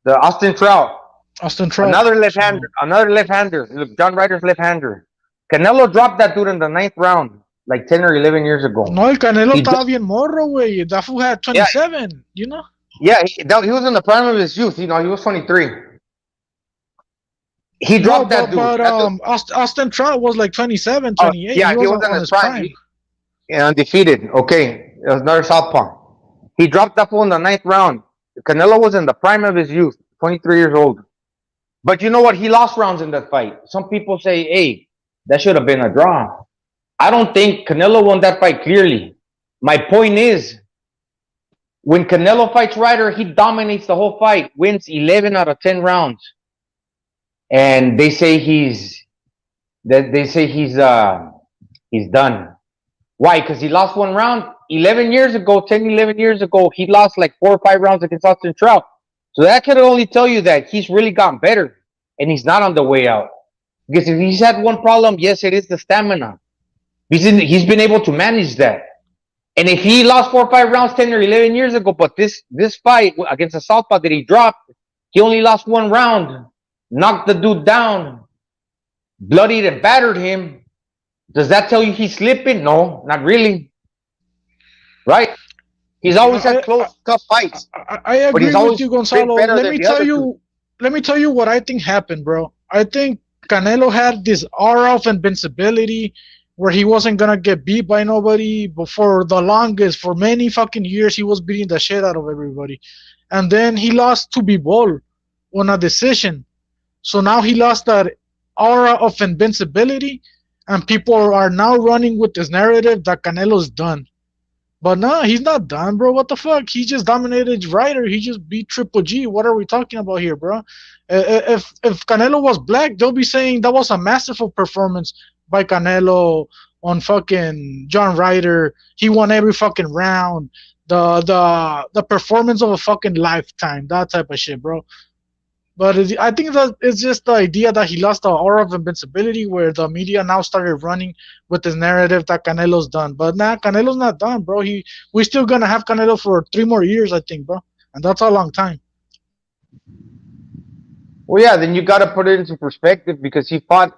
the Austin Trout. Another left-hander. Look, John Ryder's left-hander. Canelo dropped that dude in the 9th round, like 10 or 11 years ago. No, el Canelo estaba bien morro, güey. That fool had 27, Yeah, he was in the prime of his youth. He was 23. He dropped that dude. But Austin Trout was like 27, 28. Yeah, he was in his prime. Undefeated. Okay, it was another southpaw. He dropped that fool in the 9th round. Canelo was in the prime of his youth, 23 years old. But you know what? He lost rounds in that fight. Some people say, hey, that should have been a draw. I don't think Canelo won that fight clearly. My point is, when Canelo fights Ryder, he dominates the whole fight, wins 11 out of 10 rounds. And they say he's done. Why? Because he lost one round 11 years ago, he lost like 4 or 5 rounds against Austin Trout. So that could only tell you that he's really gotten better and he's not on the way out. Because if he's had one problem, yes, it is the stamina. He's been able to manage that. And if he lost 4 or 5 rounds 10 or 11 years ago, but this fight against the southpaw that he dropped, he only lost 1 round, knocked the dude down, bloodied and battered him. Does that tell you he's slipping? No, not really. Right? He's always had close, tough fights. I agree with you, Gonzalo. Let me tell you what I think happened, bro. I think Canelo had this aura of invincibility where he wasn't gonna get beat by nobody. But for the longest, for many fucking years, he was beating the shit out of everybody. And then he lost to Bivol on a decision. So now he lost that aura of invincibility, and people are now running with this narrative that Canelo's done. But no, he's not done, bro. What the fuck? He just dominated Ryder. He just beat Triple G. What are we talking about here, bro? If Canelo was black, they'll be saying that was a masterful performance by Canelo on fucking John Ryder. He won every fucking round. The performance of a fucking lifetime. That type of shit, bro. But I think that it's just the idea that he lost the aura of invincibility, where the media now started running with this narrative that Canelo's done. But nah, Canelo's not done, bro. We're still gonna have Canelo for 3 more years, I think, bro, and that's a long time. Well, yeah, then you got to put it into perspective because he fought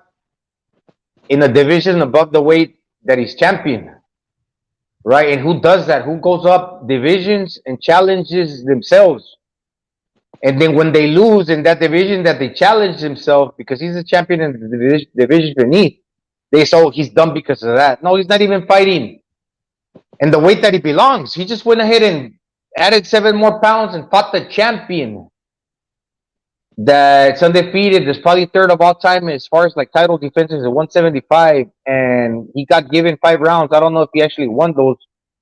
in a division above the weight that he's champion, right? And who does that? Who goes up divisions and challenges themselves? And then when they lose in that division that they challenge himself because he's a champion in the division beneath, they say, oh, he's done because of that. No, he's not even fighting in the weight that he belongs. He just went ahead and added 7 more pounds and fought the champion that's undefeated. Is probably 3rd of all time as far as like title defenses at 175. And he got given 5 rounds. I don't know if he actually won those.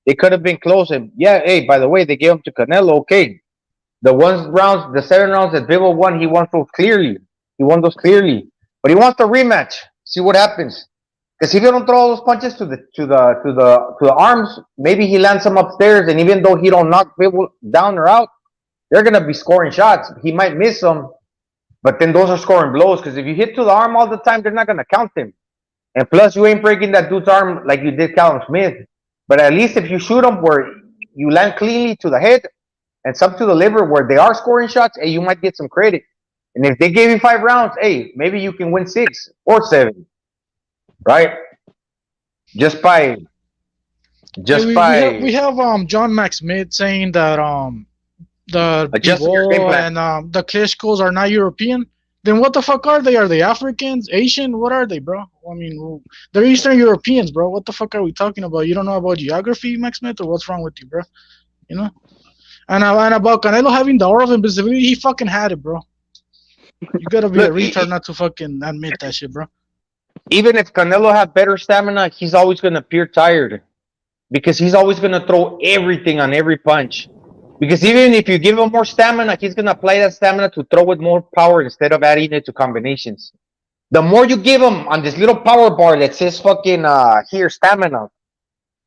They could have been close. And yeah, hey, by the way, they gave him to Canelo. Okay. The 7 rounds that Bivol won, he won those clearly. But he wants the rematch. See what happens. Because if you don't throw all those punches to the arms, maybe he lands them upstairs. And even though he don't knock Bivol down or out, they're gonna be scoring shots. He might miss them, but then those are scoring blows. Because if you hit to the arm all the time, they're not gonna count them. And plus, you ain't breaking that dude's arm like you did Callum Smith. But at least if you shoot him where you land cleanly to the head and some to the liver where they are scoring shots, hey, you might get some credit. And if they gave you 5 rounds, hey, maybe you can win 6 or 7, right? Just by just we by have John Max Smith saying that the adjusting your game Bivol plan. and the Klitschko's are not European. Then what the fuck are they? Are they Africans, Asian? What are they, bro? I mean, they're Eastern Europeans, bro. What the fuck are we talking about? You don't know about geography, Max Smith, or what's wrong with you, bro? You know. And about Canelo having the aura of invisibility, he fucking had it, bro. You gotta be a retard not to fucking admit that shit, bro. Even if Canelo had better stamina, he's always gonna appear tired because he's always gonna throw everything on every punch. Because even if you give him more stamina, he's gonna apply that stamina to throw with more power instead of adding it to combinations. The more you give him on this little power bar that says fucking here stamina,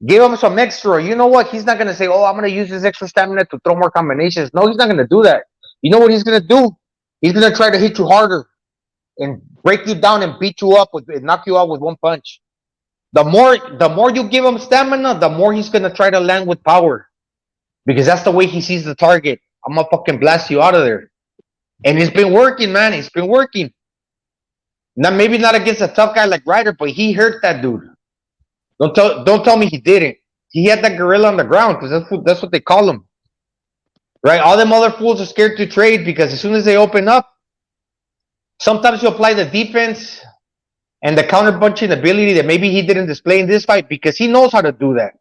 give him some extra. You know what? He's not gonna say, "Oh, I'm gonna use this extra stamina to throw more combinations." No, he's not gonna do that. You know what he's gonna do? He's gonna try to hit you harder and break you down and beat you up with and knock you out with one punch. The more you give him stamina, the more he's gonna try to land with power. Because that's the way he sees the target. I'm gonna fucking blast you out of there. And it's been working, man. It's been working. Now maybe not against a tough guy like Ryder, but he hurt that dude. Don't tell me he didn't. He had that gorilla on the ground because that's what they call him. Right? All them other fools are scared to trade because as soon as they open up, sometimes you apply the defense and the counter punching ability that maybe he didn't display in this fight because he knows how to do that.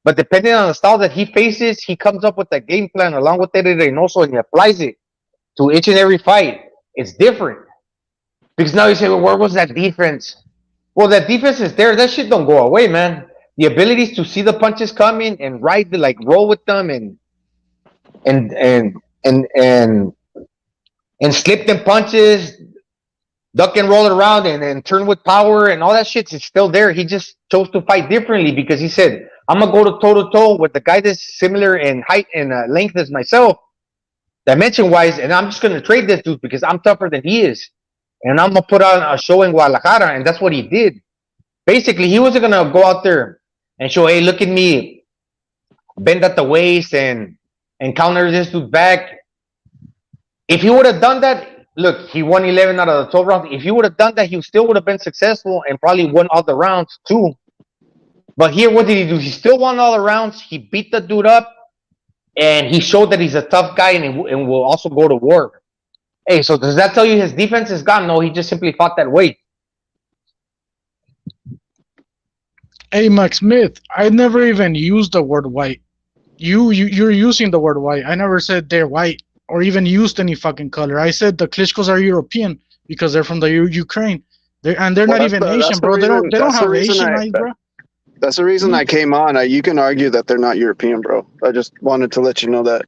But depending on the style that he faces, he comes up with that game plan along with Eddie Reynoso and he applies it to each and every fight. It's different. Because now you say, well, where was that defense? Well, that defense is there. That shit don't go away, man. The abilities to see the punches coming and ride like roll with them and slip them punches, duck and roll it around and turn with power and all that shit is still there. He just chose to fight differently because he said, I'm gonna go to toe with the guy that's similar in height and length as myself, dimension wise, and I'm just gonna trade this dude because I'm tougher than he is, and I'm gonna put on a show in Guadalajara, and that's what he did. Basically, he wasn't gonna go out there and show, hey, look at me, bend at the waist and counter this dude back. If he would have done that, look, he won 11 out of the 12 rounds. If he would have done that, he still would have been successful and probably won all the rounds too. But here, what did he do? He still won all the rounds. He beat the dude up, and he showed that he's a tough guy and will also go to war. Hey, so does that tell you his defense is gone? No, he just simply fought that way. Hey, Max Smith, I never even used the word white. You're using the word white. I never said they're white or even used any fucking color. I said the Klitschko's are European because they're from the Ukraine. They're not even Asian, bro. They don't have Asian eyes, bro. That's the reason I came on. You can argue that they're not European, bro. I just wanted to let you know that.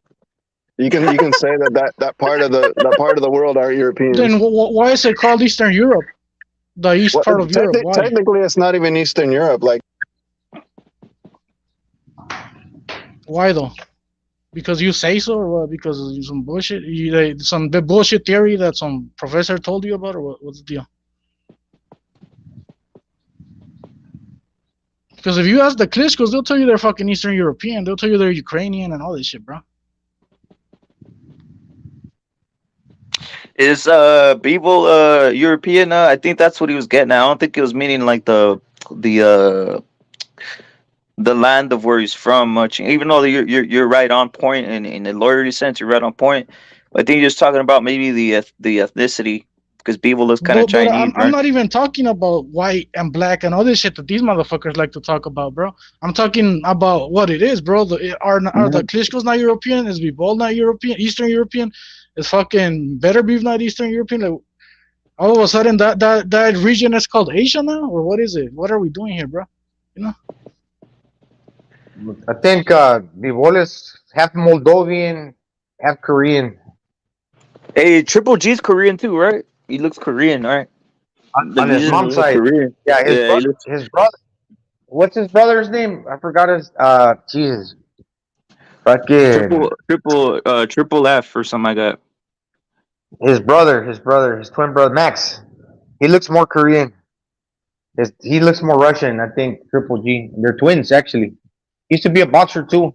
You can say that part of the world are Europeans. Then why is it called Eastern Europe? The east part of Europe. Why? Technically, it's not even Eastern Europe. Like, why though? Because you say so, or what? Because of some bullshit? Some bullshit theory that some professor told you about, or what's the deal? Because if you ask the Klitschko's, they'll tell you they're fucking Eastern European. They'll tell you they're Ukrainian and all this shit, bro. Is Bivol European? I think that's what he was getting at. I don't think it was meaning like the land of where he's from much. Even though you're right on point in the lawyerly sense, you're right on point. I think you're just talking about maybe the ethnicity. Because Bivol looks kind of Chinese. I'm not even talking about white and black and all this shit that these motherfuckers like to talk about, bro. I'm talking about what it is, bro. Are the Klitschko's not European? Is Bivol not European? Eastern European? Is fucking Better Beef not Eastern European? Like, all of a sudden, that region is called Asia now, or what is it? What are we doing here, bro? You know. I think Bivol is half Moldovan, half Korean. Hey, Triple G's Korean too, right? He looks Korean, right? On his mom's side. Korean. Yeah, his brother. What's his brother's name? I forgot his. Jesus. Fucking triple F or something like that. His twin brother, Max. He looks more Korean. He looks more Russian, I think. Triple G. They're twins, actually. He used to be a boxer too.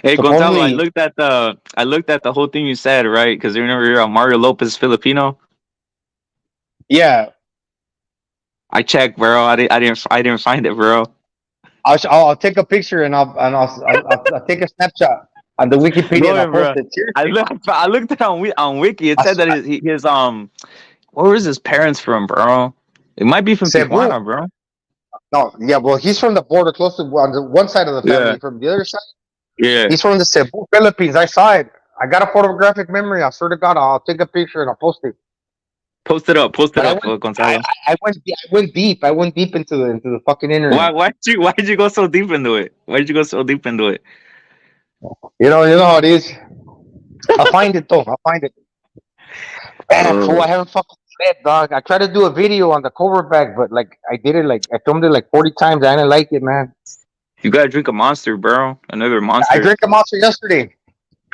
Hey, Gonzalo, I looked at the whole thing you said, right? Because you remember you're Mario Lopez Filipino. Yeah, I checked, bro. I didn't find it, bro. I'll take a picture and I'll take a snapshot on the Wikipedia Go and I'll ahead, bro. post it. Seriously. I looked it on Wiki. It said that his where was his parents from, bro? It might be from Cebu. Tijuana, bro. No, yeah, well, he's from the border, close to on the one side of the family. Yeah. From the other side, Yeah. he's from the Cebu, Philippines. I saw it. I got a photographic memory. I swear to God, I'll take a picture and I'll post it. Post it up, Gonzalo. I went deep. I went deep into the fucking internet. Why did you go so deep into it? Why did you go so deep into it? You know how it is. I'll find it though. I'll find it. Man, fool, I haven't fucking slept, dog. I tried to do a video on the Cobra bag, but like I filmed it like 40 times. I didn't like it, man. You gotta drink a Monster, bro. Another Monster. I drank a Monster yesterday.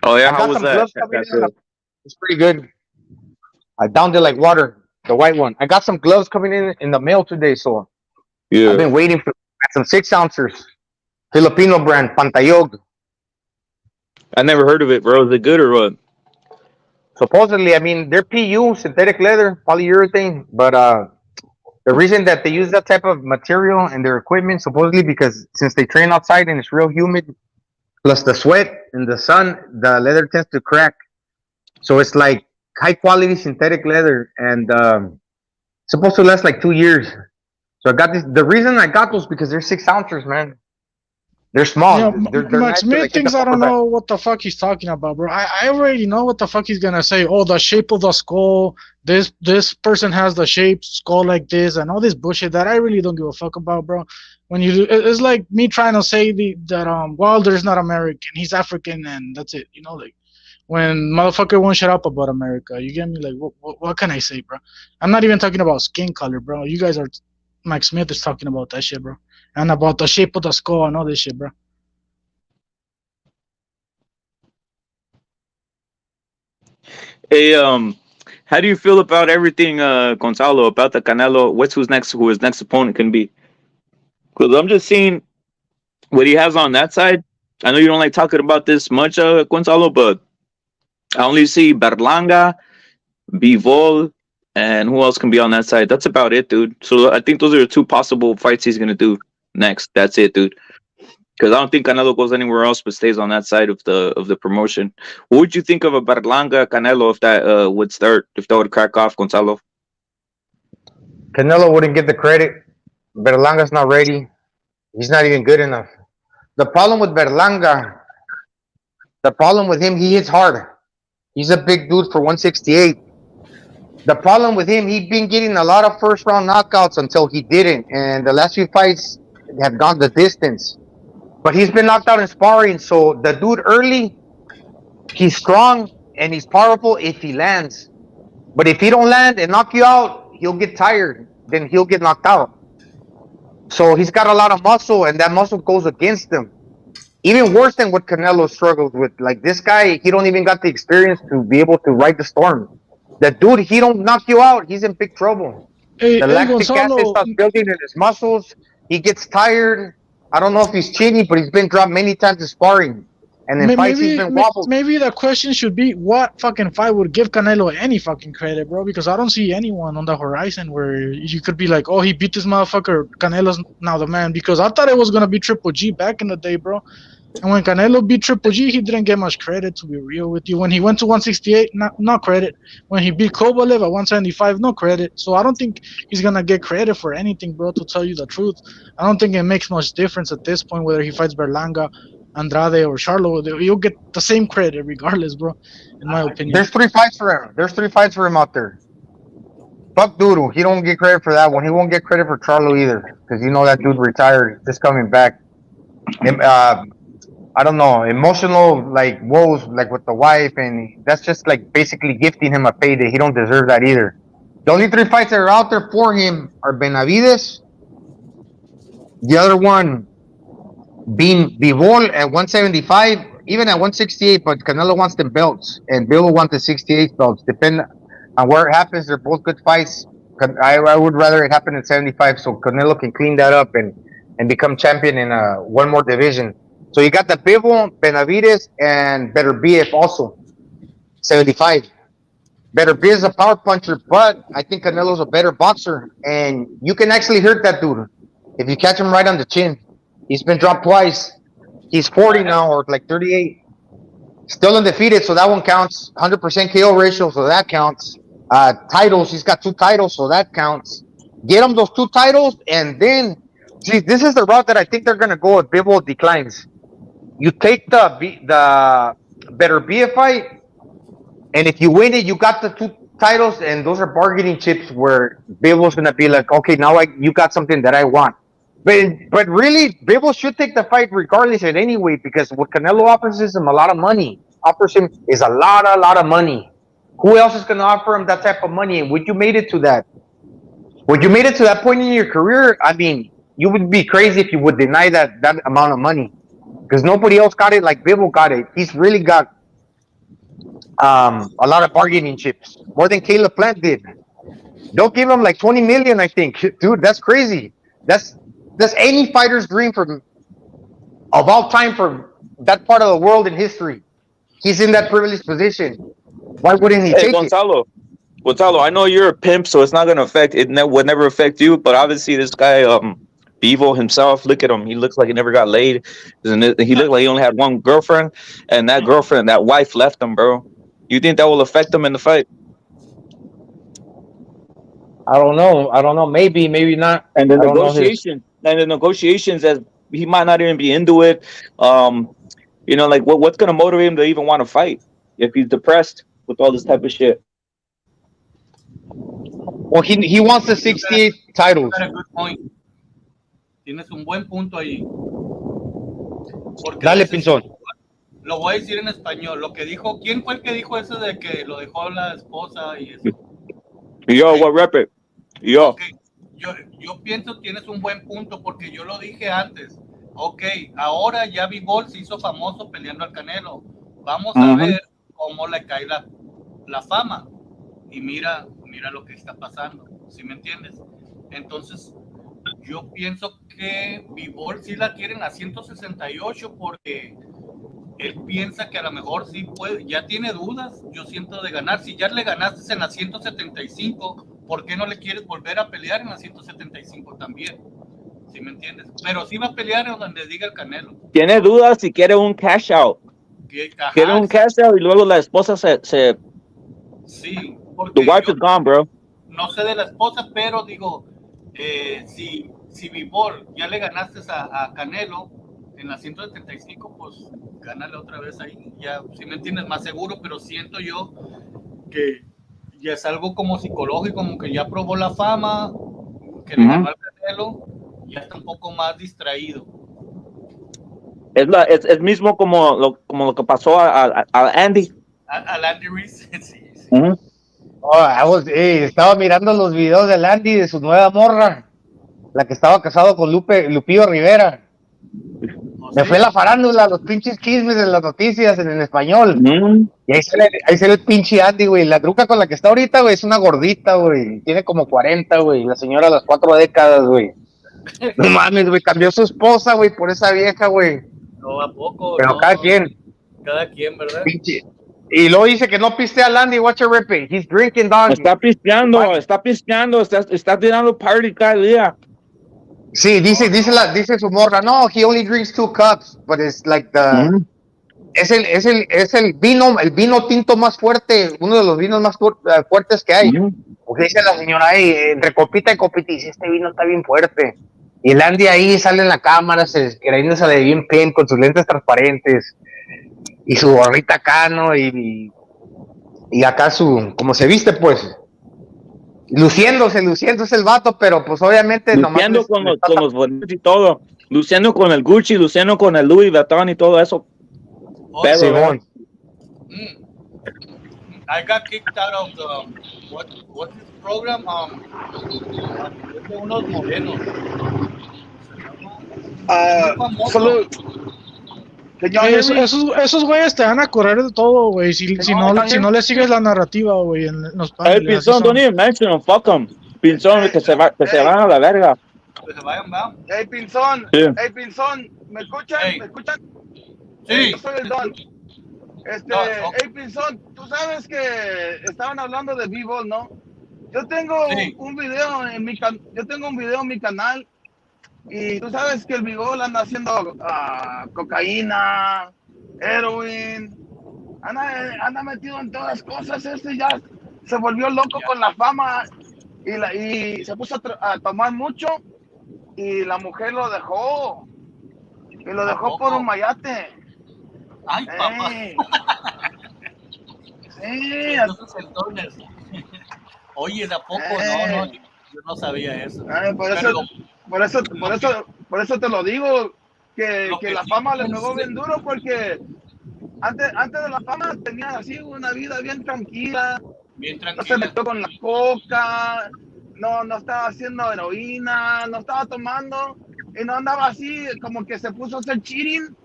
Oh yeah, I how got was some that? gloves coming in. It's pretty good. I downed it like water, the white one. I got some gloves coming in the mail today, so Yeah. I've been waiting for some 6-ounces. Filipino brand, Pantayog. I never heard of it, bro. Is it good or what? Supposedly, I mean, they're PU, synthetic leather, polyurethane, but the reason that they use that type of material in their equipment, supposedly because since they train outside and it's real humid, plus the sweat and the sun, the leather tends to crack. So it's like high quality synthetic leather and supposed to last like 2 years. So I got this. The reason I got those because they're 6-ounces, man. They're small. Yeah, they're Max nice Smith like, thinks I don't know what the fuck he's talking about, bro. I already know what the fuck he's gonna say. Oh, the shape of the skull. This person has the shape skull like this, and all this bullshit that I really don't give a fuck about, bro. When you do, it's like me trying to say that Wilder's not American, he's African, and that's it. You know, like when motherfucker won't shut up about America. You get me? Like what can I say, bro? I'm not even talking about skin color, bro. You guys are. Max Smith is talking about that shit, bro. And about the shape of the skull and all this shit, bro. Hey, how do you feel about everything, Gonzalo, about the Canelo? Who his next opponent can be? Because I'm just seeing what he has on that side. I know you don't like talking about this much, Gonzalo, but I only see Berlanga, Bivol, and who else can be on that side? That's about it, dude. So I think those are the 2 possible fights he's gonna do next. That's it, dude. Because I don't think Canelo goes anywhere else but stays on that side of the promotion. What would you think of a Berlanga Canelo if that would start, if that would crack off, Gonzalo? Canelo wouldn't get the credit. Berlanga's not ready. He's not even good enough. The problem with Berlanga, he hits hard. He's a big dude for 168. The problem with him, he'd been getting a lot of first round knockouts until he didn't. And the last few fights have gone the distance. But he's been knocked out in sparring. So the dude early, he's strong and he's powerful if he lands. But if he don't land and knock you out, he'll get tired. Then he'll get knocked out. So he's got a lot of muscle and that muscle goes against him. Even worse than what Canelo struggles with. Like this guy, he don't even got the experience to be able to ride the storm. That dude, he don't knock you out, he's in big trouble. The lactic acid starts building in his muscles. He gets tired. I don't know if he's cheating, but he's been dropped many times in sparring. And in fights, he's been wobbled. Maybe the question should be, what fucking fight would give Canelo any fucking credit, bro? Because I don't see anyone on the horizon where you could be like, oh, he beat this motherfucker. Canelo's now the man. Because I thought it was going to be Triple G back in the day, bro. And when Canelo beat Triple G, he didn't get much credit, to be real with you. When he went to 168, no credit. When he beat Kovalev at 175, no credit. So I don't think he's going to get credit for anything, bro, to tell you the truth. I don't think it makes much difference at this point whether he fights Berlanga, Andrade, or Charlo. You'll get the same credit regardless, bro, in my opinion. There's 3 fights for him. There's 3 fights for him out there. Fuck Doodle. He don't get credit for that one. He won't get credit for Charlo either. Because you know that dude retired, just coming back. I don't know, emotional like woes like with the wife, and that's just like basically gifting him a payday. He don't deserve that either. The only 3 fights that are out there for him are Benavidez, the other one being Bivol at 175, even at 168, but Canelo wants them belts, and Bill will want the 68 belts. Depending on where it happens, they're both good fights. I would rather it happen at 75 so Canelo can clean that up and become champion in one more division. So you got the Bivol, Benavidez, and Better BF also, 75. Better B is a power puncher, but I think Canelo's a better boxer, and you can actually hurt that dude if you catch him right on the chin. He's been dropped twice. He's 40 now, or like 38. Still undefeated, so that one counts. 100% KO ratio, so that counts. Titles, he's got 2 titles, so that counts. Get him those 2 titles, and then, see, this is the route that I think they're gonna go if Bivol declines. You take the better be a fight, and if you win it, you got the 2 titles, and those are bargaining chips where Bivol's gonna be like, okay, now you got something that I want. But really, Bivol should take the fight regardless at any weight, because what Canelo offers is him a lot of money. Offers him is a lot of money. Who else is gonna offer him that type of money? And would you made it to that? Would you made it to that point in your career? I mean, you would be crazy if you would deny that amount of money, because nobody else got it like Bivol got it. He's really got a lot of bargaining chips, more than Caleb Plant did. Don't give him like 20 million, I think. Dude, that's crazy. That's any fighter's dream of all time for that part of the world in history. He's in that privileged position. Why wouldn't he take Gonzalo, I know you're a pimp, so it's not gonna affect it. Would never affect you. But obviously, this guy, Bivol himself, look at him. He looks like he never got laid. He looked like he only had one girlfriend, and that wife left him, bro. You think that will affect him in the fight? I don't know. Maybe not. And the negotiations, as he might not even be into it. Like what's gonna motivate him to even want to fight if he's depressed with all this type of shit? Well, he wants the 68 titles. Tienes un buen punto ahí. Dale, Pinzón. Lo voy a decir en español. Lo que dijo, ¿quién fue el que dijo eso de que lo dejó la esposa y eso? Yo, what rep it? Yo. Okay. Yo pienso tienes un buen punto, porque yo lo dije antes. Ok, ahora ya Bivol se hizo famoso peleando al Canelo. Vamos a ver cómo le cae la fama. Y mira lo que está pasando. ¿Sí me entiendes? Entonces, yo pienso que Bivol sí la quieren a 168 porque él piensa que a lo mejor sí puede, ya tiene dudas, yo siento, de ganar. Si ya le ganaste en la 175, ¿por qué no le quieres volver a pelear en la 175 también? ¿Sí me entiendes? Pero sí va a pelear en donde diga el Canelo. Tiene dudas si quiere un cash out. Quiere un cash out y luego la esposa se... Sí, porque the wife is gone, bro. No sé de la esposa, pero digo, si Bivol ya le ganaste a Canelo en la 175, pues gánale otra vez ahí. Ya, si me entiendes, más seguro, pero siento yo que ya es algo como psicológico, como que ya probó la fama, que le ganó al Canelo, ya está un poco más distraído. Es mismo como lo que pasó a Andy. Al Andy Reese, sí. Estaba mirando los videos del Andy de su nueva morra, la que estaba casado con Lupillo Rivera. Me fue la farándula, los pinches chismes de las noticias en español. Y ahí sale el pinche Andy, güey. La truca con la que está ahorita, güey, es una gordita, güey. Tiene como 40, güey. La señora a las 4 décadas, güey. No mames, güey. Cambió su esposa, güey, por esa vieja, güey. No, ¿a poco? Pero no, cada quien. Cada quien, ¿verdad? Pinche. Y luego dice que no pistea al Andy. Watch it, Rippy. He's drinking, dog. Está pisteando. Está tirando party cada día. Sí, dice su morra, no, he only drinks 2 cups, but it's like es el vino tinto más fuerte, uno de los vinos más fuertes que hay. Porque dice la señora, entre copita y copita, y dice, este vino está bien fuerte. Y el Andy ahí sale en la cámara, queriéndose de bien pen, con sus lentes transparentes, y su gorrita acá, ¿no? Y acá como se viste, pues. Luciéndose el vato, pero pues obviamente luciendo con los bonitos y todo, luciendo con el Gucci, luciendo con el Louis Vuitton y todo eso. Simón. I got kicked out of what's this program? De unos morenos. Salud. Esos güeyes te van a correr de todo, güey. Si no le sigues la narrativa, güey, en los paneles. Pinzón, don't even mention them, fuck them. Pinzón, que se van a la verga. Que se vayan, va. Hey, Pinzón. Sí. Hey, Pinzón. ¿Me escuchan? Hey. ¿Me escuchan? Sí. Yo soy el Don. Hey, Pinzón, tú sabes que estaban hablando de Bivol, ¿no? Yo tengo un video en mi canal Y tú sabes que el Bigol anda haciendo cocaína, heroin, anda metido en todas las cosas. Ya se volvió loco con la fama y se puso a tomar mucho y la mujer lo dejó. Y lo dejó por un mayate. Ay, papá. Sí. Entonces, oye, ¿de a poco? No, yo no sabía eso. Por eso te lo digo, que la fama le pegó bien duro, porque antes de la fama tenía así una vida bien tranquila. No se metió con la coca, no estaba haciendo heroína, no estaba tomando, y no andaba así, como que se puso a hacer cheating.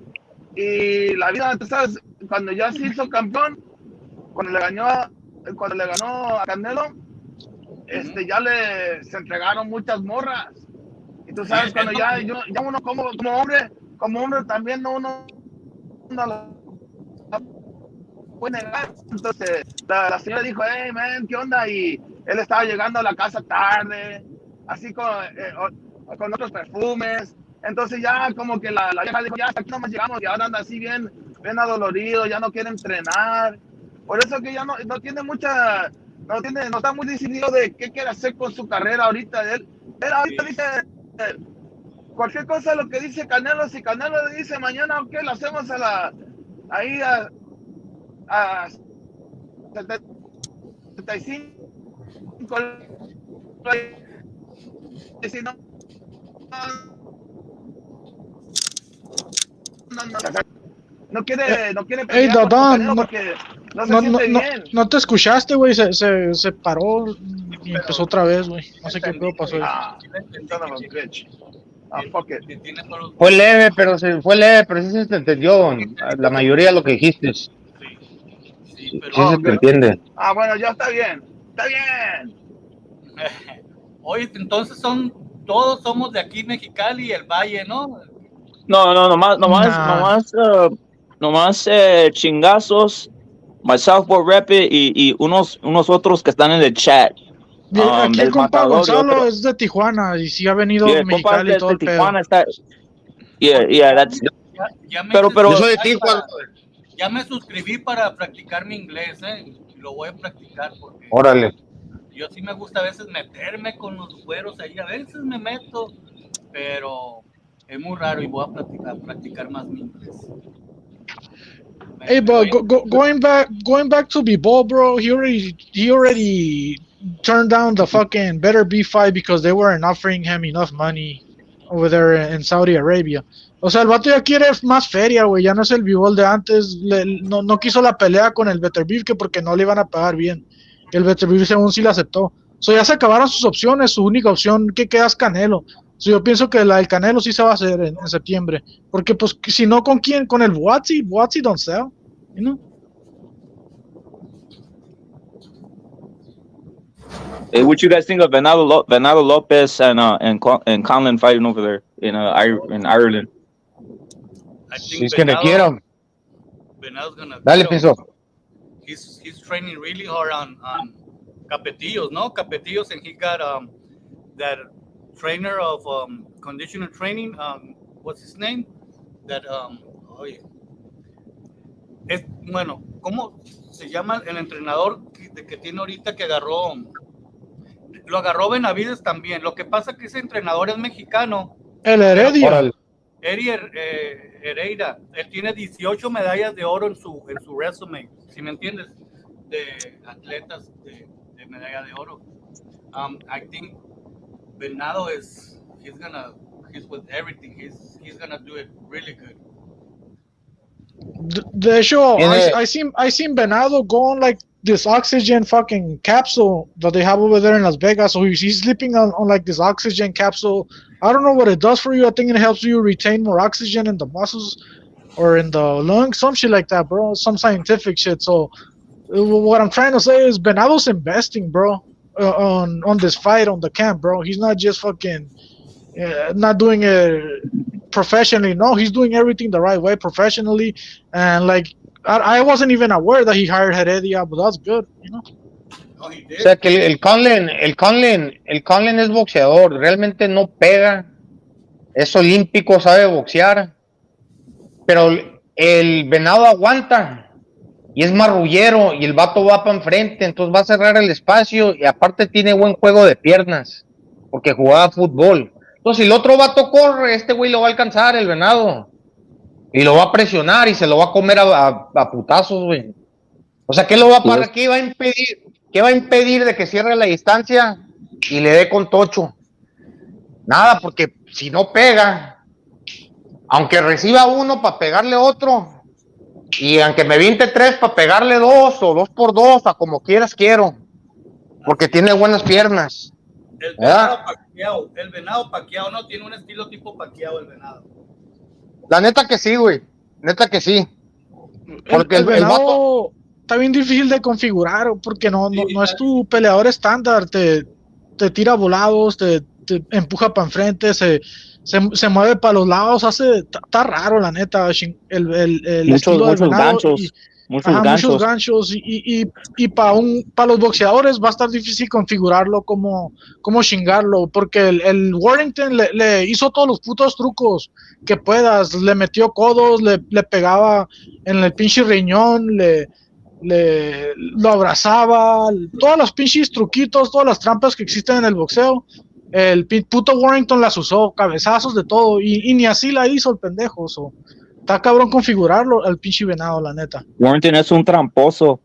Y la vida, tú sabes, cuando ya se hizo campeón, cuando le ganó a Canelo, se entregaron muchas morras. Y tú sabes, cuando ya uno como hombre también uno la puede negar. Entonces la señora dijo, hey man, ¿qué onda? Y él estaba llegando a la casa tarde, así con otros perfumes. Entonces ya como que la vieja dijo, ya hasta aquí nomás llegamos, y ahora anda así bien adolorido, ya no quiere entrenar. Por eso que ya no tiene mucha, no está muy decidido de qué quiere hacer con su carrera ahorita. Él ahorita dice, cualquier cosa lo que dice Canelo, si Canelo le dice mañana, ok, lo hacemos ahí a 75, si no quiere Hey, pelear con Dadán, Canelo porque no se siente bien. no te escuchaste, güey. Se paró y empezó otra vez, güey. No sé qué pasó ahí. Fue leve, pero sí se te entendió. La mayoría de lo que dijiste. Sí se te entiende. Bueno, ya está bien. Está bien. Oye, entonces todos somos de aquí, Mexicali y el Valle, ¿no? No, nomás chingazos, my Southport Rapid y unos otros que están en el chat. Aquí el compa Matador Gonzalo es de Tijuana y sí ha venido a Mexicali y todo el pedo. Pero yo soy de Tijuana. Ya me suscribí para practicar mi inglés, y lo voy a practicar porque órale. Yo sí me gusta a veces meterme con los güeros ahí, a veces me meto, pero es muy raro y voy a practicar más mi inglés. Hey, but going back to Bivol, bro, he already turned down the fucking Better Be fight because they weren't offering him enough money over there in Saudi Arabia. O sea, el vato ya quiere más feria, güey, ya no es el Bivol de antes, no quiso la pelea con el Better Beef que porque no le iban a pagar bien. El Better Beef según sí la aceptó. So ya se acabaron sus opciones, su única opción que queda es Canelo. So yo pienso que la del Canelo sí se va a hacer en septiembre. Porque pues si no, ¿con quién? Con el Buatsi don't sell, you know? Hey, what you guys think of Venado Lopez and Conlon fighting over there in Ireland? I think he's gonna get him. Venado's gonna Dale, pienso. He's training really hard on Capetillos, no? Capetillos, and he got that trainer of conditioner training. What's his name? That bueno, ¿cómo se llama el entrenador que tiene ahorita que lo agarró Benavidez también? Lo que pasa es que ese entrenador es mexicano. El Heredia. Hereida, él tiene 18 medallas de oro en su resume, si me entiendes, de atletas de medalla de oro. I think Venado he's with everything. He's gonna do it really good. De hecho, I seen Venado go on like this oxygen fucking capsule that they have over there in Las Vegas. So he's sleeping on like this oxygen capsule. I don't know what it does for you. I think it helps you retain more oxygen in the muscles or in the lungs, some shit like that, bro. Some scientific shit. So what I'm trying to say is Venado's investing, bro, on this fight, on the camp, bro. He's not just fucking not doing it professionally. No, he's doing everything the right way, professionally. And like I wasn't even aware that he hired Heredia, but that's good, you know. O sea que el Conlon es boxeador, realmente no pega. es olímpico, sabe boxear, pero el Venado aguanta y es marrullero y el vato va para enfrente, entonces va a cerrar el espacio y aparte tiene buen juego de piernas porque jugaba fútbol. Entonces, si el otro vato corre, este güey lo va a alcanzar, el Venado, y lo va a presionar y se lo va a comer a putazos, güey. O sea, ¿qué va a impedir? ¿Qué va a impedir de que cierre la distancia y le dé con tocho? Nada, porque si no pega, aunque reciba uno para pegarle otro, y aunque me viente 3 para pegarle 2 o 2 por 2, a como quieras quiero, porque tiene buenas piernas. El venado paqueado, ¿no? Tiene un estilo tipo paqueado el venado. La neta que sí, güey. Neta que sí. Porque el venado está bien difícil de configurar, porque no es tu peleador estándar. Te tira volados, te empuja para enfrente, se mueve para los lados, está raro, la neta. El estilo del venado. Muchos ganchos y para los boxeadores va a estar difícil configurarlo como chingarlo, porque el Warrington le hizo todos los putos trucos que puedas, le metió codos, le pegaba en el pinche riñón, lo abrazaba, todos los pinches truquitos, todas las trampas que existen en el boxeo. El puto Warrington las usó, cabezazos de todo, y ni así la hizo el pendejo. Está cabrón configurarlo el pinche venado, la neta. Warrington es un tramposo.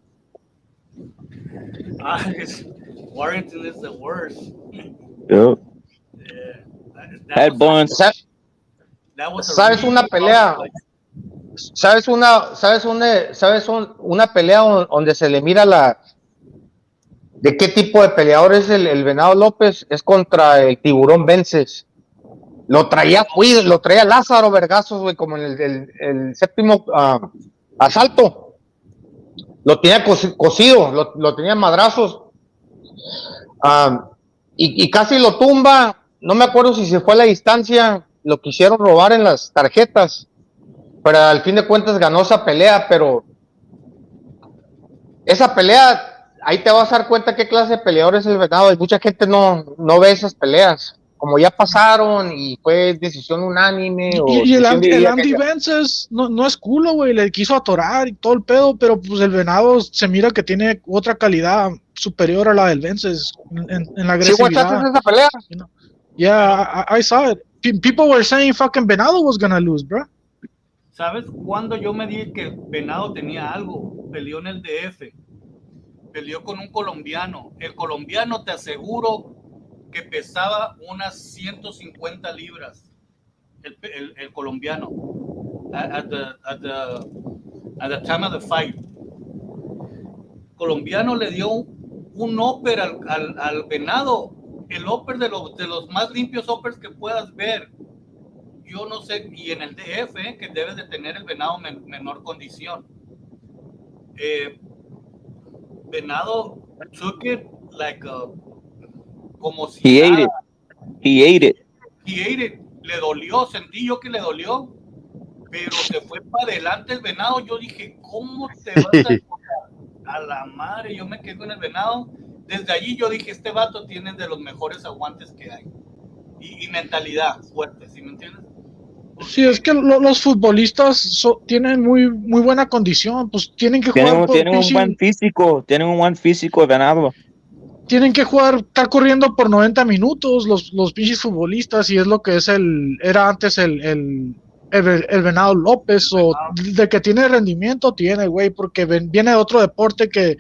Warrington is the worst. Yep. ¿Sabes una pelea? ¿Sabes una pelea donde se le mira de qué tipo de peleador es el Venado López? Es contra el Tiburón Vences. Lo traía Lázaro vergazos, güey, como en el séptimo asalto. Lo tenía cosido, lo tenía madrazos. Y casi lo tumba. No me acuerdo si se fue a la distancia. Lo quisieron robar en las tarjetas. Pero al fin de cuentas ganó esa pelea. Pero esa pelea, ahí te vas a dar cuenta qué clase de peleador es el Venado. Y mucha gente no ve esas peleas. Como ya pasaron y fue decisión unánime. Y el Andy Vences no es culo, güey, le quiso atorar y todo el pedo, pero pues el Venado se mira que tiene otra calidad superior a la del Vences en la agresividad. ¿Sí, esa pelea? You know? Yeah, I saw it. People were saying fucking Venado was gonna lose, bro. ¿Sabes cuándo yo me di que Venado tenía algo? Peleó en el DF. Peleó con un colombiano. El colombiano, te aseguro que pesaba unas 150 libras el colombiano at the time of the fight. Colombiano le dio un upper al Venado, el upper de los más limpios uppers que puedas ver. Yo no sé, y en el DF, que debes de tener el Venado menor condición. Venado took it like como si He ate it. Le dolió, sentí yo que le dolió, pero se fue para adelante el Venado. Yo dije, ¿cómo te vas a la madre? Yo me quedé con el Venado. Desde allí yo dije, este vato tiene de los mejores aguantes que hay y mentalidad fuerte, ¿sí me entiendes? Sí, es que los futbolistas tienen muy buena condición, pues tienen que jugar tienen un buen físico, de Venado. Tienen que estar corriendo por 90 minutos los pinches futbolistas, y es lo que era antes el Venado López, o de que tiene rendimiento, tiene, güey, porque viene de otro deporte que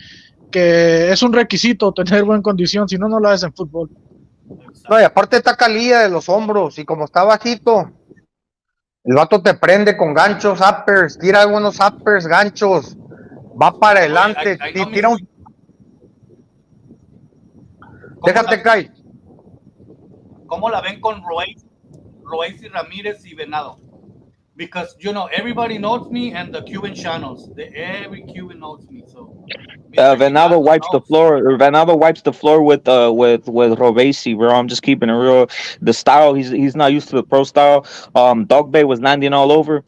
es un requisito tener buena condición, si no, no lo haces en fútbol. No, y aparte está calilla de los hombros, y como está bajito, el vato te prende con ganchos, uppers, tira buenos uppers, ganchos, va para adelante, tira un... Déjate caer. ¿Cómo la ven con Royce y Ramírez y Venado? Because, you know, everybody knows me and the Cuban channels. Every Cuban knows me, so... Venado wipes the floor. Venado wipes the floor with Robesi, bro. I'm just keeping it real. The style, he's not used to the pro style. Dog Bay was landing all over.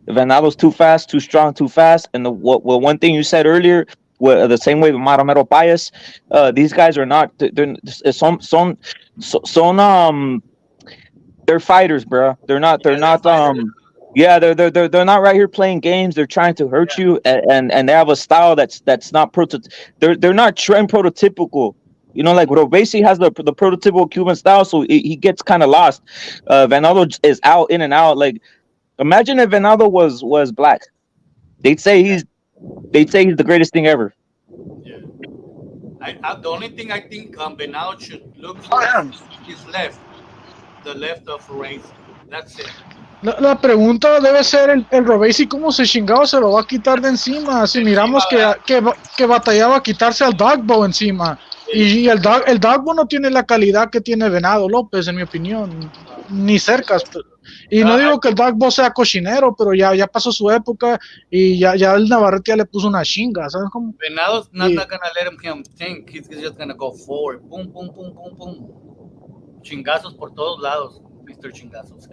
Venado's too fast, too strong, too fast. And one thing you said earlier, the same way with Maramero Payas, these guys are not. they're fighters, bro. They're not. They're not. Yeah, they're not right here playing games. They're trying to hurt you, and they have a style that's not They're not trend prototypical. You know, like Robesi has the prototypical Cuban style, so he gets kind of lost. Venado is out in and out. Like, imagine if Venado was black. They'd say he's the greatest thing ever. The only thing I think Venado should look for is left, the left of race. That's it. La pregunta debe ser el Robesi cómo se chingado se lo va a quitar de encima. Si miramos que batallaba a quitarse al Dogbo encima. Y el Dogbo no tiene la calidad que tiene Venado López, en mi opinión. Ni cerca. Y no digo que el Dogbo sea cochinero, pero ya pasó su época y ya el Navarrete ya le puso una chinga. ¿Sabes cómo? Venado's not gonna let him think. He's just gonna go forward. Boom, boom, boom, boom, boom. Chingazos por todos lados, Mr. Chingazos.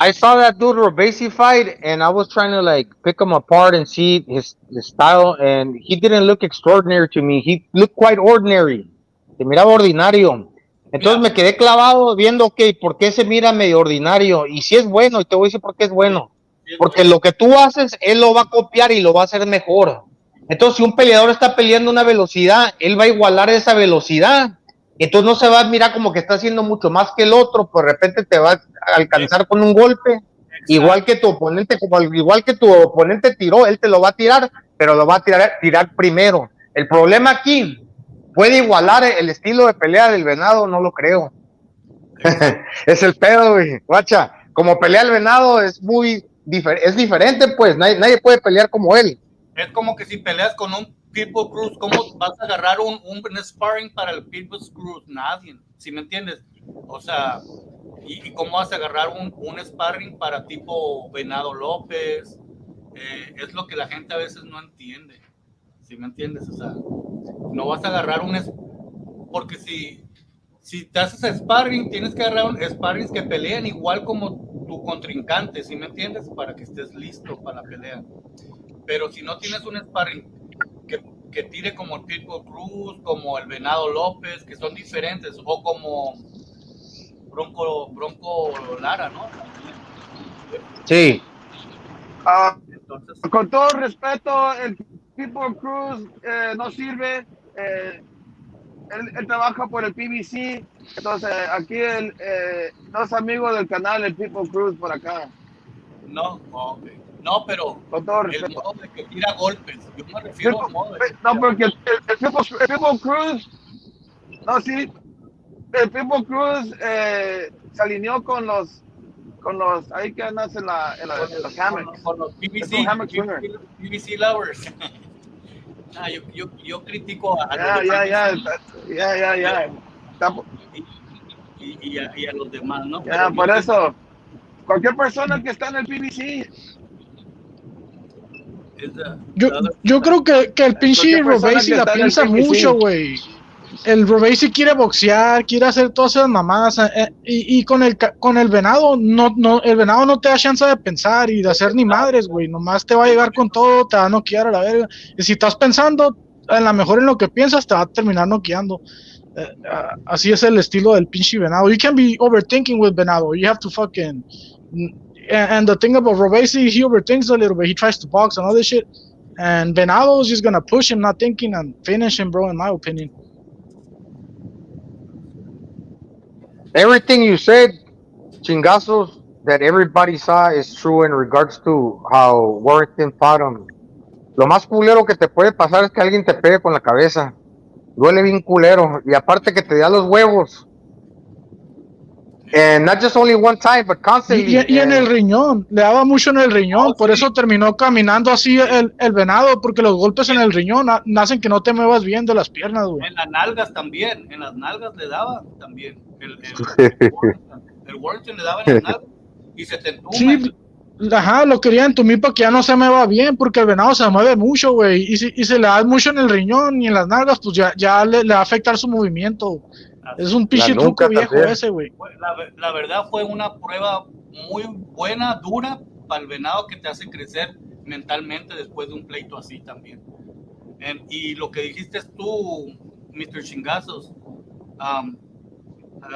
I saw that dude Robesi fight, and I was trying to like pick him apart and see his style, and he didn't look extraordinary to me. He looked quite ordinary. Se miraba ordinario. Entonces me quedé clavado viendo, ok, ¿por qué se mira medio ordinario? Y si es bueno, y te voy a decir por qué es bueno. Porque lo que tú haces, él lo va a copiar y lo va a hacer mejor. Entonces, si un peleador está peleando una velocidad, él va a igualar esa velocidad. Entonces no se va a mirar como que está haciendo mucho más que el otro, pues de repente te va a alcanzar con un golpe, igual que tu oponente, igual que tu oponente tiró, él te lo va a tirar, pero lo va a tirar primero. El problema aquí, ¿puede igualar el estilo de pelea del Venado? No lo creo. Es el pedo, güey. Guacha, como pelea el Venado es diferente, pues, nadie puede pelear como él. Es como que si peleas con un Pitbull Cruz, ¿cómo vas a agarrar un sparring para el Pitbull Cruz? Nadie, ¿sí me entiendes? O sea, ¿y cómo vas a agarrar un sparring para tipo Venado López? Es lo que la gente a veces no entiende, ¿sí me entiendes? O sea, no vas a agarrar porque si te haces sparring, tienes que agarrar sparrings que peleen igual como tu contrincante, ¿sí me entiendes? Para que estés listo para la pelea. Pero si no tienes un sparring que tire como el Pitbull Cruz, como el Venado López, que son diferentes, o como Bronco Lara, ¿no? Sí. Entonces, Con todo respeto, el Pitbull Cruz no sirve. Él trabaja por el PBC. Entonces, aquí no es amigo del canal, el Pitbull Cruz por acá. No, okay. No, pero con todo el modo de que tira golpes. Yo me refiero al modo de que no, porque el Pitbull Cruz, no, sí, el Pitbull Cruz se alineó con los ahí que andas en los hammocks. Con los PBC lovers. Yo critico a y a los demás, ¿no? Ya, por eso, cualquier persona que está en el PBC. Yo creo que el pinche Robesi la piensa mucho, güey. El Robesi quiere boxear, quiere hacer todas esas mamadas, y con el Venado el Venado no te da chance de pensar y de hacer ni madres, güey. Nomás te va a llegar con todo, te va a noquear a la verga. Y si estás pensando a lo mejor en lo que piensas, te va a terminar noqueando. Así es el estilo del pinche Venado. You can't be overthinking with Venado. You have to fucking. And the thing about Robesi, he overthinks a little bit. He tries to box and all this shit. And Venado is just gonna push him, not thinking, and finish him, bro, in my opinion. Everything you said, chingazos, that everybody saw is true in regards to how Warrington fought him. Lo más culero que te puede pasar es que alguien te pegue con la cabeza. Duele bien culero. Y aparte que te da los huevos. And not just only one time, but constantly. Y en el riñón, le daba mucho en el riñón, por eso terminó caminando así el Venado, porque los golpes en el riñón hacen que no te muevas bien de las piernas, güey. En las nalgas también, en las nalgas le daba también. El Warrington le daba en las nalgas y se te entuma. Sí, ajá, lo quería entumir para que ya no se me va bien, porque el Venado se mueve mucho, güey, y se le da mucho en el riñón y en las nalgas, pues ya le va a afectar su movimiento. Es un pinche truco viejo también. Ese, güey. La verdad fue una prueba muy buena, dura, para el Venado, que te hace crecer mentalmente después de un pleito así también. Y lo que dijiste tú, Mr. Chingazos,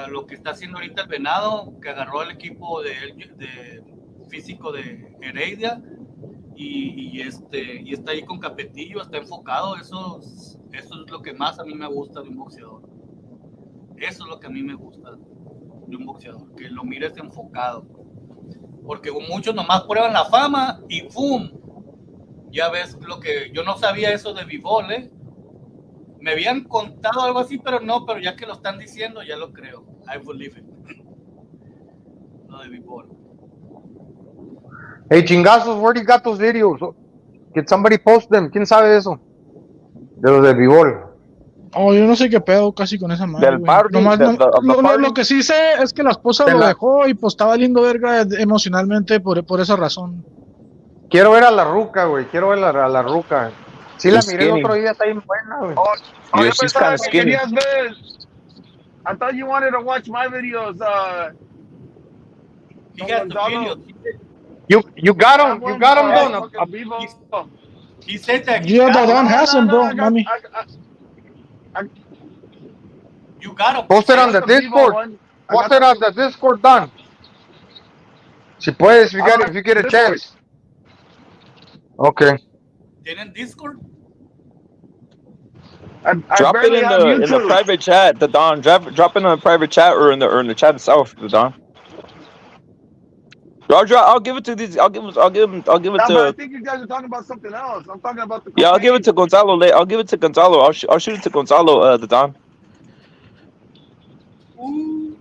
lo que está haciendo ahorita el Venado, que agarró el equipo de físico de Heredia y está ahí con Capetillo, está enfocado. Eso es lo que más a mí me gusta de un boxeador. Eso es lo que a mí me gusta de un boxeador, que lo mires enfocado. Porque muchos nomás prueban la fama y ¡pum! Ya ves lo que yo no sabía eso de B-Ball, ¿eh? Me habían contado algo así, pero ya que lo están diciendo, ya lo creo. I believe it. Lo de B-Ball. Hey, chingazos, where do you got those videos? Can somebody post them? ¿Quién sabe eso? De los de B-Ball. Oh, yo no sé qué pedo casi con esa madre, Del güey. party, Nomás, party. lo que sí sé es que la esposa De lo la- dejó y pues estaba valiendo verga emocionalmente por esa razón. Quiero ver a la ruca, güey. Quiero ver a la ruca. Sí, la She's miré el skinny. otro día, está bien buena, güey. Oh, Yeah, yo she's pensaba kind of que skinny. querías ver. I thought you wanted to watch my videos. He got the Gonzalo. video. You got him. You got him done. Fucking Vivo. He said that he Yeah, got Don him. has him, bro, mami. You got him. Post it on the Discord. Post it on the Discord, done. Si puedes, if you get a chance. Okay. ¿Tienen Discord? Drop it in the private chat, the Don. Drop it in the private chat or in the chat itself, the Don. I'll give it to these. I'll give it But I to. think you guys are talking about something else. I'm talking about the. Yeah, I'll give it to Gonzalo. I'll give it to Gonzalo. I'll shoot it to Gonzalo. The Don. Ooh,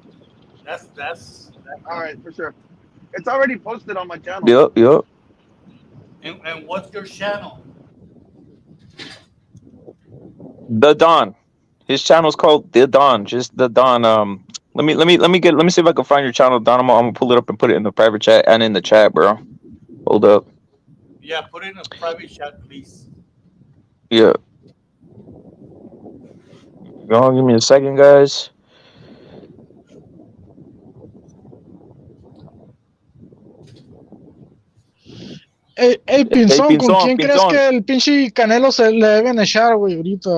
that's all right for sure. It's already posted on my channel. Yep. And what's your channel? The Don. His channel's called The Don. Just The Don. Let me see if I can find your channel, Don. I'm gonna pull it up and put it in the private chat and in the chat, bro. Hold up. Yeah, put it in a private chat, please. Yeah. Go on, give me a second, guys. Ey, Pinzón, ¿con Pinzón, quién crees Pinzón. que el pinche Canelo se le deben echar, güey, ahorita?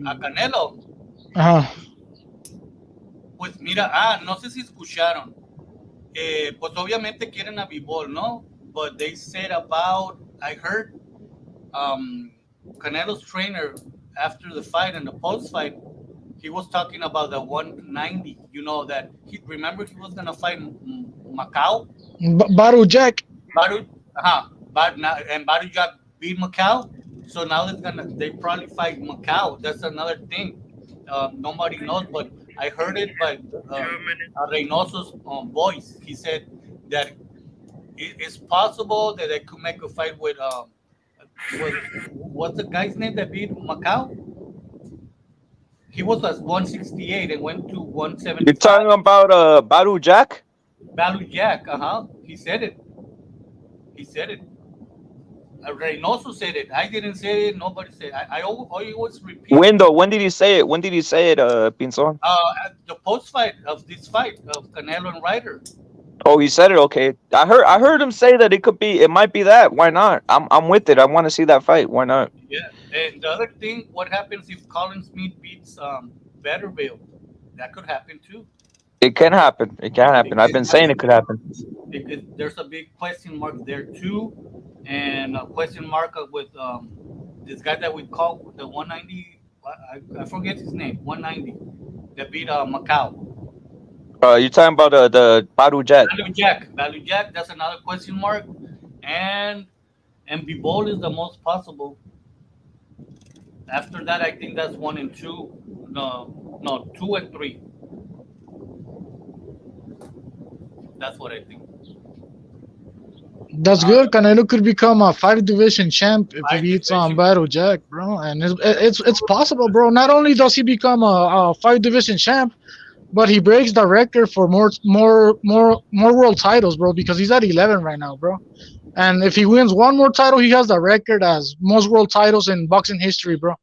¿A Canelo? Ajá. Pues mira, no sé si escucharon. Pues obviamente quieren a B-Ball, ¿no? But they said I heard Canelo's trainer after the fight and the post-fight, he was talking about the 190. You know that remember he was gonna fight Macau. Baru Jack. Baru Jack beat Macau, so now they probably fight Macau. That's another thing. Nobody knows, but I heard it by Reynoso's voice. He said that it's possible that they could make a fight with what's the guy's name that beat Macau? He was at 168 and went to 170. You're talking about Baru Jack? Baru Jack, He said it. Reynoso said it. I didn't say it. Nobody said it. I always repeat. When though? When did he say it? When did he say it, Pinzón? At the post-fight of this fight of Canelo and Ryder. Oh, he said it. Okay, I heard him say that it might be that. Why not? I'm with it. I want to see that fight. Why not? Yeah, and the other thing, what happens if Colin Smith beats Betterville? That could happen too. It can happen. It can happen. I've been saying it could happen. Because there's a big question mark there too, and a question mark with this guy that we call the 190. I forget his name. 190 that beat Macau. You're talking about the Baru Jack. Baru Jack. That's another question mark, and B-Ball is the most possible. After that, I think that's 1 and 2. No, 2 and 3. That's what I think. That's good. Canelo could become a 5-division champ if he beats Baru Jack, bro. And it's possible, bro. Not only does he become a 5-division champ, but he breaks the record for more world titles, bro. Because he's at 11 right now, bro. And if he wins one more title, he has the record as most world titles in boxing history, bro.